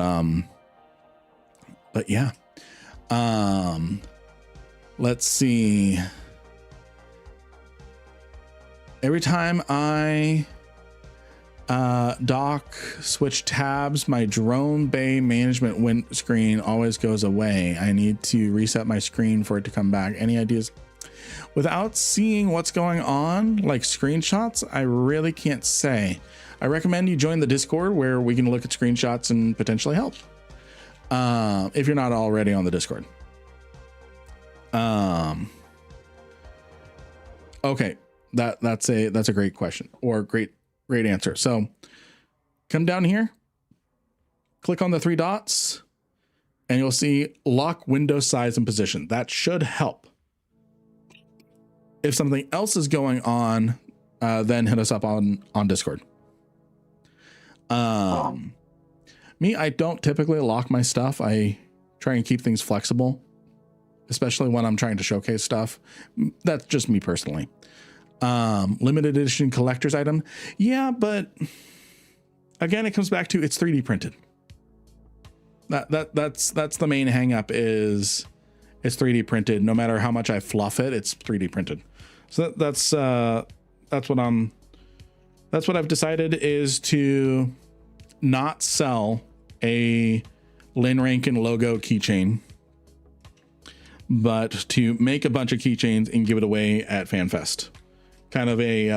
yeah. Let's see. Every time I dock switch tabs, my drone bay management screen always goes away. I need to reset my screen for it to come back. Any ideas? Without seeing what's going on, like screenshots, I really can't say. I recommend you join the Discord where we can look at screenshots and potentially help. If you're not already on the Discord. Okay, that's a great question or great answer. So come down here, click on the 3 dots, and you'll see lock window size and position. That should help. If something else is going on, then hit us up on Discord. Me, I don't typically lock my stuff. I try and keep things flexible, especially when I'm trying to showcase stuff. That's just me personally. Limited edition collector's item. Yeah, but again, it comes back to it's 3D printed. That's the main hang up is it's 3D printed. No matter how much I fluff it, it's 3D printed. So that's what I've decided is to not sell a Lynn Rankin logo keychain, but to make a bunch of keychains and give it away at FanFest. Kind of a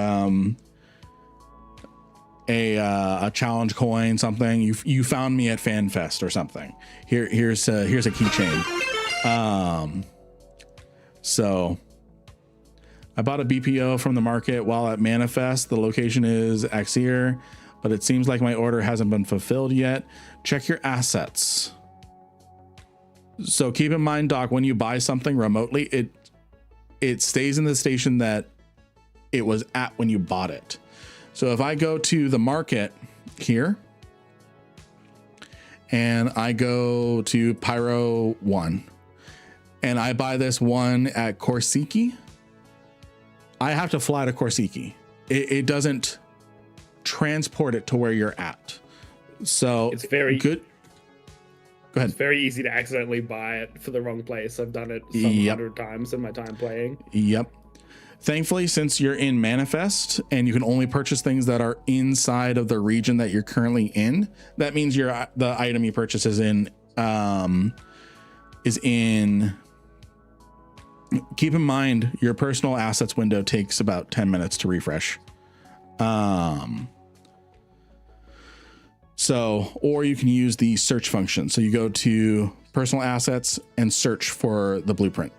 challenge coin, something. You found me at FanFest or something. Here's a keychain. So I bought a BPO from the market while at Manifest. The location is Axier, but it seems like my order hasn't been fulfilled yet. Check your assets. So keep in mind, Doc, when you buy something remotely, it stays in the station that it was at when you bought it. So if I go to the market here and I go to Pyro 1 and I buy this one at Korsiki, I have to fly to Korsiki. It doesn't transport it to where you're at. So it's very good. Go ahead. It's very easy to accidentally buy it for the wrong place. I've done it some 100 times in my time playing. Yep. Thankfully, since you're in Manifest and you can only purchase things that are inside of the region that you're currently in, that means the item you purchase is in. Keep in mind your personal assets window takes about 10 minutes to refresh. Or you can use the search function. So you go to personal assets and search for the blueprint.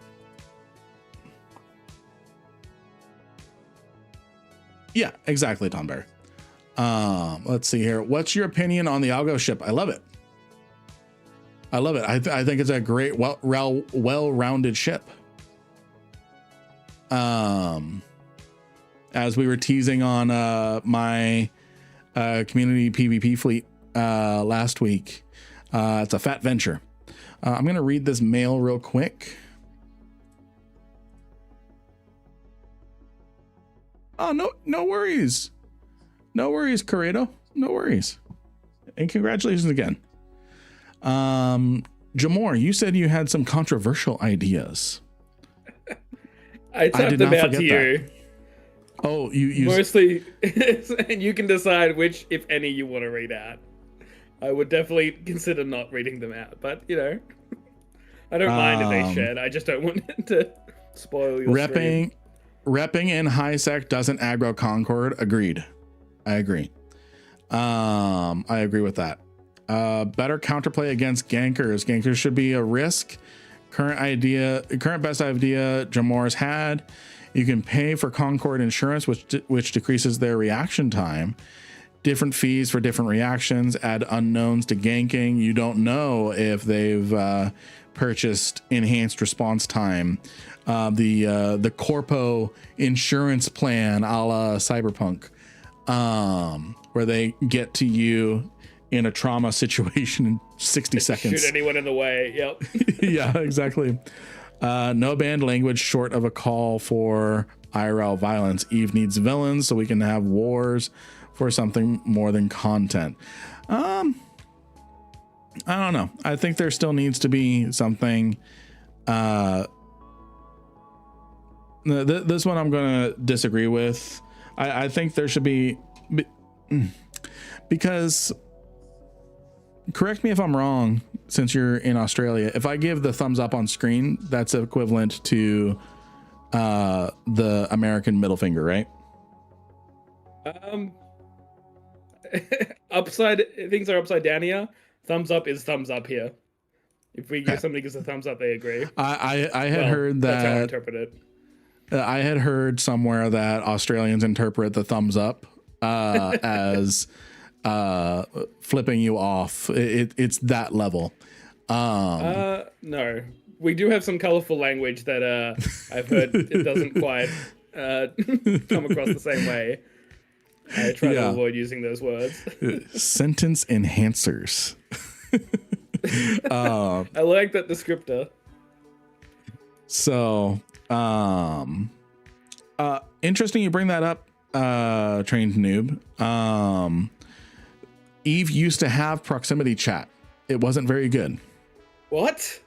Yeah, exactly, Tom Bear. Let's see here. What's your opinion on the Algo ship? I love it. I think it's a great, well-rounded ship. As we were teasing on my community PvP fleet last week, it's a fat venture. I'm going to read this mail real quick. Oh, no worries. No worries, Corrado. No worries. And congratulations again. Jamor, you said you had some controversial ideas. I typed them out to you. That. Oh, you mostly, and you can decide which, if any, you want to read out. I would definitely consider not reading them out, but I don't mind if they shed. I just don't want it to spoil your stream. Repping in high sec doesn't aggro Concord. Agreed. I agree. I agree with that. Better counterplay against gankers. Gankers should be a risk. Current best idea Jamor's had. You can pay for Concord insurance, which decreases their reaction time. Different fees for different reactions. Add unknowns to ganking. You don't know if they've purchased enhanced response time. The Corpo insurance plan, a la Cyberpunk, where they get to you in a trauma situation in 60 seconds. Shoot anyone in the way. Yep. Yeah, exactly. No banned language short of a call for IRL violence. Eve needs villains so we can have wars for something more than content. I don't know. I think there still needs to be something. This one I'm going to disagree with. I think there should be, because, correct me if I'm wrong, since you're in Australia, if I give the thumbs up on screen, that's equivalent to the American middle finger, right? Things are upside down here. Thumbs up is thumbs up here. If somebody gives a thumbs up, they agree. I had heard that. That's how I interpret it. I had heard somewhere that Australians interpret the thumbs up as flipping you off. It's that level. No. We do have some colorful language that I've heard it doesn't quite come across the same way. I try to avoid using those words. Sentence enhancers. I like that descriptor. So, interesting you bring that up, trained noob. Eve used to have proximity chat. It wasn't very good. What?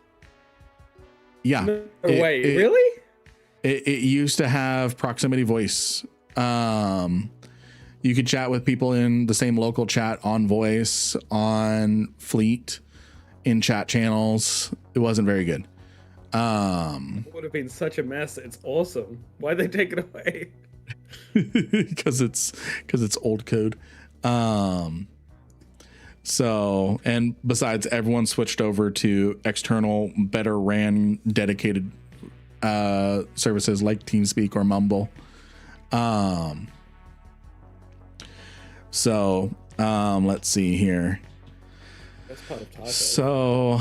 Yeah. No way. Really? It used to have proximity voice. You could chat with people in the same local chat on voice, on fleet, in chat channels. It wasn't very good. It would have been such a mess. It's awesome. Why'd they take it away? Because it's old code. So, and besides, everyone switched over to external, better ran, dedicated services like TeamSpeak or Mumble. Let's see here. That's part of Taco. So,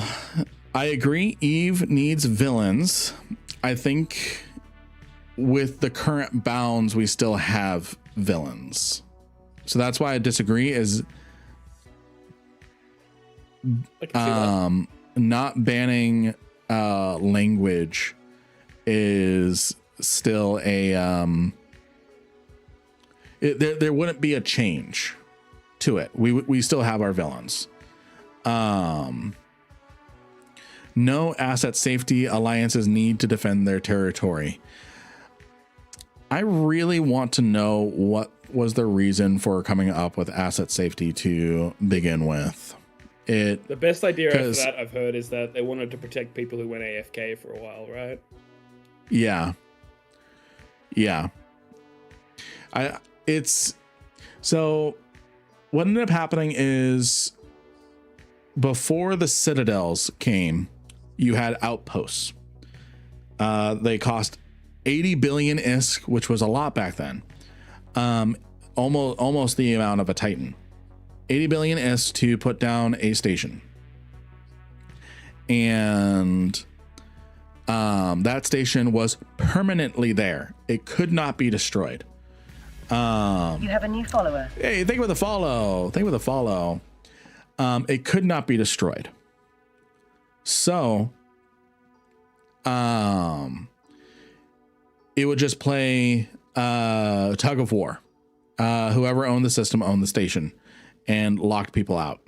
I agree. Eve needs villains. I think with the current bounds, we still have villains. So that's why I disagree. Is not banning language is still a there wouldn't be a change to it. We still have our villains. No asset safety alliances need to defend their territory. I really want to know what was the reason for coming up with asset safety to begin with. The best idea after that I've heard is that they wanted to protect people who went AFK for a while, right? Yeah. So what ended up happening is before the Citadels came, you had outposts. They cost 80 billion ISK, which was a lot back then. Almost the amount of a Titan. 80 billion ISK to put down a station. And that station was permanently there. It could not be destroyed. You have a new follower. Hey, thank you for the follow. It could not be destroyed. So, it would just play tug of war. Whoever owned the system owned the station and locked people out.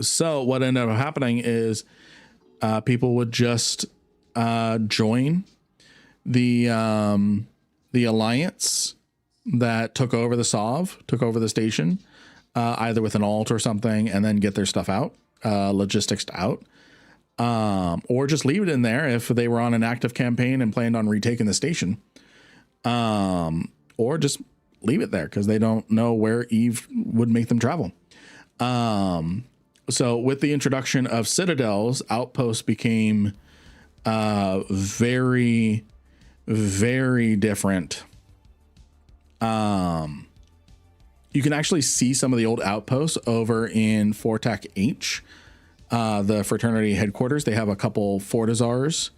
So what ended up happening is people would just join the alliance that took over the SOV, took over the station, either with an alt or something, and then get their stuff out, logistics out, or just leave it in there if they were on an active campaign and planned on retaking the station, or just leave it there because they don't know where Eve would make them travel. So with the introduction of Citadels, outposts became very, very different. You can actually see some of the old outposts over in Fortac H, the fraternity headquarters. They have a couple Fortizars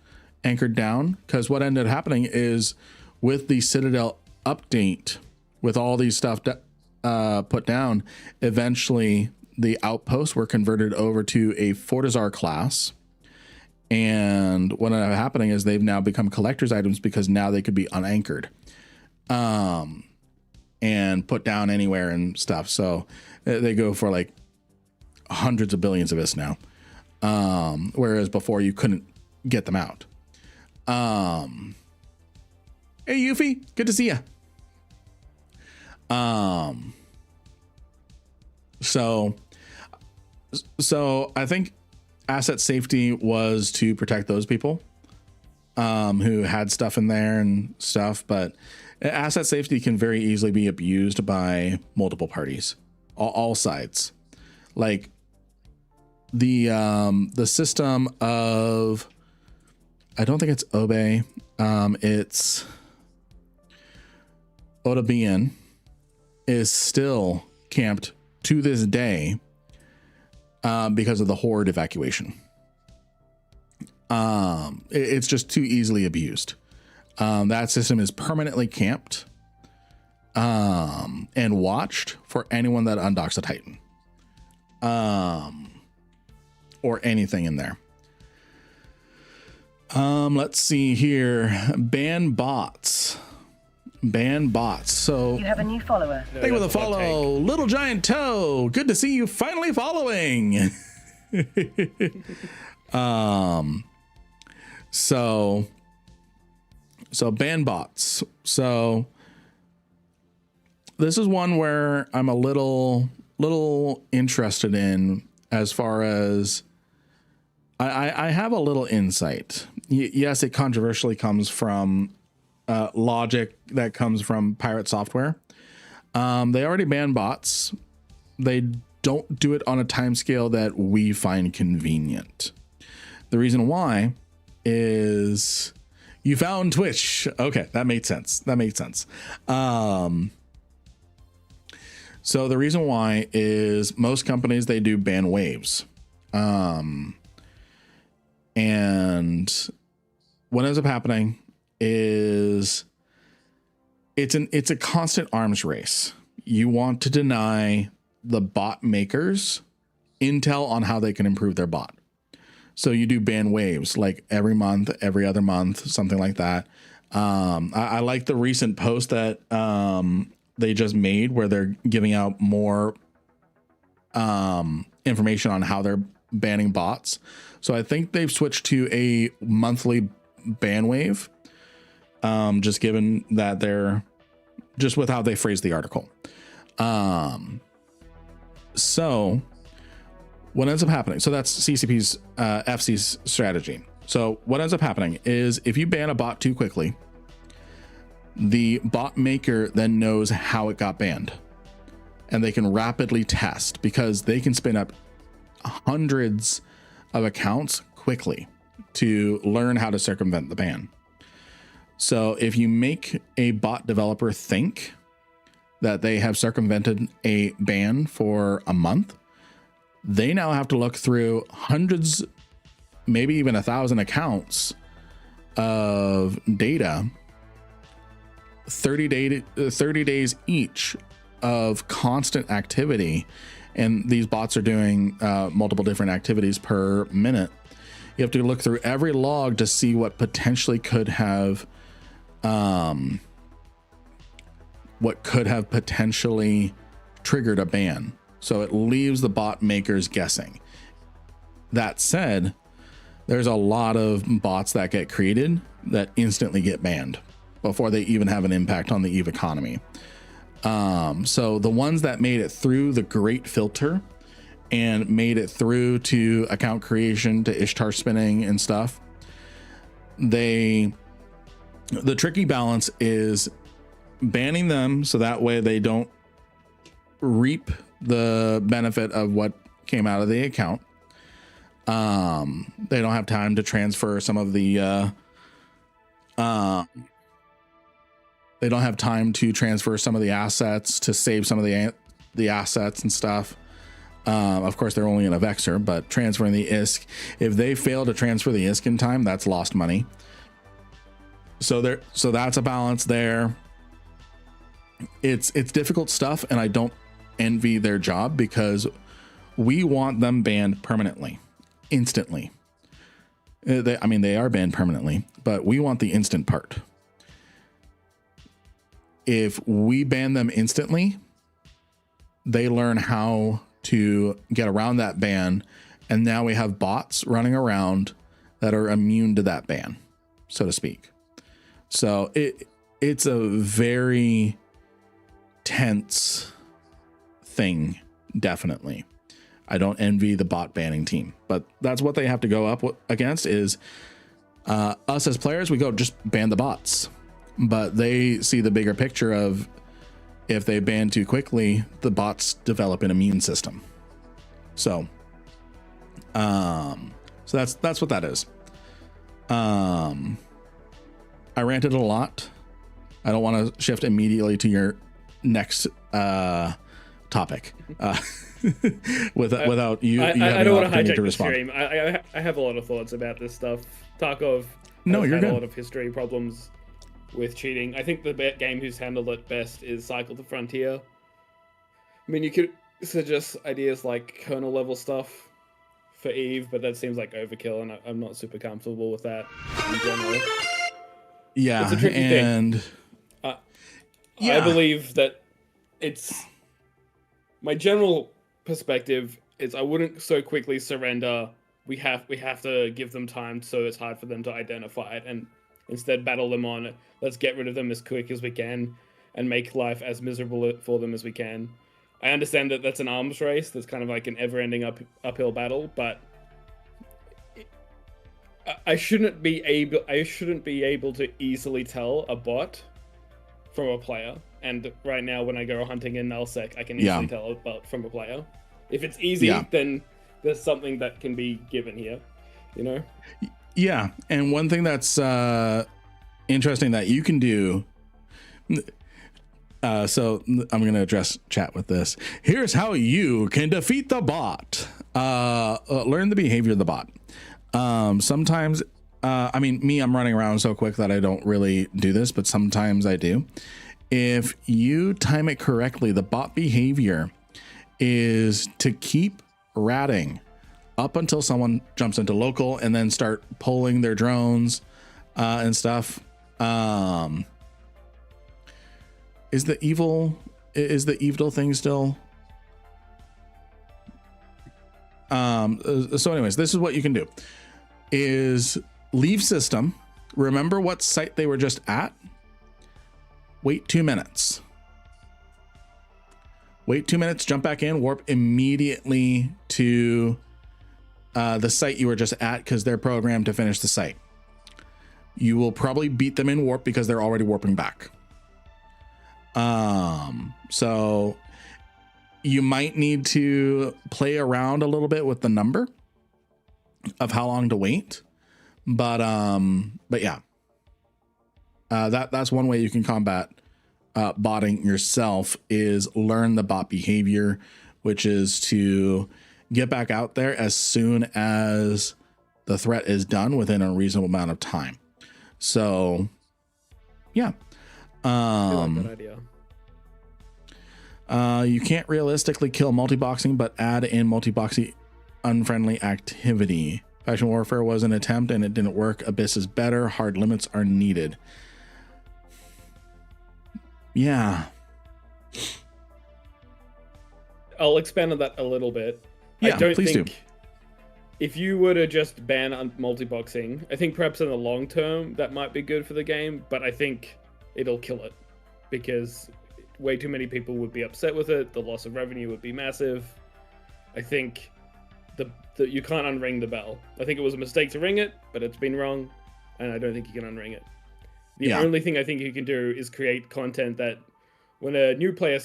anchored down, because what ended up happening is with the Citadel update, with all these stuff put down, eventually the outposts were converted over to a Fortizar class. And what ended up happening is they've now become collector's items because now they could be unanchored and put down anywhere and stuff. So they go for like hundreds of billions of IS now. Whereas before you couldn't get them out. Hey, Yuffie, good to see you. So I think asset safety was to protect those people who had stuff in there and stuff, but asset safety can very easily be abused by multiple parties, all sides. Like the system of, I don't think it's Obe, it's Odabian, is still camped to this day because of the horde evacuation. It's just too easily abused. That system is permanently camped and watched for anyone that undocks a Titan or anything in there. Let's see here. Ban bots. So You have a new follower. thank you for the follow, Little Giant Toe. Good to see you finally following. So ban bots. So this is one where I'm a little interested in, as far as I have a little insight. Yes, it controversially comes from logic that comes from Pirate Software. They already banned bots. They don't do it on a timescale that we find convenient. The reason why is you found Twitch. Okay, that made sense. So the reason why is most companies, they do ban waves. And what ends up happening is it's a constant arms race. You want to deny the bot makers intel on how they can improve their bot. So you do ban waves, like every month, every other month, something like that. I like the recent post that they just made where they're giving out more information on how they're banning bots. So I think they've switched to a monthly ban wave, just given that they're just with how they phrase the article. So what ends up happening, so that's CCP's FC's strategy. So what ends up happening is if you ban a bot too quickly, the bot maker then knows how it got banned, and they can rapidly test, because they can spin up hundreds of accounts quickly to learn how to circumvent the ban. So if you make a bot developer think that they have circumvented a ban for a month, they now have to look through hundreds, maybe even 1,000 accounts of data, 30 days each of constant activity. And these bots are doing multiple different activities per minute. You have to look through every log to see what potentially could have potentially triggered a ban. So it leaves the bot makers guessing. That said, there's a lot of bots that get created that instantly get banned before they even have an impact on the EVE economy. So the ones that made it through the great filter and made it through to account creation, to Ishtar spinning and stuff, the tricky balance is banning them so that way they don't reap the benefit of what came out of the account. They don't have time to transfer some of the they don't have time to transfer some of the assets, to save some of the assets and stuff. Of course, they're only in a Vexer, but transferring the ISK, if they fail to transfer the ISK in time, that's lost money. So that's a balance there. It's difficult stuff, and I don't envy their job, because we want them banned permanently, instantly. They are banned permanently, but we want the instant part. If we ban them instantly, they learn how to get around that ban, and now we have bots running around that are immune to that ban, so to speak. So it's a very tense thing, definitely. I don't envy the bot banning team, but that's what they have to go up against. Is us as players, we go just ban the bots, but they see the bigger picture of, if they ban too quickly, the bots develop an immune system. So that's what that is. I ranted a lot. I don't want to shift immediately to your next topic topic. Without you, I having don't an want to opportunity hijack to the respond. stream. I have a lot of thoughts about this stuff. Tarkov No, has you're had a good. lot of history problems with cheating. I think the game who's handled it best is Cycle to Frontier. I mean, you could suggest ideas like kernel level stuff for Eve, but that seems like overkill, and I'm not super comfortable with that in general. Yeah, It's a tricky and I believe that it's my general perspective is I wouldn't so quickly surrender. We have to give them time so it's hard for them to identify it, and instead battle them on it. Let's get rid of them as quick as we can and make life as miserable for them as we can. I understand that that's an arms race. That's kind of like an ever-ending uphill battle, but I shouldn't be able to easily tell a bot from a player. And right now, when I go hunting in nullsec, I can easily tell a bot from a player. If it's easy, then there's something that can be given here, you know? Yeah, and one thing that's interesting that you can do. So I'm going to address chat with this. Here's how you can defeat the bot. Learn the behavior of the bot. Sometimes, I mean, I'm running around so quick that I don't really do this, but sometimes I do. If you time it correctly, the bot behavior is to keep ratting up until someone jumps into local and then start pulling their drones and stuff. Is the evil thing still? So anyways, this is what you can do is leave system. Remember what site they were just at. Wait 2 minutes. Wait 2 minutes, jump back in, warp immediately to the site you were just at because they're programmed to finish the site. You will probably beat them in warp because they're already warping back. So you might need to play around a little bit with the number of how long to wait. But yeah, that's one way you can combat botting yourself is learn the bot behavior, which is to get back out there as soon as the threat is done within a reasonable amount of time. So yeah. I like that idea. You can't realistically kill multi-boxing, but add in multi-boxing unfriendly activity. Faction Warfare was an attempt and it didn't work. Abyss is better. Hard limits are needed. Yeah. I'll expand on that a little bit. Yeah, I don't please think do. If you were to just ban multi-boxing, I think perhaps in the long term that might be good for the game, but I think it'll kill it because way too many people would be upset with it. The loss of revenue would be massive. I think you can't unring the bell. I think it was a mistake to ring it, but it's been wrong, and I don't think you can unring it. The only thing I think you can do is create content that when a new player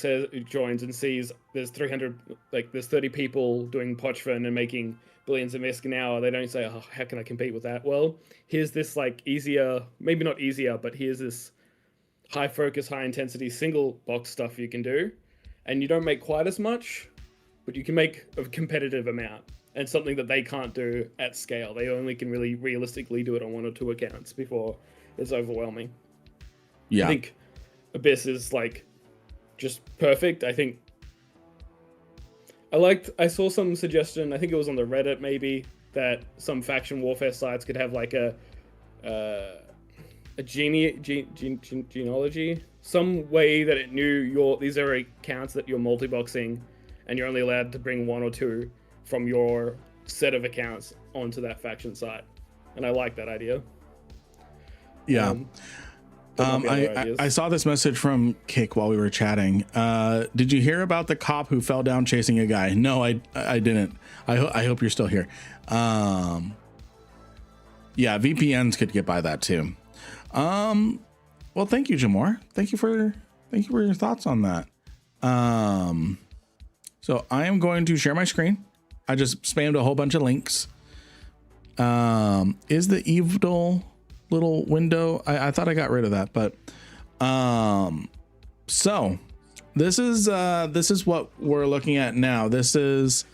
joins and sees there's 30 people doing Pochfin and making billions of misc an hour, they don't say, oh, how can I compete with that? Well, here's this like easier, maybe not easier, but here's this high focus, high intensity single box stuff you can do. And you don't make quite as much, but you can make a competitive amount and something that they can't do at scale. They only can really realistically do it on 1 or 2 accounts before it's overwhelming. Yeah. I think Abyss is like just perfect. I think I saw some suggestion, I think it was on the Reddit maybe, that some faction warfare sites could have like a genealogy, some way that it knew these are accounts that you're multi-boxing and you're only allowed to bring 1 or 2 from your set of accounts onto that faction site. And I like that idea. Yeah. I saw this message from Kick while we were chatting. Did you hear about the cop who fell down chasing a guy? No, I didn't. I hope you're still here. Yeah, VPNs could get by that too. Well, thank you, Jamor. Thank you for your thoughts on that. So I am going to share my screen. I just spammed a whole bunch of links. Is the evil little window? I thought I got rid of that, but so this is what we're looking at now. This is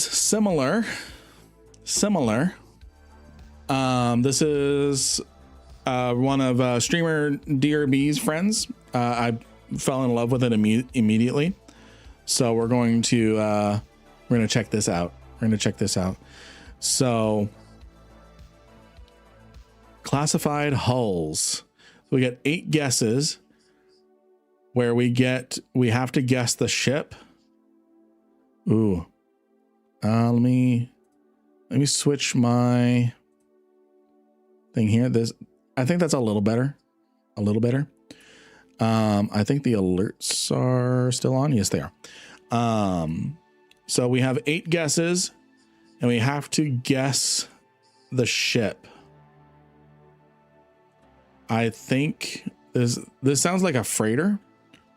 similar. This is one of streamer DRB's friends. I fell in love with it immediately. So we're going to check this out. So classified hulls. We get 8 guesses where we have to guess the ship. Ooh. Let me switch my thing here. I think that's a little better. I think the alerts are still on. Yes, they are. So we have 8 guesses and we have to guess the ship. I think this sounds like a freighter.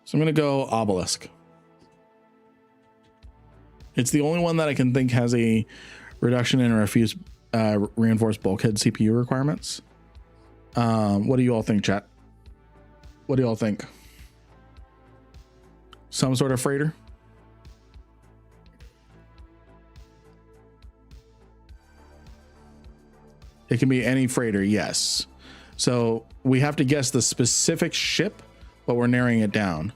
So I'm going to go obelisk. It's the only one that I can think has a reduction in reinforced bulkhead CPU requirements. What do you all think, chat? What do you all think? Some sort of freighter? It can be any freighter, yes. So we have to guess the specific ship, but we're narrowing it down.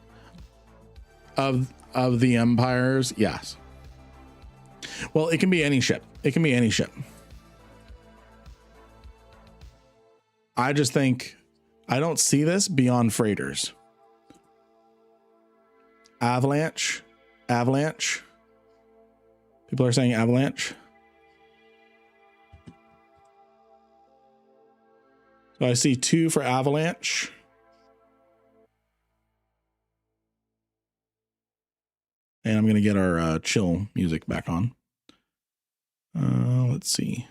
Of the empires, yes. Well, it can be any ship. I just think I don't see this beyond freighters. Avalanche. People are saying avalanche. So I see 2 for avalanche. And I'm going to get our chill music back on. Let's see.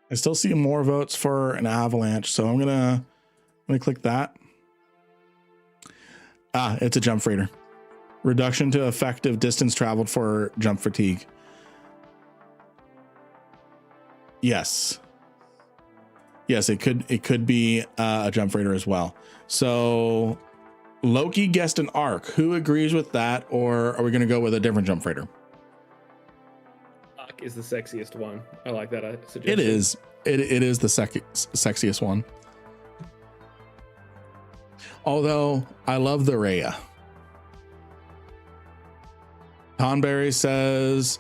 I still see more votes for an avalanche, so I'm gonna click that. It's a jump freighter. Reduction to effective distance traveled for jump fatigue. Yes, it could be a jump freighter as well. So Loki guessed an arc. Who agrees with that, or are we gonna go with a different jump freighter? Is the sexiest one. I like that suggestion. It is. It is the sexiest one. Although I love the Rhea. Tonberry says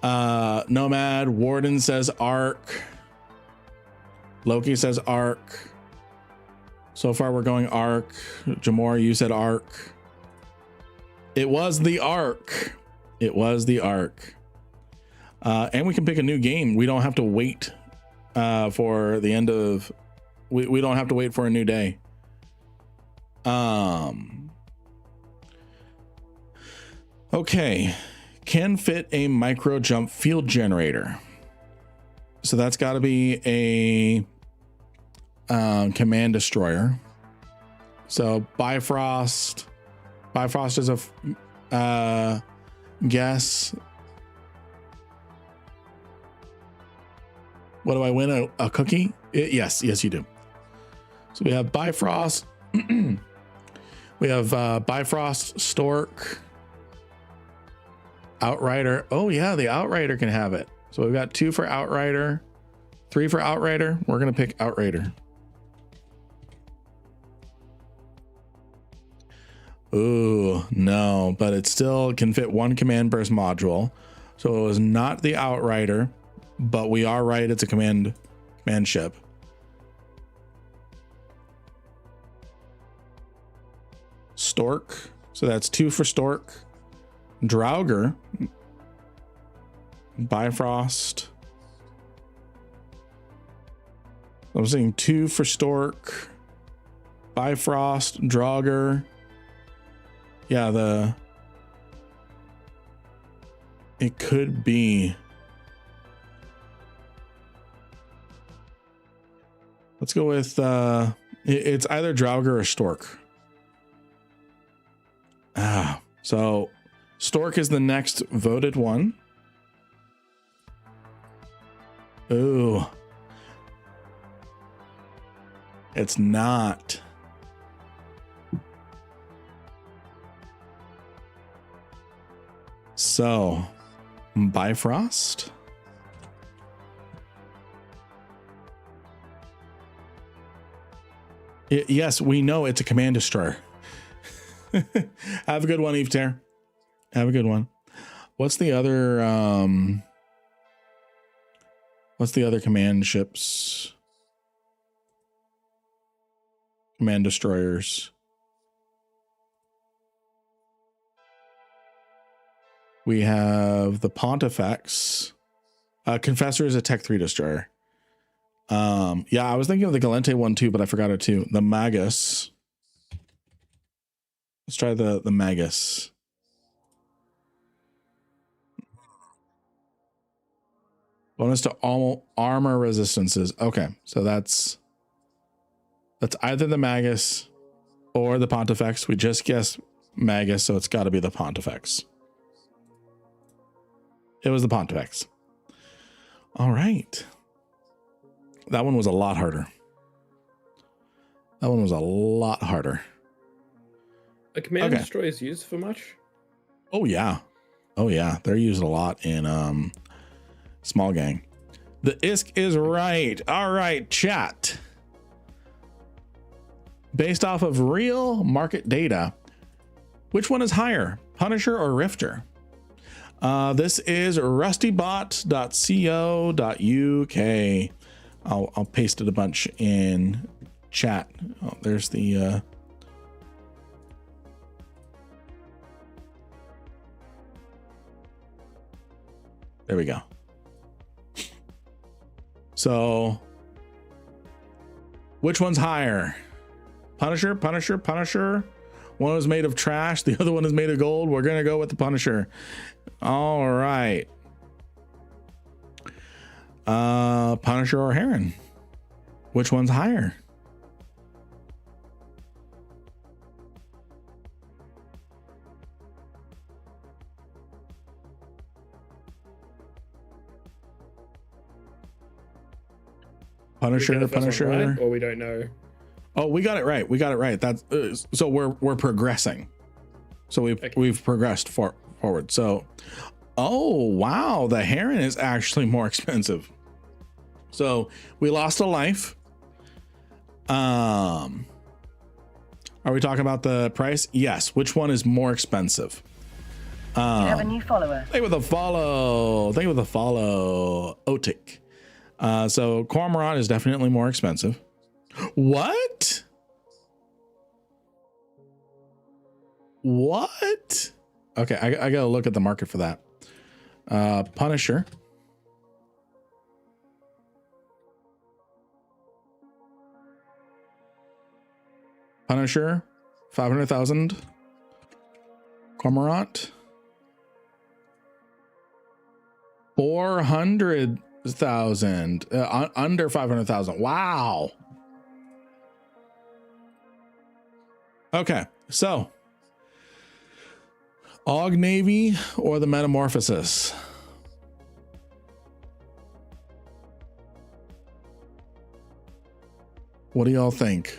Nomad. Warden says Arc. Loki says Arc. So far we're going Arc. Jamor, you said Arc. It was the Arc. And we can pick a new game. We don't have to wait for the end of. We don't have to wait for a new day. Okay, can fit a micro jump field generator. So that's got to be a command destroyer. So Bifrost is a guess. What do I win? A cookie? Yes, you do. So we have Bifrost. We have Bifrost, Stork, Outrider. Oh yeah, the Outrider can have it. So we've got 2 for Outrider, 3 for Outrider. We're gonna pick Outrider. Ooh, no, but it still can fit 1 command burst module. So it was not the Outrider, but we are right. It's a command ship. Stork. So that's 2 for Stork. Draugr. Bifrost. I'm saying 2 for Stork. Bifrost. Draugr. Yeah, it could be. Let's go with it's either Draugr or Stork. So Stork is the next voted one. Ooh. It's not. So, Bifrost. Yes, we know it's a command destroyer. Have a good one, Eve Tear. Have a good one. What's the other command ships? Command destroyers. We have the Pontifex. Confessor is a Tech 3 destroyer. Yeah, I was thinking of the Galente one too, but I forgot it too. The Magus. Let's try the Magus. Bonus to all armor resistances. Okay, so that's either the Magus or the Pontifex. We just guessed Magus, so it's got to be the Pontifex. It was the Pontifex. All right. That one was a lot harder. That one was a lot harder. A command destroyer is used for much? Oh yeah. Oh yeah. They're used a lot in Small Gang. The ISK is right. All right, chat. Based off of real market data, which one is higher, Punisher or Rifter? This is rustybot.co.uk. I'll paste it a bunch in chat. Oh, there's the there we go. So which one's higher? Punisher, Punisher, Punisher. One was made of trash, the other one is made of gold. We're gonna go with the Punisher. All right. Punisher or Heron? Which one's higher? Punisher, Punisher. Right, or we don't know. Oh, we got it right. We got it right. That's so we're progressing. So we've progressed forward. So, oh wow, the Heron is actually more expensive. So we lost a life. Are we talking about the price? Yes. Which one is more expensive? You have a new follower. Thank you with a follow. Thank you with a follow. Otik. So Cormorant is definitely more expensive. What? What? Okay, I gotta look at the market for that. Punisher. Punisher, 500,000. Cormorant, 400,000. Under 500,000. Wow. Okay, so Og Navy or the Metamorphosis? What do y'all think?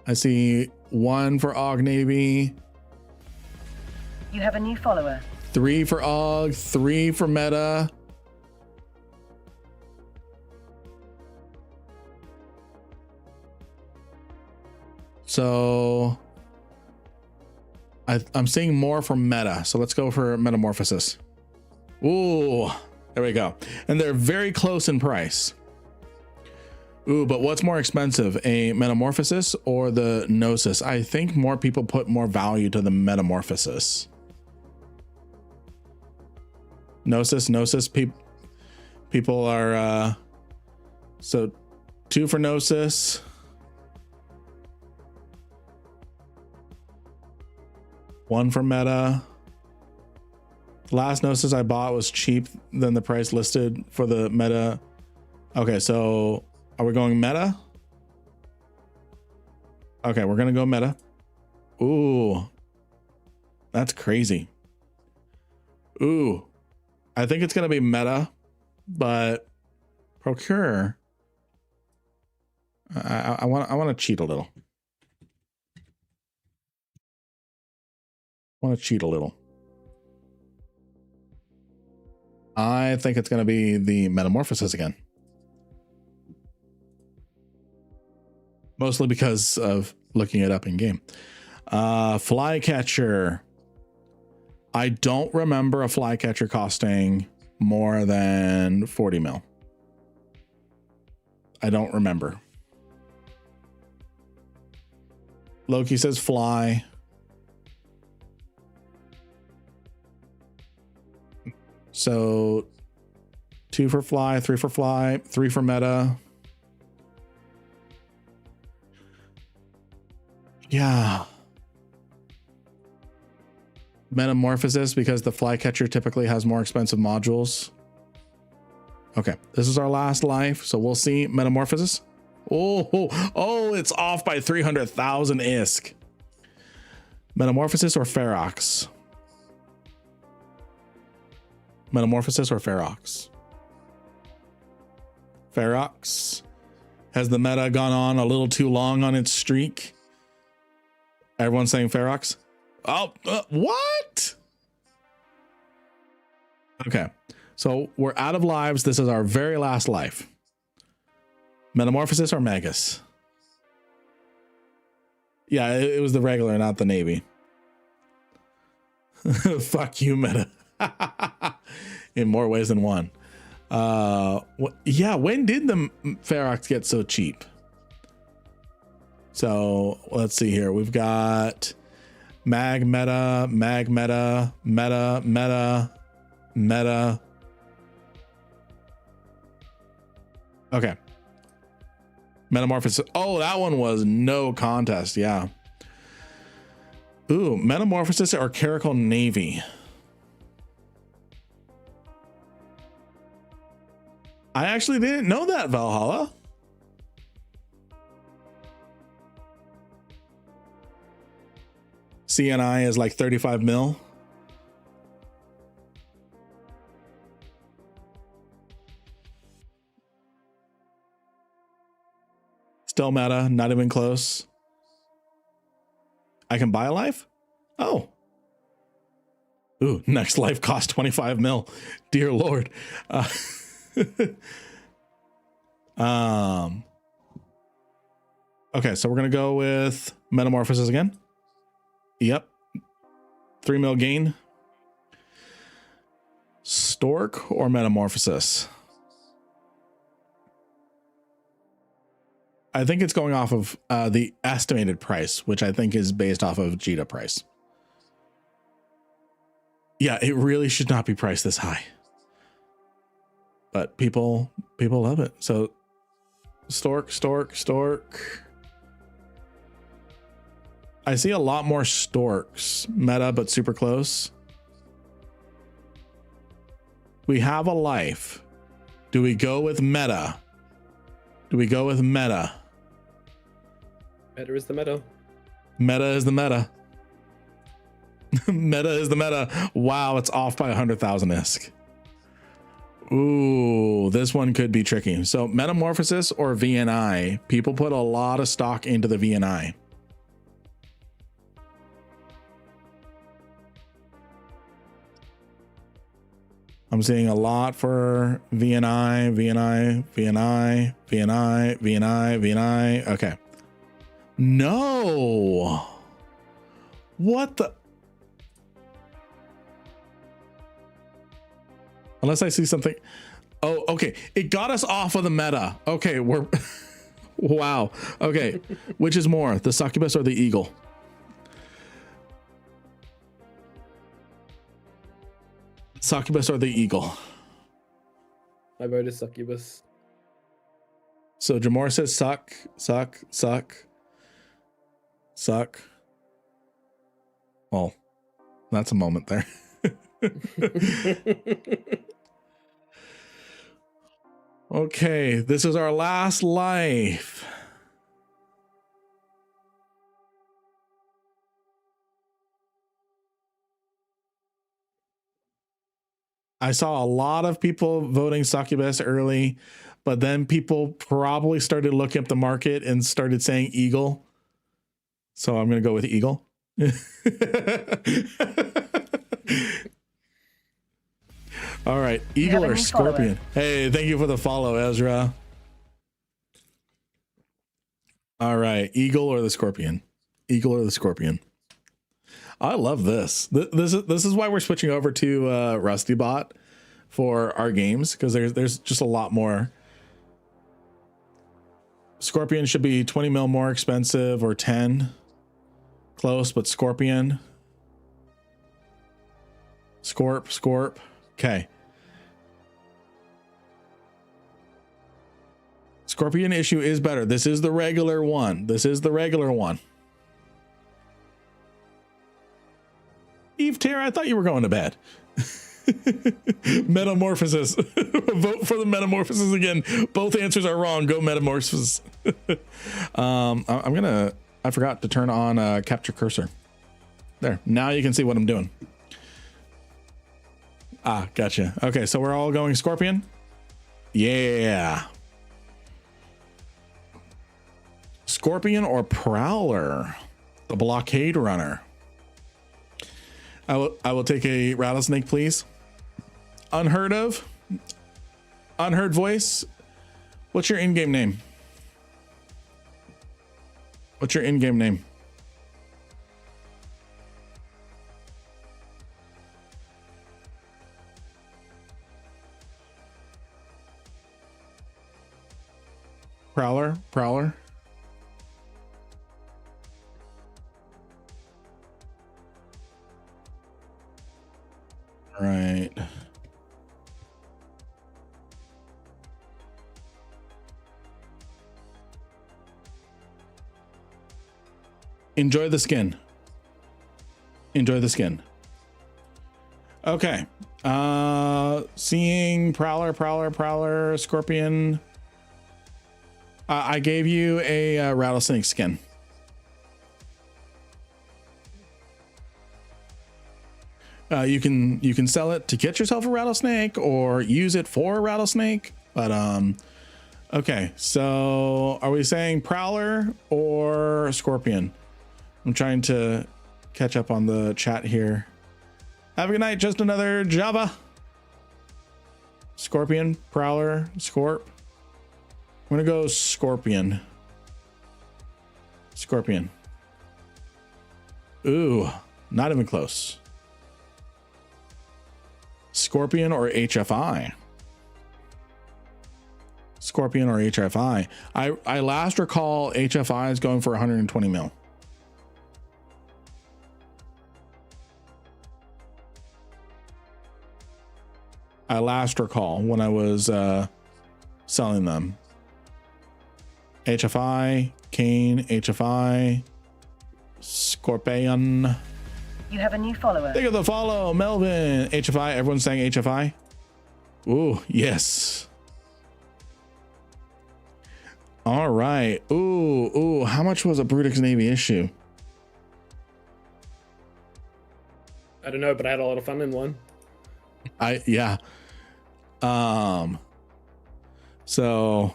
I see 1 for Og Navy. You have a new follower. 3 for Og, 3 for Meta. So I'm seeing more for Meta. So let's go for Metamorphosis. Ooh, there we go. And they're very close in price. Ooh, but what's more expensive, a Metamorphosis or the Gnosis? I think more people put more value to the Metamorphosis. Gnosis, people are, so 2 for Gnosis. One for Meta. Last Gnosis I bought was cheap than the price listed for the Meta. Okay, so are we going Meta? Okay, we're gonna go Meta. Ooh, that's crazy. Ooh, I think it's gonna be Meta. but procure. I want to cheat a little. I think it's going to be the metamorphosis again. Mostly because of looking it up in game. Flycatcher. I don't remember a flycatcher costing more than 40 mil. I don't remember. Loki says fly. So 2 for fly, 3 for fly, 3 for meta. Yeah. Metamorphosis because the flycatcher typically has more expensive modules. Okay, this is our last life, so we'll see metamorphosis. Oh, it's off by 300,000 ISK. Metamorphosis or Ferox? Metamorphosis or Ferox? Ferox. Has the meta gone on a little too long on its streak? Everyone's saying Ferox. Oh, what? Okay, so we're out of lives. This is our very last life. Metamorphosis or Magus? Yeah, it was the regular, not the Navy. Fuck you, meta. In more ways than one. Yeah, when did the Ferox get so cheap? So let's see here. We've got mag meta. Okay. Metamorphosis. Oh, that one was no contest. Yeah. Ooh, Metamorphosis or Caracal Navy. I actually didn't know that, Valhalla. CNI is like 35 mil. Still meta, not even close. I can buy a life? Oh. Ooh, next life cost 25 mil. Dear Lord. Okay, so we're gonna go with Metamorphosis again. Yep. 3 mil gain. Stork or Metamorphosis? I think it's going off of the estimated price, which I think is based off of Jita price. Yeah, it really should not be priced this high. But people love it. So Stork. I see a lot more Storks. Meta, but super close. We have a life. Do we go with meta? Meta is the meta. Meta is the meta. Meta is the meta. Wow, it's off by 100,000 ISK. Ooh, this one could be tricky. So Metamorphosis or VNI? People put a lot of stock into the VNI. I'm seeing a lot for VNI. Okay. No. What the? Unless I see something. Oh, okay. It got us off of the meta. Okay, we're wow. Okay. Which is more, the succubus or the eagle? Succubus or the eagle? My vote is succubus. So Jamor says suck. Well, that's a moment there. Okay, this is our last life. I saw a lot of people voting succubus early, but then people probably started looking up the market and started saying eagle. So I'm going to go with eagle. All right. Eagle or scorpion? Hey, thank you for the follow, Ezra. All right. Eagle or the scorpion? Eagle or the scorpion? I love this. This is why we're switching over to RustyBot for our games, because there's just a lot more. Scorpion should be 20 mil more expensive, or 10. Close, but scorpion. Scorp. Okay. Scorpion issue is better. This is the regular one. Eve Terra, I thought you were going to bed. Metamorphosis. Vote for the metamorphosis again. Both answers are wrong. Go metamorphosis. I forgot to turn on capture cursor. There. Now you can see what I'm doing. Ah, gotcha. Okay, so we're all going scorpion. Yeah. Scorpion or prowler? The blockade runner. I will take a rattlesnake, please. Unheard of. Unheard voice. What's your in-game name? What's your in-game name? Prowler. All right. Enjoy the skin. Okay. Seeing prowler, scorpion. I gave you a rattlesnake skin. You can sell it to get yourself a rattlesnake or use it for a rattlesnake. But okay. So are we saying prowler or scorpion? I'm trying to catch up on the chat here. Have a good night. Just another Java. Scorpion, prowler, scorp. I'm gonna go scorpion. Ooh, not even close. Scorpion or HFI? I last recall HFI is going for 120 mil. I last recall when I was selling them. HFI, Kane, HFI, Scorpion. You have a new follower. Think of the follow, Melvin. HFI, everyone's saying HFI. Ooh, yes. All right. Ooh, how much was a Brutix Navy issue? I don't know, but I had a lot of fun in one. Yeah. So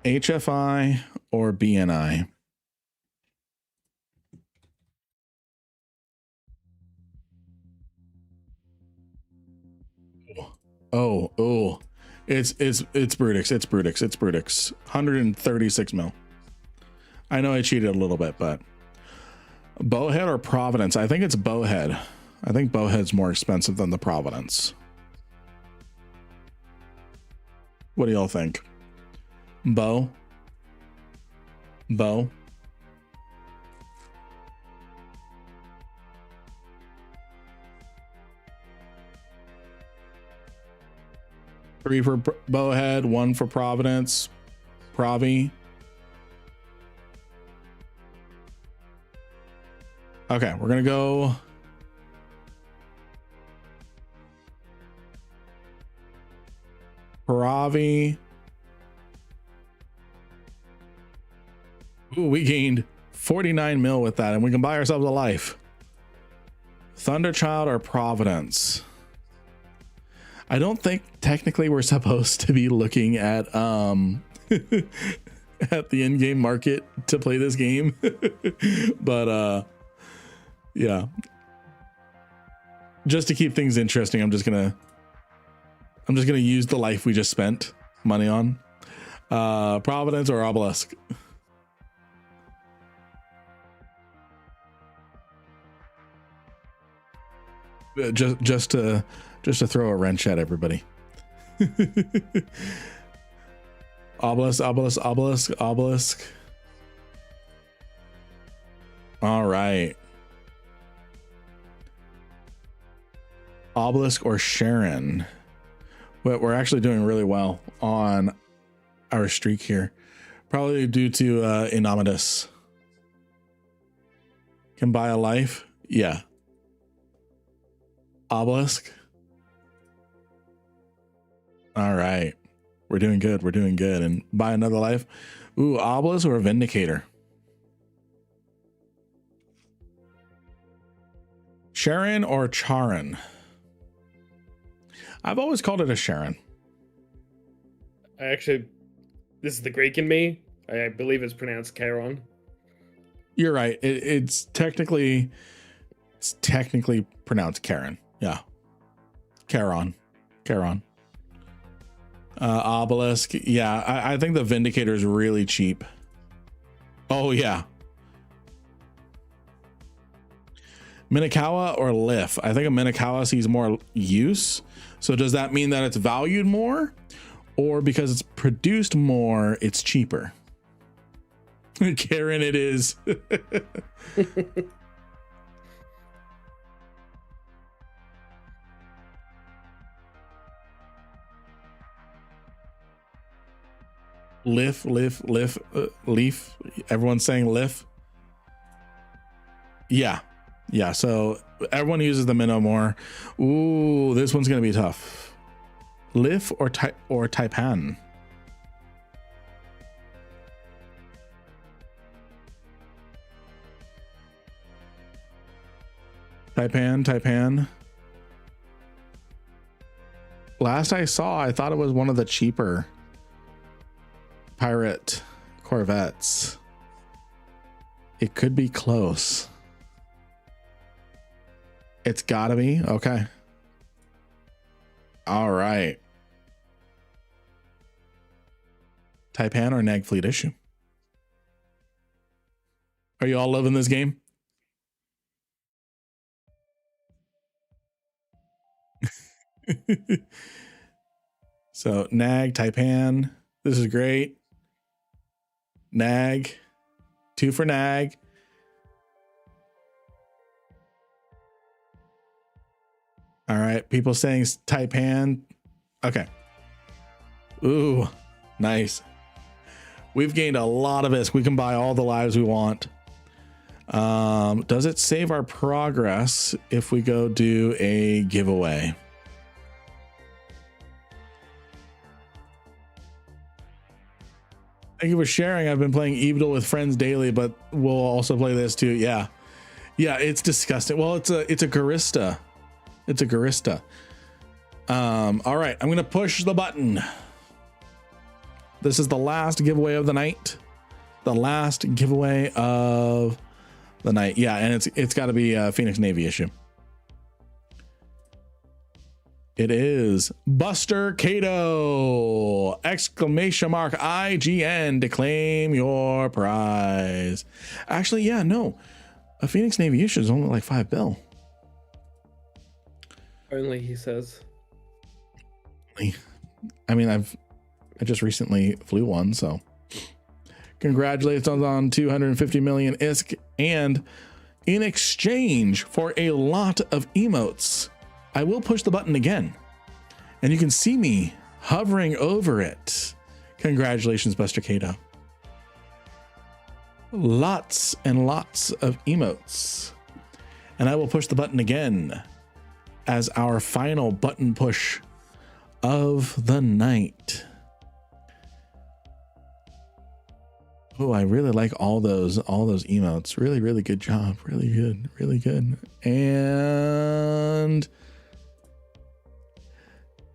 HFI or BNI? Oh, it's Brutix. 136 mil. I know I cheated a little bit, but Bowhead or Providence? I think it's Bowhead. I think Bowhead's more expensive than the Providence. What do y'all think? Bow. 3 for Bowhead, 1 for Providence. Provi. Okay, we're gonna go Pravi. Ooh, we gained 49 mil with that, and we can buy ourselves a life. Thunderchild or Providence? I don't think technically we're supposed to be looking at at the in-game market to play this game. But yeah. Just to keep things interesting, I'm just gonna use the life we just spent money on. Providence or Obelisk? Just to throw a wrench at everybody. Obelisk. All right. Obelisk or Sharon? We're actually doing really well on our streak here, probably due to Innominus. Can buy a life. Yeah. Obelisk. All right, we're doing good. And buy another life. Ooh, Obelisk or Vindicator? Sharon or Charon? I've always called it a Sharon. This is the Greek in me. I believe it's pronounced Charon. You're right. It's technically pronounced Karen. Yeah. Charon. Obelisk. Yeah, I think the Vindicator is really cheap. Oh yeah. Minakawa or Lif? I think a Minakawa sees more use. So does that mean that it's valued more, or because it's produced more, it's cheaper? Karen, it is. Leaf. Everyone's saying Lif. Yeah. So everyone uses the minnow more. Ooh, this one's gonna be tough. Lif or Taipan? Taipan. Last I saw, I thought it was one of the cheaper pirate corvettes. It could be close. It's gotta be. Okay. All right. Taipan or Nag Fleet issue? Are you all loving this game? So Nag, Taipan. This is great. Nag. 2 for Nag. All right. People saying Taipan. Okay. Ooh, nice. We've gained a lot of ISK. We can buy all the lives we want. Does it save our progress if we go do a giveaway? Thank you for sharing. I've been playing Evil with friends daily, but we'll also play this too. Yeah, it's disgusting. Well, it's a Garista. It's a Garista. All right, I'm gonna push the button. This is the last giveaway of the night. The last giveaway of the night. Yeah, and it's got to be a Phoenix Navy issue. It is Buster Cato! Exclamation mark IGN to claim your prize. Actually, yeah, no. A Phoenix Navy issue is only like $5. Only, he says. I mean, I just recently flew one, so congratulations on 250 million ISK, and in exchange for a lot of emotes, I will push the button again, and you can see me hovering over it. Congratulations, Buster Cato. Lots and lots of emotes, and I will push the button again as our final button push of the night. Oh, I really like all those emotes. Really, really good job. Really good. Really good. And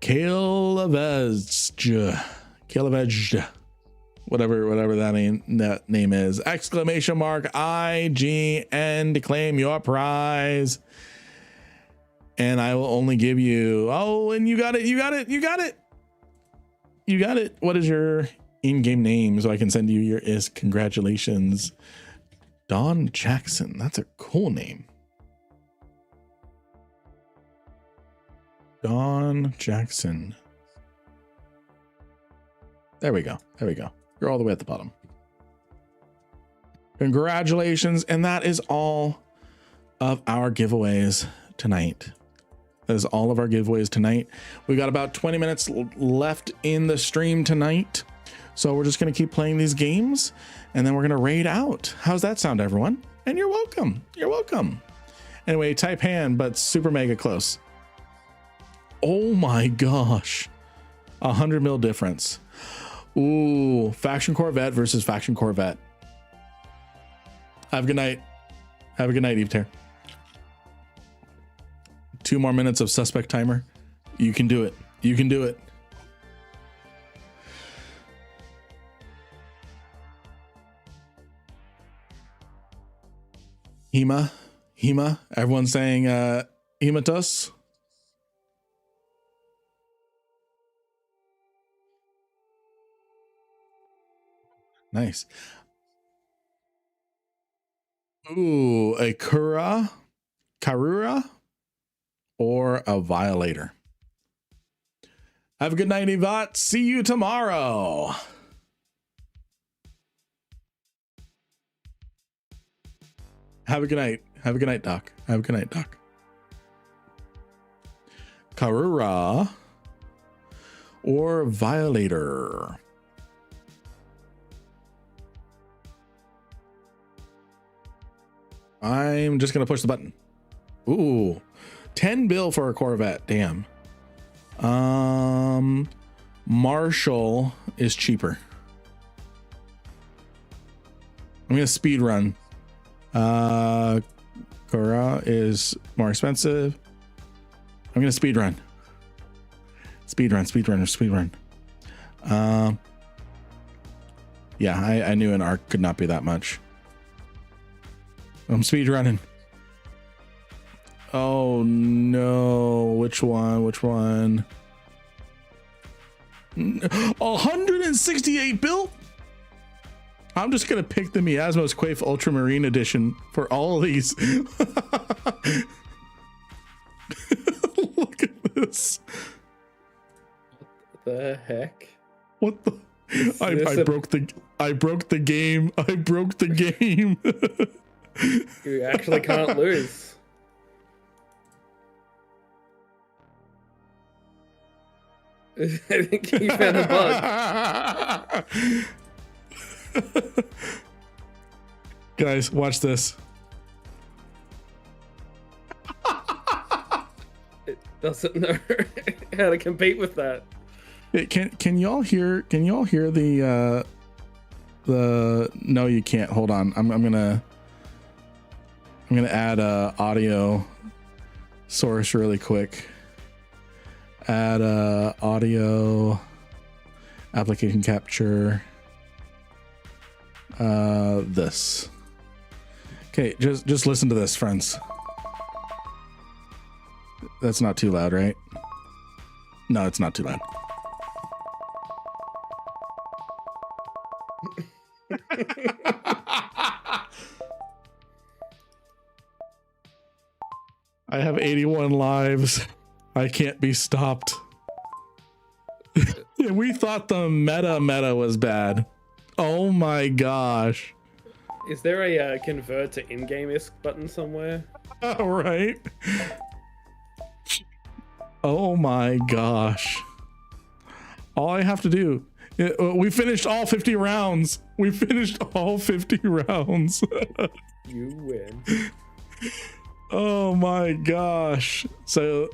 Kalavej, whatever that name is. Exclamation mark IG and claim your prize. And I will only give you, oh, and you got it. What is your in-game name so I can send you your congratulations? Don Jackson. That's a cool name. Don Jackson. There we go. You're all the way at the bottom. Congratulations. And that is all of our giveaways tonight. That is all of our giveaways tonight. We got about 20 minutes left in the stream tonight. So we're just going to keep playing these games and then we're going to raid out. How's that sound, everyone? And you're welcome. You're welcome. Anyway, type hand, but super mega close. Oh my gosh. 100 mil difference. Ooh, faction Corvette versus faction Corvette. Have a good night. Have a good night, DEVOTER. 2 more minutes of suspect timer. You can do it. You can do it. Hema. Everyone's saying Hematus. Nice. Ooh, a Karura, or a Violator. Have a good night, Evat. See you tomorrow. Have a good night. Have a good night, Doc. Have a good night, Doc. Karura or Violator. I'm just going to push the button. Ooh, 10 bill for a Corvette. Damn. Marshall is cheaper. I'm going to speed run. Cora is more expensive. I'm going to speed run. Speed run. Yeah, I knew an arc could not be that much. I'm speed running. Oh no, which one? 168 bill? I'm just gonna pick the Miasmos Quaif Ultramarine Edition for all of these. Look at this. What the heck? What the? I broke the game. You actually can't lose. I think you found the bug. Guys, watch this. It doesn't know how to compete with that. Can y'all hear the no, you can't. Hold on. I'm gonna add a audio source really quick. Add a audio application capture. This. Okay, just listen to this, friends. That's not too loud, right? No, it's not too loud. I have 81 lives. I can't be stopped. Yeah, we thought the meta was bad. Oh my gosh. Is there a convert to in-game ISK button somewhere? All right. Oh my gosh. All I have to do. We finished all 50 rounds. You win. Oh my gosh. So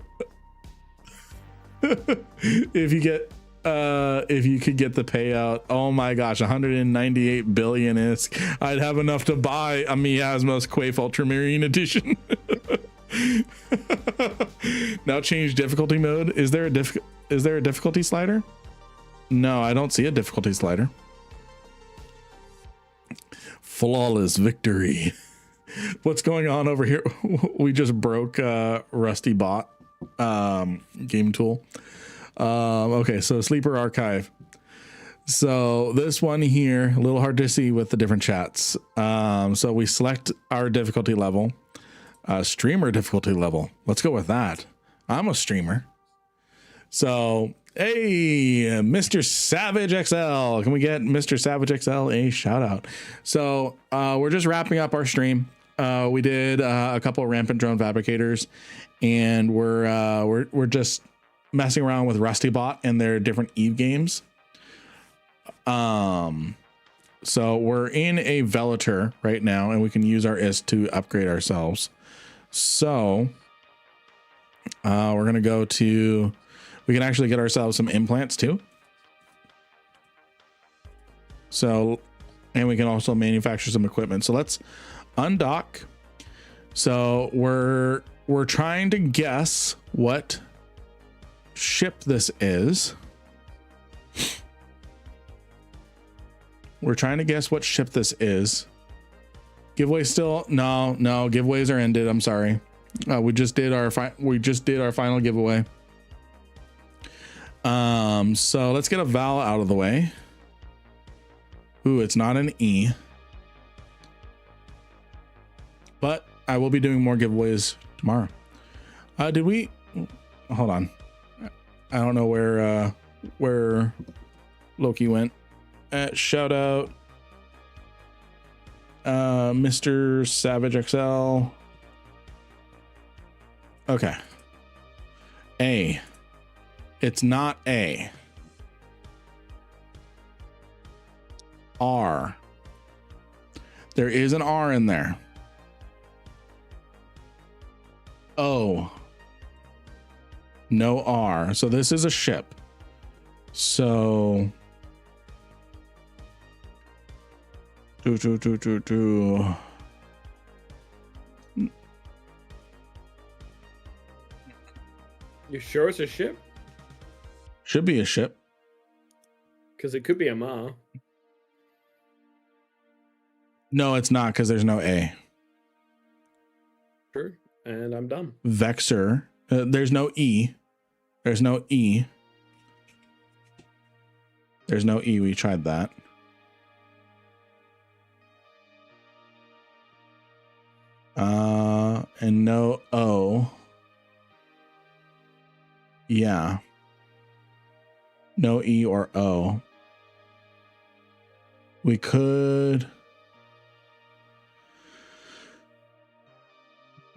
if you get if you could get the payout, oh my gosh, 198 billion ISK, I'd have enough to buy a Miasma's Quaif Ultramarine edition. Now change difficulty mode. Is there a difficulty slider? No, I don't see a difficulty slider. Flawless victory. What's going on over here? We just broke Rusty Bot game tool. Okay, so Sleeper Archive. So this one here, a little hard to see with the different chats. So we select our difficulty level, streamer difficulty level. Let's go with that. I'm a streamer. So, hey, Mr. Savage XL. Can we get Mr. Savage XL a shout out? So we're just wrapping up our stream. We did a couple of Rampant Drone Fabricators, and we're just messing around with Rusty Bot and their different Eve games. So we're in a DEVOTER right now, and we can use our ISK to upgrade ourselves. So we're gonna go to. We can actually get ourselves some implants too. So, and we can also manufacture some equipment. So let's undock. So we're trying to guess what ship this is. We're trying to guess what ship this is. Giveaway still? No, giveaways are ended. I'm sorry. We just did our final giveaway. So let's get a vowel out of the way. Ooh, it's not an E. But I will be doing more giveaways tomorrow. Did we? Hold on. I don't know where Loki went. Shout out, Mr. Savage XL. Okay. A. It's not A. R. There is an R in there. O. No R. So this is a ship. So you sure it's a ship? Should be a ship. Because it could be a Ma. No, it's not, because there's no A. True. And I'm done. Vexor. There's no E. There's no E. There's no E. We tried that. And no O. Yeah. No E or O. We could.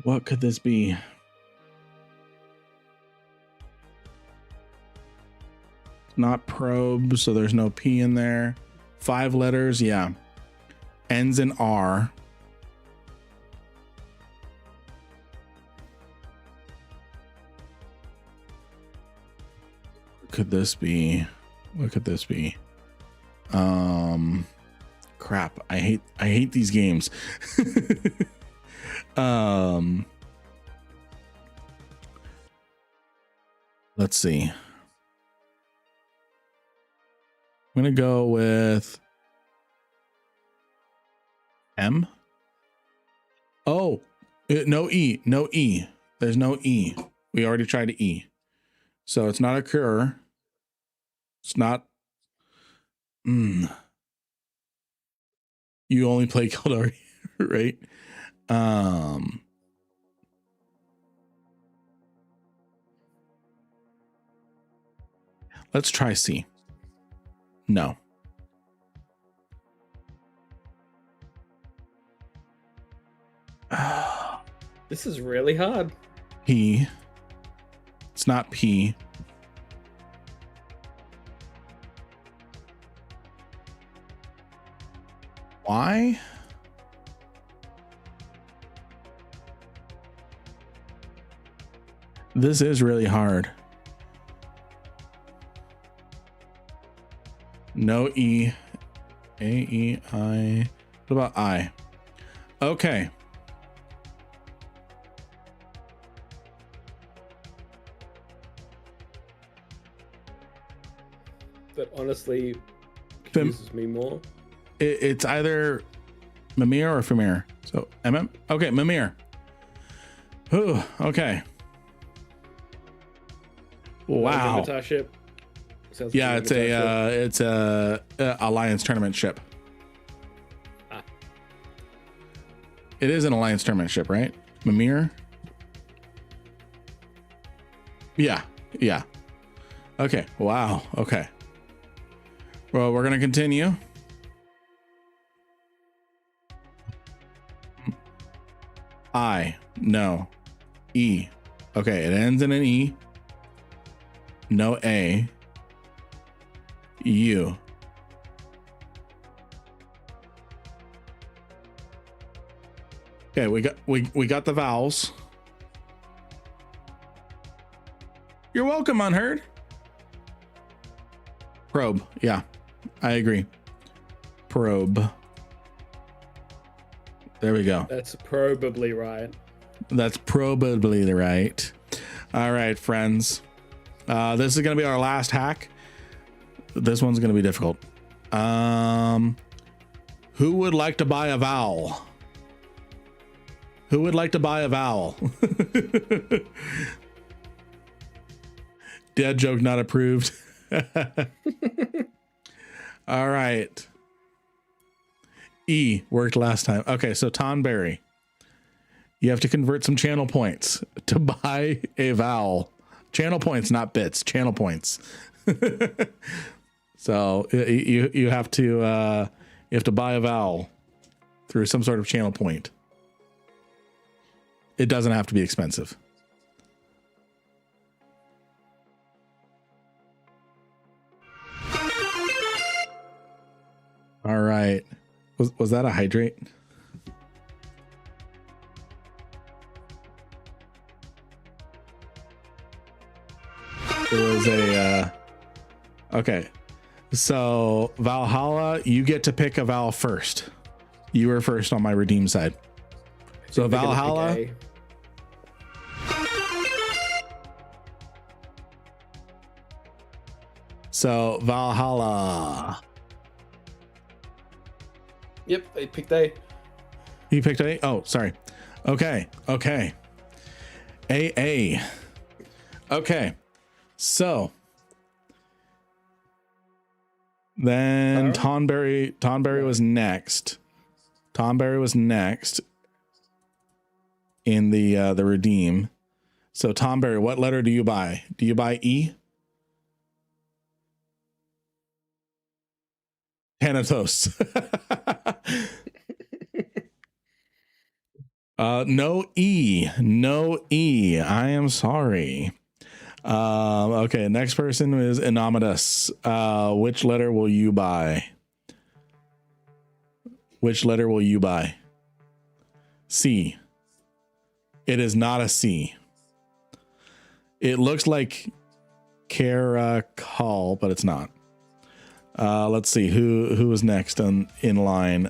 What could this be? Not probe, so there's no P in there. 5 letters, yeah. Ends in R. Could this be? What could this be? Crap. I hate these games. Let's see. I'm gonna go with M. Oh, no E. No E. There's no E. We already tried E. So it's not a cure. It's not. You only play Kildare, right? Let's try C. No. This is really hard. P. It's not P. Y? This is really hard. No E. A-E-I. What about I? Okay. That honestly confuses me more. It's either Mimir or Famir. So MM. Okay, Mimir. Ooh, okay. Wow. DEVOTER ship. Sounds Yeah, like it's a Alliance tournament ship. Ah. It is an Alliance tournament ship, right? Mimir. Yeah. Okay. Wow. Okay. Well, we're gonna continue. I. No. E. Okay, it ends in an E. No A. U. Okay, we got the vowels. You're welcome, Unheard. Probe. Yeah, I agree. Probe. There we go. That's probably right. That's probably right. All right, friends. This is going to be our last hack. This one's going to be difficult. Who would like to buy a vowel? Who would like to buy a vowel? Dead joke not approved. All right. E worked last time. Okay, so Tonberry. You have to convert some channel points to buy a vowel. Channel points, not bits. Channel points. So you have to buy a vowel through some sort of channel point. It doesn't have to be expensive. All right. Was that a hydrate? It was a okay. So Valhalla, you get to pick a vowel first. You were first on my redeem side. So Valhalla. So Valhalla. Yep, I picked A. You picked A? Oh, sorry. Okay. AA. Okay. So then Tonberry was next. Tonberry was next in the redeem. So Tonberry, what letter do you buy? Do you buy E? Thanatos. No E. I am sorry. Okay, next person is Innominus. Which letter will you buy? C. It is not a C. It looks like Karl, but it's not. Let's see who was next in line.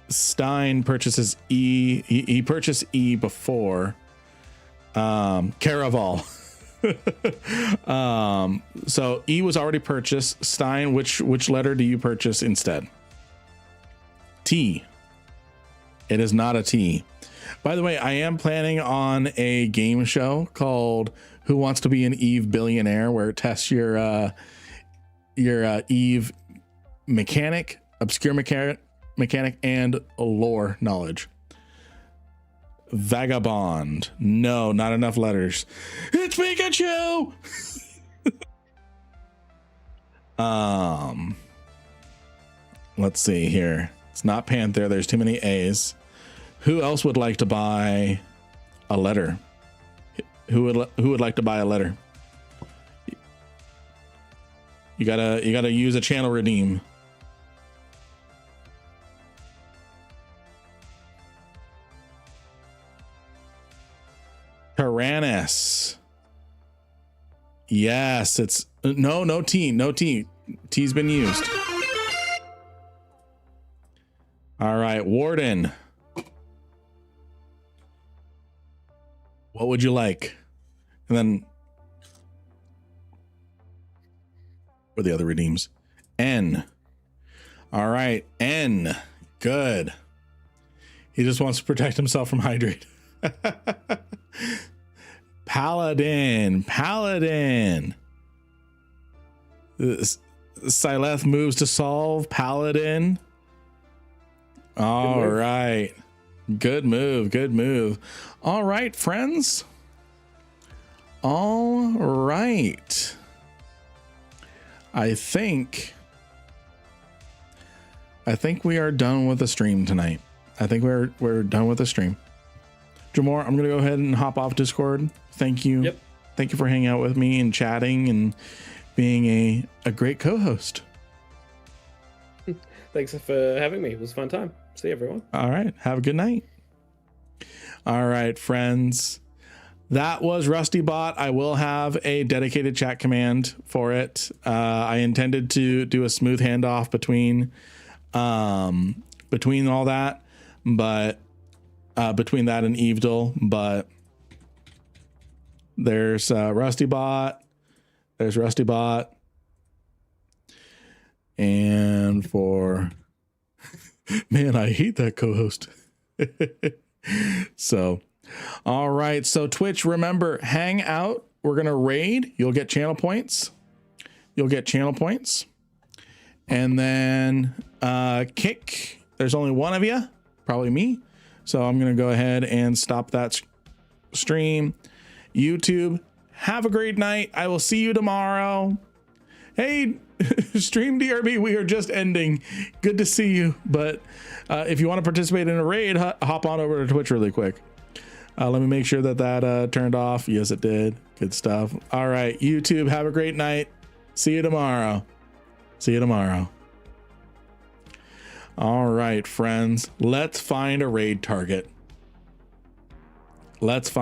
Stein purchases E. He purchased E before. Caraval. So E was already purchased. Stein, which letter do you purchase instead? T. It is not a T. By the way, I am planning on a game show called Who Wants to Be an Eve Billionaire, where it tests your Eve mechanic, obscure mechanic, and lore knowledge. Vagabond. No, not enough letters. It's Pikachu. Let's see here. It's not Panther. There's too many A's. Who else would like to buy a letter? Who would like to buy a letter? You gotta use a channel redeem. Tyrannus. Yes, it's no T. No T. T's been used. All right, Warden. What would you like? And then where the other redeems? N. All right, N. Good. He just wants to protect himself from hydrate. Paladin. Sileth moves to solve. Paladin. All right. Good move. All right, friends. All right. I think we are done with the stream tonight. I think we're done with the stream. Jamor, I'm gonna go ahead and hop off Discord. Thank you. Yep. Thank you for hanging out with me and chatting and being a great co-host. Thanks for having me. It was a fun time. See you, everyone. All right. Have a good night. All right, friends. That was Rusty Bot. I will have a dedicated chat command for it. I intended to do a smooth handoff between all that, but between that and Evedal, but there's Rusty Bot. There's Rusty Bot. And for man, I hate that co-host. So, all right. So Twitch, remember, hang out. We're going to raid. You'll get channel points. And then kick. There's only one of you, probably me. So I'm going to go ahead and stop that stream. YouTube, have a great night. I will see you tomorrow. Hey, Stream DRB, we are just ending. Good to see you. But if you want to participate in a raid, hop on over to Twitch really quick. Let me make sure that turned off. Yes, it did. Good stuff. All right, YouTube, have a great night. See you tomorrow. All right, friends, let's find a raid target.